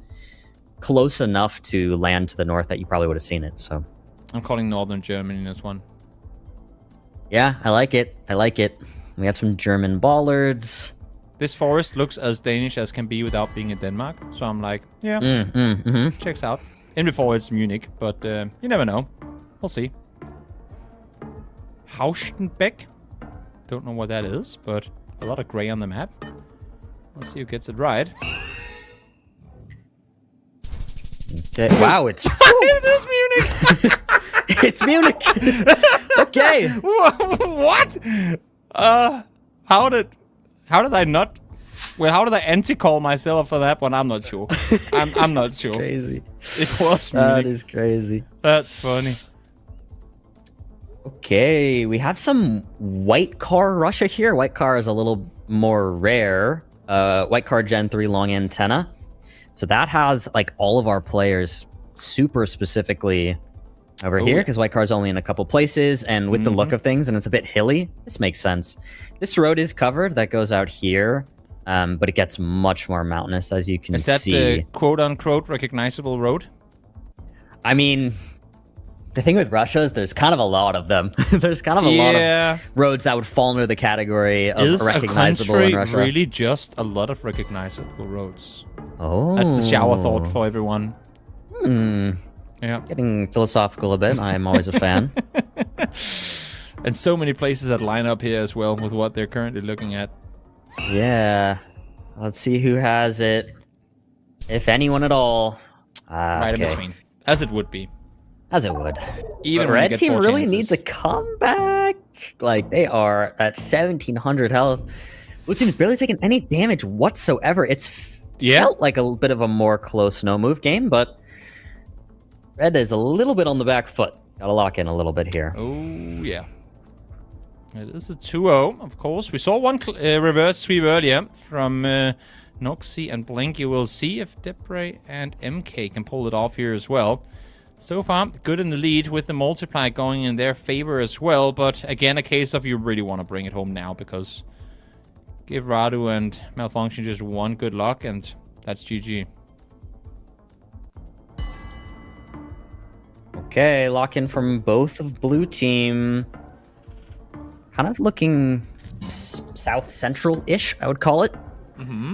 close enough to land to the north that you probably would have seen it. So I'm calling Northern Germany in this one. Yeah, I like it. I like it. We have some German bollards. This forest looks as Danish as can be without being in Denmark. So I'm like, yeah, checks out. In before it's Munich, but you never know. We'll see. Haustenbeck. Don't know what that is, but a lot of gray on the map. Let's see who gets it right. Okay. Wow, it's It is Munich. It's Munich. Okay. What? How did I not? Well, how did I anti-call myself for that one? I'm not sure. I'm not sure. Crazy. It was Munich. That is crazy. That's funny. Okay, we have some white car Russia here. White car is a little more rare. White car Gen 3 long antenna. So that has like all of our players super specifically over here, because white car is only in a couple places, and with the look of things, and it's a bit hilly, this makes sense. This road is covered. That goes out here, but it gets much more mountainous, as you can see. Is that the quote-unquote recognizable road? I mean, the thing with Russia is there's kind of a lot of them. There's kind of a lot of roads that would fall under the category of recognizable in Russia. Really just a lot of recognizable roads? Oh. That's the shower thought for everyone. Yeah. Getting philosophical a bit. I am always a fan. And so many places that line up here as well with what they're currently looking at. Yeah. Let's see who has it. If anyone at all. Right in between. As it would be. As it would. Even but when you Red get team 4 really chances. needs a comeback. Like, they are at 1,700 health. Blue team's barely taken any damage whatsoever. It's felt like a bit of a more close no-move game, but Red is a little bit on the back foot. Gotta lock in a little bit here. Oh, yeah. It is a 2-0, of course. We saw one reverse sweep earlier from Noxy and Blink. You will see if Debray and MK can pull it off here as well. So far, good in the lead with the multiply going in their favor as well. But again, a case of you really want to bring it home now, because give Radu and Malfunction just one good luck and that's GG. Okay, lock in from both of blue team. Kind of looking south central-ish, I would call it.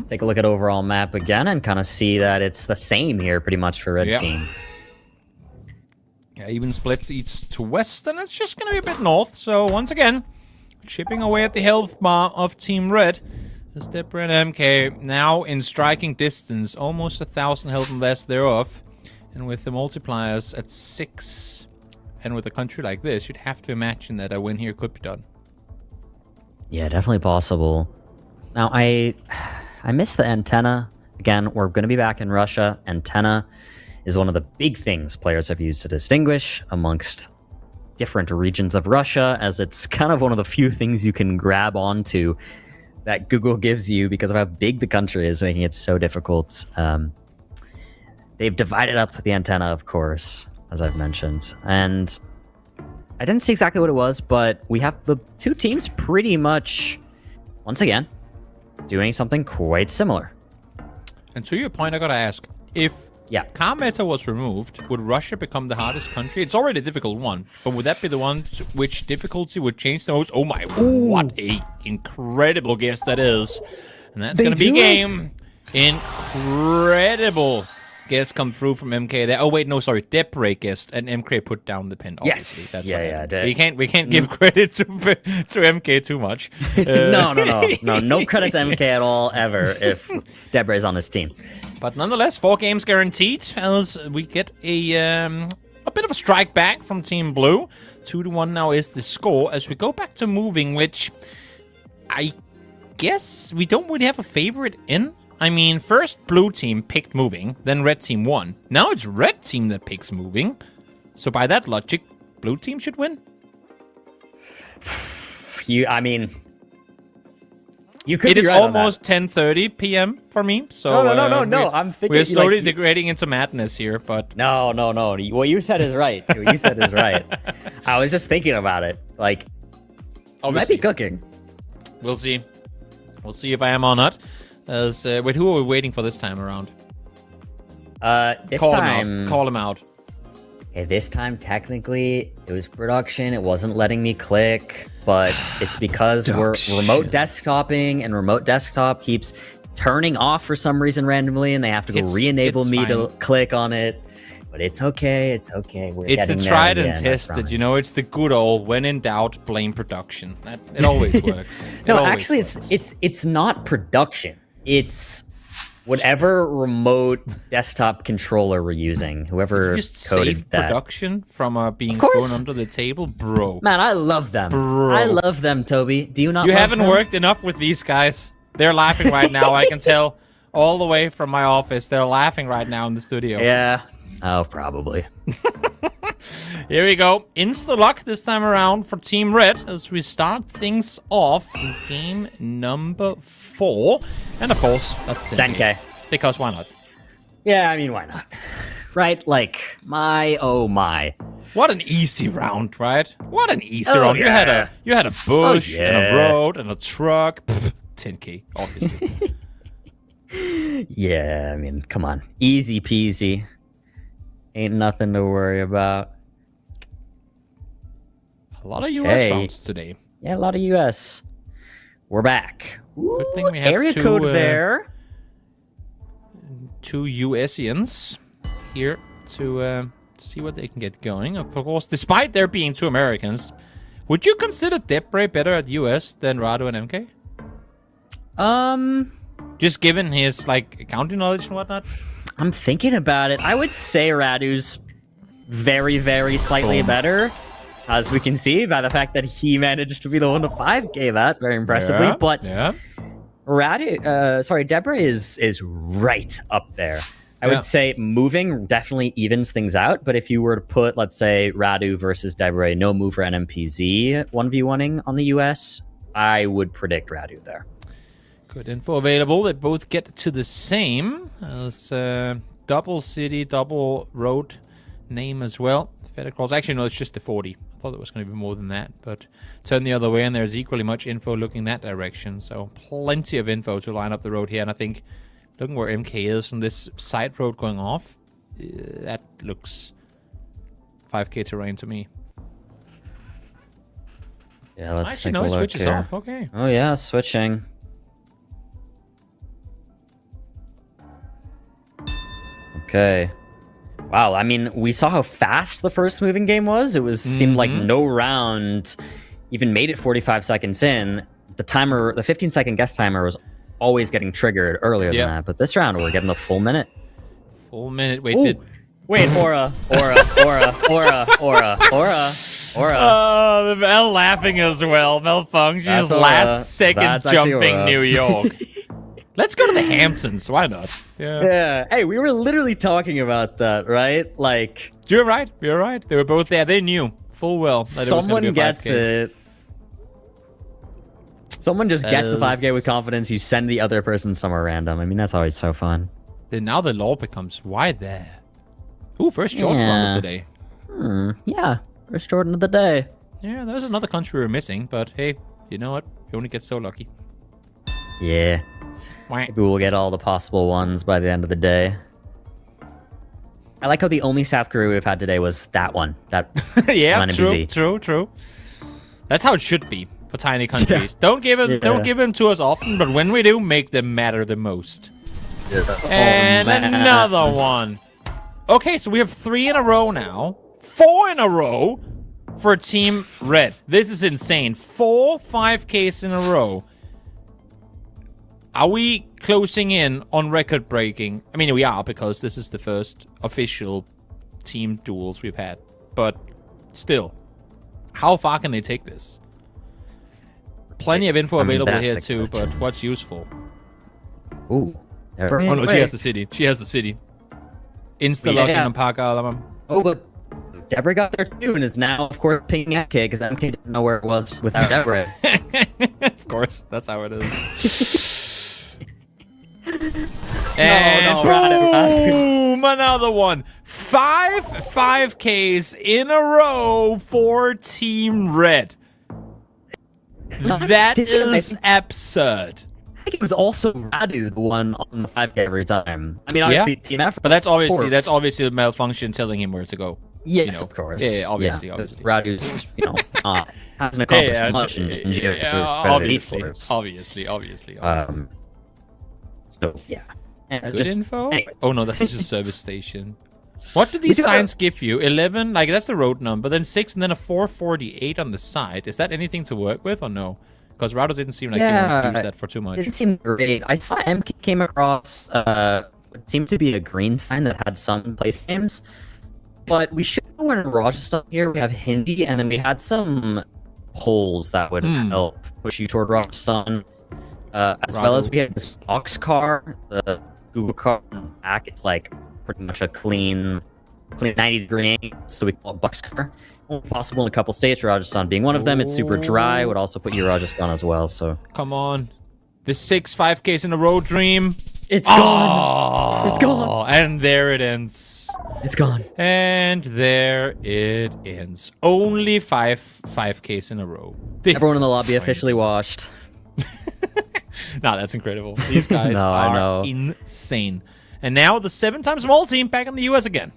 Take a look at overall map again and kind of see that it's the same here pretty much for red team. Yeah, even splits east to west, and it's just going to be a bit north. So once again, chipping away at the health bar of Team Red. As Debra and MK now in striking distance, almost 1,000 health and less thereof. And with the multipliers at 6, and with a country like this, you'd have to imagine that a win here could be done. Yeah, definitely possible. Now, I miss the antenna. Again, we're going to be back in Russia. Antenna is one of the big things players have used to distinguish amongst different regions of Russia, as it's kind of one of the few things you can grab onto that Google gives you because of how big the country is, making it so difficult. They've divided up the antenna, of course, as I've mentioned. And I didn't see exactly what it was, but we have the two teams pretty much, once again, doing something quite similar. And to your point, I gotta ask, if car meta was removed, would Russia become the hardest country? It's already a difficult one, but would that be the one which difficulty would change the most? Oh my, what a incredible guess that is. And that's gonna be game. Incredible guess come through from MK there. Oh wait, no, sorry, Debray guessed, and MK put down the pin. Obviously. Yes, That's yeah. we can't give credit to MK too much. No credit to MK at all ever if Debray's on his team. But nonetheless, 4 games guaranteed as we get a bit of a strike back from Team Blue. 2-1 now is the score as we go back to moving, which I guess we don't really have a favorite in. I mean, first blue team picked moving, then red team won. Now it's red team that picks moving. So by that logic, blue team should win? I mean, You could It be is right on that. almost 10:30 p.m. for me, so No. I'm thinking we're slowly like, degrading into madness here, but No. What you said is right. What you said is right. I was just thinking about it. Like, I might be cooking. we'll see. We'll see if I am or not. Wait, who are we waiting for this time around? This Call time, him out. Call him out. Okay, this time technically it was production. It wasn't letting me click, but it's because we're remote desktoping, and remote desktop keeps turning off for some reason randomly, and they have to go re-enable me to click on it. But it's okay. It's okay. It's the tried and tested. You know, it's the good old when in doubt, blame production. It always works. No, actually, it's not production. It's whatever remote desktop controller we're using. Whoever just coded save that. production from being thrown under the table, bro. Man, I love them. Bro. I love them, Toby. Do you not? You love haven't them? worked enough with these guys. They're laughing right now. I can tell all the way from my office. They're laughing right now in the studio. Yeah. Oh, probably. Here we go. Insta luck this time around for Team Red as we start things off in game number 4. And of course, that's 10K. Because why not? Yeah, I mean, why not? Right? Like, oh my. What an easy round, right? What an easy Oh, round. yeah. You had a bush Oh, and a yeah. road and a truck. Pfft, 10K, obviously. Yeah, I mean, come on. Easy peasy. Ain't nothing to worry about. A lot of US Okay. rounds today. Yeah, a lot of US. We're back. Good thing we have Area two, code there. 2 USians here to see what they can get going. Of course, despite there being 2 Americans, would you consider Debray better at US than Radu and MK? Just given his like accounting knowledge and whatnot. I'm thinking about it. I would say Radu's very, very slightly better, as we can see by the fact that he managed to be the one to 5K that very impressively. Yeah, but yeah. Debray is right up there. I Yeah. would say moving definitely evens things out, but if you were to put, let's say, Radu versus Debray, no mover and MPZ 1v1ing on the US, I would predict Radu there. Good info available. They both get to the same as double city, double road name as well. Fedacross. Actually, no, it's just the 40. I thought it was going to be more than that, but turn the other way, and there's equally much info looking that direction. So plenty of info to line up the road here, and I think looking where MK is and this side road going off, that looks 5K terrain to me. Yeah, let's Actually, take no, a it look switches here. off. Okay. Oh yeah, switching. Okay. Wow, I mean, we saw how fast the first moving game was. It was seemed like no round even made it 45 seconds in. The timer, the 15-second guess timer was always getting triggered earlier than that. But this round, we're getting the full minute. Full minute. Wait, Ooh. Wait, aura. Oh, the Mel laughing as well. Malfunctions last second That's actually jumping aura. New York. Let's go to the Hamptons. Why not? Yeah. Hey, we were literally talking about that, right? Like, you're right. You're right. They were both there. They knew full well that it was gonna be a someone gets 5K. it. Someone just gets the 5K with confidence. You send the other person somewhere random. I mean, that's always so fun. Then now the law becomes why there. Ooh, first Jordan run of the day. Yeah, first Jordan of the day. Yeah, there's another country we're missing, but hey, you know what? You only get so lucky. Yeah. Maybe we'll get all the possible ones by the end of the day. I like how the only South Korea we've had today was that one. That Yeah, on true, NBZ. true. That's how it should be for tiny countries. Don't give them to us often, but when we do, make them matter the most. And another one. Okay, so we have 3 in a row now. 4 in a row for Team Red. This is insane. 4 5Ks in a row. Are we closing in on record breaking? I mean, we are, because this is the first official team duels we've had. But still, how far can they take this? Plenty of info available here too, but what's useful? Ooh. Oh no, she has the city. She has the city. Insta-locking and Park Alamam. Oh, but Deborah got there too, and is now, of course, picking MK because MK didn't know where it was without Deborah. Of course, that's how it is. No, boom! Another one. 5Ks in a row for Team Red. That is absurd. I think it was also Radu the one on the 5K every time. I mean, obviously, Team Africa. But that's obviously a malfunction telling him where to go. Yes, you know? of course. Yeah, obviously. Radu's, hasn't accomplished much in Geoguessr. Obviously. So, yeah. Good info? Anyway. Oh, no, that's just a service station. What do these signs give you? 11, like that's the road number, then 6, and then a 448 on the side. Is that anything to work with or no? Because Rado didn't seem like he wanted to use that for too much. It didn't seem great. I saw MK came across what seemed to be a green sign that had some place names. But we should know we're in Rajasthan here. We have Hindi, and then we had some polls that would help push you toward Rajasthan. As well as we had this box car, the Google car on the back. It's like pretty much a clean 90-degree angle, so we call it box car. Only possible in a couple states, Rajasthan being one of them. It's super dry, would also put you Rajasthan as well, so. Come on. The 6 5Ks in a row dream. It's gone. It's gone. And there it ends. It's gone. And there it ends. Only 5Ks in a row. Everyone in the lobby officially washed. Nah, that's incredible. These guys are insane. And now the 7x small team back in the US again.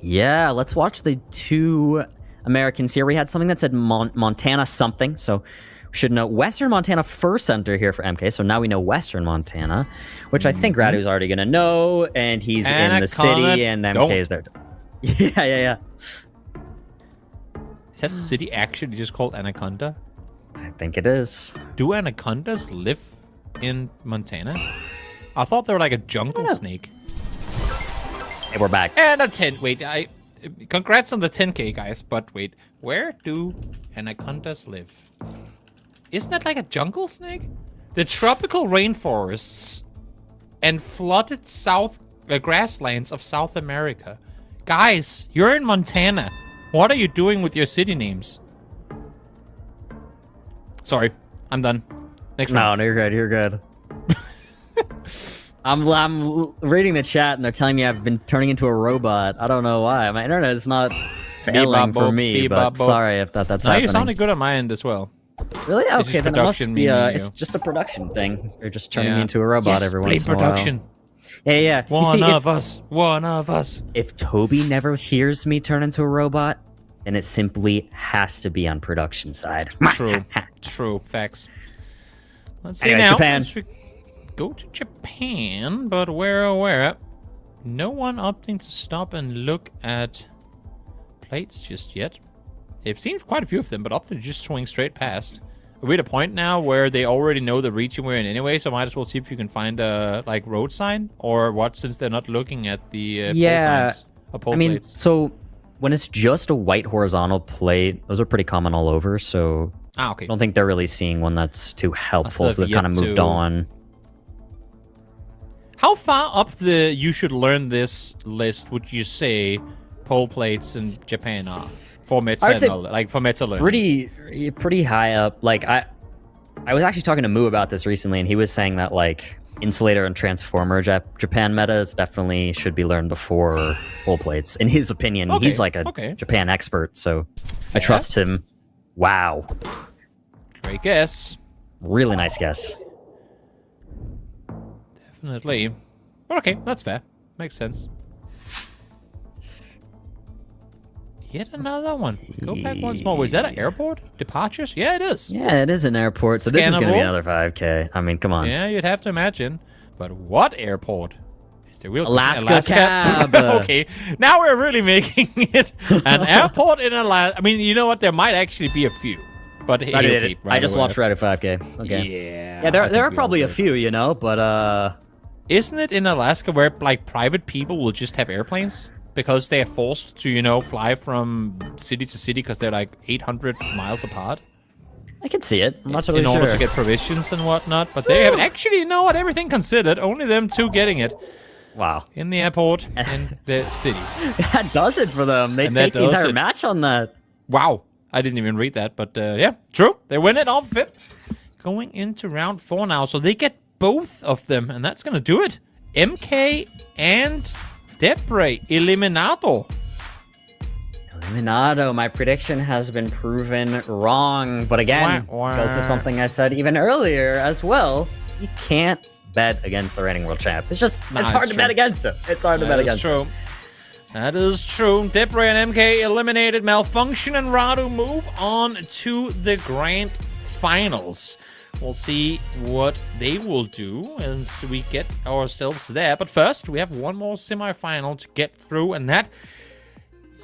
Yeah, let's watch the 2 Americans here. We had something that said Montana something, so we should know Western Montana first center here for MK. So now we know Western Montana, which I think Radu's already gonna know, and he's in the city, and MK is there. Yeah. Is that city actually just called Anaconda? I think it is. Do anacondas live in Montana? I thought they were like a jungle snake. Hey, we're back. And a 10. Wait, congrats on the 10K, guys. But wait, where do anacondas live? Isn't that like a jungle snake? The tropical rainforests and flooded grasslands of South America. Guys, you're in Montana. What are you doing with your city names? Sorry, I'm done. Next round. No, you're good. I'm reading the chat and they're telling me I've been turning into a robot. I don't know why. My internet is not failing for me, but sorry if that's happening. You sounded good on my end as well. Really? Okay, then it must be it's just a production thing. You're just turning me into a robot every once in a while. production. Yeah. One of us. If Toby never hears me turn into a robot, then it simply has to be on production side. True. Facts. Let's see Anyways, now. Japan. Go to Japan, but where? No one opting to stop and look at plates just yet. They've seen quite a few of them, but opting to just swing straight past. Are we at a point now where they already know the region we're in anyway, so might as well see if you can find a road sign or what, since they're not looking at the pole signs or pole plates. So when it's just a white horizontal plate, those are pretty common all over, so okay. I don't think they're really seeing one that's too helpful, so they've kind of moved on. How far up the you should learn this list would you say pole plates in Japan are? For meta, for meta learning. Pretty high up. Like I was actually talking to Moo about this recently, and he was saying that like Insulator and Transformer Japan metas definitely should be learned before pole plates. In his opinion, he's like a Japan expert, so I trust him. Wow. Great guess. Really nice guess. Definitely. Well, okay, that's fair. Makes sense. Yet another one. Go back once more. Was that an airport? Departures? Yeah, it is. Yeah, it is an airport, so this is going to be another 5K. I mean, come on. Yeah, you'd have to imagine. But what airport? Is there real Alaska Cab. Okay, now we're really making it an airport in Alaska. I mean, you know what? There might actually be a few. But I just watched Reddit 5K. Okay. Yeah, there are probably a few, you know, but isn't it in Alaska where like private people will just have airplanes because they are forced to, you know, fly from city to city because they're like 800 miles apart? I can see it. I'm not totally sure. In order to get provisions and whatnot, but they have actually, you know what? Everything considered, only them two getting it. Wow. in the airport in the city. That does it for them. They And take that the does entire it. match on that. Wow. I didn't even read that, but yeah, true. They win it off of it. Going into round 4 now, so they get both of them, and that's going to do it. MK and Debray Eliminato. Eliminato, my prediction has been proven wrong. But again, goes to something I said even earlier as well. You can't bet against the reigning world champ. It's just, it's hard to bet against him. It's hard to bet against him. That is true. Debray and MK eliminated. Malfunction and Radu move on to the grand finals. We'll see what they will do as we get ourselves there. But first, we have one more semifinal to get through, and that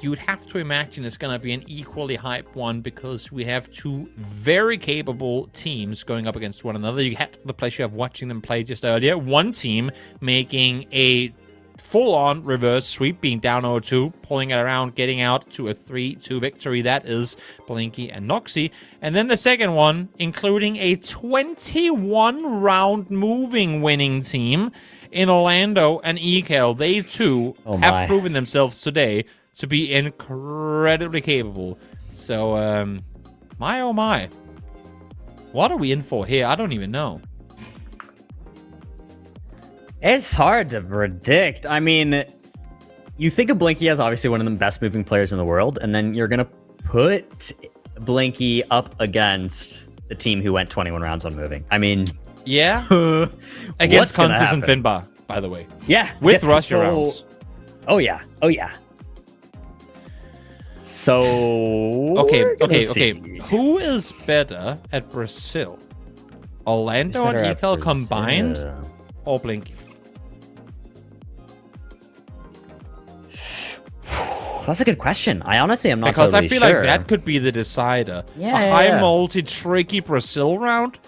you would have to imagine is going to be an equally hype one because we have two very capable teams going up against one another. You had the pleasure of watching them play just earlier. One team making a full-on reverse sweep, being down 0-2, pulling it around, getting out to a 3-2 victory. That is Blinky and Noxy. And then the second one, including a 21-round moving winning team in Orlando and Ekel. They, too, have proven themselves today to be incredibly capable. So, my oh my. What are we in for here? I don't even know. It's hard to predict. I mean, you think of Blinky as obviously one of the best moving players in the world, and then you're going to put Blinky up against the team who went 21 rounds on moving. I mean... Yeah. Against Consus and Finbar, by the way. Yeah. With Russia rounds. Oh, yeah. Oh, yeah. So... Okay. Who is better at Brazil? Orlando and Ekel combined? Or Blinky? That's a good question. I honestly am not because totally I feel sure. like that could be the decider. Yeah, a high multi tricky Brazil round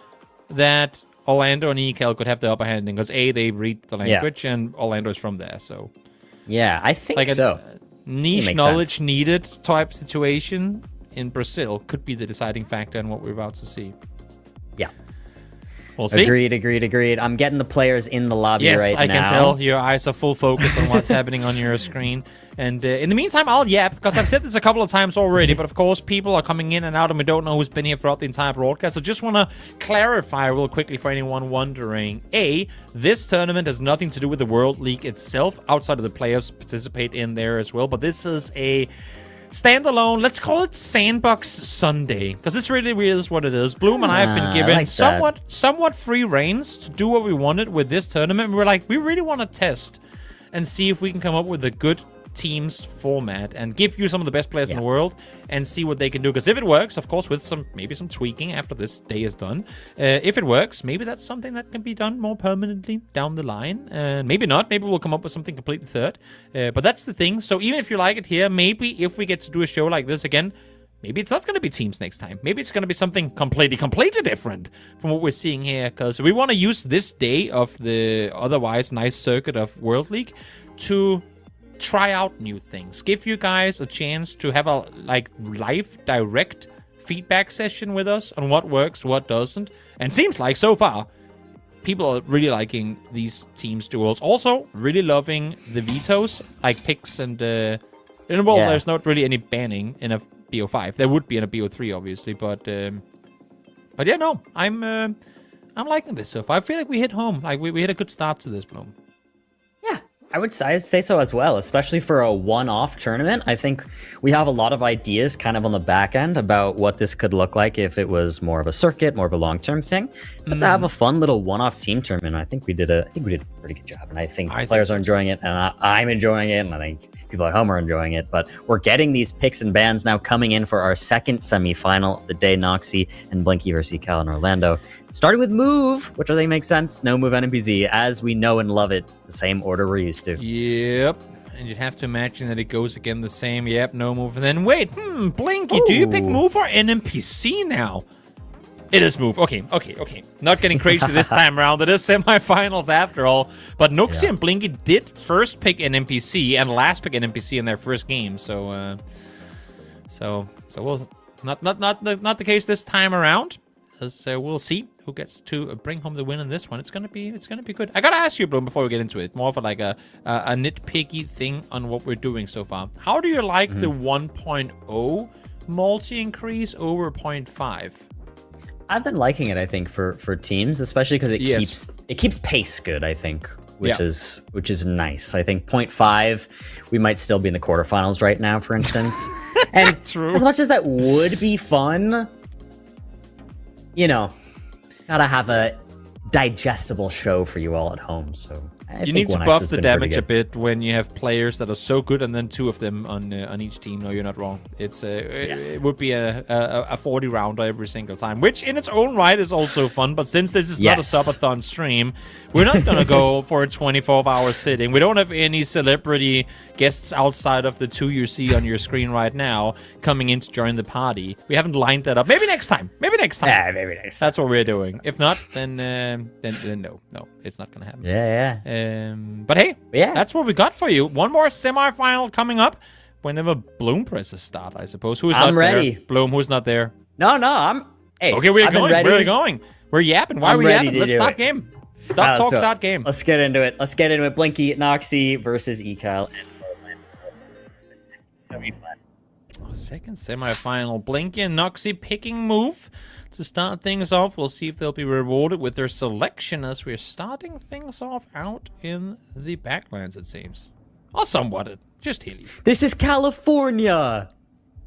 that Orlando and Ekel could have the upper hand in because they read the language and Orlando is from there. So yeah, I think like so. Niche knowledge needed type situation in Brazil could be the deciding factor in what we're about to see. Yeah. We'll see. Agreed. I'm getting the players in the lobby right now. Yes, I can tell. Your eyes are full focus on what's happening on your screen. And in the meantime, I'll yap, because I've said this a couple of times already, but of course, people are coming in and out, and we don't know who's been here throughout the entire broadcast. So just want to clarify real quickly for anyone wondering. This tournament has nothing to do with the World League itself, outside of the players participate in there as well, but this is a standalone, let's call it Sandbox Sunday, because this really is what it is. Bloom and I have been given somewhat free reins to do what we wanted with this tournament. We're like, we really want to test and see if we can come up with a good teams format and give you some of the best players in the world and see what they can do. Because if it works, of course, with maybe some tweaking after this day is done, if it works, maybe that's something that can be done more permanently down the line. Maybe not. Maybe we'll come up with something completely third. But that's the thing. So even if you like it here, maybe if we get to do a show like this again, maybe it's not going to be teams next time. Maybe it's going to be something completely different from what we're seeing here. Because we want to use this day of the otherwise nice circuit of World League to try out new things. Give you guys a chance to have a live direct feedback session with us on what works, what doesn't. And seems like so far people are really liking these teams duels. Also really loving the vetoes, like picks and there's not really any banning in a BO5. There would be in a BO3 obviously, but yeah, no, I'm liking this so far. I feel like we hit home. Like we had a good start to this, Bloom. I would say so as well, especially for a one-off tournament. I think we have a lot of ideas kind of on the back end about what this could look like if it was more of a circuit, more of a long-term thing. But to have a fun little one-off team tournament, I think we did a pretty good job. And I think players are enjoying it, and I'm enjoying it, and I think people at home are enjoying it. But we're getting these picks and bans now coming in for our second semifinal, the day Noxy and Blinky versus Cal in Orlando. Starting with Move, which I think makes sense. No Move NPC, as we know and love it. The same order we're used to. Yep. And you'd have to imagine that it goes again the same. Yep, no Move. And then wait, Blinky, do you pick Move or NPC now? It is Move. Okay. Not getting crazy this time around. It is semifinals after all. But Noxy and Blinky did first pick an NPC and last pick an NPC in their first game. So we'll not the case this time around. So we'll see who gets to bring home the win in this one. It's gonna be good. I gotta ask you, Bloom, before we get into it, more of a nitpicky thing on what we're doing so far. How do you like the 1.0 multi increase over 0.5? I've been liking it, I think, for teams, especially because it keeps pace good, I think, which is nice. I think 0.5, we might still be in the quarterfinals right now, for instance. And as much as that would be fun, you know, gotta have a digestible show for you all at home. So you need to buff the damage a bit when you have players that are so good, and then 2 of them on each team. No, you're not wrong. It's it would be a 40 rounder every single time, which in its own right is also fun. But since this is not a subathon stream, we're not gonna go for a 24-hour sitting. We don't have any celebrity guests outside of the 2 you see on your screen right now coming in to join the party. We haven't lined that up. Maybe next time. Maybe next time. Yeah, maybe next time. That's what we're doing. If not, then no, it's not gonna happen. Yeah. But hey, that's what we got for you. One more semifinal coming up whenever Bloom presses start, I suppose. Who's not ready. there? Bloom, who's not there? No, I'm... Hey, okay, we're I've going. been ready. We're going. We're yapping. Why are we yapping? Let's start game. Stop talk, start game. Let's get into it. Blinky, Noxy versus Ecal. Second semifinal. Blinky and Noxy picking move to start things off. We'll see if they'll be rewarded with their selection as we're starting things off out in the backlands, it seems. Or somewhat. Just hilly. This is California.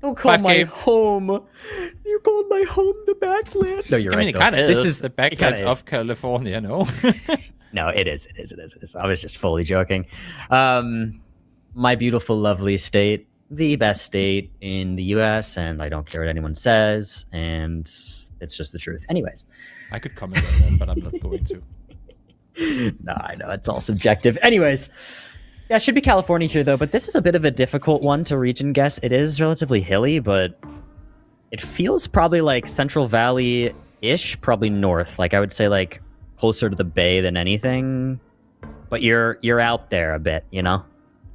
Don't call 5K. my home. You called my home the backland. No, you're right. I mean, it kind of is. This is the backlands of California, no? No, it is. I was just fully joking. My beautiful, lovely state. The best state in the US, and I don't care what anyone says, and it's just the truth. Anyways. I could comment on that, but I'm not going to. No, I know, it's all subjective. Anyways, yeah, it should be California here, though, but this is a bit of a difficult one to region guess. It is relatively hilly, but it feels probably like Central Valley-ish, probably north. Like, I would say, like, closer to the bay than anything, but you're out there a bit, you know?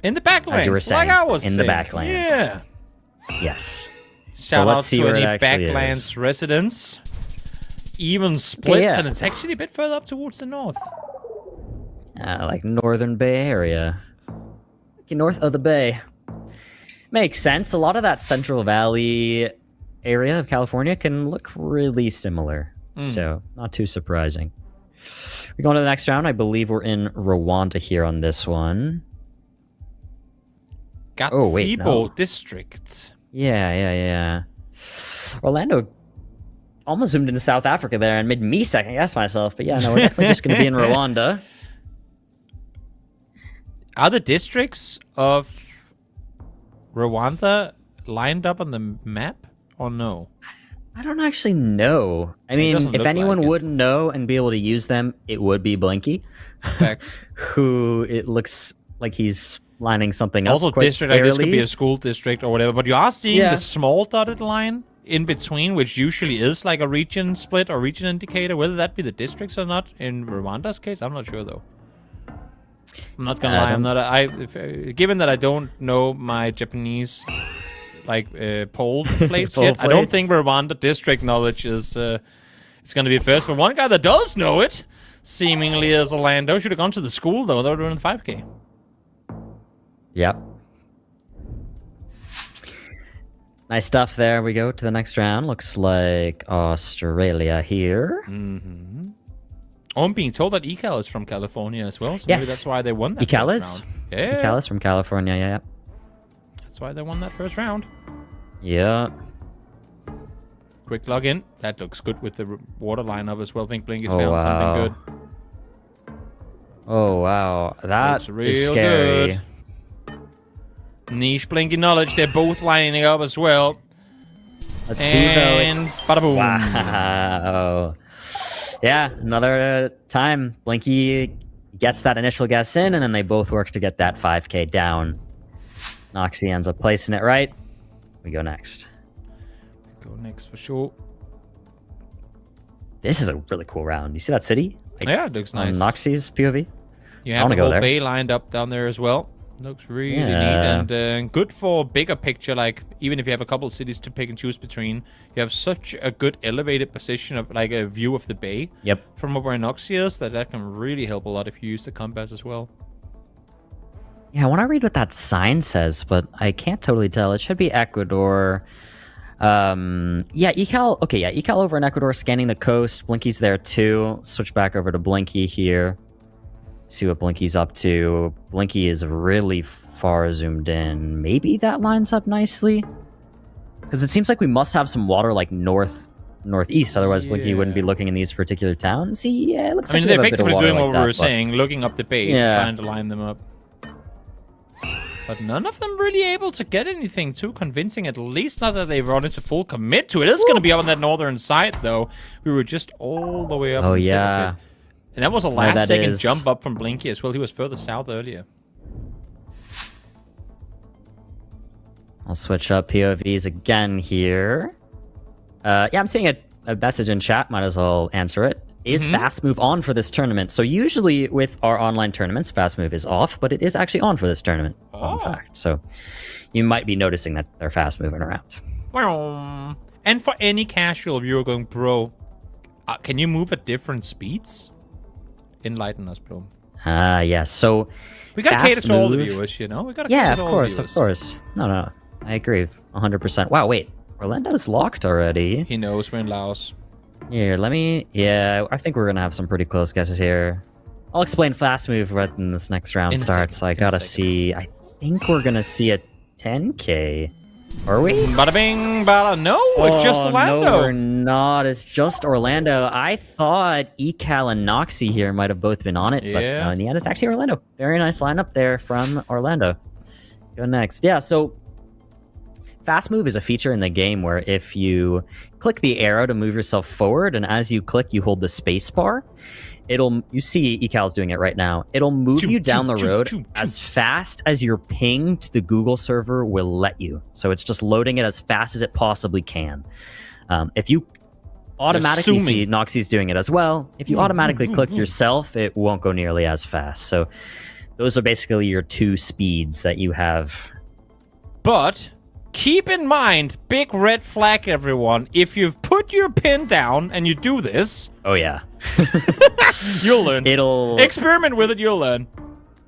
In the backlands, as you were saying, like I was in saying. the backlands. Yeah. Yes. Shout so out let's see to where any it actually backlands is. residents. Even splits, yeah. and it's actually a bit further up towards the north. Like Northern Bay Area. Okay, north of the bay. Makes sense. A lot of that Central Valley area of California can look really similar. So, not too surprising. We go on to the next round. I believe we're in Rwanda here on this one. Gazebo District. Yeah. Orlando almost zoomed into South Africa there and made me second guess myself. But yeah, no, we're definitely just going to be in Rwanda. Are the districts of Rwanda lined up on the map or no? I don't actually know. I mean, if anyone wouldn't know and be able to use them, it would be Blinky, who it looks like he's lining something up. Also, quite district like this could scarily. be a school district or whatever, but you are seeing the small dotted line in between, which usually is like a region split or region indicator. Whether that be the districts or not in Rwanda's case, I'm not sure though. I'm not gonna lie. I'm not. Given that I don't know my Japanese poll plates yet, I don't think Rwanda district knowledge is going to be first. But one guy that does know it, seemingly, is Orlando. Should have gone to the school though. They were doing 5K. Yep. Nice stuff there. We go to the next round. Looks like Australia here. Mm-hmm. Oh, I'm being told that Ecal is from California as well, so yes. maybe that's why they won that Ecal first round. Yeah. Ecal is from California, yeah. That's why they won that first round. Yeah. Quick login. That looks good with the water lineup as well. I think Blink has found something good. Oh, wow. That is scary. Good. Niche Blinky knowledge. They're both lining up as well. Let's see, though. And bada boom. Wow. Yeah, another time. Blinky gets that initial guess in, and then they both work to get that 5K down. Noxy ends up placing it right. We go next. Go next for sure. This is a really cool round. You see that city? Yeah, it looks nice. On Noxy's POV. You have the whole bay lined up down there as well. Looks really neat and good for bigger picture. Like even if you have a couple of cities to pick and choose between, you have such a good elevated position of like a view of the bay. Yep. From where Noxia is, that can really help a lot if you use the compass as well. Yeah, I want to read what that sign says, but I can't totally tell. It should be Ecuador. Yeah, Ecal. Okay, yeah, Ecal over in Ecuador, scanning the coast. Blinky's there too. Switch back over to Blinky here. See what Blinky's up to. Blinky is really far zoomed in. Maybe that lines up nicely, because it seems like we must have some water like northeast. Otherwise, Blinky wouldn't be looking in these particular towns. See, yeah, it looks like they're we have a bit of effectively water doing like what that, we were saying, looking up the base and trying to line them up. But none of them really able to get anything too convincing, at least not that they've run into full commit to it. It's going to be up on that northern side, though. We were just all the way up on the tip of it. And that was a last-second jump up from Blinky as well. He was further south earlier. I'll switch up POVs again here. Yeah, I'm seeing a message in chat. Might as well answer it. Is Fast Move on for this tournament? So usually with our online tournaments, Fast Move is off, but it is actually on for this tournament. Fun fact. So you might be noticing that they're fast moving around. And for any casual viewer going pro, can you move at different speeds? Enlighten us, bro. Yes. So we gotta cater to all the viewers, you know? We gotta cater to all the viewers. Of course. No. I agree 100%. Wow, wait. Orlando's locked already. He knows we're in Laos. Here, let me... Yeah, I think we're going to have some pretty close guesses here. I'll explain Fast Move right when this next round starts. I gotta see... I think we're going to see a 10K. Are we? Bada bing, bada... No, it's just Orlando. No, we're not. It's just Orlando. I thought Ecal and Noxy here might have both been on it, but no, in the end, it's actually Orlando. Very nice lineup there from Orlando. Go next. Yeah, so... Fast Move is a feature in the game where if you click the arrow to move yourself forward, and as you click, you hold the space bar, you see Ecal's doing it right now. It'll move you down the road as fast as your ping to the Google server will let you. So it's just loading it as fast as it possibly can. If you automatically see Noxy's doing it as well, if you automatically click yourself, it won't go nearly as fast. So those are basically your two speeds that you have. But... keep in mind, big red flag, everyone. If you've put your pin down and you do this... Oh, yeah. You'll learn. Experiment with it, you'll learn.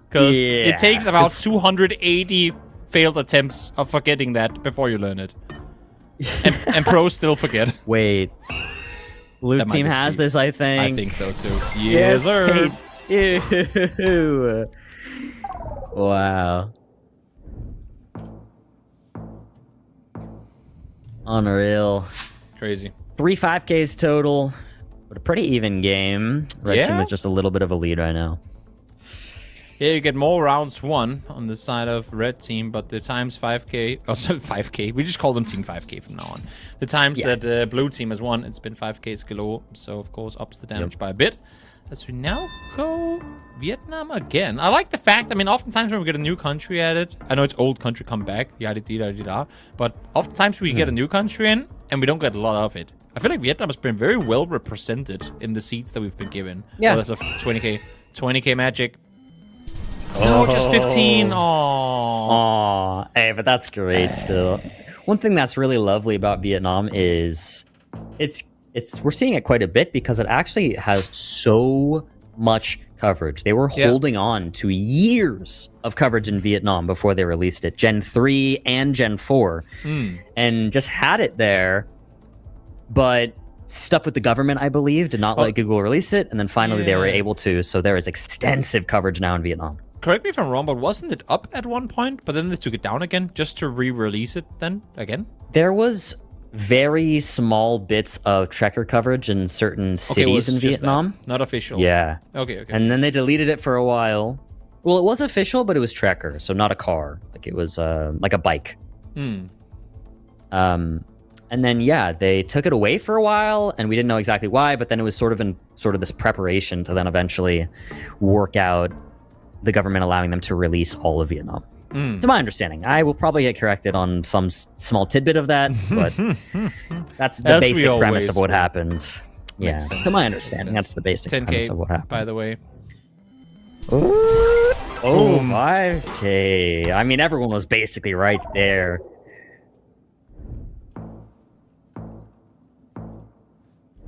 Because it takes about 280 failed attempts of forgetting that before you learn it. And pros still forget. Wait. Blue team has this, I think. I think so, too. Yes, sir. They do. Wow. Unreal. Crazy. 3 5Ks total, but a pretty even game. Red team with just a little bit of a lead right now. Yeah, you get more rounds won on the side of red team, but the times 5K, oh, sorry, 5K, we just call them team 5K from now on. The times that blue team has won, it's been 5Ks galore, so of course ups the damage by a bit. As we now go Vietnam again. I like the fact, I mean, oftentimes when we get a new country at it, I know it's old country come back, yada-dee-da-dee-da, but oftentimes we get a new country in, and we don't get a lot of it. I feel like Vietnam has been very well represented in the seats that we've been given. Yeah. Oh, that's a 20K magic. No, just 15. Aww. Hey, but that's great still. One thing that's really lovely about Vietnam is we're seeing it quite a bit because it actually has so much coverage. They were holding on to years of coverage in Vietnam before they released it. Gen 3 and Gen 4. And just had it there. But stuff with the government, I believe, did not let Google release it. And then finally they were able to. So there is extensive coverage now in Vietnam. Correct me if I'm wrong, but wasn't it up at one point? But then they took it down again just to re-release it then again? There was very small bits of tracker coverage in certain cities in Vietnam. Not official. Yeah. Okay. And then they deleted it for a while. Well, it was official, but it was tracker, so not a car. Like it was like a bike. And then they took it away for a while, and we didn't know exactly why. But then it was sort of this preparation to then eventually work out the government allowing them to release all of Vietnam. To my understanding, I will probably get corrected on some small tidbit of that, but that's the basic premise of what happened. Yeah, to my understanding, that's the basic premise of what happened. By the way. Ooh. Oh, 5K. I mean, everyone was basically right there.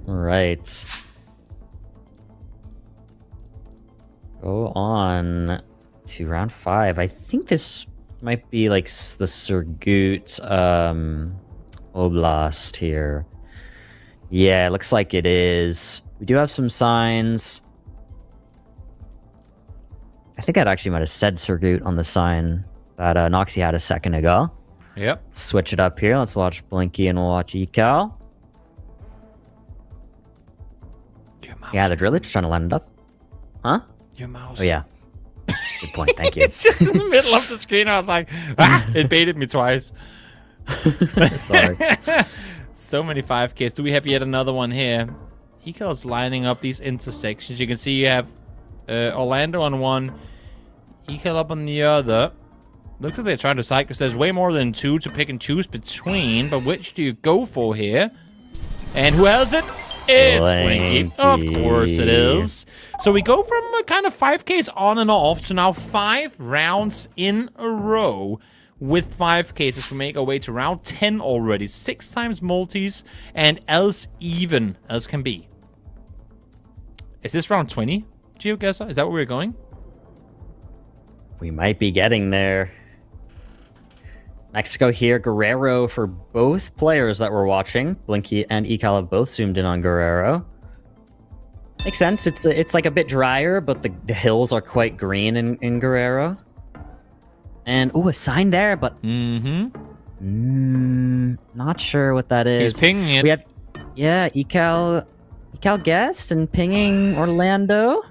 All right. Go on to round 5. I think this might be like the Surgut Oblast here. Yeah, it looks like it is. We do have some signs. I think I'd actually might have said Surgut on the sign that Noxy had a second ago. Yep. Switch it up here. Let's watch Blinky and we'll watch Ecal. Yeah, the drillage trying to line it up. Huh? Your mouse. Oh, yeah. Good point. Thank you. It's just in the middle of the screen. I was like, it baited me twice. Sorry. So many 5Ks. Do we have yet another one here? Ecal's lining up these intersections. You can see you have Orlando on one, Ecal up on the other. Looks like they're trying to cycle. There's way more than 2 to pick and choose between, but which do you go for here? And who has it? It's Blinky. Of course it is. So we go from a kind of 5Ks on and off to now 5 rounds in a row with 5Ks as we make our way to round 10 already. 6 times multis and as even as can be. Is this round 20, Geoguessr? Is that where we're going? We might be getting there. Mexico here, Guerrero for both players that we're watching. Blinky and Ecal have both zoomed in on Guerrero. Makes sense. It's like a bit drier, but the hills are quite green in Guerrero. And ooh, a sign there, but not sure what that is. He's pinging it. We have Ecal guessed and pinging Orlando.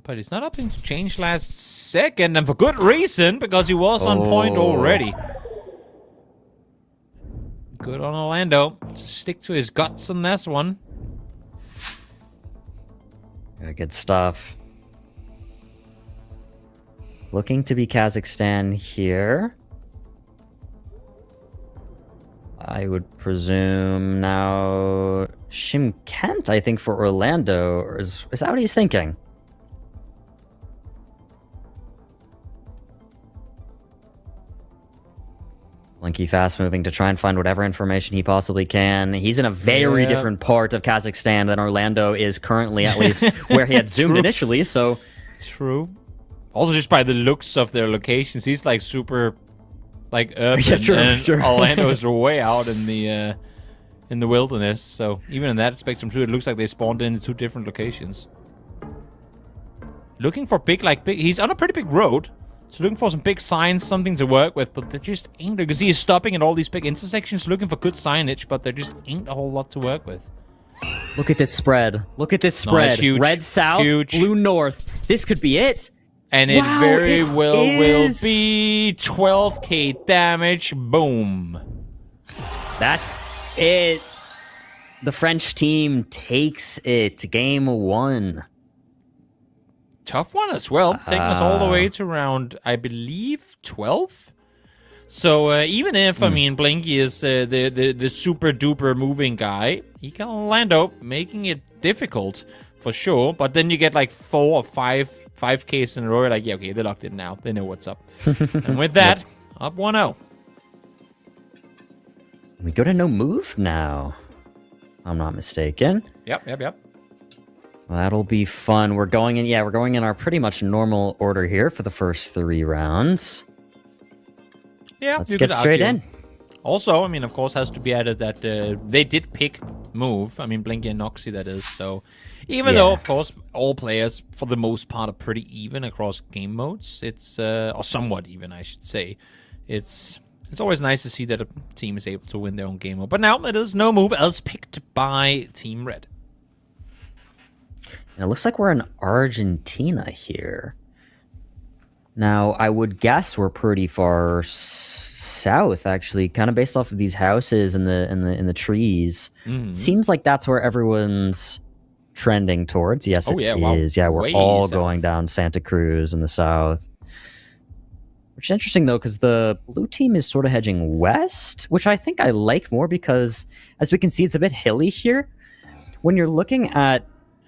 But he's not opting to change last second, and for good reason, because he was on point already. Good on Orlando. Just stick to his guts on this one. Yeah, good stuff. Looking to be Kazakhstan here. I would presume now Shimkent, I think, for Orlando. Or is that what he's thinking? Blinky fast moving to try and find whatever information he possibly can. He's in a very different part of Kazakhstan than Orlando is currently, at least where he had zoomed initially, so... True. Also, just by the looks of their locations, he's like super, like urban, true. Orlando is way out in the wilderness. So even in that spectrum, too, it looks like they spawned in 2 different locations. Looking for big. He's on a pretty big road, so looking for some big signs, something to work with. But there just ain't. You can see he's stopping at all these big intersections, looking for good signage, but there just ain't a whole lot to work with. Look at this spread. Look at this spread. Nice, huge, red south, huge. blue north. This could be it. And it very well will be 12k damage. Boom. That's it. The French team takes it. Game 1. Tough one as well. Taking us all the way to round, I believe, 12. So even if, I mean, Blinky is the super duper moving guy, he can land up, making it difficult. For sure, but then you get like 4 or 5Ks in a row. You're like, yeah, okay, they're locked in now. They know what's up. And with that, up 1-0. We go to no move now. I'm not mistaken. Yep. Well, that'll be fun. We're going in, we're going in our pretty much normal order here for the first 3 rounds. Yeah, let's get straight in. Also, I mean, of course, has to be added that they did pick move. I mean, Blinky and Noxy, that is. So, even though, of course, all players, for the most part, are pretty even across game modes, it's, or somewhat even, I should say. It's always nice to see that a team is able to win their own game mode. But now, it is no move as picked by Team Red. And it looks like we're in Argentina here. Now, I would guess we're pretty far south, actually, kind of based off of these houses and the trees. Seems like that's where everyone's trending towards. Yes, it is. Yeah, we're all going down Santa Cruz in the south. Which is interesting, though, because the blue team is sort of hedging west, which I think I like more because, as we can see, it's a bit hilly here. When you're looking at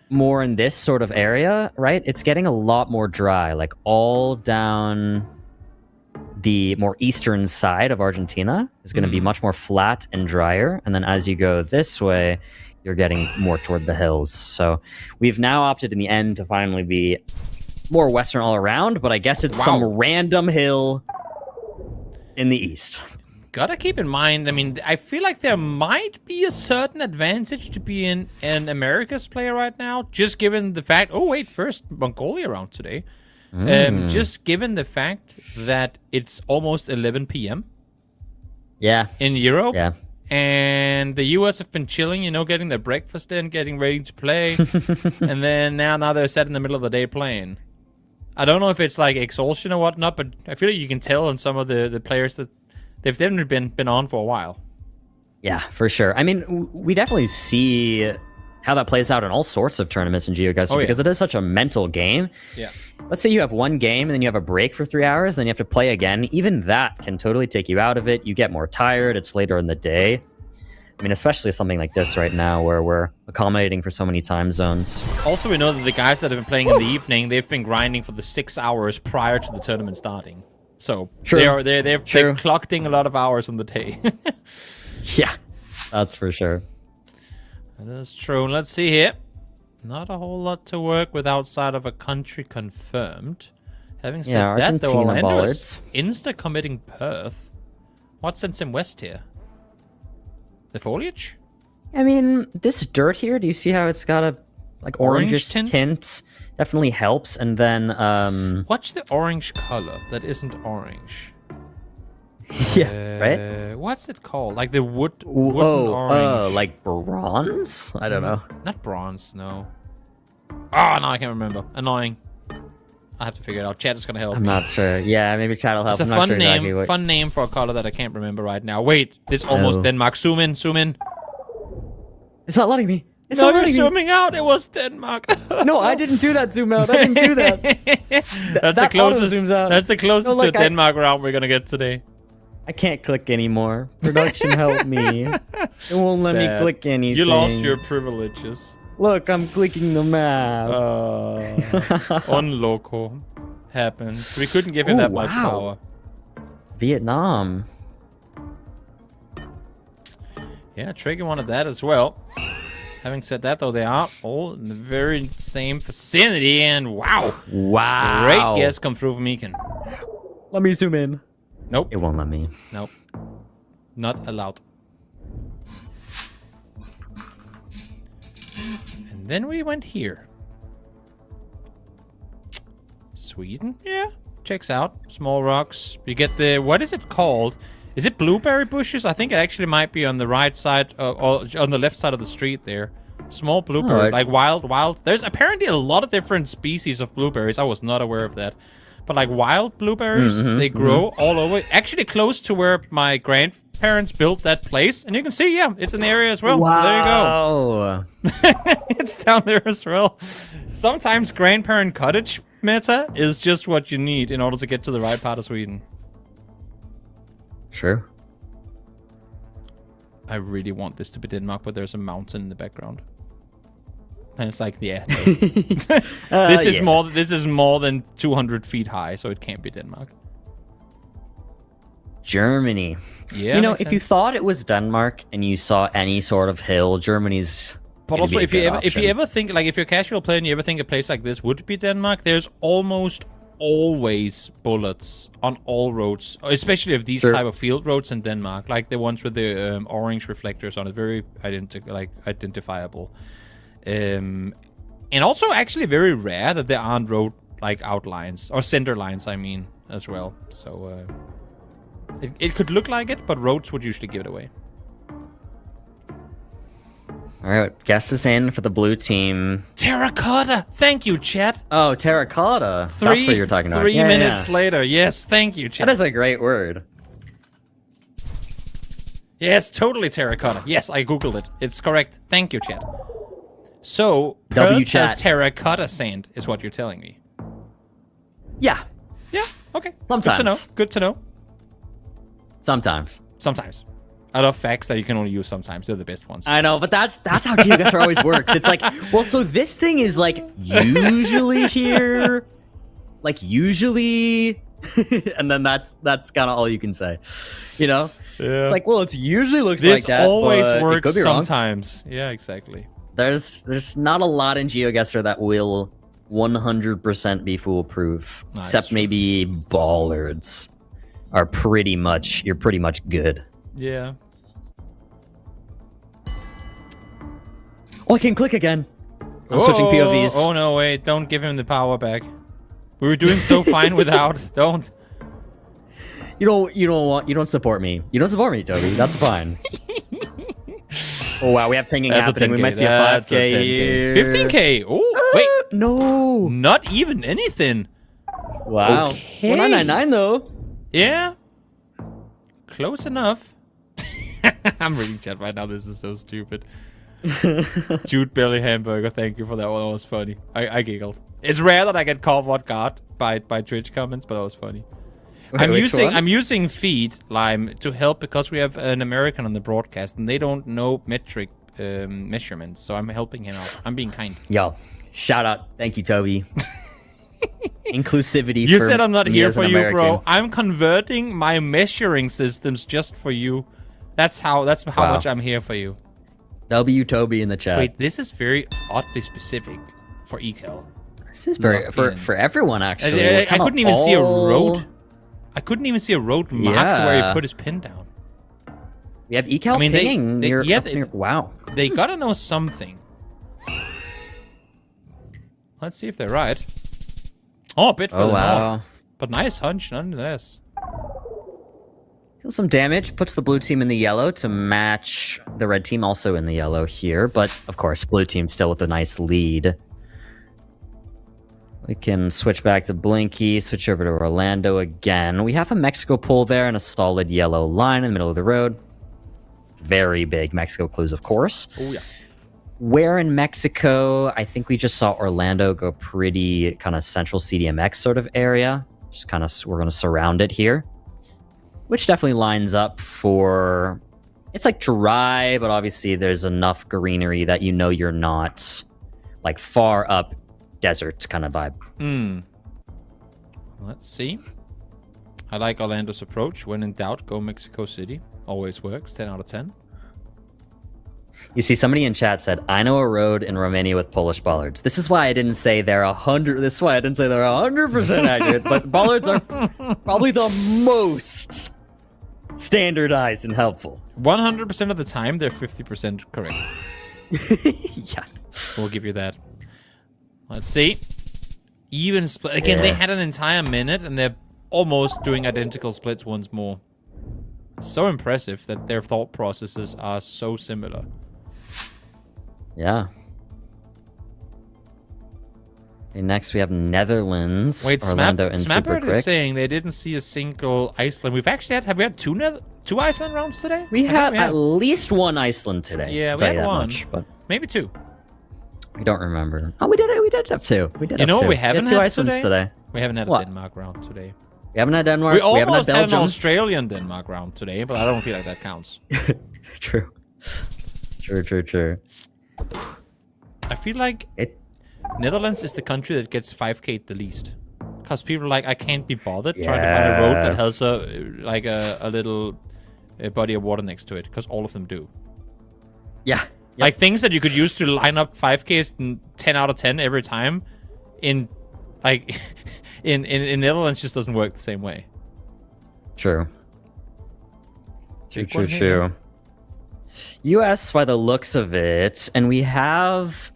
more in this sort of area, right? It's getting a lot more dry, like all down the more eastern side of Argentina is going to be much more flat and drier. And then as you go this way, you're getting more toward the hills. So we've now opted in the end to finally be more western all around, but I guess it's some random hill in the east. Gotta keep in mind, I mean, I feel like there might be a certain advantage to being an Americas player right now, just given the fact, oh wait, first Mongolia round today. Just given the fact that it's almost 11 p.m. Yeah. in Europe. Yeah. And the US have been chilling, you know, getting their breakfast in, getting ready to play. And then now they're set in the middle of the day playing. I don't know if it's like exhaustion or whatnot, but I feel like you can tell in some of the players that they've definitely been on for a while. Yeah, for sure. I mean, we definitely see how that plays out in all sorts of tournaments in Geoguessr because it is such a mental game. Yeah. Let's say you have one game and then you have a break for 3 hours, then you have to play again. Even that can totally take you out of it. You get more tired. It's later in the day. I mean, especially something like this right now where we're accommodating for so many time zones. Also, we know that the guys that have been playing in the evening, they've been grinding for the 6 hours prior to the tournament starting. So they've clocked in a lot of hours on the day. Yeah, that's for sure. That is true. Let's see here. Not a whole lot to work with outside of a country confirmed. Having said that, though, Orlando is insta-committing Perth. What sends him west here? The foliage? I mean, this dirt here, do you see how it's got a like orangish tint? Definitely helps. And then what's the orange color that isn't orange? Yeah, right? What's it called? Like the wooden orange. Like bronze? I don't know. Not bronze, no. Oh, no, I can't remember. Annoying. I have to figure it out. Chat is gonna help. I'm not sure. Yeah, maybe chat will help. It's a fun name. Fun name for a color that I can't remember right now. Wait, this almost Denmark. Zoom in. Zoom in. It's not letting me. It's no, not letting you're zooming out. It was Denmark. No, I didn't do that zoom out. I didn't do that. That's the closest. That's the closest to Denmark round we're gonna get today. I can't click anymore. Production, help me. It won't let me click anything. You lost your privileges. Look, I'm clicking the map. On loco. Happens. We couldn't give it that much power. Vietnam. Yeah, Trigger wanted that as well. Having said that, though, they are all in the very same vicinity, and wow. Great guess come through from Ekin. Let me zoom in. Nope. It won't let me. Nope. Not allowed. And then we went here. Sweden? Yeah. Checks out. Small rocks. You get the... What is it called? Is it blueberry bushes? I think it actually might be on the right side, or on the left side of the street there. Small blueberry, like wild. There's apparently a lot of different species of blueberries. I was not aware of that. But like wild blueberries, they grow all over. Actually close to where my grandparents built that place. And you can see, yeah, it's in the area as well. Wow. So there you go. It's down there as well. Sometimes grandparent cottage meta is just what you need in order to get to the right part of Sweden. Sure. I really want this to be Denmark, but there's a mountain in the background. And it's like, yeah, no. This is more than 200 feet high, so it can't be Denmark. Germany. Yeah. You know, if you thought it was Denmark and you saw any sort of hill, Germany's. But also, if you ever think, like, if you're a casual player and you ever think a place like this would be Denmark, there's almost always bullets on all roads, especially of these type of field roads in Denmark, like the ones with the orange reflectors on it, very identifiable. And also actually very rare that there aren't road like outlines or center lines, I mean, as well. So it could look like it, but roads would usually give it away. All right, guess is in for the blue team. Terracotta. Thank you, chat. Oh, terracotta. That's what you're talking about. 3 minutes later. Yes, thank you, chat. That is a great word. Yes, totally terracotta. Yes, I googled it. It's correct. Thank you, chat. So, Perth has terracotta sand, is what you're telling me. Yeah. Yeah, okay. Sometimes. Good to know. Sometimes. I love facts that you can only use sometimes. They're the best ones. I know, but that's how Geoguessr always works. It's like, well, so this thing is like usually here, like usually, and then that's kind of all you can say, you know? Yeah. It's like, well, it usually looks This like that. always but it works could be wrong. sometimes. Yeah, exactly. There's not a lot in Geoguessr that will 100% be foolproof, Nice. except maybe bollards are pretty much good. Yeah. Oh, I can click again. I'm switching POVs. Oh no, wait! Don't give him the power back. We were doing so fine without. Don't. You don't support me. You don't support me, Toby. That's fine. Oh wow, we have pinging That's happening. a 10K. We might see a That's 5K a 10K. here. 15K. Oh wait, no, not even anything. Wow. Okay. 1999 though. Yeah. Close enough. I'm reading chat right now. This is so stupid. Jude Belly Hamburger, thank you for that one. That was funny. I giggled. It's rare that I get caught guard by Twitch comments, but that was funny. Wait, I'm using feed Lime to help because we have an American on the broadcast and they don't know metric measurements, so I'm helping him out. I'm being kind. Yo, shout out. Thank you, Toby. Inclusivity. You for said I'm not me here as an for you, bro. American. I'm converting my measuring systems just for you. That's how Wow. much I'm here for you. W Toby in the chat. Wait, this is very oddly specific for eCal. This is very for everyone actually. I Kinda couldn't even see a all- road. I couldn't even see a road marked where he put his pin down. We have ecal pinging near, yeah, up near. Wow. They gotta know something. Let's see if they're right. Oh, a bit further north. But nice hunch nonetheless. Deals some damage, puts the blue team in the yellow to match the red team also in the yellow here, but of course, blue team still with a nice lead. We can switch back to Blinky, switch over to Orlando again. We have a Mexico pole there and a solid yellow line in the middle of the road. Very big Mexico clues, of course. Oh, yeah. Where in Mexico, I think we just saw Orlando go pretty kind of central CDMX sort of area. Just kind of, we're going to surround it here. Which definitely lines up for... It's like dry, but obviously there's enough greenery that you know you're not like far up desert kind of vibe. Let's see. I like Orlando's approach. When in doubt, go Mexico City. Always works. 10 out of 10. You see, somebody in chat said, I know a road in Romania with Polish bollards. This is why I didn't say they're 100. This is why I didn't say they're 100% accurate. But bollards are probably the most standardized and helpful. 100% of the time, they're 50% correct. Yeah. We'll give you that. Let's see. Even split. Again, they had an entire minute, and they're almost doing identical splits once more. So impressive that their thought processes are so similar. Yeah. Okay, next we have Netherlands, Wait, Orlando, and Smapper Super is Quick. saying they didn't see a single Iceland. We've actually had, have we had two Iceland rounds today? We I had think at least one Iceland today. Yeah, I'll we tell had you that one. much, but Maybe two. I don't remember. Oh, we did it. We did have two. We did. You know have what two. we haven't had two had Icelands today. We haven't had a What? Denmark round today. We haven't had Denmark. We haven't almost had had an Belgium. Australian Denmark round today, but I don't feel like that counts. True. True. I feel like Netherlands is the country that gets 5K the least. Because people are like, I can't be bothered trying to find a road that has a little body of water next to it. Because all of them do. Yeah. Like things that you could use to line up 5Ks in 10 out of 10 every time. In Netherlands just doesn't work the same way. True. Big one here. US by the looks of it, and we have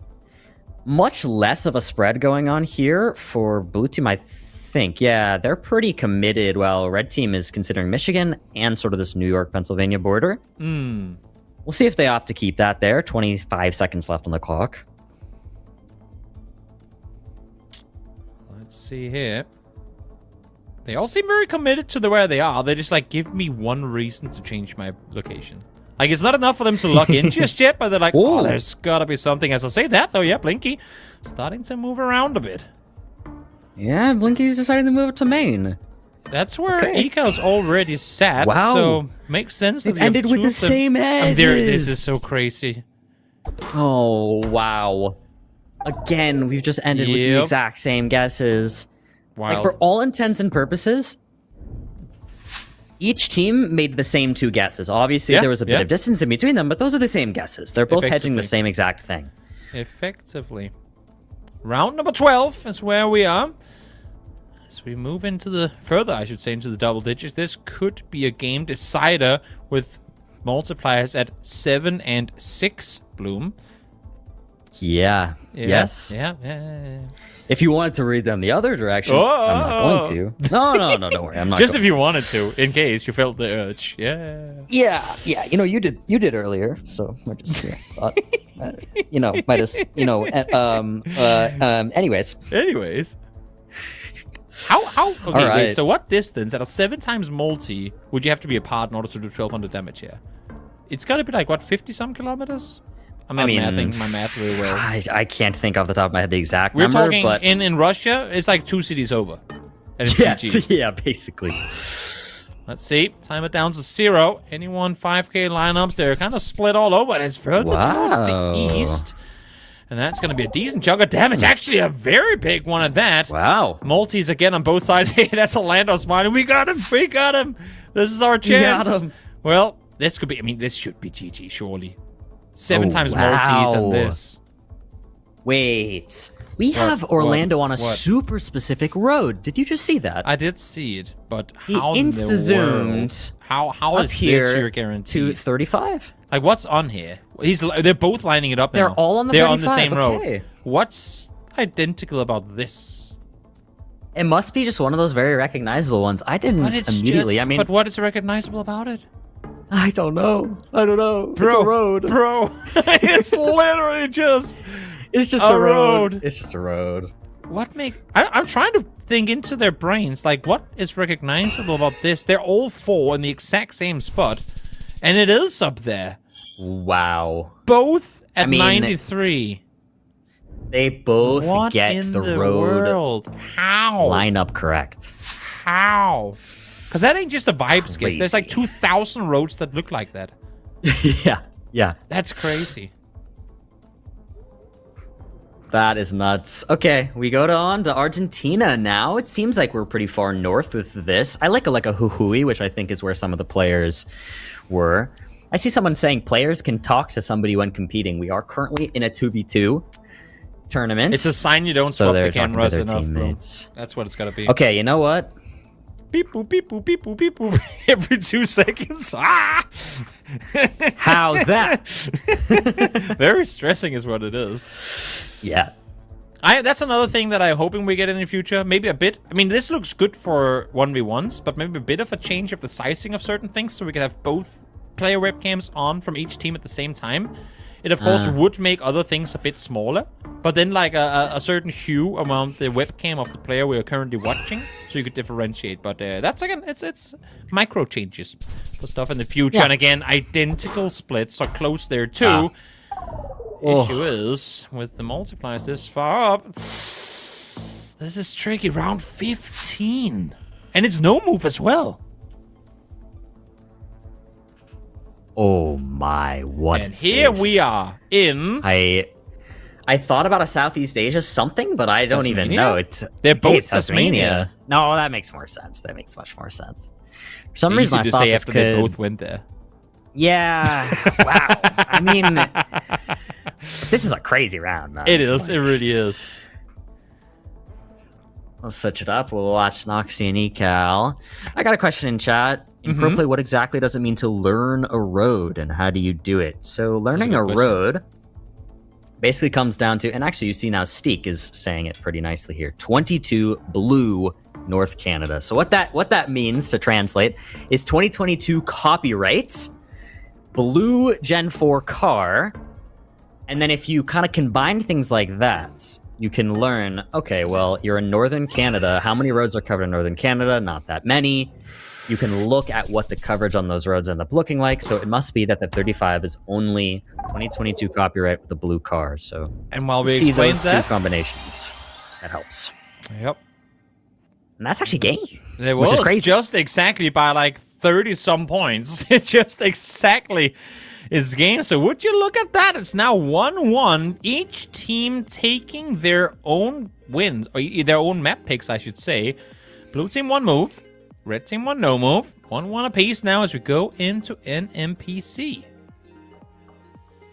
much less of a spread going on here for blue team, I think. Yeah, they're pretty committed while red team is considering Michigan and sort of this New York, Pennsylvania border. We'll see if they opt to keep that there. 25 seconds left on the clock. Let's see here. They all seem very committed to where they are. They just like, give me one reason to change my location. Like, it's not enough for them to lock in just yet, but they're like, oh, there's gotta be something. As I say that, though, yeah, Blinky starting to move around a bit. Yeah, Blinky's deciding to move to Maine. That's where Okay. Eco's already sat. Wow. So makes sense. They've that we have ended with two the of them. same And this edges. is so crazy. Oh, wow. Again, we've just ended with the Yep. exact same guesses. Wild. Like, for all intents and purposes, each team made the same 2 guesses. Obviously, Yeah, there was a bit yeah. of distance in between them, but those are the same guesses. They're both hedging the Effectively. same exact thing. Effectively. Round number 12 is where we are. As we move into the further, I should say, into the double digits, this could be a game decider with multipliers at 7 and 6, Bloom. Yeah. Yeah, Yes. Yeah. If you wanted to read them the other direction, Oh. I'm not going to. No, don't worry. I'm not Just going if you to. wanted to, in case you felt the urge. Yeah. Yeah. You know, you did earlier, so I just, might as, anyways. Anyways. How? Okay, All right. wait. So what distance at a 7 times multi would you have to be apart in order to do 1200 damage here? It's got to be like, what, 50-some kilometers? I'm not mathing my math really well. I can't think off the top of my head the exact We're number, talking but in Russia, it's like 2 cities over. And it's yes, GG. yeah, basically. Let's see. Time it down to 0. Anyone 5k lineups, they're kind of split all over. And it's further towards the east. And that's going to be a decent chunk of damage. Actually, a very big one at that. Wow. Multis again on both sides. Hey, that's a Lando smile. We got him. We got him. This is our chance. got him. Well, this could be, this should be GG, surely. 7 times wow. multis and this. Wait. We have Orlando on a super specific road. Did you just see that? I did see it, but He how in the insta-zoomed world? How up is here this your guarantee? to 35. Like, what's on here? They're both lining it up now. They're all on the They're 35. on the same okay. road. What's identical about this? It must be just one of those very recognizable ones. I didn't immediately. But what is recognizable about it? I don't know. Bro, it's a road. Bro, it's literally just... It's just a road. It's just a road. What make... I'm trying to think into their brains. Like, what is recognizable about this? They're all 4 in the exact same spot. And it is up there. Wow. Both at 93. They both What get in the the road world? How? lineup correct. How? Because that ain't just a vibe sketch. There's like 2,000 roads that look like that. Yeah. That's crazy. That is nuts. Okay, we go on to Argentina now. It seems like we're pretty far north with this. I like a Jujuy, which I think is where some of the players were. I see someone saying players can talk to somebody when competing. We are currently in a 2v2 tournament. It's a sign you don't so swap they're the talking to cameras their enough, teammates. bro. That's what it's got to be. Okay, you know what? Beep boop, beep boop, beep boop, beep boop. Every 2 seconds. Ah! How's that? Very stressing is what it is. Yeah. That's another thing that I'm hoping we get in the future. Maybe a bit. I mean, this looks good for 1v1s, but maybe a bit of a change of the sizing of certain things so we can have both player webcams on from each team at the same time. It, of course, would make other things a bit smaller, but then like a certain hue around the webcam of the player we are currently watching, so you could differentiate. But that's, again, it's micro changes for stuff in the future. Yeah. And again, identical splits are close there too. Issue is, with the multipliers this far up, this is tricky. Round 15. And it's no move as well. Oh my, what And is here this? we are in... I thought about a Southeast Asia something, but I don't even know. They're both it's Tasmania. No, that makes more sense. That makes much more sense. For some reason, I to thought say this after could... they both went there. Yeah. Wow. I mean, this is a crazy round, man. It is. It really is. Let's switch it up. We'll watch Noxie and Ecal. I got a question in chat. In pro play, what exactly does it mean to learn a road, and how do you do it? So learning a road basically comes down to, and actually you see now Steek is saying it pretty nicely here, 22 blue North Canada. So what that means to translate is 2022 copyright, blue Gen 4 car, and then if you kind of combine things like that, you can learn, okay, well, you're in Northern Canada. How many roads are covered in Northern Canada? Not that many. You can look at what the coverage on those roads end up looking like. So it must be that the 35 is only 2022 copyright with a blue car. So and while we see explain those that, two combinations, that helps. Yep. And that's actually game. It which was is crazy. just exactly by like 30 some points. It just exactly is game. So would you look at that? It's now 1-1. Each team taking their own wins, or their own map picks, I should say. Blue team 1 move. Red team 1 no move. 1-1 apiece now as we go into NMPC.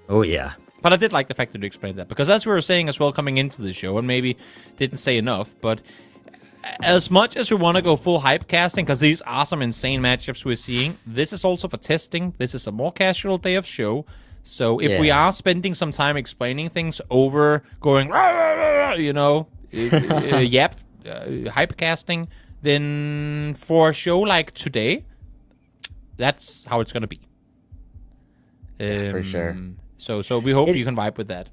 Oh, yeah. But I did like the fact that you explained that, because as we were saying as well coming into the show, and maybe didn't say enough, but as much as we want to go full hype casting, because these are some insane matchups we're seeing, this is also for testing. This is a more casual day of show. So if we are spending some time explaining things over going, you know, hype casting, then for a show like today, that's how it's going to be. For sure. So we hope you can vibe with that.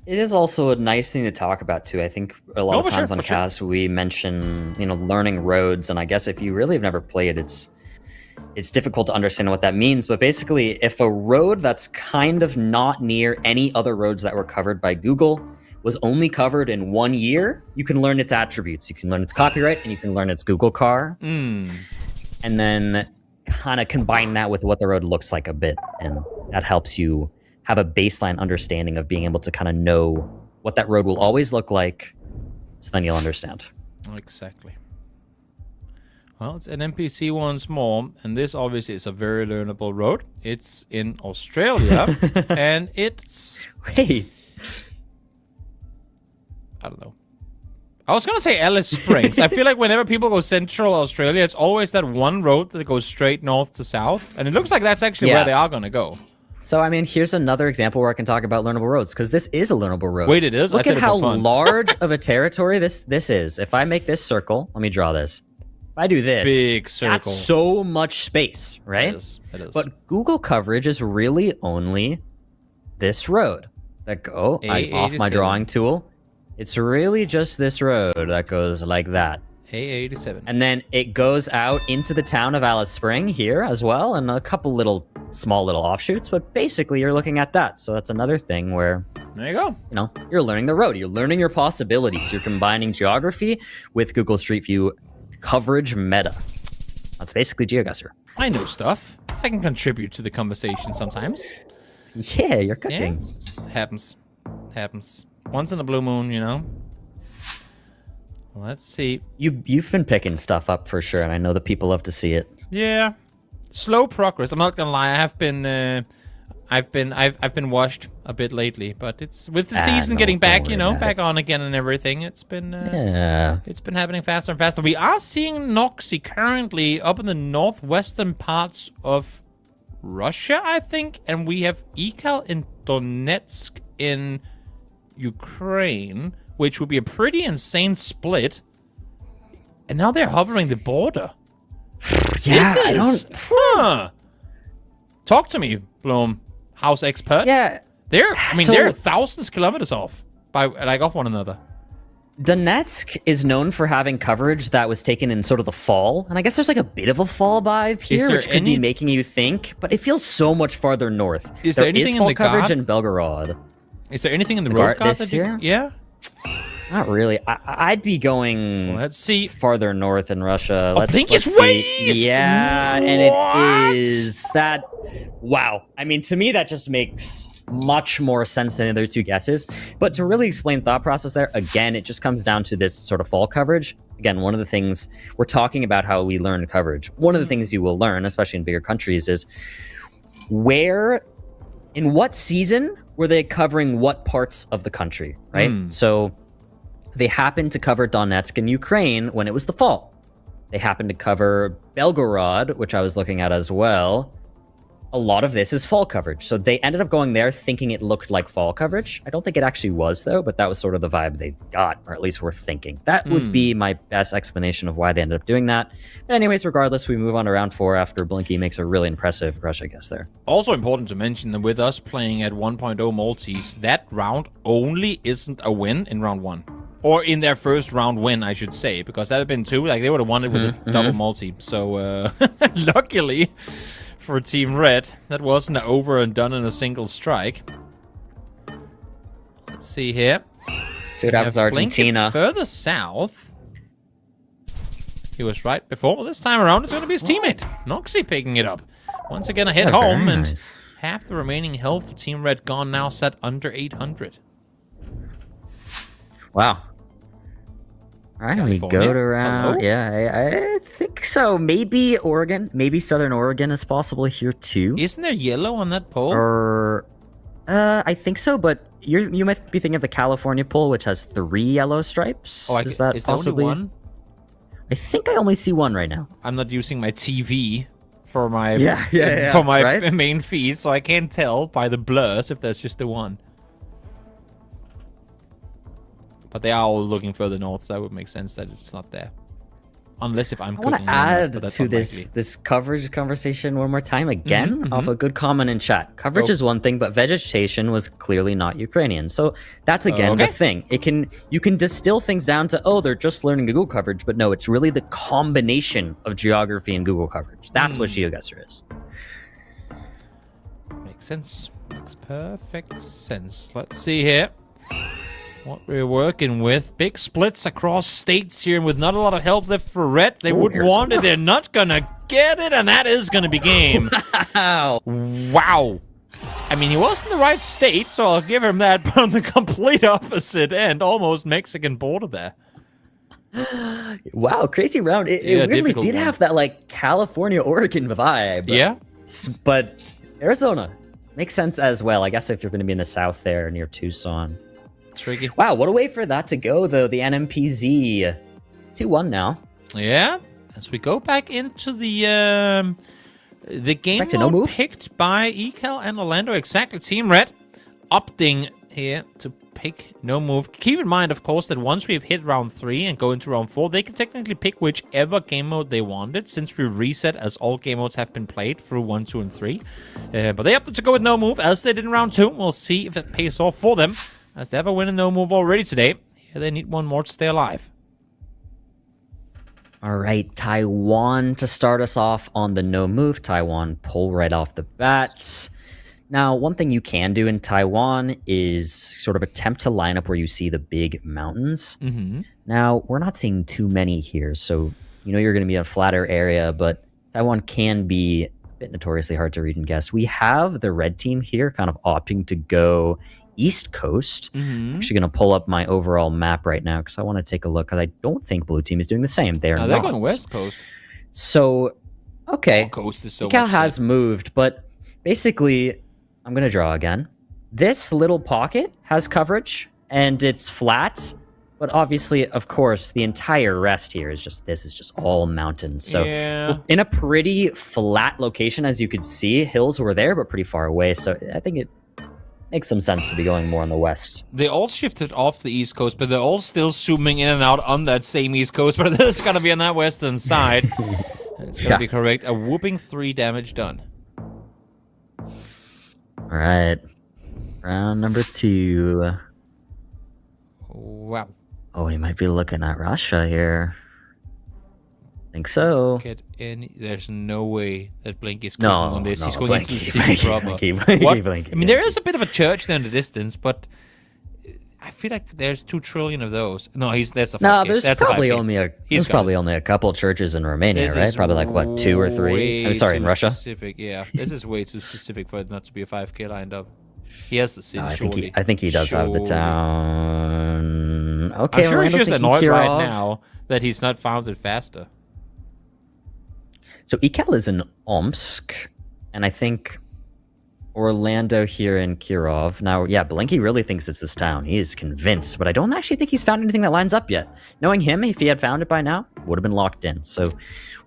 It is also a nice thing to talk about too. I think a lot of times on cast we mention, you know, learning roads, and I guess if you really have never played, it's difficult to understand what that means. But basically, if a road that's kind of not near any other roads that were covered by Google was only covered in 1 year, you can learn its attributes. You can learn its copyright, and you can learn its Google car, and then kind of combine that with what the road looks like a bit, and that helps you have a baseline understanding of being able to kind of know what that road will always look like, so then you'll understand. Exactly. Well, it's an NPC once more, and this obviously is a very learnable road. It's in Australia, and it's... Hey! I don't know. I was going to say Alice Springs. I feel like whenever people go Central Australia, it's always that one road that goes straight north to south, and it looks like that's actually where they are going to go. So, I mean, here's another example where I can talk about learnable roads, because this is a learnable road. Wait, it is? Look at how large of a territory this is. If I make this circle, let me draw this. If I do this, big circle. That's so much space, right? It is. But Google coverage is really only this road. That go off my drawing tool. It's really just this road that goes like that. A87. And then it goes out into the town of Alice Spring here as well, and a couple small little offshoots, but basically you're looking at that. So that's another thing where, there you go. You know, you're learning the road. You're learning your possibilities. You're combining geography with Google Street View coverage meta. That's basically Geoguessr. I know stuff. I can contribute to the conversation sometimes. Yeah, you're cooking. Yeah. Happens. Once in a blue moon, you know. Let's see. You've been picking stuff up for sure, and I know that people love to see it. Yeah, slow progress. I'm not gonna lie. I've been washed a bit lately, but it's with the season getting back, you know, back on again and everything. It's been it's been happening faster and faster. We are seeing Noxy currently up in the northwestern parts of Russia, I think, and we have Ikal in Donetsk in Ukraine, which would be a pretty insane split. And now they're hovering the border. Yeah, I don't... Talk to me, Bloom. House expert. Yeah. They're thousands of kilometers off off one another. Donetsk is known for having coverage that was taken in sort of the fall, and I guess there's like a bit of a fall vibe here, which could be making you think, but it feels so much farther north. Is there anything fall in the coverage guard? in Belgorod. Is there anything in the road guard this year? Yeah. Not really. I'd be going. Well, let's see. Farther north in Russia. I think it's way east. Yeah, and it is that. Wow. I mean, to me, that just makes much more sense than the other two guesses. But to really explain thought process there, again, it just comes down to this sort of fall coverage. Again, one of the things we're talking about how we learn coverage. One of the things you will learn, especially in bigger countries, is in what season were they covering what parts of the country, right? So they happened to cover Donetsk and Ukraine when it was the fall. They happened to cover Belgorod, which I was looking at as well. A lot of this is fall coverage. So they ended up going there thinking it looked like fall coverage. I don't think it actually was, though, but that was sort of the vibe they got, or at least were thinking. That would be my best explanation of why they ended up doing that. But anyways, regardless, we move on to round 4 after Blinky makes a really impressive Russia guess there. Also important to mention that with us playing at 1.0 multis, that round only isn't a win in round 1. Or in their first round win, I should say, because that had been 2. Like, they would have won it with a double multi. So, luckily for Team Red, that wasn't over and done in a single strike. Let's see here. See what happens, Argentina. Further south. He was right before. This time around, it's going to be his teammate, Noxy, picking it up. Once again, a hit home, and half the remaining health for Team Red gone now, set under 800. Wow. All right, we go to round. Yeah, I think so. Maybe Oregon, maybe Southern Oregon is possible here too. Isn't there yellow on that pole? Or, I think so, but you might be thinking of the California pole, which has 3 yellow stripes. Oh, is that possibly only one? I think I only see one right now. I'm not using my TV for my right? main feed, so I can't tell by the blurs if there's just the one. But they are all looking further north, so it would make sense that it's not there. Unless if I'm I want cooking to in add but that's to unlikely. this coverage conversation one more time again off a good comment in chat. Coverage is one thing, but vegetation was clearly not Ukrainian. So that's again the thing. You can distill things down to they're just learning Google coverage, but no, it's really the combination of geography and Google coverage. That's what Geoguessr is. Makes sense. Makes perfect sense. Let's see here what we're working with. Big splits across states here, and with not a lot of help left for Red. They would want it. They're not gonna get it, and that is gonna be game. Wow. Wow. I mean, he was in the right state, so I'll give him that, but on the complete opposite end, almost Mexican border there. Wow, crazy round. It really did have that like California, Oregon vibe. Yeah. But Arizona makes sense as well. I guess if you're going to be in the south there near Tucson. Tricky. Wow, what a way for that to go, though. The NMPZ 2-1 now. Yeah. As we go back into the game Back to no move. picked by Ecal and Orlando. Exactly. Team Red opting here to pick no move. Keep in mind, of course, that once we've hit round 3 and go into round 4, they can technically pick whichever game mode they wanted, since we reset as all game modes have been played through 1, 2, and 3. But they opted to go with no move, as they did in round 2. We'll see if that pays off for them, as they have a win and no move already today. Here they need one more to stay alive. All right, Taiwan to start us off on the no move. Taiwan pull right off the bat. Now, one thing you can do in Taiwan is sort of attempt to line up where you see the big mountains. Now, we're not seeing too many here, so you know you're going to be in a flatter area, but Taiwan can be a bit notoriously hard to read and guess. We have the red team here kind of opting to go East Coast. I'm actually going to pull up my overall map right now because I want to take a look, because I don't think blue team is doing the same. They're No, they're going West Coast. So, okay. Coast is so Cal much has shit. moved, but basically, I'm going to draw again. This little pocket has coverage, and it's flat, but obviously, of course, the entire rest here is just, this is just all mountains. So in a pretty flat location, as you could see, hills were there, but pretty far away. So I think it makes some sense to be going more on the west. They all shifted off the East Coast, but they're all still zooming in and out on that same East Coast, but this is going to be on that western side. It's going to be correct. A whooping 3 damage done. All right. Round number 2. Wow. Oh, we might be looking at Russia here. Think so. There's no way that Blinky's No, going on this. no, He's going Blinky, into the city Blinky, proper. Blinky, What? Blinky, I mean, there is a bit of a church there in the distance, but I feel like there's 2 trillion of those. No, that's a 5K. No, there's That's probably a 5K. only He's got it. only a couple churches in Romania, This right? is Probably like what, 2 or 3? I'm sorry, in too Russia. Specific. Yeah, this is way too specific for it not to be a 5K lined up. He has the city. No, surely. I think he does have the Surely. town. Okay, I'm sure he's Orlando just thinking annoyed right Kirov. now that he's not found it faster. So Ecal is in Omsk, and I think Orlando here in Kirov. Now, yeah, Blinky really thinks it's this town. He is convinced, but I don't actually think he's found anything that lines up yet. Knowing him, if he had found it by now, would have been locked in. So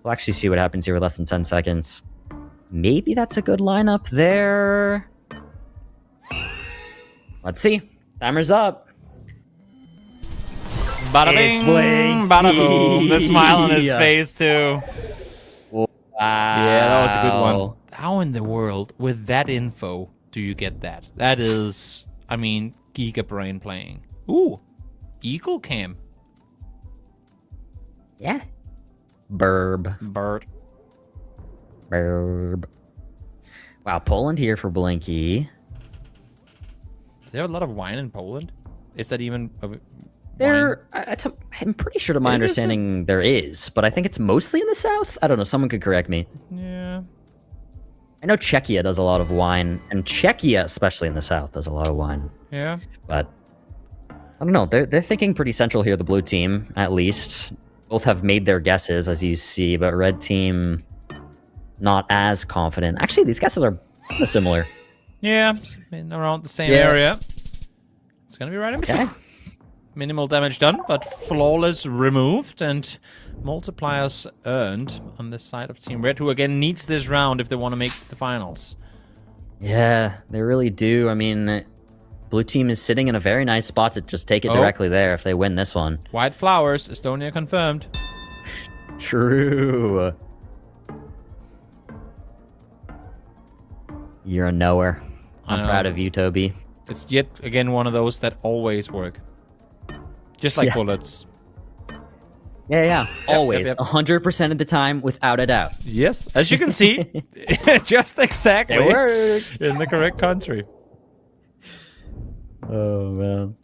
we'll actually see what happens here with less than 10 seconds. Maybe that's a good lineup there. Let's see. Timer's up. Bada It's bing, Blinky. bada boom. The smile on his face, too. Wow. Yeah, that was a good one. How in the world, with that info, do you get that? That is, I mean, Giga Brain playing. Ooh, Eagle Cam. Yeah. Burb. Bird. Burb. Wow, Poland here for Blinky. Do they have a lot of wine in Poland? Is that even I'm pretty sure to my understanding there is, but I think it's mostly in the south. I don't know. Someone could correct me. Yeah. I know Czechia does a lot of wine, and Czechia, especially in the south, does a lot of wine. Yeah. But I don't know. They're thinking pretty central here, the blue team, at least. Both have made their guesses, as you see, but red team not as confident. Actually, these guesses are kind of similar. Yeah, around the same area. It's gonna be right in between. Okay. Minimal damage done, but flawless removed, and multipliers earned on this side of Team Red, who again needs this round if they want to make the finals. Yeah, they really do. I mean, blue team is sitting in a very nice spot to just take it directly there if they win this one. White flowers, Estonia confirmed. True. You're a knower. I'm proud of you, Toby. It's yet again one of those that always work. Just like bullets. Yeah. Always. 100% of the time, without a doubt. Yes, as you can see, just exactly It worked. in the correct country. Oh, man.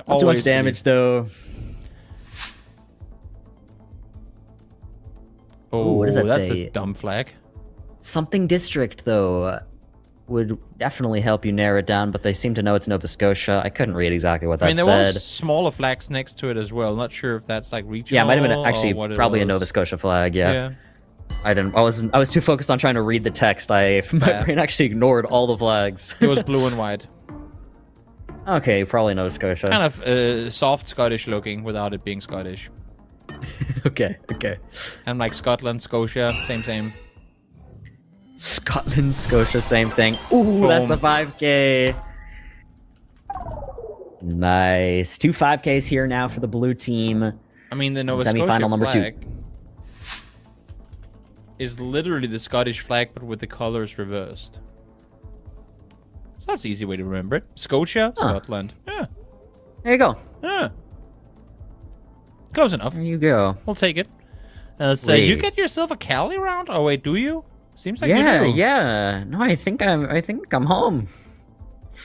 Not too much damage, though. Oh, what does that that's say? a dumb flag. Something district, though, would definitely help you narrow it down, but they seem to know it's Nova Scotia. I couldn't read exactly what that there said. was smaller flags next to it as well. Not sure if that's like regional. Yeah, it might have been actually or what probably a was. Nova Scotia flag. Yeah. I was too focused on trying to read the text. My brain actually ignored all the flags. It was blue and white. Okay, probably Nova Scotia. Kind of soft Scottish looking without it being Scottish. Okay. And like Scotland, Scotia, same. Scotland, Scotia, same thing. Ooh, that's the 5K. Nice. 2 5Ks here now for the blue team. I mean, the Nova Semifinal Scotia number flag 2 is literally the Scottish flag, but with the colors reversed. So that's an easy way to remember it. Scotia, Scotland. Yeah. There you go. Yeah. Close enough. There you go. We'll take it. So you get yourself a Cali round? Oh wait, do you? Seems like you do. Yeah. No, I think I'm home.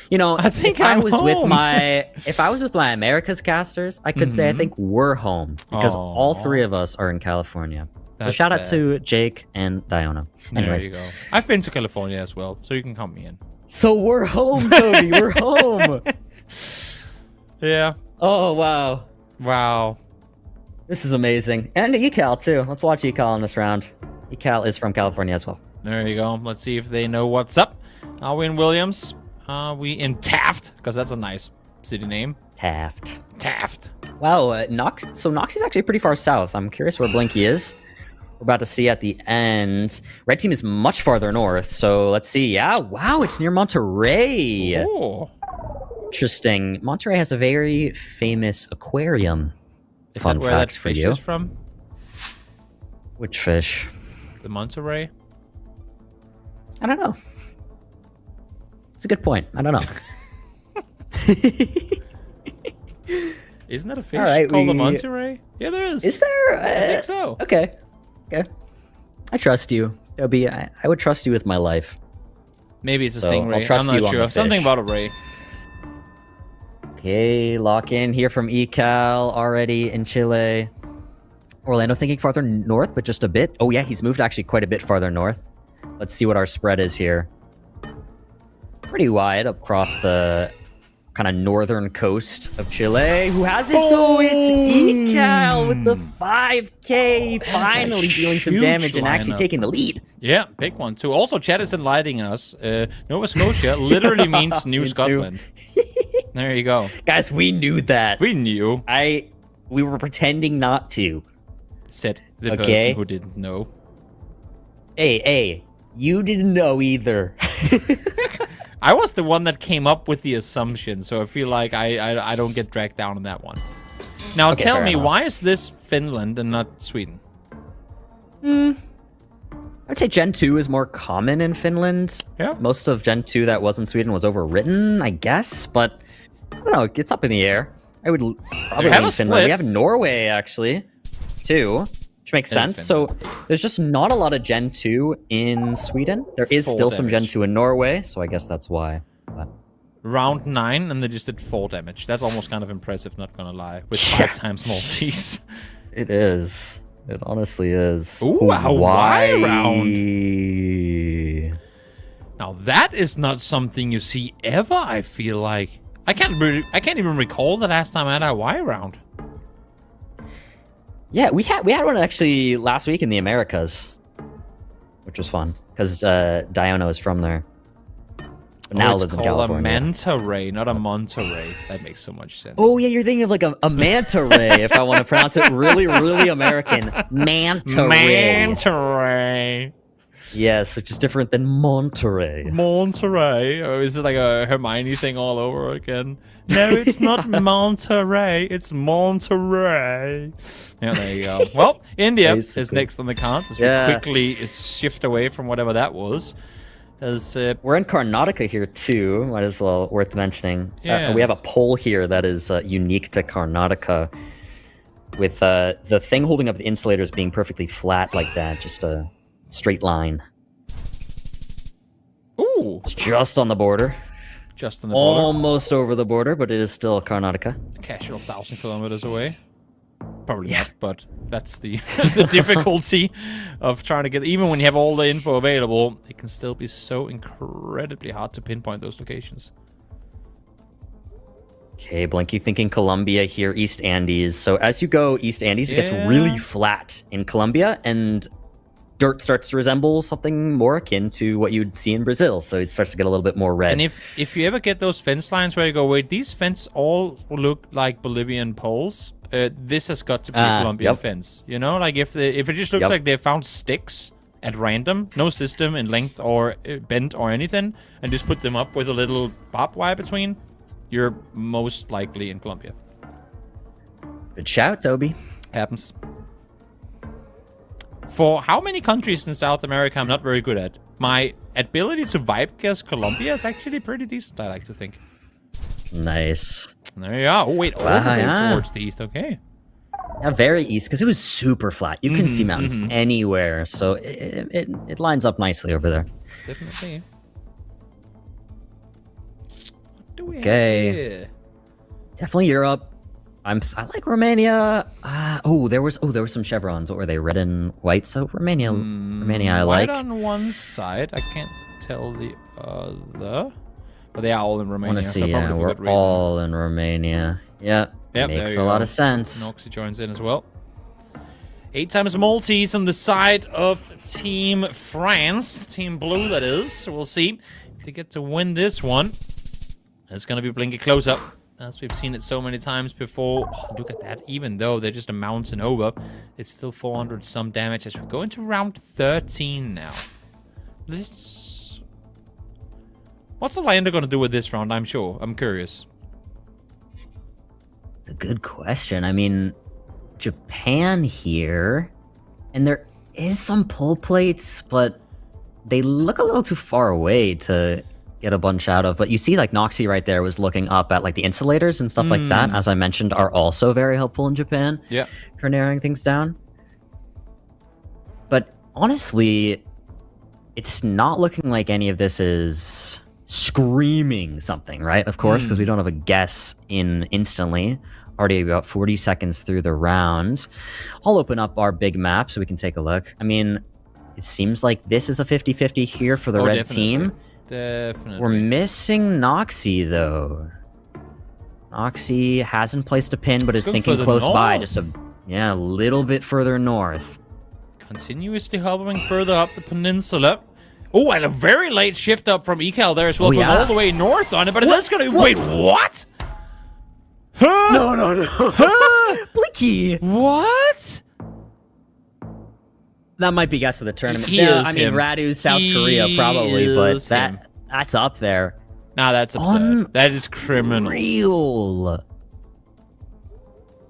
You know, I think if I I'm was with home. my America's casters, I could say I think we're home because all 3 of us are in California. That's so shout out fair. to Jake and Diona. Anyways, There you go. I've been to California as well, so you can count me in. so we're home, Toby. We're home. Yeah. Oh wow. Wow. This is amazing. And Ecal too. Let's watch Ecal in this round. Ecal is from California as well. There you go. Let's see if they know what's up. Are we in Williams? Are we in Taft? Because that's a nice city name. Taft. Wow, Nox. So Nox is actually pretty far south. I'm curious where Blinky is. We're about to see at the end. Red team is much farther north. So let's see. Yeah. Wow. It's near Monterey. Oh. Interesting. Monterey has a very famous aquarium. Is Fun that where fact that for fish you. is from? Which fish? The Monterey? I don't know. It's a good point. I don't know. Isn't that a fish All right, called the Monterey? Yeah, there is. Is there? I think so. Okay. I trust you, Toby. I would trust you with my life. Maybe it's a So, stingray. I'll trust I'm you not on sure. the Something fish. about a ray. Okay, lock in here from Ecal already in Chile. Orlando thinking farther north, but just a bit. Oh yeah, he's moved actually quite a bit farther north. Let's see what our spread is here. Pretty wide across the kind of northern coast of Chile. Who has it though? It's Ecal with the 5K. Finally dealing some huge damage and actually lineup. taking the lead. Yeah, big one too. Also, Chad is enlightening us. Nova Scotia literally means New Means Scotland. There you go. Guys, we knew that. We knew. We were pretending not to. Said the Okay. person who didn't know. Hey, you didn't know either. I was the one that came up with the assumption, so I feel like I don't get dragged down on that one. Now Okay, tell fair me, enough. why is this Finland and not Sweden? I'd say Gen 2 is more common in Finland. Yeah. Most of Gen 2 that was in Sweden was overwritten, I guess, but I don't know, it's up in the air. I would probably have lean a Finland. split. We have Norway, actually, too, which makes It is sense. So there's just not a lot of Gen 2 in Sweden. There is Full still some Gen damage. 2 in Norway, so I guess that's why. But round 9 and they just did 4 damage. That's almost kind of impressive, not gonna lie, with 5 times Maltese. It is. It honestly is. Ooh, a Y round. Now that is not something you see ever, I feel like. I can't even recall the last time I had a Y round. Yeah, we had one actually last week in the Americas, which was fun because Diona is from there. But now lives in California. It's called a manta ray, not a Monterey. That makes so much sense. Oh yeah, you're thinking of like a manta ray, if I want to pronounce it really, really American. Manta ray. Manta ray. Yes, which is different than Monterey. Monterey? Or is it like a Hermione thing all over again? No, it's not Monterey. It's Monterey. Yeah, there you go. Well, India is next on the cards as we quickly shift away from whatever that was. We're in Karnataka here too. Might as well worth mentioning. Yeah. We have a pole here that is unique to Karnataka, with the thing holding up the insulators being perfectly flat like that, just a straight line. Ooh! It's just on the border. Just on the border. Almost over the border, but it is still Karnataka. Casual 1,000 kilometers away. Probably not, but that's the the difficulty of trying to get. Even when you have all the info available, it can still be so incredibly hard to pinpoint those locations. Okay, Blinky thinking Colombia here, East Andes. So as you go East Andes, it gets really flat in Colombia, and dirt starts to resemble something more akin to what you'd see in Brazil. So it starts to get a little bit more red. And if you ever get those fence lines where you go, wait, these fence all look like Bolivian poles. This has got to be a Colombian fence. You know, like if it just looks like they found sticks at random, no system in length or bent or anything, and just put them up with a little barbed wire between, you're most likely in Colombia. Good shout, Toby. Happens. For how many countries in South America I'm not very good at, my ability to vibe guess Colombia is actually pretty decent, I like to think. Nice. There you are. Oh, wait, all the way towards the east, okay. Yeah, very east, because it was super flat. You couldn't see mountains anywhere, so it lines up nicely over there. Definitely. What do we have here? Definitely Europe. I like Romania. There was some chevrons. What were they? Red and white. So Romania I like. White on one side. I can't tell the other. But they are all in Romania. I want to see. So Yeah, we're all in Romania. Yep. Makes a lot of sense. Noxy joins in as well. 8 times Maltese on the side of Team France. Team Blue, that is. So we'll see if they get to win this one. It's going to be Blinky close-up, as we've seen it so many times before. Oh, look at that. Even though they're just a mountain over, it's still 400 some damage as we go into round 13 now. What's the lander going to do with this round? I'm curious. It's a good question. I mean, Japan here, and there is some pull plates, but they look a little too far away to get a bunch out of. But you see, like, Noxy right there was looking up at, like, the insulators and stuff like that, as I mentioned, are also very helpful in Japan for narrowing things down. But honestly, it's not looking like any of this is screaming something, right? Of course, because we don't have a guess in instantly. Already about 40 seconds through the round. I'll open up our big map so we can take a look. I mean, it seems like this is a 50-50 here for the red team. Definitely. We're missing Noxy, though. Noxy hasn't placed a pin, but is thinking close by. Just a little bit further north. Continuously hovering further up the peninsula. Oh, and a very late shift up from Ecal there as well. Goes all the way north on it, but that's going to... Wait, what? Huh? No. Huh? Blinky. What? That might be guess of the tournament. I mean, Radu, South Korea, probably, but that's up there. Nah, that's absurd. That is criminal.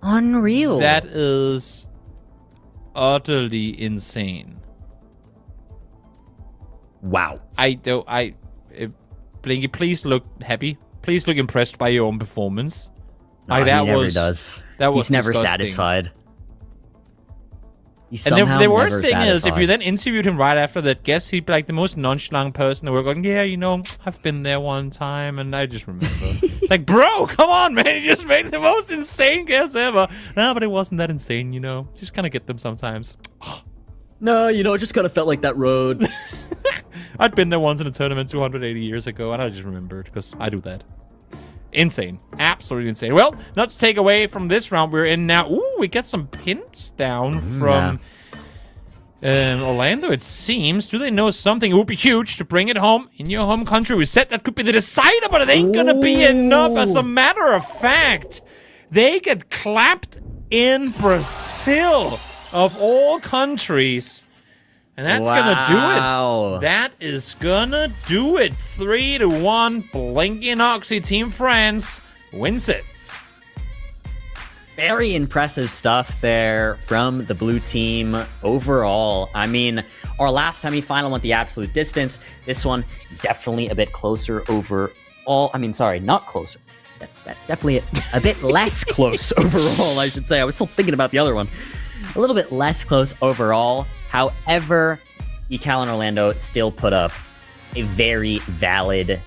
Unreal. That is utterly insane. Wow. Blinky, please look happy. Please look impressed by your own performance. No, he never does. That was He's never disgusting. satisfied. And the worst thing is, if you then interviewed him right after that guess, he'd be like the most nonchalant person in the world going, yeah, you know, I've been there one time, and I just remember. It's like, bro, come on, man, you just made the most insane guess ever. No, but it wasn't that insane, you know. Just kind of get them sometimes. No, you know, it just kind of felt like that road. I'd been there once in a tournament 280 years ago, and I just remembered, because I do that. Insane. Absolutely insane. Well, not to take away from this round we're in now. Ooh, we get some pins down from Orlando, it seems. Do they know something? It would be huge to bring it home in your home country. We said that could be the decider, but it ain't gonna be enough. As a matter of fact, they get clapped in Brazil, of all countries. And that's gonna do it. That is gonna do it. 3-1. Blinky and Oxy, Team France, wins it. Very impressive stuff there from the blue team overall. I mean, our last semifinal went the absolute distance. This one, definitely a bit closer overall. I mean, sorry, not closer. Definitely a bit less close overall, I should say. I was still thinking about the other one. A little bit less close overall. However, ECAL and Orlando still put up a very valid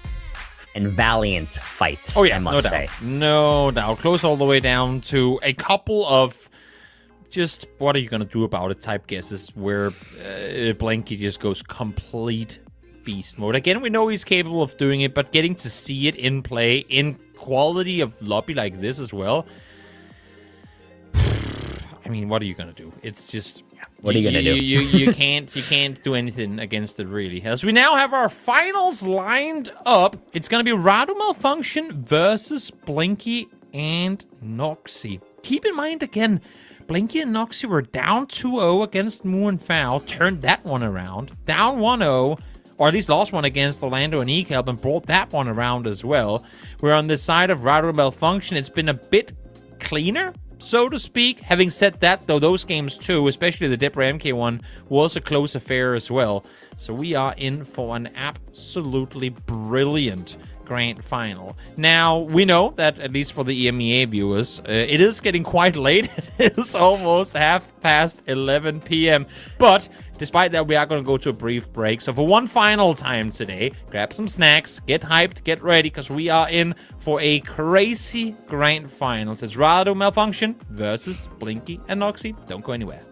and valiant fight, I must say. No doubt. Close all the way down to a couple of just what are you going to do about it type guesses where Blanky just goes complete beast mode. Again, we know he's capable of doing it, but getting to see it in play, in quality of lobby like this as well, I mean, what are you gonna do? It's just what are you gonna do? You can't do anything against it really. As we now have our finals lined up, it's gonna be Rado Malfunction versus Blinky and Noxy. Keep in mind again, Blinky and Noxy were down 2-0 against Moo and Foul, turned that one around, down 1-0. Or at least lost one against Orlando and ECAL, and brought that one around as well. We're on the side of Rado Malfunction. It's been a bit cleaner, so to speak. Having said that, though, those games too, especially the Debra MK one, was a close affair as well. So we are in for an absolutely brilliant grand final. Now, we know that, at least for the EMEA viewers, it is getting quite late. It is almost 11 p.m. But despite that, we are going to go to a brief break. So for one final time today, grab some snacks, get hyped, get ready, because we are in for a crazy grand final. It's Rado Malfunction versus Blinky and Noxy. Don't go anywhere.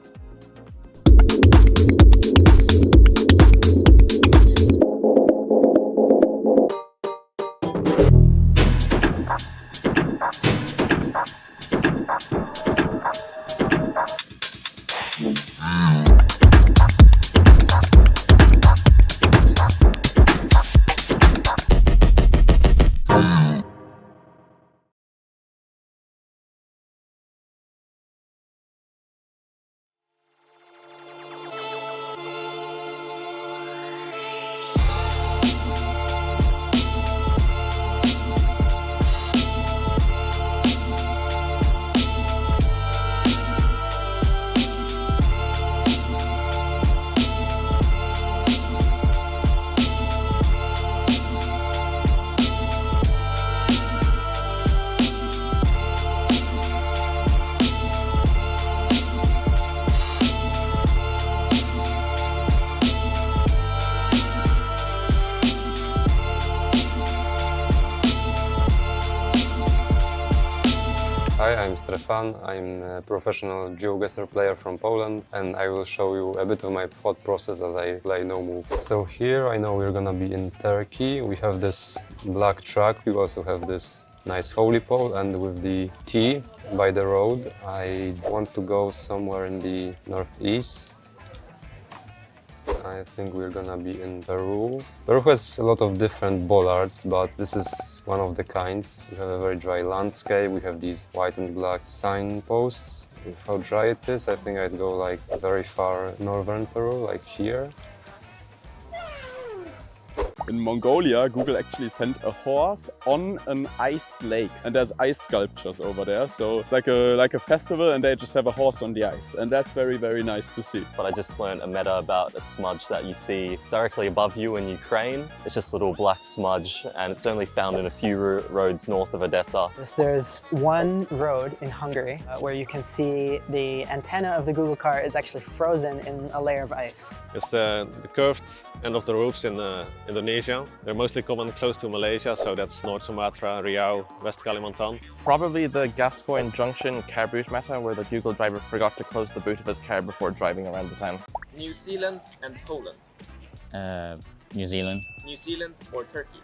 Hi, I'm Stefan. I'm a professional Geoguessr player from Poland, and I will show you a bit of my thought process as I play no move. So here I know we're gonna be in Turkey. We have this black track. We also have this nice holy pole, and with the T by the road, I want to go somewhere in the northeast. I think we're gonna be in Peru. Peru has a lot of different bollards, but this is one of the kinds. We have a very dry landscape. We have these white and black signposts. With how dry it is, I think I'd go like very far northern Peru, like here. In Mongolia, Google actually sent a horse on an iced lake, and there's ice sculptures over there. So like a festival, and they just have a horse on the ice, and that's very, very nice to see. But I just learned a meta about a smudge that you see directly above you in Ukraine. It's just a little black smudge, and it's only found in a few roads north of Odessa. There's one road in Hungary where you can see the antenna of the Google car is actually frozen in a layer of ice. It's the curved end of the roofs in Indonesia. They're mostly common close to Malaysia, so that's North Sumatra, Riau, West Kalimantan. Probably the Gascoigne Junction car boot meta, where the Google driver forgot to close the boot of his car before driving around the town. New Zealand and Poland. New Zealand. New Zealand or Turkey.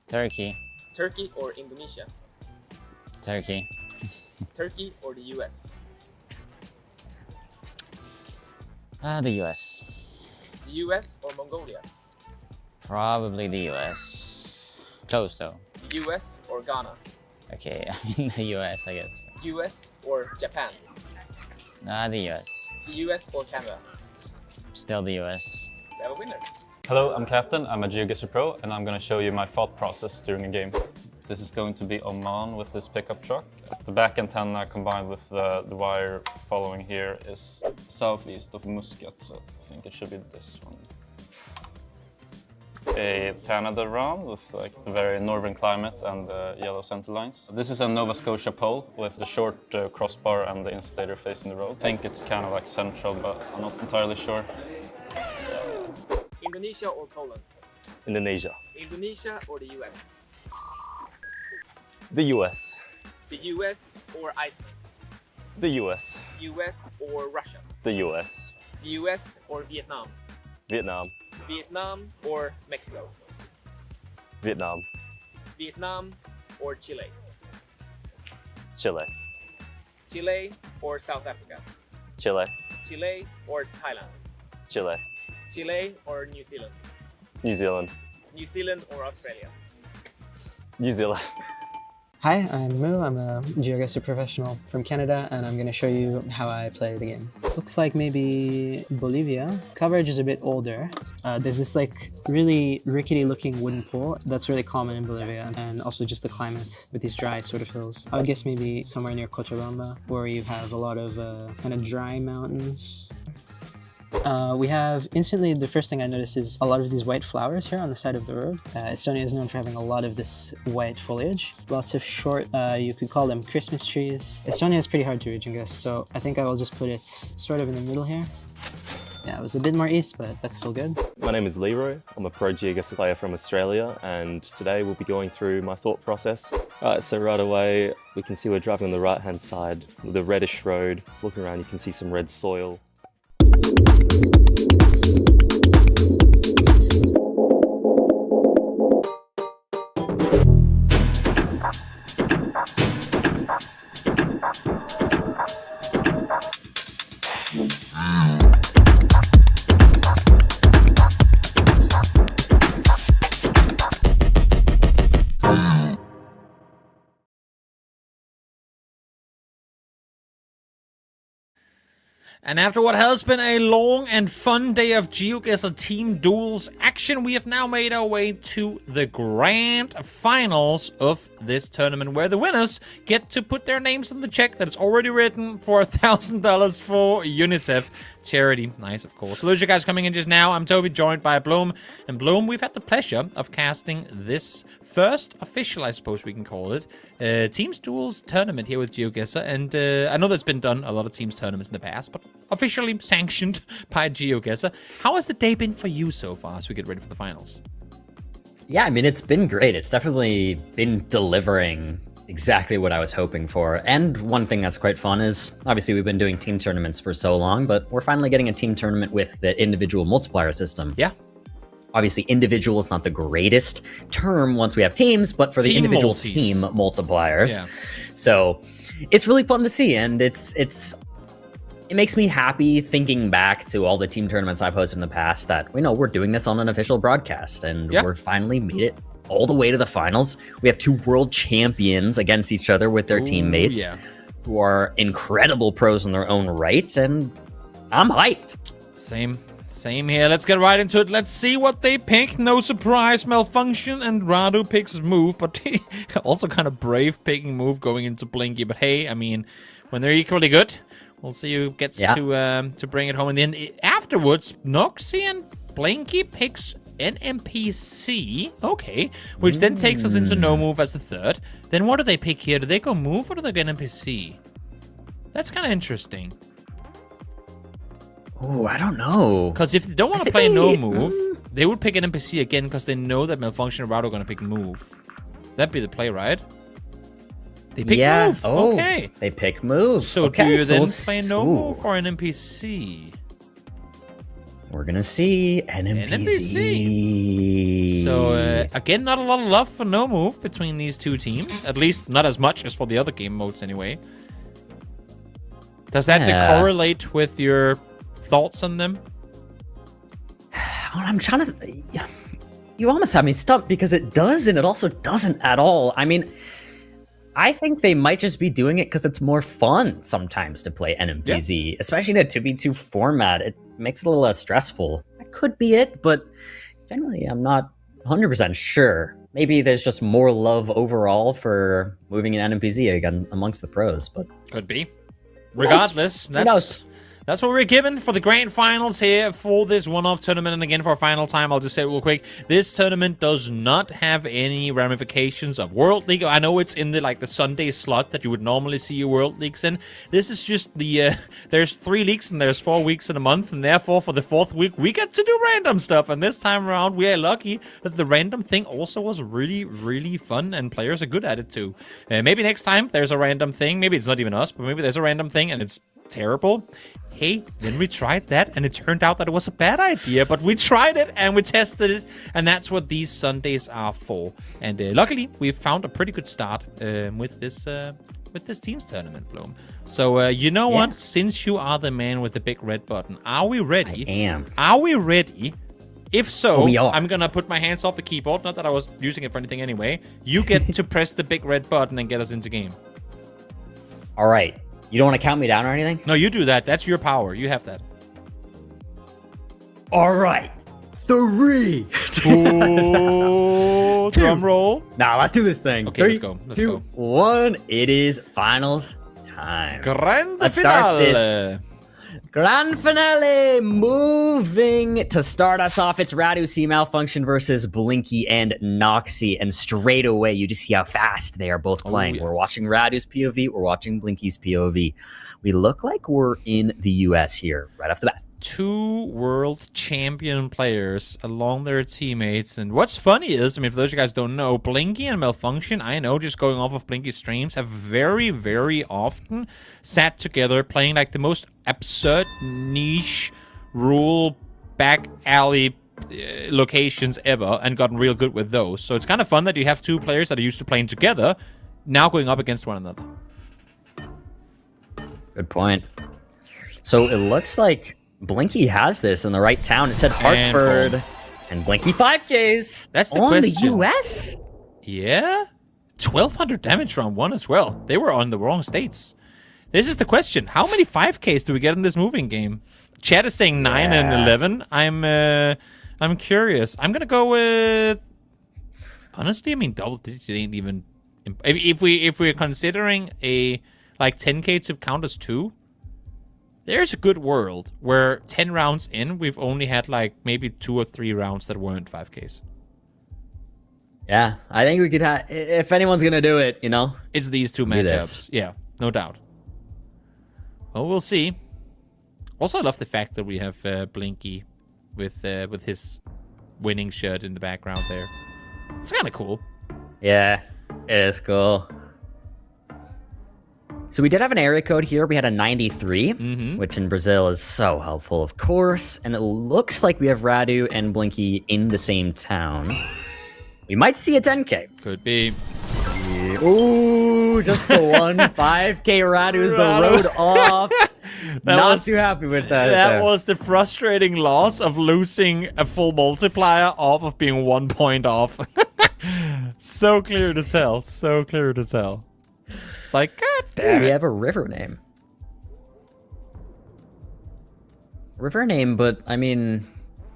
Turkey. Turkey or Indonesia. Turkey. Turkey or the US. The US. The US or Mongolia. Probably the US. Close though. The US or Ghana. Okay, I mean the US, I guess. US or Japan. The US. The US or Canada. Still the US. We have a winner. Hello, I'm Captain, I'm a Geoguessr Pro, and I'm going to show you my thought process during a game. This is going to be Oman with this pickup truck. The back antenna combined with the wire following here is southeast of Muscat, so I think it should be this one. A Canada round with like the very northern climate and the yellow center lines. This is a Nova Scotia pole with the short crossbar and the insulator facing the road. I think it's kind of like central, but I'm not entirely sure. Indonesia or Poland. Indonesia. Indonesia or the US. The US. The US or Iceland. The US. US or Russia. The US. The US or Vietnam. Vietnam. Vietnam or Mexico. Vietnam. Vietnam or Chile. Chile. Chile or South Africa. Chile. Chile or Thailand. Chile. Chile or New Zealand. New Zealand. New Zealand or Australia. New Zealand. Hi, I'm Moo. I'm a Geoguessr professional from Canada, and I'm going to show you how I play the game. Looks like maybe Bolivia. Coverage is a bit older. There's this like really rickety looking wooden pole that's really common in Bolivia, and also just the climate with these dry sort of hills. I would guess maybe somewhere near Cochabamba, where you have a lot of kind of dry mountains. We have instantly, the first thing I notice is a lot of these white flowers here on the side of the road. Estonia is known for having a lot of this white foliage. Lots of short, you could call them Christmas trees. Estonia is pretty hard to region guess, so I think I will just put it sort of in the middle here. Yeah, it was a bit more east, but that's still good. My name is Leroy. I'm a pro Geoguessr player from Australia, and today we'll be going through my thought process. Alright, so right away we can see we're driving on the right hand side with a reddish road. Looking around you can see some red soil. And after what has been a long and fun day of Geoguessr team duels action, we have now made our way to the grand finals of this tournament, where the winners get to put their names in the check that is already written for $1,000 for UNICEF charity. Nice, of course. For those of you guys coming in just now, I'm Toby, joined by Bloom. And Bloom, we've had the pleasure of casting this first official, I suppose we can call it, Teams Duels tournament here with Geoguessr. And I know that's been done, a lot of Teams tournaments in the past, but officially sanctioned by Geoguessr. How has the day been for you so far as we get ready for the finals? Yeah, I mean, it's been great. It's definitely been delivering exactly what I was hoping for. And one thing that's quite fun is, obviously we've been doing team tournaments for so long, but we're finally getting a team tournament with the individual multiplier system. Yeah. Obviously, individual is not the greatest term once we have teams, but for the individual team multipliers. Yeah. So it's really fun to see, and it makes me happy thinking back to all the team tournaments I've hosted in the past that, you know, we're doing this on an official broadcast, and we're finally made it all the way to the finals. We have two world champions against each other with their teammates who are incredible pros in their own rights, and I'm hyped. Same. Same here. Let's get right into it. Let's see what they pick. No surprise, Malfunction and Radu picks Move, but also kind of brave picking Move going into Blinky. But hey, I mean, when they're equally good, we'll see who gets to bring it home. And then afterwards, Noxy and Blinky picks NMPC. Okay, which then takes us into No Move as the third. Then what do they pick here? Do they go Move or do they go NMPC? That's kind of interesting. Oh, I don't know. Because if they don't want to play No Move, they would pick an NPC again because they know that Malfunction and Rado are going to pick Move. That'd be the play, right? They pick Move. Oh, okay. They pick Move. So okay, do you then so play No Move or an NPC? We're going to see NMPC. So, again, not a lot of love for No Move between these two teams. At least not as much as for the other game modes anyway. Does that correlate with your thoughts on them? I'm trying to... You almost have me stumped because it does and it also doesn't at all. I mean, I think they might just be doing it because it's more fun sometimes to play NMPZ, especially in a 2v2 format. It makes it a little less stressful. That could be it, but generally I'm not 100% sure. Maybe there's just more love overall for moving in NMPZ again amongst the pros, but... Could be. Regardless, that's what we're given for the grand finals here for this one-off tournament. And again, for a final time, I'll just say it real quick. This tournament does not have any ramifications of World League. I know it's in the Sunday slot that you would normally see your World Leagues in. This is just the there's 3 leagues and there's 4 weeks in a month, and therefore for the 4th week we get to do random stuff. And this time around, we are lucky that the random thing also was really, really fun, and players are good at it too. Maybe next time there's a random thing. Maybe it's not even us, but maybe there's a random thing and it's terrible. Hey, then we tried that and it turned out that it was a bad idea, but we tried it and we tested it, and that's what these Sundays are for. And luckily we found a pretty good start with this teams tournament, Bloom. So you know what, since you are the man with the big red button, are we ready? I am. Are we ready? If so, we are. I'm gonna put my hands off the keyboard, not that I was using it for anything anyway. You get to press the big red button and get us into game. All right. You don't want to count me down or anything? No, you do that. That's your power. You have that. All right. 3. Ooh, drum roll. Now let's do this thing. Okay, 3, let's go. Let's 2, go. 1. It is finals time. Grande Let's finale. start this. Grand finale, moving to start us off. It's Radu C Malfunction versus Blinky and Noxy, and straight away you just see how fast they are both playing. We're watching Radu's POV, we're watching Blinky's POV. We look like we're in the US here right off the bat. 2 world champion players along their teammates. And what's funny is, I mean, for those of you guys don't know, Blinky and Malfunction, I know just going off of Blinky's streams, have very, very often sat together playing like the most absurd niche rule back alley locations ever and gotten real good with those. So it's kind of fun that you have 2 players that are used to playing together now going up against one another. Good point. So it looks like Blinky has this in the right town. It said Hartford and Blinky 5Ks. That's the on question. the US? Yeah? 1,200 damage round 1 as well. They were on the wrong states. This is the question. How many 5Ks do we get in this moving game? Chat is saying 9 and 11. I'm curious. I'm going to go with... Honestly, I mean, double digit ain't even... If we're considering a 10K to count as 2... There's a good world where 10 rounds in, we've only had maybe 2 or 3 rounds that weren't 5Ks. Yeah, I think we could have, if anyone's going to do it, you know. It's these 2 matchups. Yeah, no doubt. Well, we'll see. Also, I love the fact that we have Blinky with his winning shirt in the background there. It's kind of cool. Yeah, it is cool. So we did have an area code here. We had a 93, which in Brazil is so helpful, of course. And it looks like we have Radu and Blinky in the same town. We might see a 10K. Could be. Ooh, just the one 5K Radu's the road off. Not too happy with that. That was the frustrating loss of losing a full multiplier off of being 1 point off. So clear to tell. So clear to tell. It's like, God damn it. We have a river name. river name, but I mean,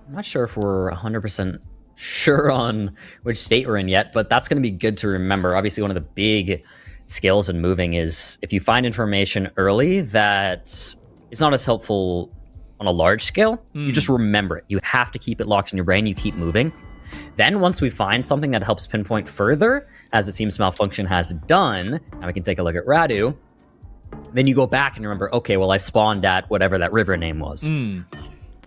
I'm not sure if we're 100% sure on which state we're in yet, but that's going to be good to remember. Obviously, one of the big skills in moving is if you find information early that is not as helpful on a large scale, you just remember it. You have to keep it locked in your brain. You keep moving. Then once we find something that helps pinpoint further, as it seems Malfunction has done, and we can take a look at Radu, then you go back and remember, okay, well, I spawned at whatever that river name was.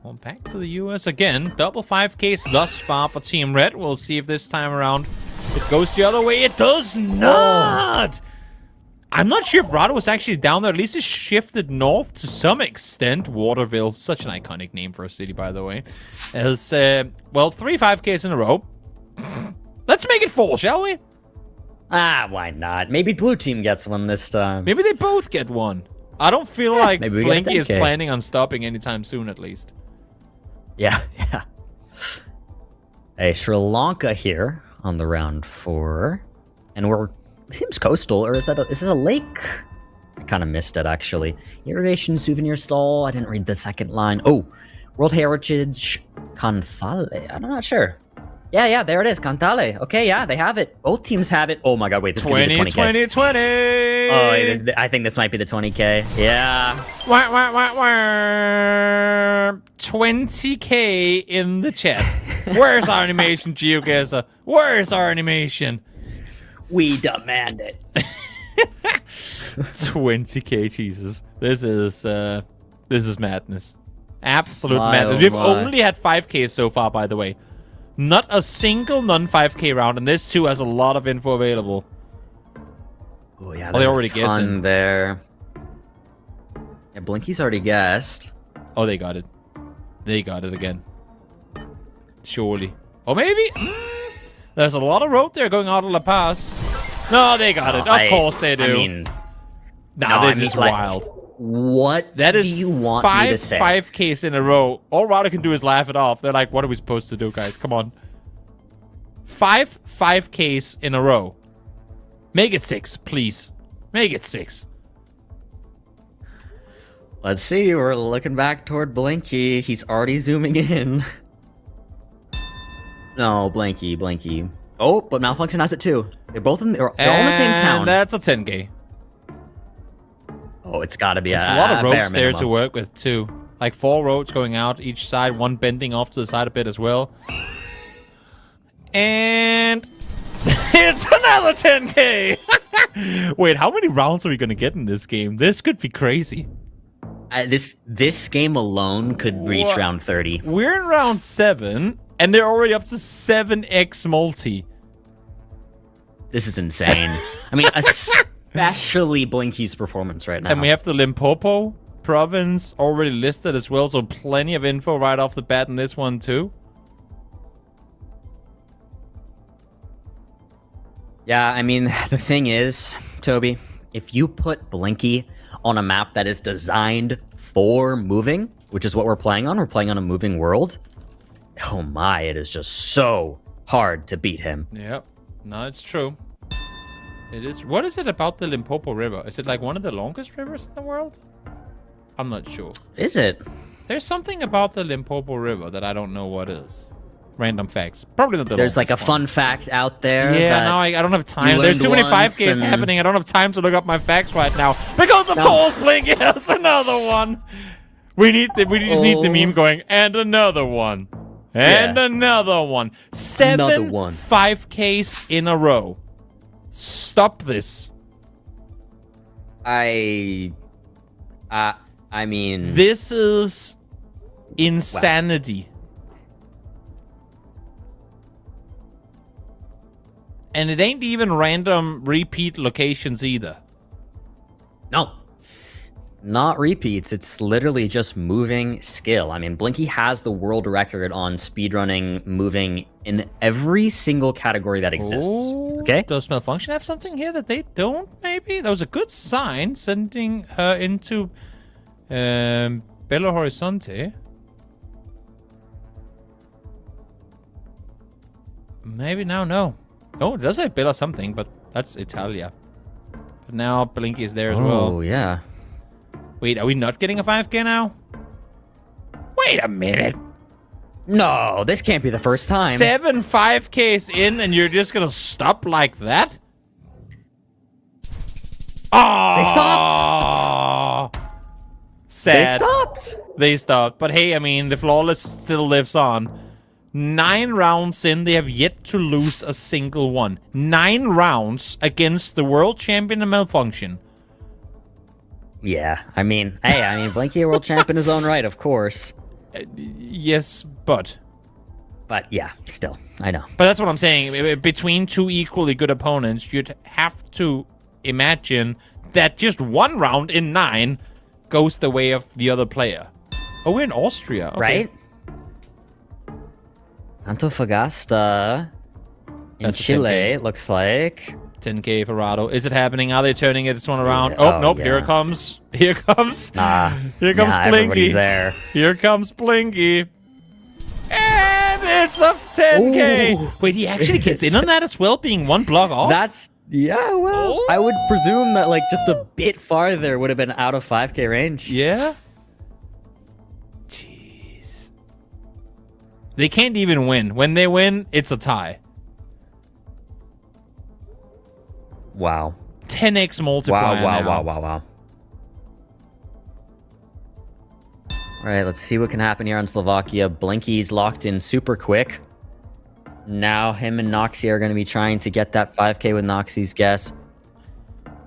Well, back to the US again. Double 5Ks thus far for Team Red. We'll see if this time around it goes the other way. It does not! I'm not sure if Rado was actually down there. At least it shifted north to some extent. Waterville, such an iconic name for a city, by the way. As, well, 3 5Ks in a row. Let's make it 4, shall we? Why not? Maybe blue team gets one this time. Maybe they both get one. I don't feel like maybe we get a Blinky is 10K. planning on stopping anytime soon, at least. Yeah. Hey, Sri Lanka here on the round 4. And it seems coastal, or is this a lake? I kind of missed it, actually. Irrigation souvenir stall. I didn't read the second line. Oh, World Heritage Canfale. I'm not sure. Yeah, there it is. Cantale. Okay, yeah, they have it. Both teams have it. Oh my god, wait, this could be the 20K. 20. Oh, I think this might be the 20K. Yeah. 20K in the chat. Where's our animation, Geoguessr? Where's our animation? We demand it. 20K, Jesus. This is madness. Absolute My, madness. oh We've my. only had 5Ks so far, by the way. Not a single non-5K round, and this too has a lot of info available. Oh yeah, they there's already a ton guessing. there. Yeah, Blinky's already guessed. Oh, they got it. They got it again. Surely. Or maybe? There's a lot of road there going out of La Paz. No, they got it. Of course they do. I mean, this is wild. What That is do you want me to say? 5Ks in a row. All Rado can do is laugh it off. They're like, what are we supposed to do, guys? Come on. 5Ks in a row. Make it 6, please. Make it 6. Let's see. We're looking back toward Blinky. He's already zooming in. No, Blinky. Oh, but Malfunction has it too. They're both they're all in the same town. And that's a 10K. Oh, it's gotta be There's a lot of bare roads there to minimum. work with, too. Like 4 roads going out each side, one bending off to the side a bit as well. And it's another 10K! Wait, how many rounds are we gonna get in this game? This could be crazy. This game alone could reach What? round 30. We're in round 7, and they're already up to 7x multi. This is insane. I mean, especially Blinky's performance right now. And we have the Limpopo province already listed as well, so plenty of info right off the bat in this one too. Yeah, I mean, the thing is, Toby, if you put Blinky on a map that is designed for moving, which is what we're playing on a moving world, oh my, it is just so hard to beat him. Yep. No, it's true. It is. What is it about the Limpopo River? Is it like one of the longest rivers in the world? I'm not sure. Is it? There's something about the Limpopo River that I don't know what is. Random facts. Probably not the There's like a longest one. fun fact out there. Yeah, that now I don't have time. you There's too many learned once 5Ks and- happening. I don't have time to look up my facts right now. Because of course, Blink, yes, another one. We just need the meme going, and another one. And another one. 7 Another one. 5Ks in a row. Stop this. I mean... This is insanity. And it ain't even random repeat locations either. No. Not repeats. It's literally just moving skill. I mean, Blinky has the world record on speedrunning moving in every single category that exists. Okay? Does Malfunction have something here that they don't, maybe? That was a good sign, sending her into Belo Horizonte. Maybe now, no. Oh, it does have Belo something, but that's Italia. But now Blinky is there as well. Oh, yeah. Wait, are we not getting a 5K now? Wait a minute. No, this can't be the first time. 7 5Ks in, and you're just gonna stop like that? Oh! They stopped. Sad. They stopped. They stopped. But hey, I mean, the Flawless still lives on. 9 rounds in, they have yet to lose a single one. 9 rounds against the world champion of Malfunction. Yeah, I mean, hey, Blinky a world champ in his own right, of course. Yes, but yeah, still, I know. But that's what I'm saying. Between 2 equally good opponents, you'd have to imagine that just 1 round in 9 goes the way of the other player. Oh, we're in Austria. Okay. Right? Antofagasta in That's a Chile, 10K. it looks like. 10K for Rado. Is it happening? Are they turning this one around? Yeah. Oh, Oh, nope. yeah. Here it comes. Here comes. Here comes nah, Blinky. everybody's there. Here comes Blinky. And it's a 10K. Ooh. Wait, he actually gets in on that as well, being 1 block off? Yeah, well, I would presume that, like, just a bit farther would have been out of 5K range. Yeah? Jeez. They can't even win. When they win, it's a tie. Wow. 10x multiplier now. Wow. All right, let's see what can happen here on Slovakia. Blinky's locked in super quick. Now him and Noxy are going to be trying to get that 5K with Noxy's guess.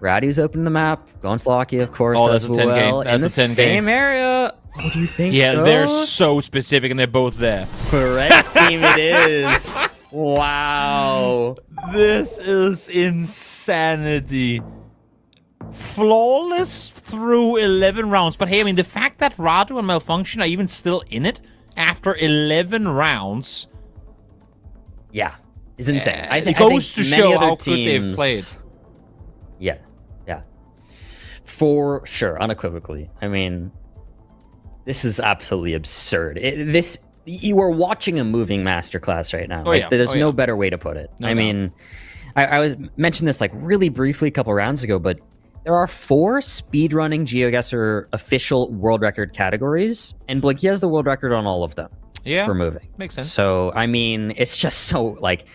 Rowdy's opening the map. Going Slovakia, of course, Oh, that's as a 10K. well. That's in a the 10K. same area. What do you think? Yeah, so? they're so specific, and they're both there. Correct team it is. Wow. This is insanity. Flawless through 11 rounds. But hey, I mean, the fact that Radu and Malfunction are even still in it after 11 rounds. Yeah, is insane. It goes to show how good they've played. Yeah. For sure, unequivocally. I mean, this is absolutely absurd. You are watching a moving masterclass right now. Oh, yeah. There's Oh, no yeah. better way to put it. No I doubt. mean, I mentioned this like really briefly a couple rounds ago, but there are 4 speedrunning Geoguessr official world record categories, and Blinky has the world record on all of them. Yeah, For moving. makes sense. So, I mean, it's just so, like,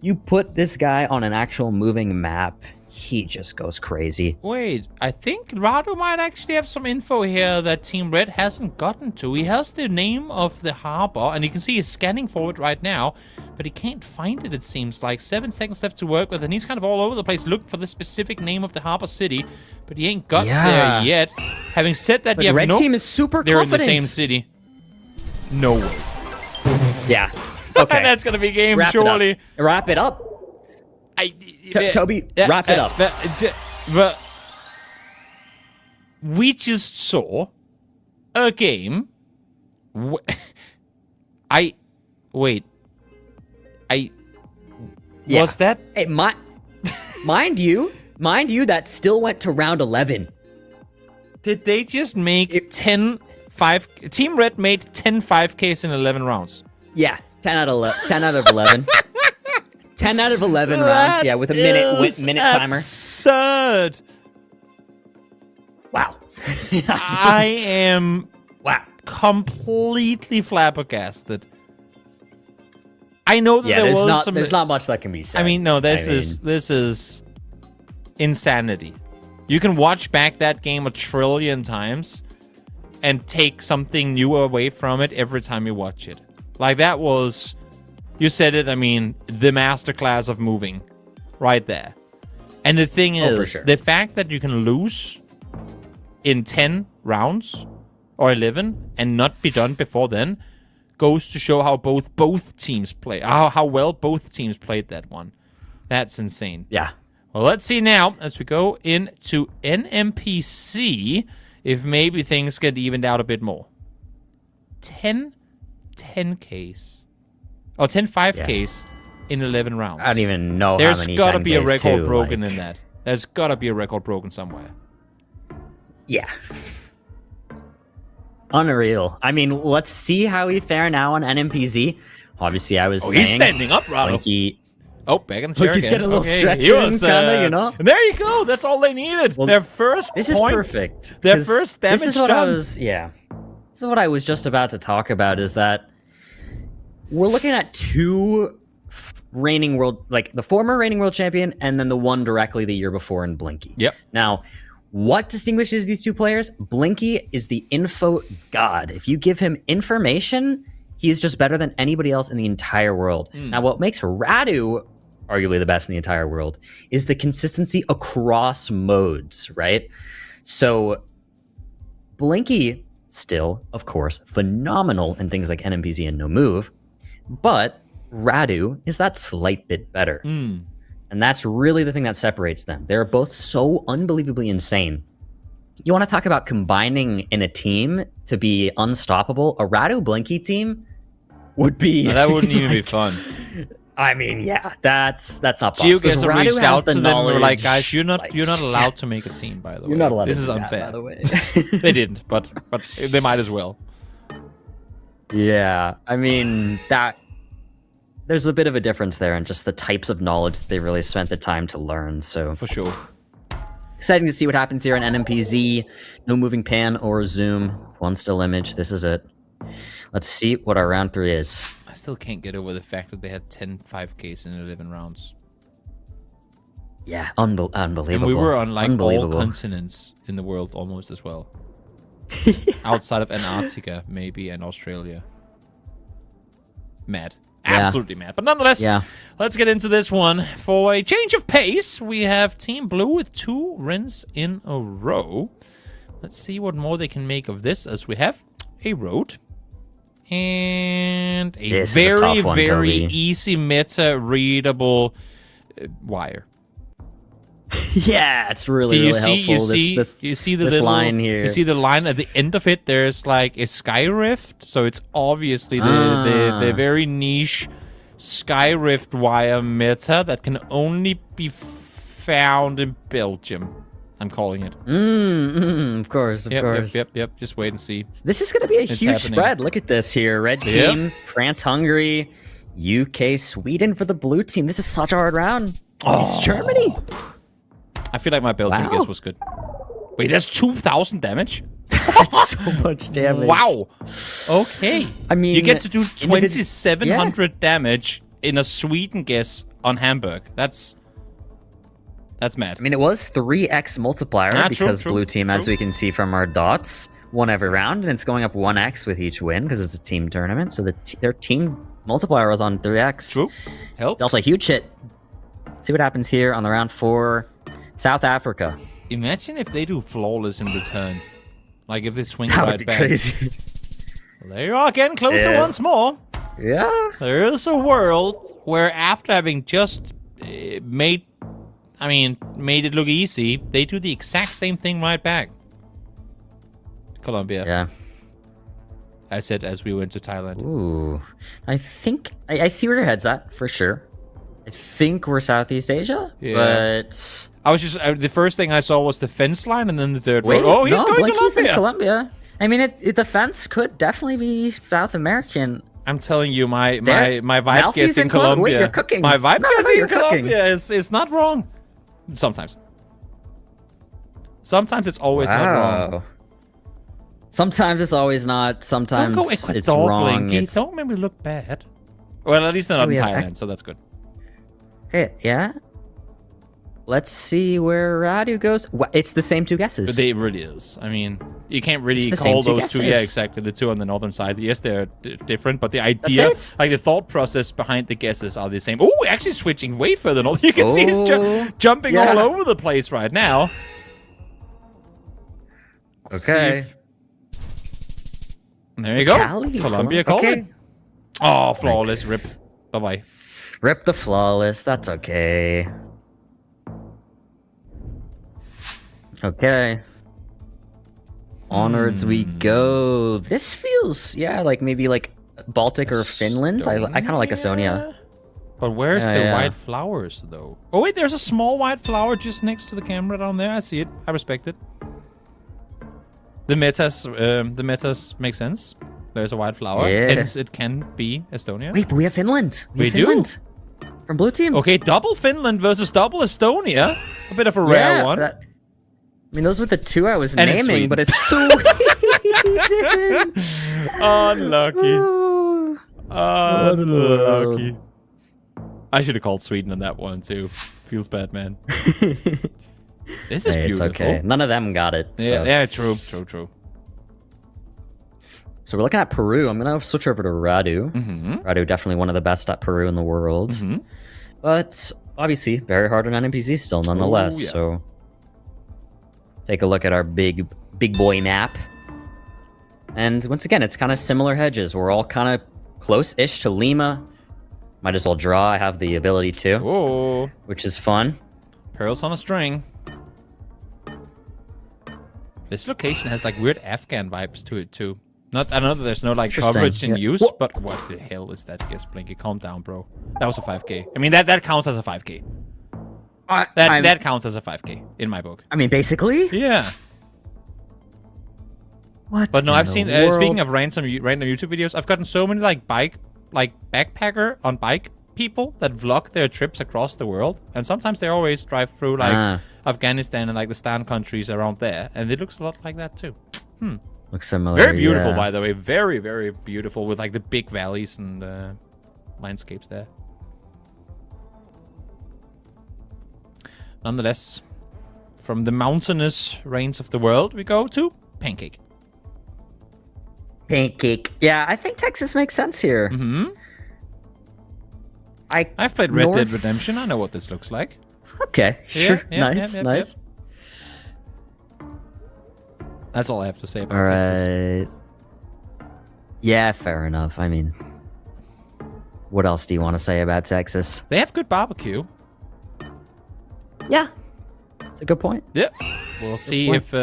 you put this guy on an actual moving map, he just goes crazy. Wait, I think Radu might actually have some info here that Team Red hasn't gotten to. He has the name of the harbor, and you can see he's scanning for it right now, but he can't find it, it seems like. 7 seconds left to work with, and he's kind of all over the place looking for the specific name of the harbor city, but he ain't got there yet. Having said that, But you have Red team is super They're confident. in the same city. No way. Yeah. Okay. That's gonna be game, Wrap surely. It up. Wrap it up. Toby, wrap it up. But we just saw a game. Yeah. Was that? Hey, mind you, that still went to round 11. Did they just make 10 5? Team Red made 10 5Ks in 11 rounds. Yeah, 10 out of 11. 10 out of 11 rounds, yeah, with a minute timer. Absurd. Wow. I am completely flabbergasted. I know that there's not much that can be said. I mean, no, this is insanity. You can watch back that game 1 trillion times and take something new away from it every time you watch it. Like, that was, you said it, I mean, the masterclass of moving right there. And the thing is, for sure. the fact that you can lose in 10 rounds or 11 and not be done before then goes to show how both teams play, how well both teams played that one. That's insane. Yeah. Well, let's see now as we go into NMPC if maybe things get evened out a bit more. 10 10Ks. Oh, 10 5Ks in 11 rounds. I don't even know There's how many gotta be a 10Ks record too, broken like- in that. There's gotta be a record broken somewhere. Yeah. Unreal. I mean, let's see how he fare now on NMPZ. Obviously, I was saying... he's standing up, Rado. Blinky... Oh, back in the chair He's again. getting a little Okay, stretch he was, in, kind of, you know? And there you go. That's all they needed. Their first This is point, perfect. Their 'cause first damage This is what done. I was... Yeah. This is what I was just about to talk about, is that we're looking at two reigning world, like the former reigning world champion and then the one directly the year before in Blinky. Yep. Now, what distinguishes these two players? Blinky is the info god. If you give him information, he is just better than anybody else in the entire world. Now, what makes Radu arguably the best in the entire world is the consistency across modes, right? So Blinky, still, of course, phenomenal in things like NMPZ and No Move, but Radu is that slight bit better. And that's really the thing that separates them. They're both so unbelievably insane. You want to talk about combining in a team to be unstoppable? A Radu Blinky team would be... No, that wouldn't even be fun. I mean, yeah, that's not possible. Geoguessr reached out to them and were like, guys, you're not allowed to make a team, by the way. You're not allowed This to is do that, unfair. by the way. They didn't, but they might as well. Yeah, I mean, there's a bit of a difference there in just the types of knowledge that they really spent the time to learn, so... For sure. Exciting to see what happens here in NMPZ. No moving pan or zoom. One still image. This is it. Let's see what our round 3 is. I still can't get over the fact that they had 10 5Ks in 11 rounds. Yeah, unbelievable. And we were on like all continents in the world almost as well. Outside of Antarctica, maybe, and Australia. Mad. Absolutely mad. But nonetheless, let's get into this one. For a change of pace, we have Team Blue with 2 wins in a row. Let's see what more they can make of this, as we have a road. And a very easy meta-readable wire. Yeah, it's really helpful. You see the little line here. You see the line at the end of it. There's like a sky rift, so it's obviously the very niche sky rift wire meta that can only be found in Belgium. I'm calling it. Of course, of course. Yep. Just wait and see. This is going to be a huge spread. Look at this here. Red team, France, Hungary, UK, Sweden for the blue team. This is such a hard round. It's Germany. I feel like my Belgian guess was good. Wait, that's 2,000 damage? That's so much damage. Wow. Okay. I mean, you get to do 2,700 damage in a Sweden guess on Hamburg. That's mad. I mean, it was 3x multiplier because blue team, as we can see from our dots, won every round, and it's going up 1x with each win because it's a team tournament. So their team multiplier was on 3x. True. Helps. That's a huge hit. See what happens here on the round 4. South Africa. Imagine if they do flawless in return. Like if they swing that right would be back. Crazy. Well, there you are, getting closer once more. Yeah. There is a world where after having just made it look easy, they do the exact same thing right back. Colombia. Yeah. I said as we went to Thailand. Ooh. I think I see where your head's at, for sure. I think we're Southeast Asia, but... I was just... the first thing I saw was the fence line and then the third row. Oh, he's going Colombia! Colombia. I mean, the fence could definitely be South American. I'm telling you, my vibe guess in Colombia... Wait, you're cooking. My vibe No, guess you're in Colombia is not wrong. Sometimes. Sometimes it's always not wrong. Sometimes it's always not. Sometimes Don't go Ecuador, it's wrong. Blinky. Don't make me look bad. Well, at least they're not in Thailand, so that's good. Okay, yeah. Let's see where Radu goes. It's the same 2 guesses. It really is. I mean, you can't really the call same 2 those 2. guesses. Yeah, exactly. The 2 on the northern side. Yes, they're different, but the idea, like the thought process behind the guesses are the same. Oh, actually switching way further north. You can see he's jumping all over the place right now. Okay. There you go. Cali, Colombia called it. Oh, flawless. Rip. Bye-bye. Rip the flawless. That's okay. Okay. Onwards we go. This feels, like maybe like Baltic or Finland. I kind of like Estonia. But where's the white flowers, though? Oh, wait, there's a small white flower just next to the camera down there. I see it. I respect it. The metas make sense. There's a white flower. Yeah. Hence, it can be Estonia. Wait, but we have Finland. We have do? Finland. From blue team. Okay, double Finland versus double Estonia. A bit of a rare one. I mean, those were the 2 I was And it's naming, Sweden. but it's Sweden. Unlucky. Unlucky. I should have called Sweden on that one too. Feels bad, man. This is Hey, it's beautiful. okay. None of them got it. Yeah, So. yeah, true. So we're looking at Peru. I'm gonna switch over to Radu. Radu, definitely one of the best at Peru in the world. But obviously, very hard on NPC still, nonetheless. yeah. So take a look at our big boy map. And once again, it's kind of similar hedges. We're all kind of close-ish to Lima. Might as well draw. I have the ability to, Whoa. which is fun. Pearls on a string. This location has like weird Afghan vibes to it too. Not, I know that there's no like Interesting, coverage in yeah. use, Whoa. but what the hell is that? Guess Blinky, calm down, bro. That was a 5k. I mean that counts as a 5k. That counts as a 5k in my book. I mean, basically. Yeah. What? But no, in I've the seen. world? Speaking of random YouTube videos, I've gotten so many like backpacker on bike people that vlog their trips across the world, and sometimes they always drive through like Afghanistan and like the Stan countries around there, and it looks a lot like that too. Looks similar. Very beautiful, yeah. by the way. Very, very beautiful with like the big valleys and landscapes there. Nonetheless, from the mountainous range of the world, we go to Pancake. Pancake. Yeah, I think Texas makes sense here. I've played Red Dead Redemption. I know what this looks like. Okay, sure. Yeah, nice, yep. nice. That's all I have to say about All Texas. right. Yeah, fair enough. I mean, what else do you want to say about Texas? They have good barbecue. Yeah, it's a good point. Yeah. We'll see if...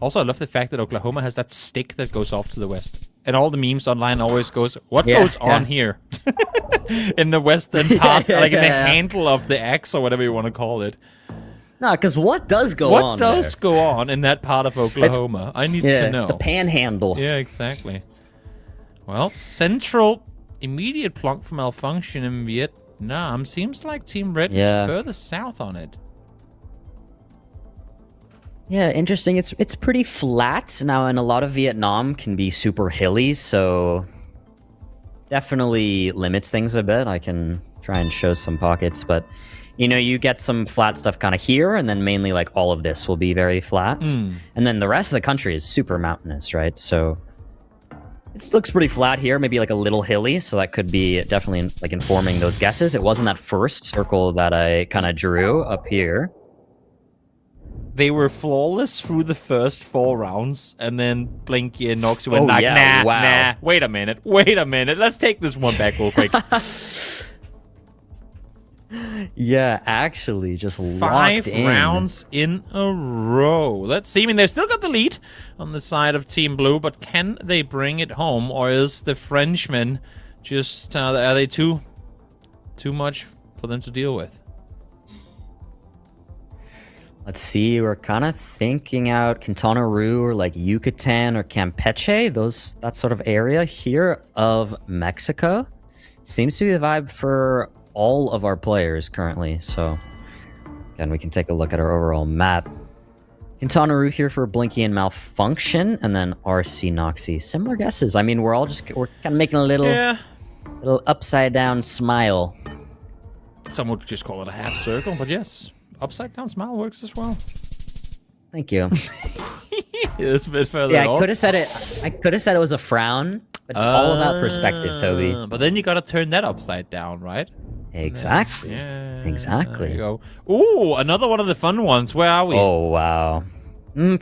Also, I love the fact that Oklahoma has that stick that goes off to the west. And all the memes online always goes, what goes on here? In the western part, like in the handle of the axe or whatever you want to call it. No, because what does go What on does there? go on in that part of Oklahoma? I need to know. The panhandle. Yeah, exactly. Well, central immediate plonk for malfunction in Vietnam. Seems like Team Red is further south on it. Yeah, interesting. It's pretty flat now, and a lot of Vietnam can be super hilly, so definitely limits things a bit. I can try and show some pockets, but you know, you get some flat stuff kind of here, and then mainly like all of this will be very flat, and then the rest of the country is super mountainous, right? So it looks pretty flat here, maybe like a little hilly, so that could be definitely like informing those guesses. It wasn't that first circle that I kind of drew up here. They were flawless through the first 4 rounds, and then Blinky and Noxy went like, nah, wait a minute, let's take this one back real quick. Yeah, actually, just 5 locked in. rounds in a row. Let's see. I mean, they've still got the lead on the side of Team Blue, but can they bring it home, or is the Frenchmen just are they too much for them to deal with? Let's see, we're kind of thinking out Quintana Roo or like Yucatan or Campeche, that sort of area here of Mexico. Seems to be the vibe for all of our players currently. So again, we can take a look at our overall map. Quintana Roo here for Blinky and Malfunction, and then RC Noxy. Similar guesses. I mean, we're kind of making a little upside down smile. Some would just call it a half circle, but yes. Upside down smile works as well. Thank you. It's a bit further Yeah, off. I could have said it was a frown, but it's all about perspective, Toby. But then you gotta turn that upside down, right? Exactly. Yeah. Exactly. There you go. Ooh, another one of the fun ones. Where are we? Oh, wow.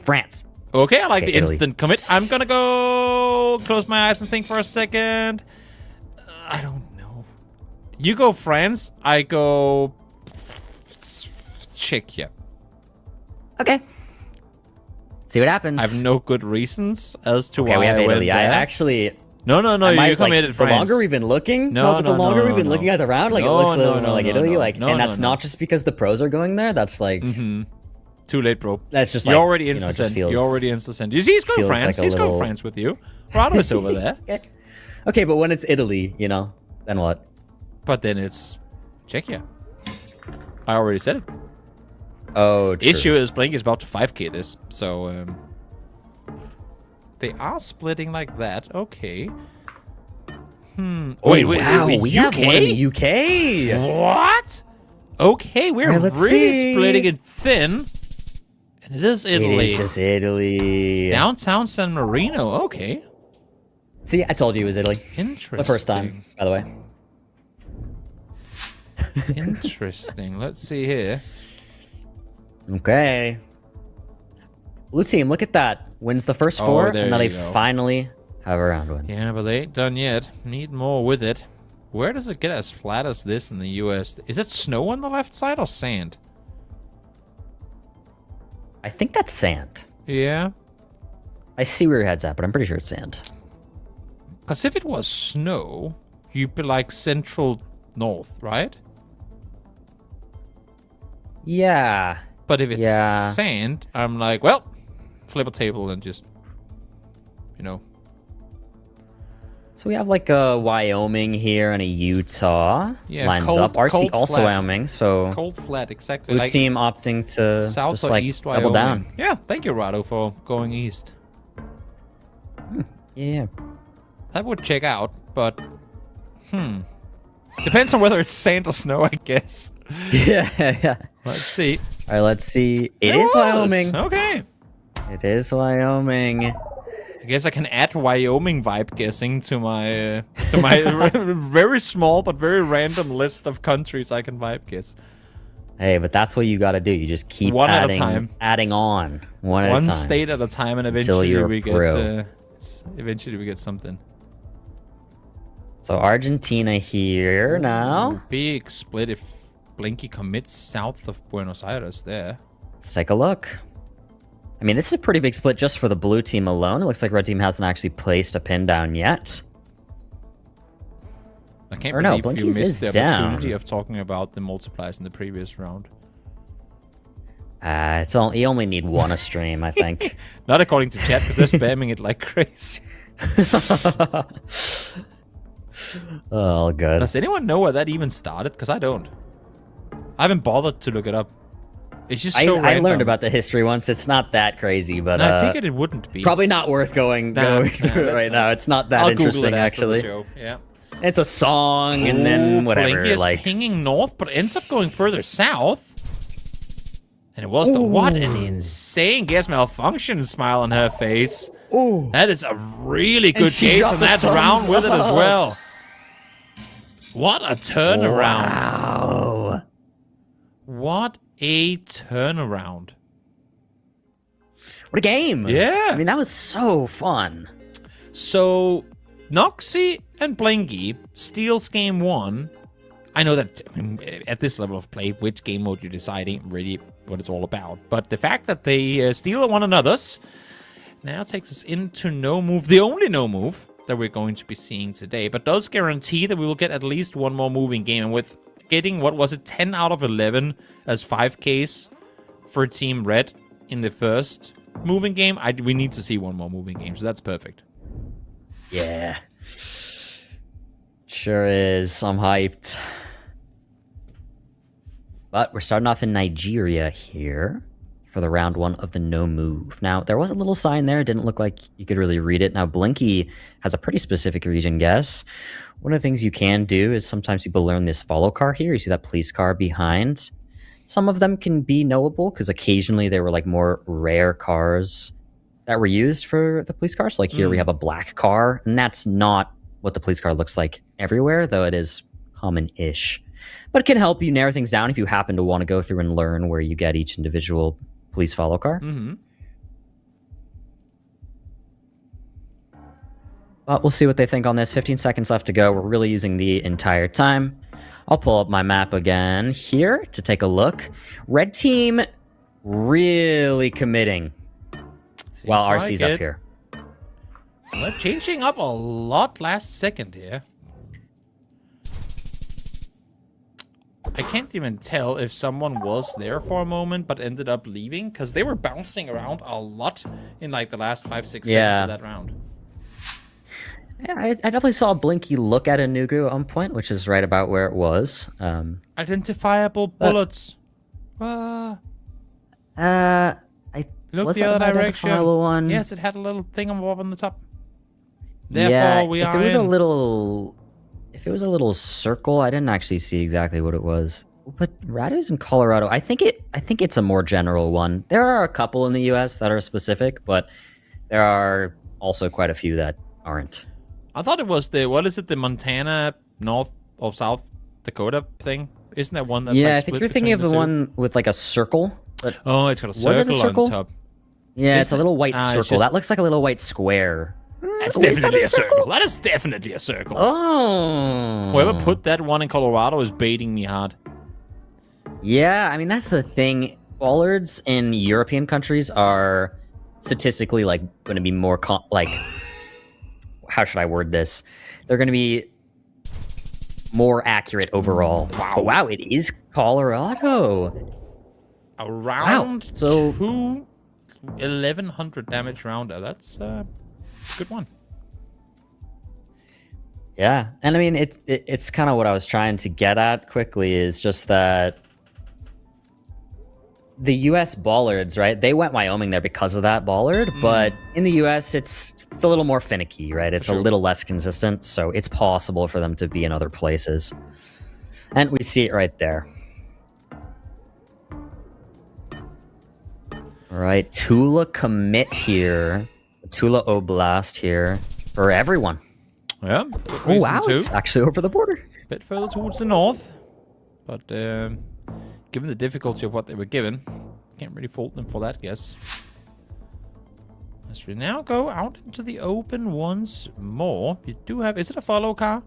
France. Okay, I like the Italy. instant commit. I'm gonna go close my eyes and think for a second. I don't know. You go France. I go Czechia. Okay. See what happens. I have no good reasons as to Okay, why we have I went Italy. I there. actually... No, I you committed the France. longer we've been looking, but the longer we've been looking at the round, like it looks a little more like Italy, and that's not just because the pros are going there. That's like too late, bro. That's just you're like, already you know, it just instant. feels- You're already instant. You see, he's going feels France. like a He's going little- France with you. Rado is over there. Okay, but when it's Italy, you know, then what? But then it's Czechia. I already said it. Oh, true. Issue is Blink is about to 5k this, so They are splitting like that. Okay. Wait, wow, we have one in the UK. What? Okay, we're Alright, let's really see. splitting it thin. And it is Italy. It is just Italy. Downtown San Marino. Okay. See, I told you it was Italy. Interesting. The first time, by the way. Interesting. Let's see here. Okay. Blue team, look at that. Wins the first 4, there and now they you go. finally have a round win. Yeah, but they ain't done yet. Need more with it. Where does it get as flat as this in the US? Is it snow on the left side or sand? I think that's sand. Yeah. I see where your head's at, but I'm pretty sure it's sand. Because if it was snow, you'd be like central north, right? Yeah. But if it's Yeah. sand, I'm like, well, flip a table and just, you know. So we have like a Wyoming here and a Utah. Yeah, lines cold- up. RC cold also flat. Wyoming, so Cold flat, exactly. blue Like team opting to south just or like east double Wyoming. down. Yeah, thank you, Rado, for going east. Yeah. That would check out, but depends on whether it's sand or snow, I guess. Yeah. Let's see. All right, let's see. It is was. Wyoming. Okay. It is Wyoming. I guess I can add Wyoming vibe guessing to my very small but very random list of countries I can vibe guess. Hey, but that's what you got to do. You just keep One at a adding, time. adding on. One at a One time. state at a time, and Until eventually you're we a pro. get eventually we get something. So Argentina here now. Big split if Blinky commits south of Buenos Aires there. Let's take a look. I mean, this is a pretty big split just for the blue team alone. It looks like red team hasn't actually placed a pin down yet. I can't Or no, believe you Blinky's missed is the opportunity down. of talking about the multipliers in the previous round. You only need one a stream, I think. Not according to chat, because they're spamming it like crazy. Oh, good. Does anyone know where that even started? Because I don't. I haven't bothered to look it up. It's just so I random. learned about the history once. It's not that crazy, but I figured it wouldn't be. probably not worth going through it right now. It's not that I'll interesting, Google it after actually. the show. Yeah. It's a song, and then whatever. Blinky is Like, pinging north, but ends up going further south. And it was what an insane guess malfunction smile on her face. Ooh. That is a really good she case, got and the that's thumbs round with it as up. well. What a turnaround. Wow. What a turnaround. What a game. Yeah. I mean, that was so fun. So, Noxy and Blinky steals game 1. I know that at this level of play, which game mode you decide ain't really what it's all about. But the fact that they steal one another's now takes us into no move, the only no move that we're going to be seeing today, but does guarantee that we will get at least one more moving game. And with getting, what was it, 10 out of 11 as 5Ks for Team Red in the first moving game, we need to see one more moving game, so that's perfect. Yeah. Sure is. I'm hyped. But we're starting off in Nigeria here for the round 1 of the no move. Now, there was a little sign there. It didn't look like you could really read it. Now, Blinky has a pretty specific region guess. One of the things you can do is sometimes people learn this follow car here. You see that police car behind. Some of them can be knowable because occasionally there were like more rare cars that were used for the police car. So like here we have a black car, and that's not what the police car looks like everywhere, though it is common-ish. But it can help you narrow things down if you happen to want to go through and learn where you get each individual police follow car. Mm-hmm. But we'll see what they think on this. 15 seconds left to go. We're really using the entire time. I'll pull up my map again here to take a look. Red team really committing while like RC's it. up here. Well, changing up a lot last second here. I can't even tell if someone was there for a moment but ended up leaving, because they were bouncing around a lot in like the last 5-6 seconds of that round. Yeah, I definitely saw Blinky look at a Nugu at one point, which is right about where it was. Identifiable bullets. I Look Was the that other an direction. identifiable one? Yes, it had a little thing up on the top. Therefore, Yeah, we if are it was in. if it was a little circle, I didn't actually see exactly what it was. But Radu's in Colorado. I think it's a more general one. There are a couple in the U.S. that are specific, but there are also quite a few that aren't. I thought it was the Montana, North or South Dakota thing? Isn't that one that's Yeah, like I think split you're thinking of between the two? one with like a circle. But Oh, it's got a was it a circle circle? on top. Yeah, it's a Isn't it? little white Ah, it's circle. just- That looks like a little white square. That's Oh, is definitely that a circle. That is definitely a circle. Oh. Whoever put that one in Colorado is baiting me hard. Yeah, I mean that's the thing. Bollards in European countries are statistically like going to be more like how should I word this? They're going to be more accurate overall. Wow. But wow, it is Colorado. A round Wow. So 1100 damage rounder. That's a good one. yeah, and I mean it's kind of what I was trying to get at quickly is just that the U.S. bollards, right? They went Wyoming there because of that bollard, but in the U.S. it's a little more finicky, right? It's a little less consistent, so it's possible for them to be in other places. And we see it right there. All right, Tula commit here, Tula Oblast here for everyone. Yeah. Oh wow, it's actually over the border. Bit further towards the north, but given the difficulty of what they were given, can't really fault them for that, guess. As we now go out into the open once more, you do have... Is it a follow car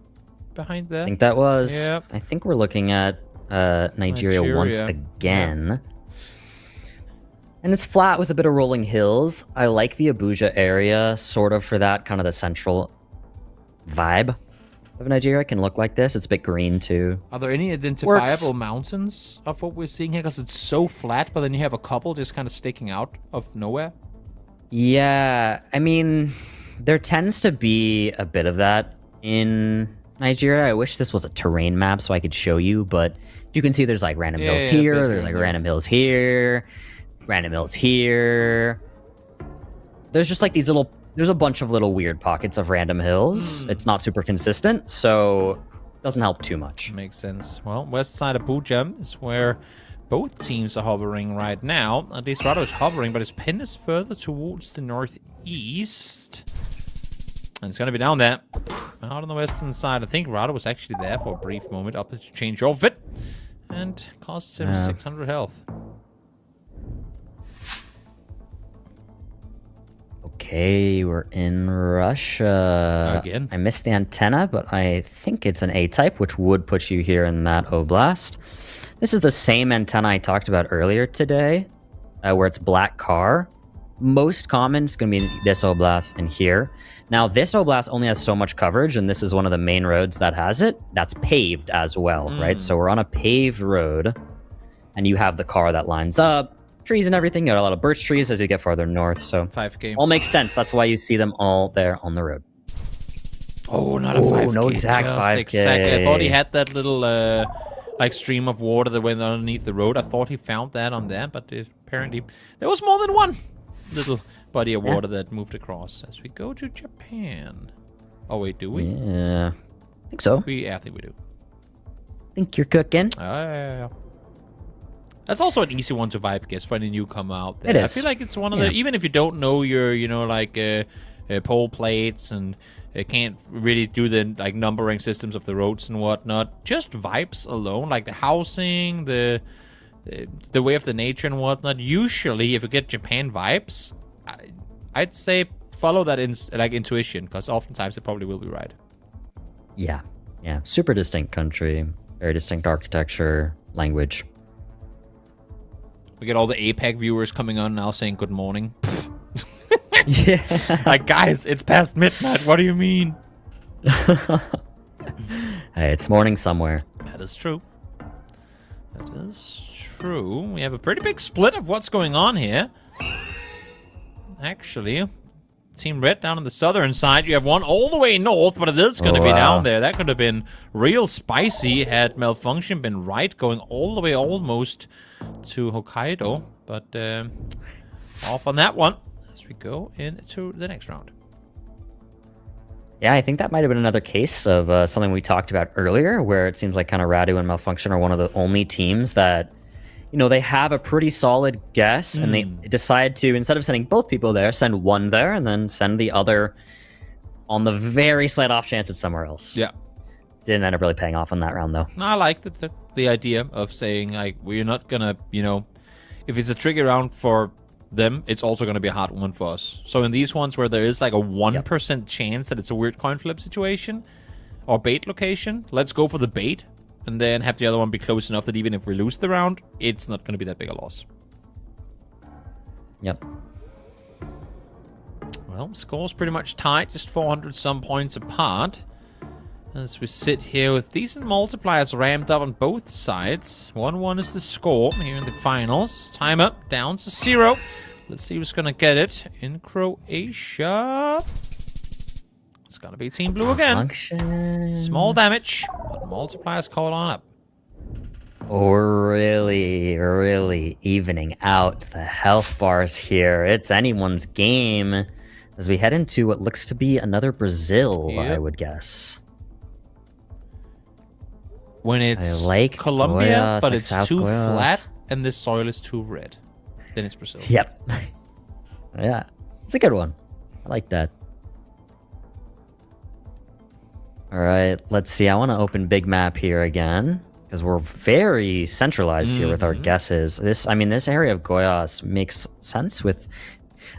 behind there? I think that was... Yep. I think we're looking at Nigeria once again. And it's flat with a bit of rolling hills. I like the Abuja area, sort of for that kind of the central vibe of Nigeria. It can look like this. It's a bit green too. Are there any identifiable mountains of what we're seeing here? Because it's so flat, but then you have a couple just kind of sticking out of nowhere. Yeah, I mean, there tends to be a bit of that in Nigeria. I wish this was a terrain map so I could show you, but you can see there's like random hills here, there's like random hills here, random hills here. There's just like these little, there's a bunch of little weird pockets of random hills. It's not super consistent, so it doesn't help too much. Makes sense. Well, west side of Abuja is where both teams are hovering right now. At least Rado is hovering, but his pin is further towards the northeast. And it's going to be down there. Out on the western side. I think Rado was actually there for a brief moment, up to change outfit. And costs him 600 health. Okay, we're in Russia. Again. I missed the antenna, but I think it's an A-type, which would put you here in that Oblast. This is the same antenna I talked about earlier today, where it's black car. Most common is going to be in this Oblast and here. Now, this Oblast only has so much coverage, and this is one of the main roads that has it. That's paved as well, right? So we're on a paved road, and you have the car that lines up, trees and everything. You got a lot of birch trees as you get farther north, so 5K. all makes sense. That's why you see them all there on the road. Oh, not a 5K. No exact just 5K. Exactly. I thought he had that little like stream of water that went underneath the road. I thought he found that on there, but apparently there was more than one little body of water that moved across. As we go to Japan. Oh wait, do we? Yeah, I think so. I think we do. Think you're cooking. Yeah. That's also an easy one to vibe guess for any newcomer out there. It is. I feel like it's one of the, even if you don't know your, like pole plates and can't really do the like numbering systems of the roads and whatnot, just vibes alone, like the housing, the way of the nature and whatnot. Usually, if you get Japan vibes, I'd say follow that intuition, because oftentimes it probably will be right. Yeah. Super distinct country, very distinct architecture, language. We get all the APAC viewers coming on now saying good morning. Yeah. Like, guys, it's past midnight. What do you mean? Hey, it's morning somewhere. That is true. That is true. We have a pretty big split of what's going on here. Actually, Team Red down on the southern side. You have one all the way north, but it is going to be down there. That could have been real spicy had Malfunction been right, going all the way almost to Hokkaido. But off on that one as we go into the next round. Yeah, I think that might have been another case of something we talked about earlier, where it seems like kind of Radu and Malfunction are one of the only teams that, you know, they have a pretty solid guess, and they decide to, instead of sending both people there, send one there, and then send the other on the very slight off chance it's somewhere else. Yeah. Didn't end up really paying off on that round, though. I like the idea of saying, like, we're not gonna, you know, if it's a tricky round for them, it's also going to be a hard one for us. So in these ones where there is like a 1% chance that it's a weird coin flip situation or bait location, let's go for the bait and then have the other one be close enough that even if we lose the round, it's not going to be that big a loss. Yep. Well, score's pretty much tight, just 400 some points apart. As we sit here with decent multipliers ramped up on both sides. 1-1 is the score here in the finals. Time up, down to 0. Let's see who's gonna get it in Croatia. It's gonna be Team Blue again. Small damage, but multipliers caught on up. Really evening out the health bars here. It's anyone's game as we head into what looks to be another Brazil, I would guess. When it's like Colombia, Goiás, but like it's South too Goiás. flat and this soil is too red, then it's Brazil. Yep. Yeah, it's a good one. I like that. All right, let's see. I want to open big map here again because we're very centralized here with our guesses. This area of Goiás makes sense with,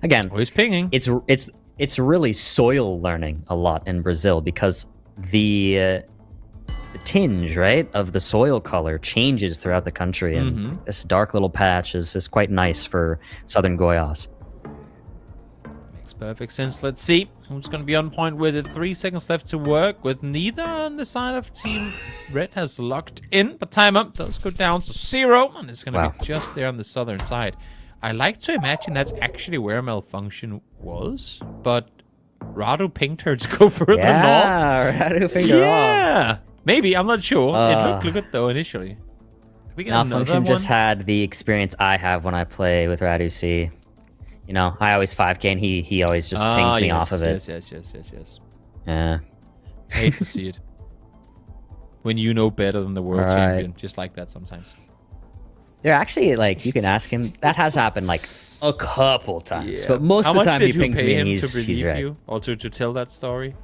again, he's pinging. It's really soil learning a lot in Brazil because the tinge, right, of the soil color changes throughout the country, and this dark little patch is quite nice for southern Goiás. Makes perfect sense. Let's see who's going to be on point with it. 3 seconds left to work with neither on the side of Team Red has locked in, but time up does go down to 0, and it's going to be just there on the southern side. I like to imagine that's actually where Malfunction was, but Radu pinged her to go further north. Yeah, Radu pinged her off. Maybe, I'm not sure. It looked good though initially. Did we get Malfunction just one? had the experience I have when I play with Radu C. You know, I always 5k and he always just pings me off of it. Yes. Yeah. I hate to see it. When you know better than the world champion, just like that sometimes. They're actually, like, you can ask him. That has happened like a couple times, but most of the time he pings me and he's right. You, or to tell that story?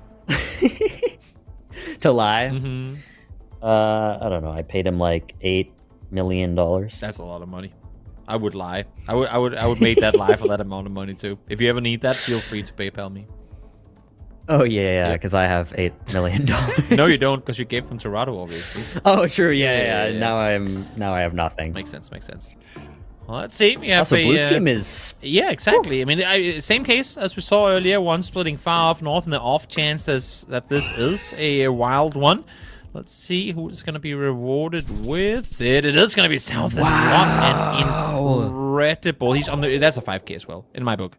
To lie? I don't know. I paid him like $8 million. That's a lot of money. I would lie. I would make that lie for that amount of money too. If you ever need that, feel free to PayPal me. Oh yeah, because I have $8 million. No, you don't, because you gave them to Rado, obviously. Oh, true. Yeah. Now I have nothing. Makes sense. Well, let's see. We have also, blue team is... Yeah, exactly. Whew. I mean, same case as we saw earlier. One splitting far off north, and the off chance that this is a wild one. Let's see who's going to be rewarded with it. It is going to be South. Wow. What an incredible... He's on the... That's a 5k as well, in my book.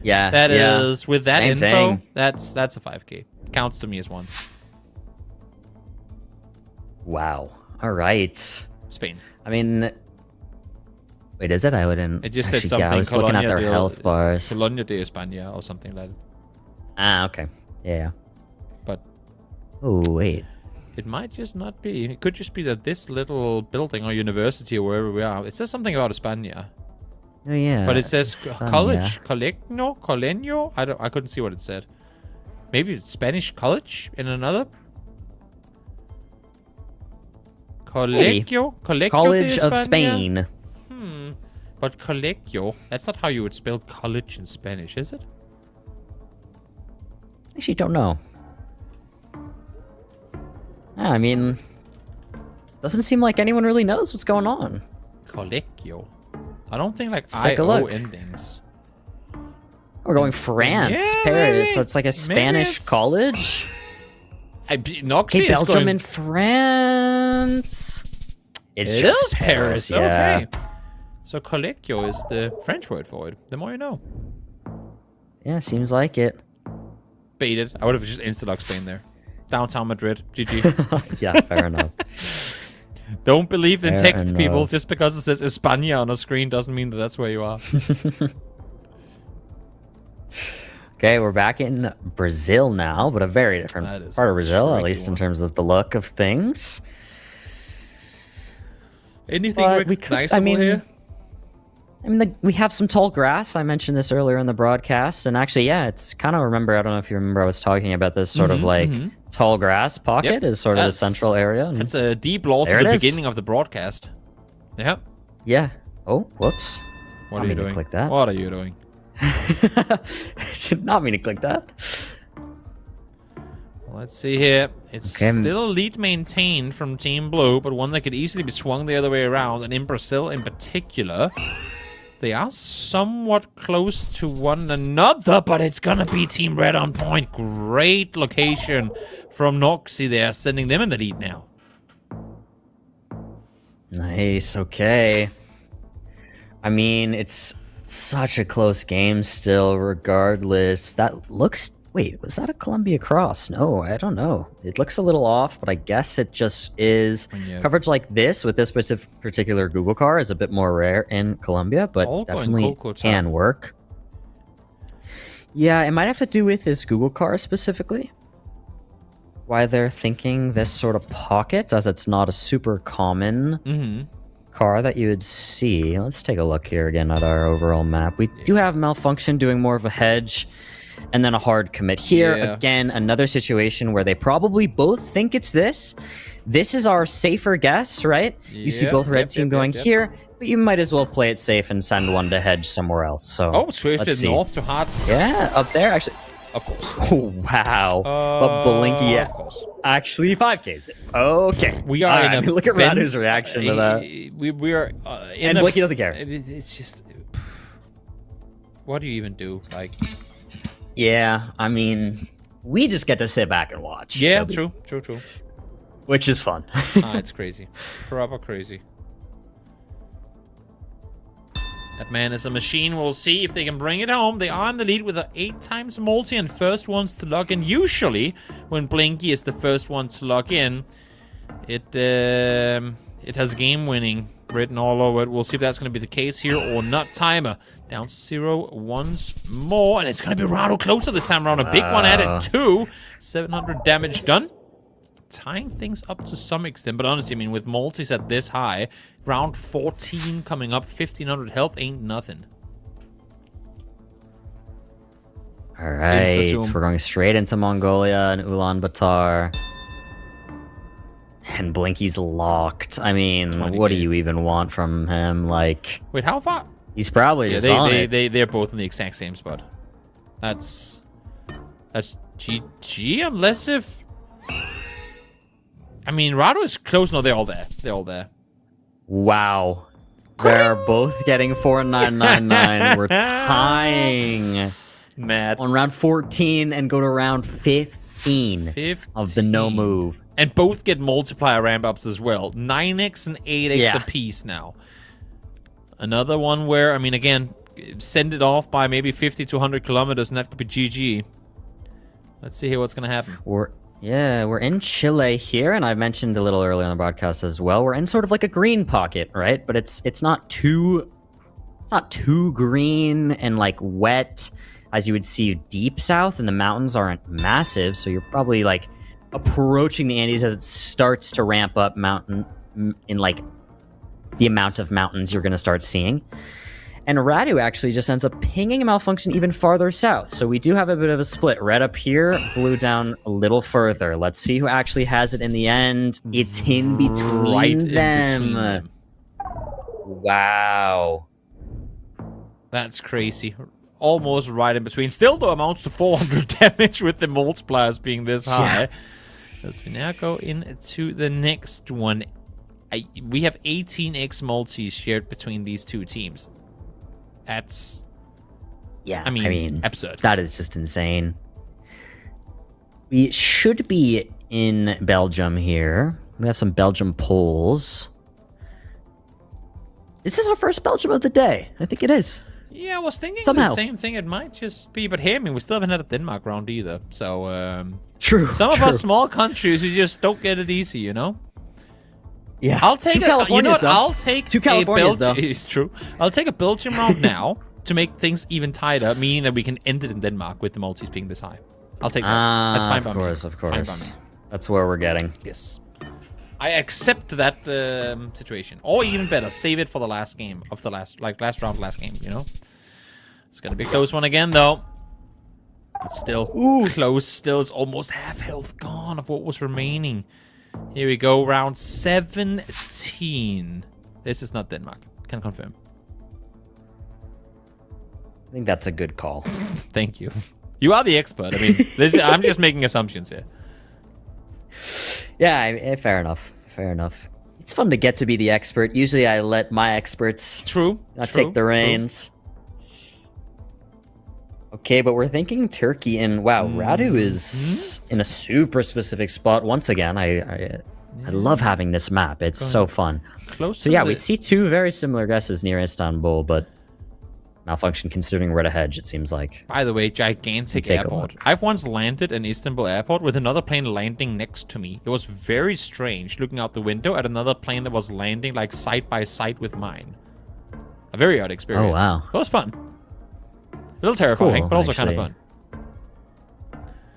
Yeah. That is... With that Same info, thing. that's a 5k. Counts to me as one. Wow. All right. Spain. I mean... Wait, is it? I wouldn't... It just said actually, something. I was looking at their health bars. Colonia de España or something like that. Ah, okay. Yeah. But... Oh, wait. It might just not be. It could just be that this little building or university or wherever we are, it says something about España. Oh, yeah. But it says España. college, colegio. I couldn't see what it said. Maybe it's Spanish college in another. Colegio, hey. College of Spain. But colegio, that's not how you would spell college in Spanish, is it? Actually, don't know. Yeah, I mean, doesn't seem like anyone really knows what's going on. Colegio. I don't think like take a IO look. endings. We're going France, Yeah, Paris, maybe. so it's like a Spanish college. Noxy Hey, is Belgium going... and France. It just is Paris. yeah. Okay. So colegio is the French word for it. The more you know. Yeah, seems like it. Baited. I would have just insta-locked Spain there. Downtown Madrid. GG. Yeah, fair enough. Don't believe in Fair text, enough. people. Just because it says España on a screen doesn't mean that that's where you are. Okay, we're back in Brazil now, but a very different part of Brazil, at least in terms of the look of things. Anything recognizable here? I mean, we have some tall grass. I mentioned this earlier in the broadcast, and actually, yeah, it's kind of I don't know if you remember I was talking about this sort of like tall grass pocket is sort of the central area. It's a deep law to the beginning of the broadcast. Yep. Yeah. Oh, whoops. What are you doing? Click that. What are you doing? I did not mean to click that. Let's see here. It's still a lead maintained from Team Blue, but one that could easily be swung the other way around. And in Brazil in particular, they are somewhat close to one another, but it's gonna be Team Red on point. Great location from Noxy there, sending them in the lead now. Nice, okay. I mean, it's such a close game still, regardless. That looks... Wait, was that a Columbia Cross? No, I don't know. It looks a little off, but I guess it just is. Coverage like this, with this particular Google car, is a bit more rare in Colombia, but definitely can work. Yeah, it might have to do with this Google car specifically. Why they're thinking this sort of pocket, as it's not a super common car that you would see. Let's take a look here again at our overall map. We do have Malfunction doing more of a hedge, and then a hard commit here. Again, another situation where they probably both think it's this. This is our safer guess, right? You see both red team going here, but you might as well play it safe and send one to hedge somewhere else. So Swifted north to hard. Yeah, up there actually. Of course. Oh, wow. But Blinky, yeah. Of course. Actually 5Ks it. Okay. We are in a look at Radu's reaction to that. We are and Blinky doesn't care. It's just... What do you even do? Like... Yeah, I mean, we just get to sit back and watch. Yeah, true. Which is fun. It's crazy. Proper crazy. That man is a machine. We'll see if they can bring it home. They are in the lead with an 8 times multi and first ones to log in. Usually, when Blinky is the first one to log in, it has game winning written all over it. We'll see if that's going to be the case here or not. Timer down to 0 once more, and it's going to be Rado closer this time around. A big one added too. 700 damage done. Tying things up to some extent, but honestly, I mean, with multis at this high, round 14 coming up, 1500 health ain't nothing. All right, we're going straight into Mongolia and Ulaanbaatar. And Blinky's locked. I mean, what do you even want from him? Like, wait, how far? He's probably just on it. They're both in the exact same spot. That's GG, unless if... I mean, Rado is close. No, they're all there. They're all there. Wow. They're both getting 4999. We're tying. Mad. On round 14 and go to round 15 of the no move. And both get multiplier ramp-ups as well. 9x and 8x apiece now. Another one where, I mean, again, send it off by maybe 50 to 100 kilometers, and that could be GG. Let's see here what's going to happen. We're in Chile here, and I mentioned a little earlier on the broadcast as well. We're in sort of like a green pocket, right? But it's not too green and like wet as you would see deep south, and the mountains aren't massive, so you're probably like approaching the Andes as it starts to ramp up mountain in like the amount of mountains you're going to start seeing. And Radu actually just ends up pinging a Malfunction even farther south. So we do have a bit of a split. Red up here, blue down a little further. Let's see who actually has it in the end. It's in between them. Wow. That's crazy. Almost right in between. Still, though, amounts to 400 damage with the multipliers being this high. Yeah. As we now go into the next one. We have 18x multis shared between these two teams. That's... Yeah, I mean, absurd. That is just insane. We should be in Belgium here. We have some Belgium polls. This is our first Belgium of the day. I think it is. Yeah, I was thinking the same thing. It might just be, but hey, I mean, we still haven't had a Denmark round either. So, true. Some of us small countries, we just don't get it easy, you know? Yeah. I'll take I'll take two Californias, though. It's true. I'll take a Belgium round now to make things even tighter, meaning that we can end it in Denmark with the multis being this high. I'll take that. That's fine by me. Of course. Fine by me. That's where we're getting. Yes. I accept that situation. Or even better, save it for the last game of the last round, last game, you know? It's gonna be a close one again, though. But still, close. Still is almost half health gone of what was remaining. Here we go, round 17. This is not Denmark. Can confirm. I think that's a good call. Thank you. You are the expert. I mean, I'm just making assumptions here. Yeah, fair enough. Fair enough. It's fun to get to be the expert. Usually I let my experts take the reins. Okay, but we're thinking Turkey, and wow, Radu is in a super specific spot once again. I love having this map. It's so fun. Close. So yeah, we see two very similar guesses near Istanbul, but malfunction considering where to hedge, it seems like. By the way, gigantic airport. I've once landed in Istanbul airport with another plane landing next to me. It was very strange looking out the window at another plane that was landing like side by side with mine. A very odd experience. Oh, wow. It was fun. A little terrifying, cool, but also actually. kind of fun.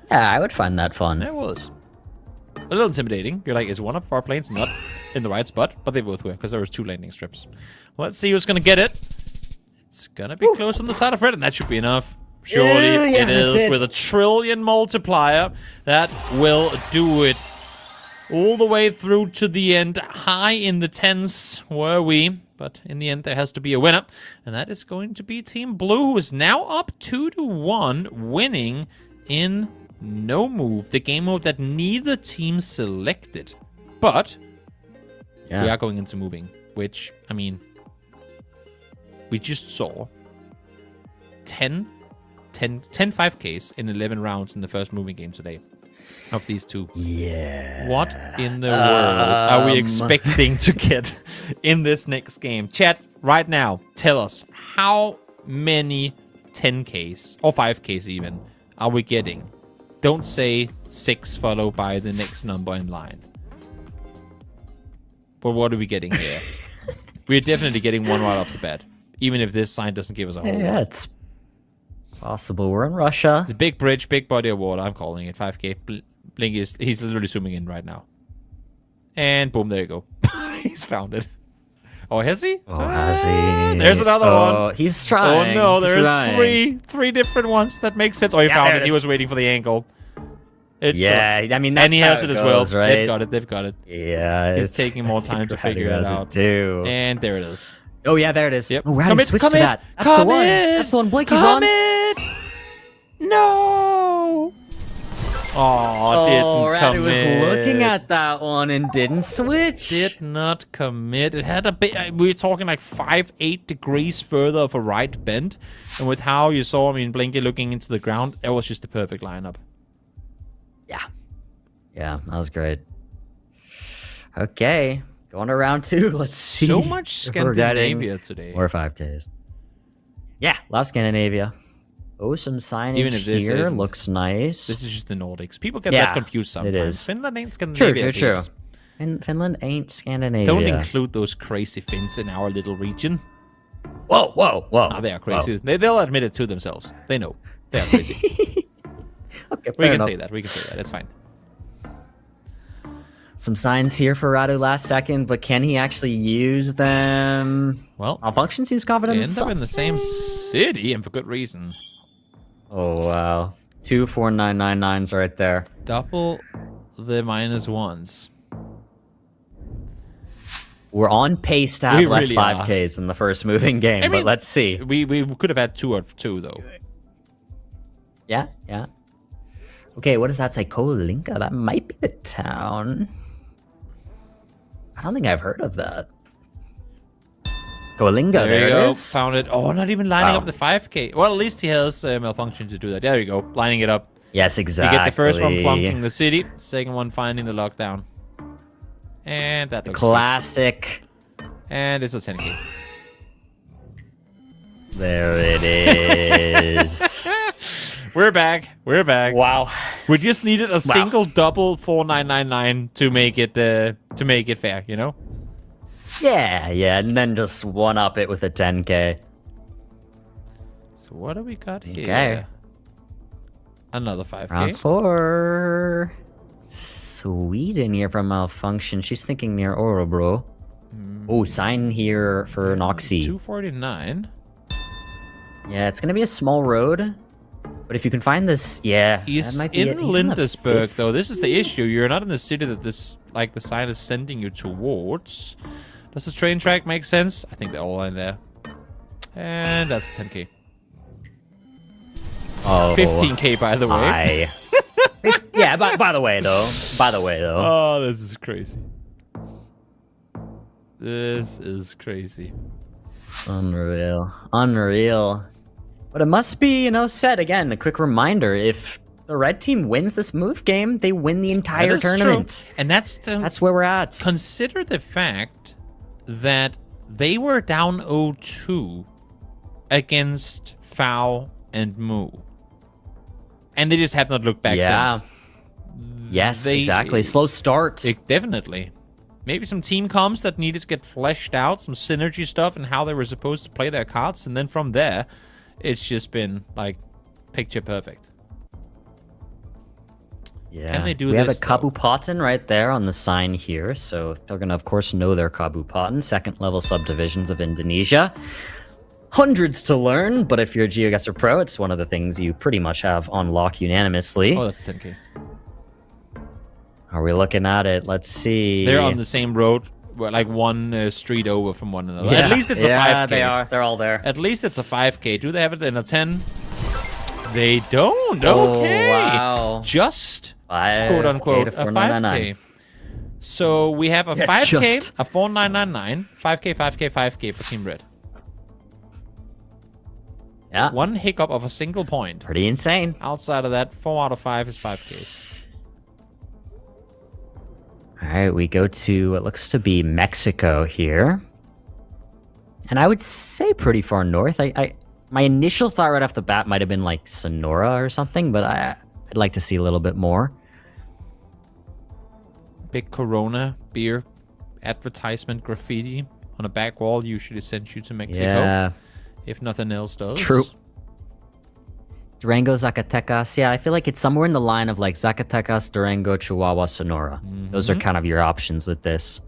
Yeah, I would find that fun. It was. A little intimidating. You're like, is one of our planes not in the right spot? But they both were, because there was 2 landing strips. Let's see who's going to get it. It's going to be close on the side of red, and that should be enough. Surely it is. With a trillion multiplier, that will do it. All the way through to the end. High in the tens were we. But in the end, there has to be a winner. And that is going to be Team Blue, who is now up 2-1, winning in No Move, the game mode that neither team selected. But we are going into moving, which, I mean, we just saw 10 5Ks in 11 rounds in the first moving game today. Of these two. Yeah. What in the world are we expecting to get in this next game? Chat, right now, tell us how many 10Ks, or 5Ks even, are we getting? Don't say 6 followed by the next number in line. But what are we getting here? We're definitely getting one right off the bat. Even if this sign doesn't give us a whole lot. Yeah, it's possible. We're in Russia. The big bridge, big body of water. I'm calling it 5K. Blink he's literally zooming in right now. And boom, there you go. He's found it. Oh, has he? Oh, has he? There's another one. He's trying. Oh no, there's three different ones. That makes sense. Oh, he found it. He was waiting for the angle. I mean, that's and he has it as well. Right? They've got it. Yeah. It's taking more time to figure it out. Too. And there it is. Oh yeah, there it is. Yep. Oh, Radu switched to that. That's the one. That's the one Blinky's on. No. Oh, didn't Radu was looking at that one and didn't switch. Did not commit. It had a bit. We were talking like 5-8 degrees further of a right bend, and with how you saw, I mean, Blinky looking into the ground, it was just the perfect lineup. Yeah, that was great. Okay, going to round 2. Let's see. So much Scandinavia today. Or 5Ks. Yeah, a lot of Scandinavia. Oh, some signage Even if this here looks nice. This is just the Nordics. People get that confused sometimes. It is. Finland ain't Scandinavia. True. Finland ain't Scandinavia. Don't include those crazy Finns in our little region. Whoa. Oh, they are crazy. They'll admit it to themselves. They know. They are crazy. Okay, we can say that. It's fine. Some signs here for Radu last second, but can he actually use them? Well, Malfunction seems confident. They end up in the same city, and for good reason. Oh, wow. 2 4999s right there. Double the -1s. We're on pace to have less 5Ks in the first moving game, but let's see. We could have had 2 or 2, though. Yeah. Okay, what does that say? Kolinka? That might be the town. I don't think I've heard of that. Kolinga, there it is. Found it. Oh, not even lining up the 5K. Well, at least he has malfunction to do that. There you go. Lining it up. Yes, exactly. You get the first one plunking the city. Second one finding the lockdown. And that looks classic. Good. And it's a 10K. There it is. We're back. Wow. We just needed a single double 4999 to make it fair, you know? Yeah, and then just one up it with a 10K. So what do we got here? Okay. Another 5k. Round 4. Sweden here from Malfunction. She's thinking near Orebro. Oh, sign here for Noxy. 249. Yeah, it's gonna be a small road. But if you can find this, yeah, He's that might be in it. He's Lindesberg, the though. This is the issue. You're not in the city that this, like, the sign is sending you towards. Does the train track make sense? I think they're all in there. And that's 10k. Oh, 15k, by the way. Yeah, by the way, though. Oh, this is crazy. This is crazy. Unreal. Unreal. But it must be, set again. A quick reminder, if the red team wins this move game, they win the entire tournament. True. And that's where we're at. Consider the fact that they were down 0-2 against Fao and Moo. And they just have not looked back since. Yes, exactly. Slow start. Definitely. Maybe some team comms that needed to get fleshed out, some synergy stuff and how they were supposed to play their cards. And then from there, it's just been, like, picture perfect. Yeah. Can they do we this, have a Kabupaten right there on the sign here. So they're going to, of course, know their Kabupaten, second-level subdivisions of Indonesia. Hundreds to learn, but if you're a Geoguessr Pro, it's one of the things you pretty much have on lock unanimously. Oh, that's 10k. Are we looking at it? Let's see. They're on the same road, like one street over from one another. Yeah. At least it's a 5k. Yeah, they are. They're all there. At least it's a 5k. Do they have it in a 10? They don't. Oh, Okay. wow. Just, 5K quote unquote, to a 5k. 499. So we have a Yeah, 5k, just. a 4999, 5k, 5k, 5k for Team Red. Yeah. One hiccup of a single point. Pretty insane. Outside of that, 4 out of 5 is 5ks. All right, we go to what looks to be Mexico here. And I would say pretty far north. My initial thought right off the bat might have been like Sonora or something, but I'd like to see a little bit more. Big Corona beer advertisement graffiti on a back wall usually sends you to Mexico. Yeah. If nothing else does. True. Durango, Zacatecas. Yeah, I feel like it's somewhere in the line of like Zacatecas, Durango, Chihuahua, Sonora. Those are kind of your options with this.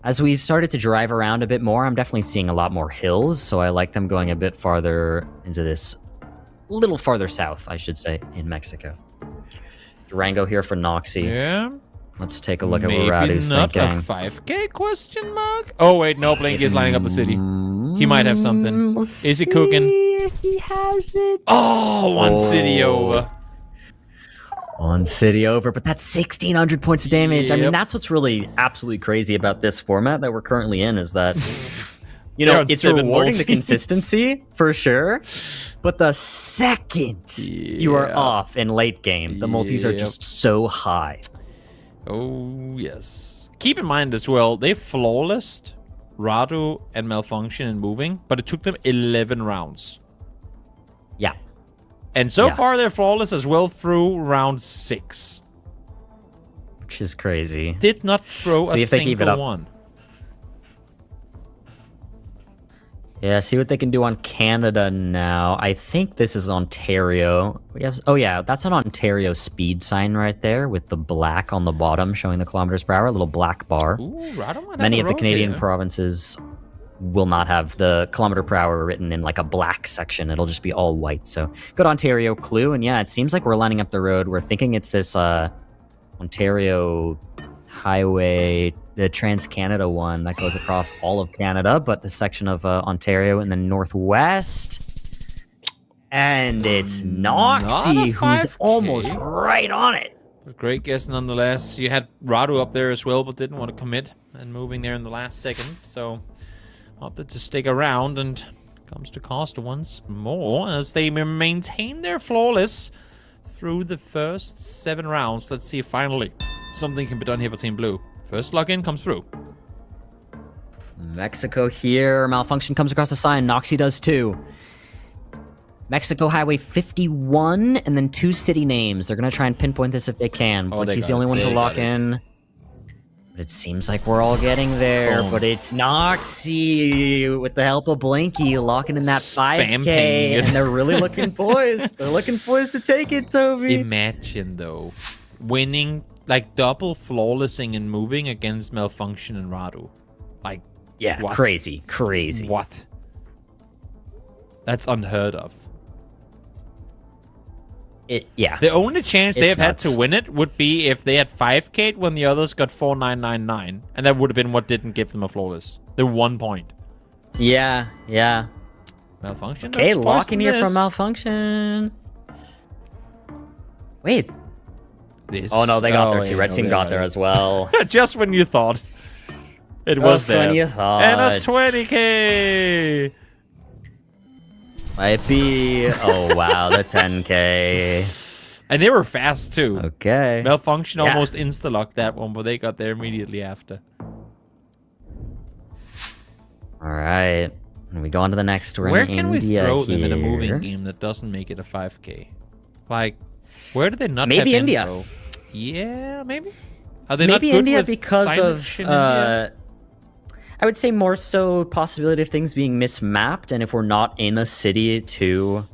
As we've started to drive around a bit more, I'm definitely seeing a lot more hills, so I like them going a bit farther into this, a little farther south, I should say, in Mexico. Durango here for Noxy. Yeah. Let's take a look at where Radu's not thinking. a 5k question mark? Oh wait, no, Blinky is lining up the city. He might have something. Is he cooking? He has it. Oh, one city over. One city over, but that's 1,600 points of damage. I mean, Yep. that's what's really absolutely crazy about this format that we're currently in is that, They're on it's 7 rewarding the multis. consistency, for sure. But the second you are off in late game, the multis are Yep. just so high. Oh, yes. Keep in mind as well, they flawlessed Radu and Malfunction in moving, but it took them 11 rounds. Yeah. And so Yeah. far, they're flawless as well through round 6. Which is crazy. Did not throw See a if they keep it single up. one. Yeah, see what they can do on Canada now. I think this is Ontario. We have, oh yeah, that's an Ontario speed sign right there with the black on the bottom showing the kilometers per hour, a little black bar. Ooh, Radu might Many have of a the Canadian road here. provinces will not have the kilometer per hour written in like a black section. It'll just be all white. So good Ontario clue. And yeah, it seems like we're lining up the road. We're thinking it's this Ontario highway, the Trans-Canada one that goes across all of Canada, but the section of Ontario in the northwest. And it's Noxy, who's 5K. almost right on it. But great guess nonetheless. You had Radu up there as well, but didn't want to commit and moving there in the last second. So opted to stick around and comes to cost once more as they maintain their flawless through the first 7 rounds. Let's see if finally something can be done here for Team Blue. First login comes through. Mexico here. Malfunction comes across the sign. Noxy does too. Mexico Highway 51 and then 2 city names. They're going to try and pinpoint this if they can. Oh, Like they he's got the only it. one to They lock got it. in. It seems like we're all getting there, Boom. but it's Noxy with the help of Blinky locking in that Spam 5K, pinging it. and they're really looking poised. They're looking poised to take it, Toby. Imagine, though, winning, like, double flawlessing and moving against Malfunction and Radu. Like, Yeah, what? crazy. What? That's unheard of. Yeah. The only chance It's they've had nuts. to win it would be if they had 5K when the others got 4999. And that would have been what didn't give them a flawless. The 1 point. Yeah. Malfunction. Okay, looks locking here poised in from Malfunction. Wait. this. Oh, no, they got there too. yeah, Red no, Team they got there as well. Just when you thought. It was Just when there. you thought. And a 20K. Might be. Oh, wow, the 10K. And they were fast, too. Okay. Malfunction Yeah. almost insta-locked that one, but they got there immediately after. All right. And we go on to the next. We're Where in can we India throw them in a here. moving game that doesn't make it a 5K? Like, where do they not Maybe have India. info? Yeah, maybe? Are they Maybe not good India with because signage of in India? I would say more so possibility of things being mismapped, and if we're not in a city too,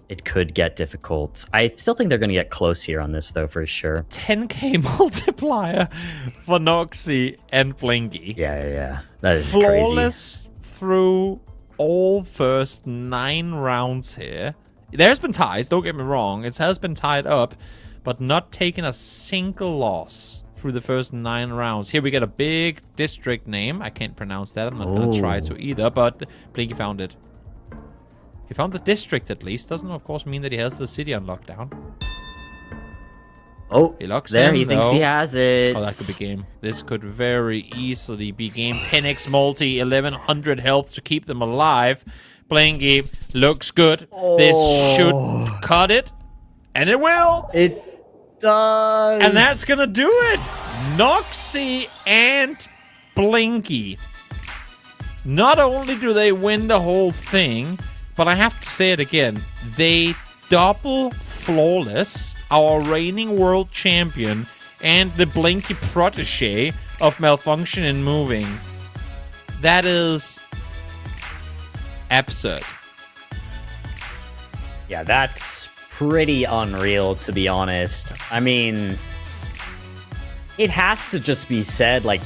it could get difficult. I still think they're going to get close here on this though, for sure. 10K multiplier for Noxy and Blinky. Yeah. That is Flawless through all first 9 rounds here. There's been ties, don't get me wrong. It has been tied up, but not taking a single loss through the first 9 rounds. Here we get a big district name. I can't pronounce that. I'm not going to try to either, but Blinky found it. He found the district at least. Doesn't, of course, mean that he has the city on lockdown. Oh, he locks there in, he thinks though. he has it. Oh, that could be game. This could very easily be game. 10x multi, 1100 health to keep them alive. Blinky looks good. This should cut it. And it will. It does. And that's going to do it. Noxy and Blinky. Not only do they win the whole thing, but I have to say it again. They double flawless our reigning world champion and the Blinky protege of Malfunction and Moving. That is absurd. Yeah, that's pretty unreal, to be honest. I mean, it has to just be said, like,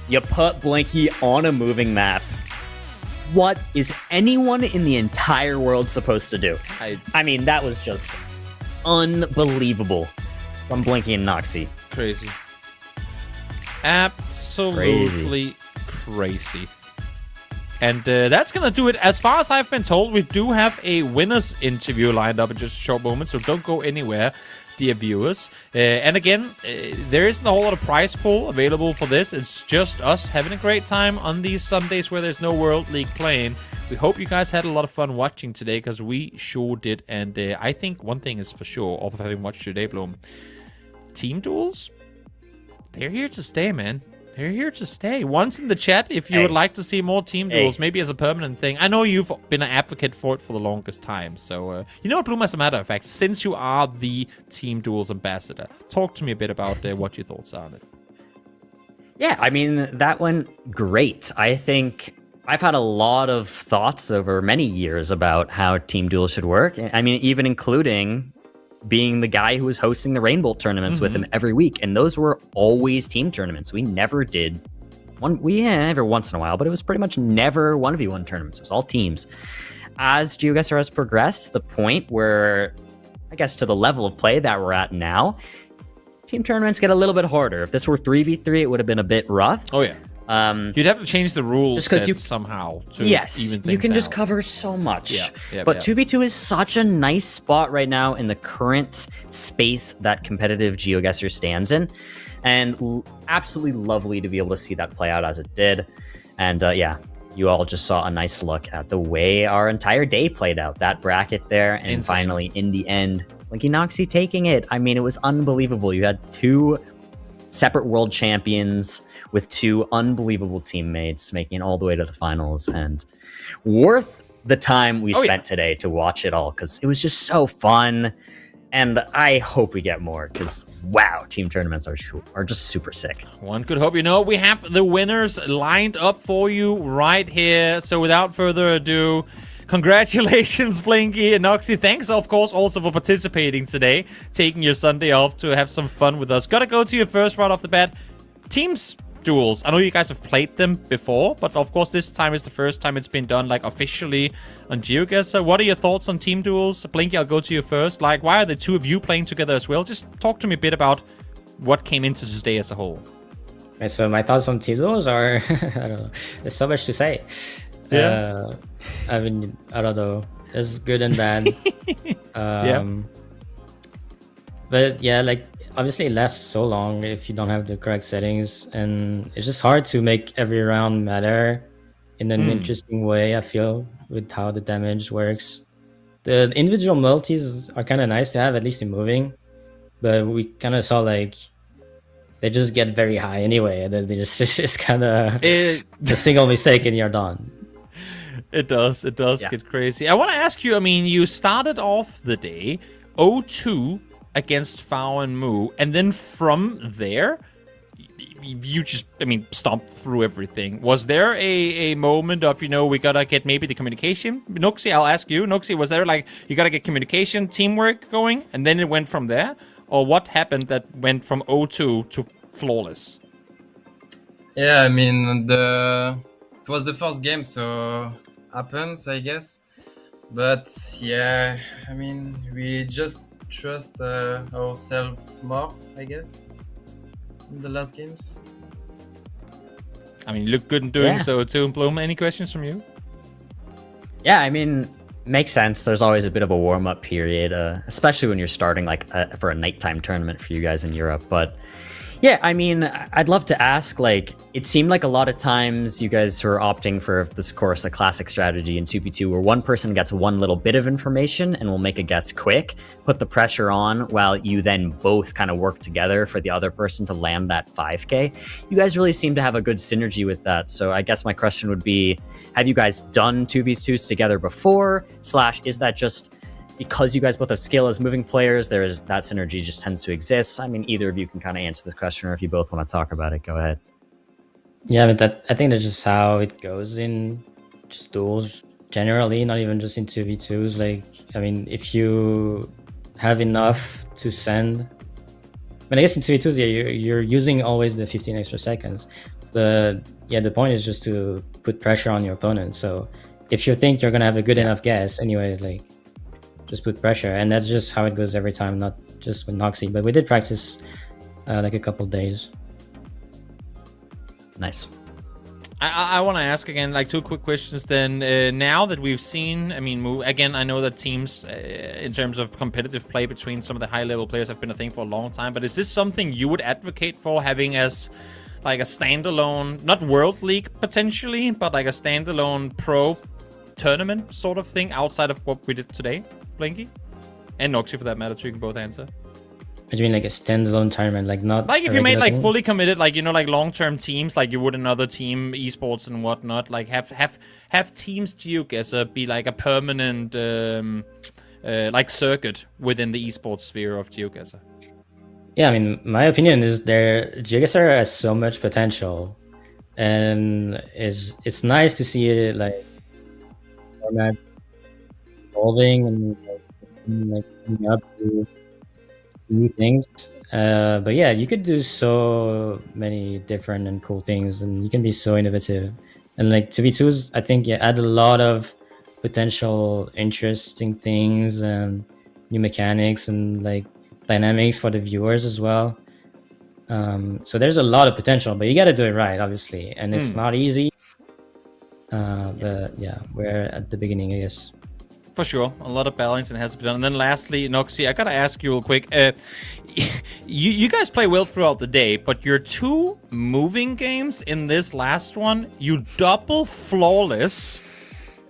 you put Blinky on a moving map. What is anyone in the entire world supposed to do? I mean, that was just unbelievable from Blinky and Noxy. Crazy. Absolutely crazy. And that's going to do it. As far as I've been told, we do have a winners interview lined up in just a short moment, so don't go anywhere, dear viewers. And again, there isn't a whole lot of prize pool available for this. It's just us having a great time on these Sundays where there's no World League playing. We hope you guys had a lot of fun watching today, because we sure did. And I think one thing is for sure, off of having watched today, Bloom, team duels, they're here to stay, man. They're here to stay. Once in the chat, if you would like to see more team duels, maybe as a permanent thing. I know you've been an advocate for it for the longest time. So, you know what, Bloom, as a matter of fact, since you are the team duels ambassador, talk to me a bit about what your thoughts are on it. Yeah, I mean, that went great. I think I've had a lot of thoughts over many years about how team duels should work. I mean, even including being the guy who was hosting the Rainbow tournaments with him every week. And those were always team tournaments. We never did one. Every once in a while, but it was pretty much never 1v1 tournaments. It was all teams. As Geoguessr has progressed to the point where, I guess, to the level of play that we're at now, team tournaments get a little bit harder. If this were 3v3, it would have been a bit rough. Oh, yeah. You'd have to change the rules somehow to even things you can just out. cover so much. Yeah, but yeah. 2v2 is such a nice spot right now in the current space that competitive Geoguessr stands in. And absolutely lovely to be able to see that play out as it did. And yeah, you all just saw a nice look at the way our entire day played out. That bracket there, and finally, in the end, Blinky Noxy taking it. I mean, it was unbelievable. You had 2 separate world champions with 2 unbelievable teammates making it all the way to the finals, and worth the time we spent today to watch it all, because it was just so fun. and I hope we get more, because wow, team tournaments are just super sick. One could hope. We have the winners lined up for you right here. So without further ado, congratulations, Blinky and Noxy. Thanks, of course, also for participating today, taking your Sunday off to have some fun with us. Gotta go to your first right off the bat. Teams duels. I know you guys have played them before, but of course this time is the first time it's been done like officially on Geoguessr. What are your thoughts on team duels? Blinky, I'll go to you first. Like, why are the two of you playing together as well? Just talk to me a bit about what came into today as a whole. Okay, so my thoughts on team duels are, I don't know, there's so much to say. Yeah. I mean, I don't know, there's good and bad. But yeah, like, obviously it lasts so long if you don't have the correct settings, and it's just hard to make every round matter in an interesting way, I feel, with how the damage works. The individual multis are kind of nice to have, at least in moving, but we kind of saw like they just get very high anyway, and then they just kind of a single mistake and you're done. It does get crazy. I want to ask you, I mean, you started off the day 0-2 against Fao and Moo, and then from there, you just, I mean, stomped through everything. Was there a moment of, we gotta get maybe the communication? Noxy, I'll ask you. Noxy, was there like, you gotta get communication, teamwork going, and then it went from there? Or what happened that went from 0-2 to flawless? Yeah, I mean, it was the first game, so happens, I guess. But yeah, I mean, we just trust ourselves more, I guess, in the last games. I mean, you look good in doing so too. Bloom, any questions from you? Yeah, I mean, makes sense. There's always a bit of a warm-up period, especially when you're starting like for a nighttime tournament for you guys in Europe. But yeah, I mean, I'd love to ask, like, it seemed like a lot of times you guys were opting for this course, a classic strategy in 2v2, where one person gets one little bit of information and will make a guess quick, put the pressure on, while you then both kind of work together for the other person to land that 5k. You guys really seem to have a good synergy with that. So I guess my question would be, have you guys done 2v2s together before? / is that just because you guys both have skill as moving players, there is that synergy just tends to exist? I mean, either of you can kind of answer this question, or if you both want to talk about it, go ahead. Yeah, but I think that's just how it goes in just duels generally, not even just in 2v2s. Like, I mean, if you have enough to send, I mean, I guess in 2v2s, yeah, you're using always the 15 extra seconds. The point is just to put pressure on your opponent. So if you think you're gonna have a good enough guess, anyway, like, just put pressure, and that's just how it goes every time, not just with Noxy. But we did practice like a couple days. Nice. I want to ask again, like, two quick questions then. Now that we've seen, I mean, again, I know that teams, in terms of competitive play between some of the high-level players, have been a thing for a long time. But is this something you would advocate for, having as like a standalone, not World League potentially, but like a standalone pro tournament sort of thing outside of what we did today, Blinky? And Noxy, for that matter, too, you can both answer. What do you mean, like a standalone tournament, like not like if you made like fully committed, like, like long-term teams, like you would another team, esports and whatnot, like have teams Geoguessr be like a permanent like circuit within the esports sphere of Geoguessr? Yeah, I mean, my opinion is Geoguessr has so much potential, and it's nice to see it like format evolving and like coming up to new things. But yeah, you could do so many different and cool things, and you can be so innovative. And like 2v2s, I think, add a lot of potential interesting things and new mechanics and like dynamics for the viewers as well. So there's a lot of potential, but you got to do it right, obviously, and it's not easy. But yeah, we're at the beginning, I guess. For sure, a lot of balancing has to be done. And then lastly, Noxy, I gotta ask you real quick. You guys play well throughout the day, but your two moving games in this last one, you double flawless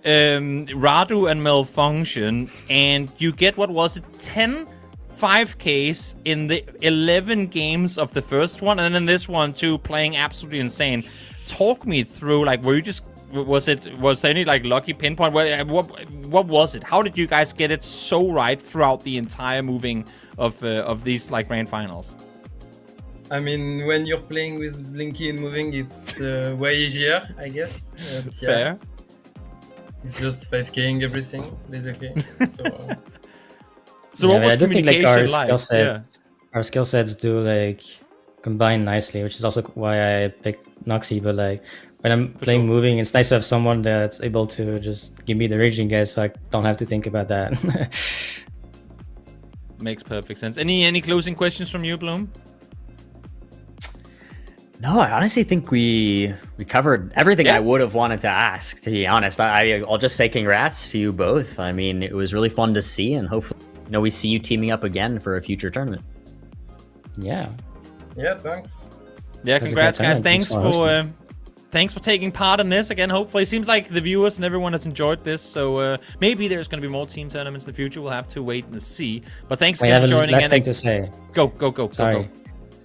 Radu and Malfunction, and you get, what was it, 10 5Ks in the 11 games of the first one, and then this one too, playing absolutely insane. Talk me through, like, were you just Was there any like lucky pinpoint? What was it? How did you guys get it so right throughout the entire moving of these like grand finals? I mean, when you're playing with Blinky and moving, it's way easier, I guess. But, yeah, Fair. it's just 5K'ing everything, basically. So what was I do think like communication our like? skill set, our skill sets do like combine nicely, which is also why I picked Noxy. But like when I'm playing moving, it's nice to have someone that's able to just give me the raging guess, so I don't have to think about that. Makes perfect sense. Any closing questions from you, Bloom? No, I honestly think we covered everything I would have wanted to ask, to be honest. I'll just say congrats to you both. I mean, it was really fun to see, and hopefully, we see you teaming up again for a future tournament. Yeah. Yeah, thanks. Yeah, congrats, guys. Thanks for taking part in this again. Hopefully, it seems like the viewers and everyone has enjoyed this. So maybe there's going to be more team tournaments in the future. We'll have to wait and see. But thanks again for joining. Last thing to say. Go. Sorry.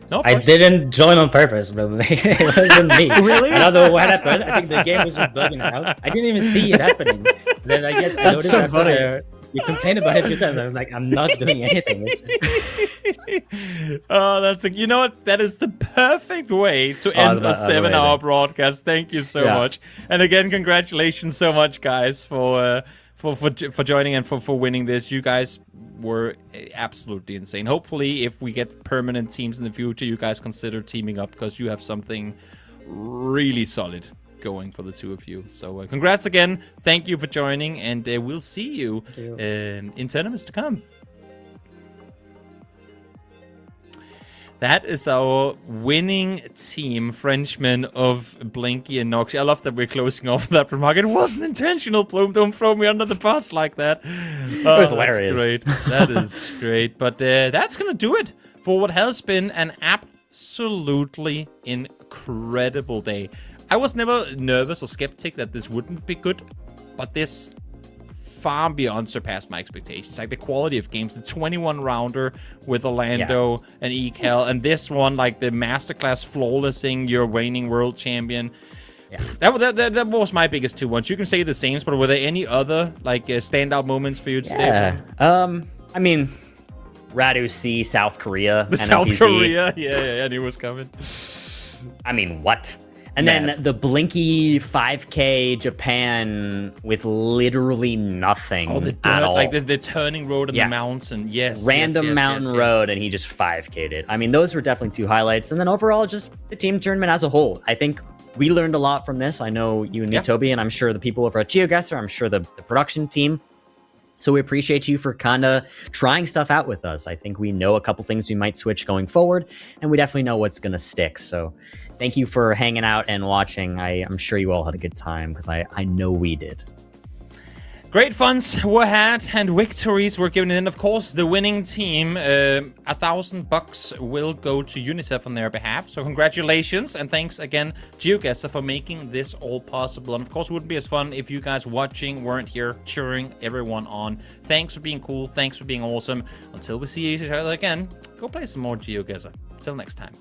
No, I didn't join on purpose, bro. It wasn't me. Really? I don't know what happened. I think the game was just bugging out. I didn't even see it happening. Then I guess I noticed so after funny. you complained about it a few times. I was like, I'm not doing anything. Oh, you know what? That is the perfect way to end a 7-hour broadcast. Thank you so much. And again, congratulations so much, guys, for joining and for winning this. You guys were absolutely insane. Hopefully, if we get permanent teams in the future, you guys consider teaming up, because you have something really solid going for the two of you. So congrats again. Thank you for joining, and we'll see you in tournaments to come. That is our winning team, Frenchmen of Blinky and Noxy. I love that we're closing off that remark. It wasn't intentional, Bloom. Don't throw me under the bus like that. It was hilarious. Great. That is great. But that's going to do it for what has been an absolutely incredible day. I was never nervous or skeptic that this wouldn't be good, but this far beyond surpassed my expectations. Like the quality of games, the 21-rounder with Orlando and Ecal, and this one, like the masterclass flawlessing your reigning world champion. Yeah. That was my biggest 2-1. You can say the same, but were there any other like standout moments for you today? I mean, Radu C, South Korea. The NLPC. South Korea, yeah, I knew it was coming. I mean, what? And then the Blinky 5K Japan with literally nothing. Oh, the dirt, at all. like the turning road in the mountain. Yes. Random mountain road, and he just 5K'd it. I mean, those were definitely two highlights. And then overall, just the team tournament as a whole. I think we learned a lot from this. I know you and me, Toby, and I'm sure the people over at Geoguessr, I'm sure the production team. So we appreciate you for kind of trying stuff out with us. I think we know a couple things we might switch going forward, and we definitely know what's going to stick. So thank you for hanging out and watching. I'm sure you all had a good time, because I know we did. Great funds were had and victories were given, and of course the winning team, $1,000 will go to UNICEF on their behalf. So congratulations, and thanks again Geoguessr for making this all possible. And of course it wouldn't be as fun if you guys watching weren't here cheering everyone on. Thanks for being cool, thanks for being awesome. Until we see each other again, go play some more Geoguessr. Till next time.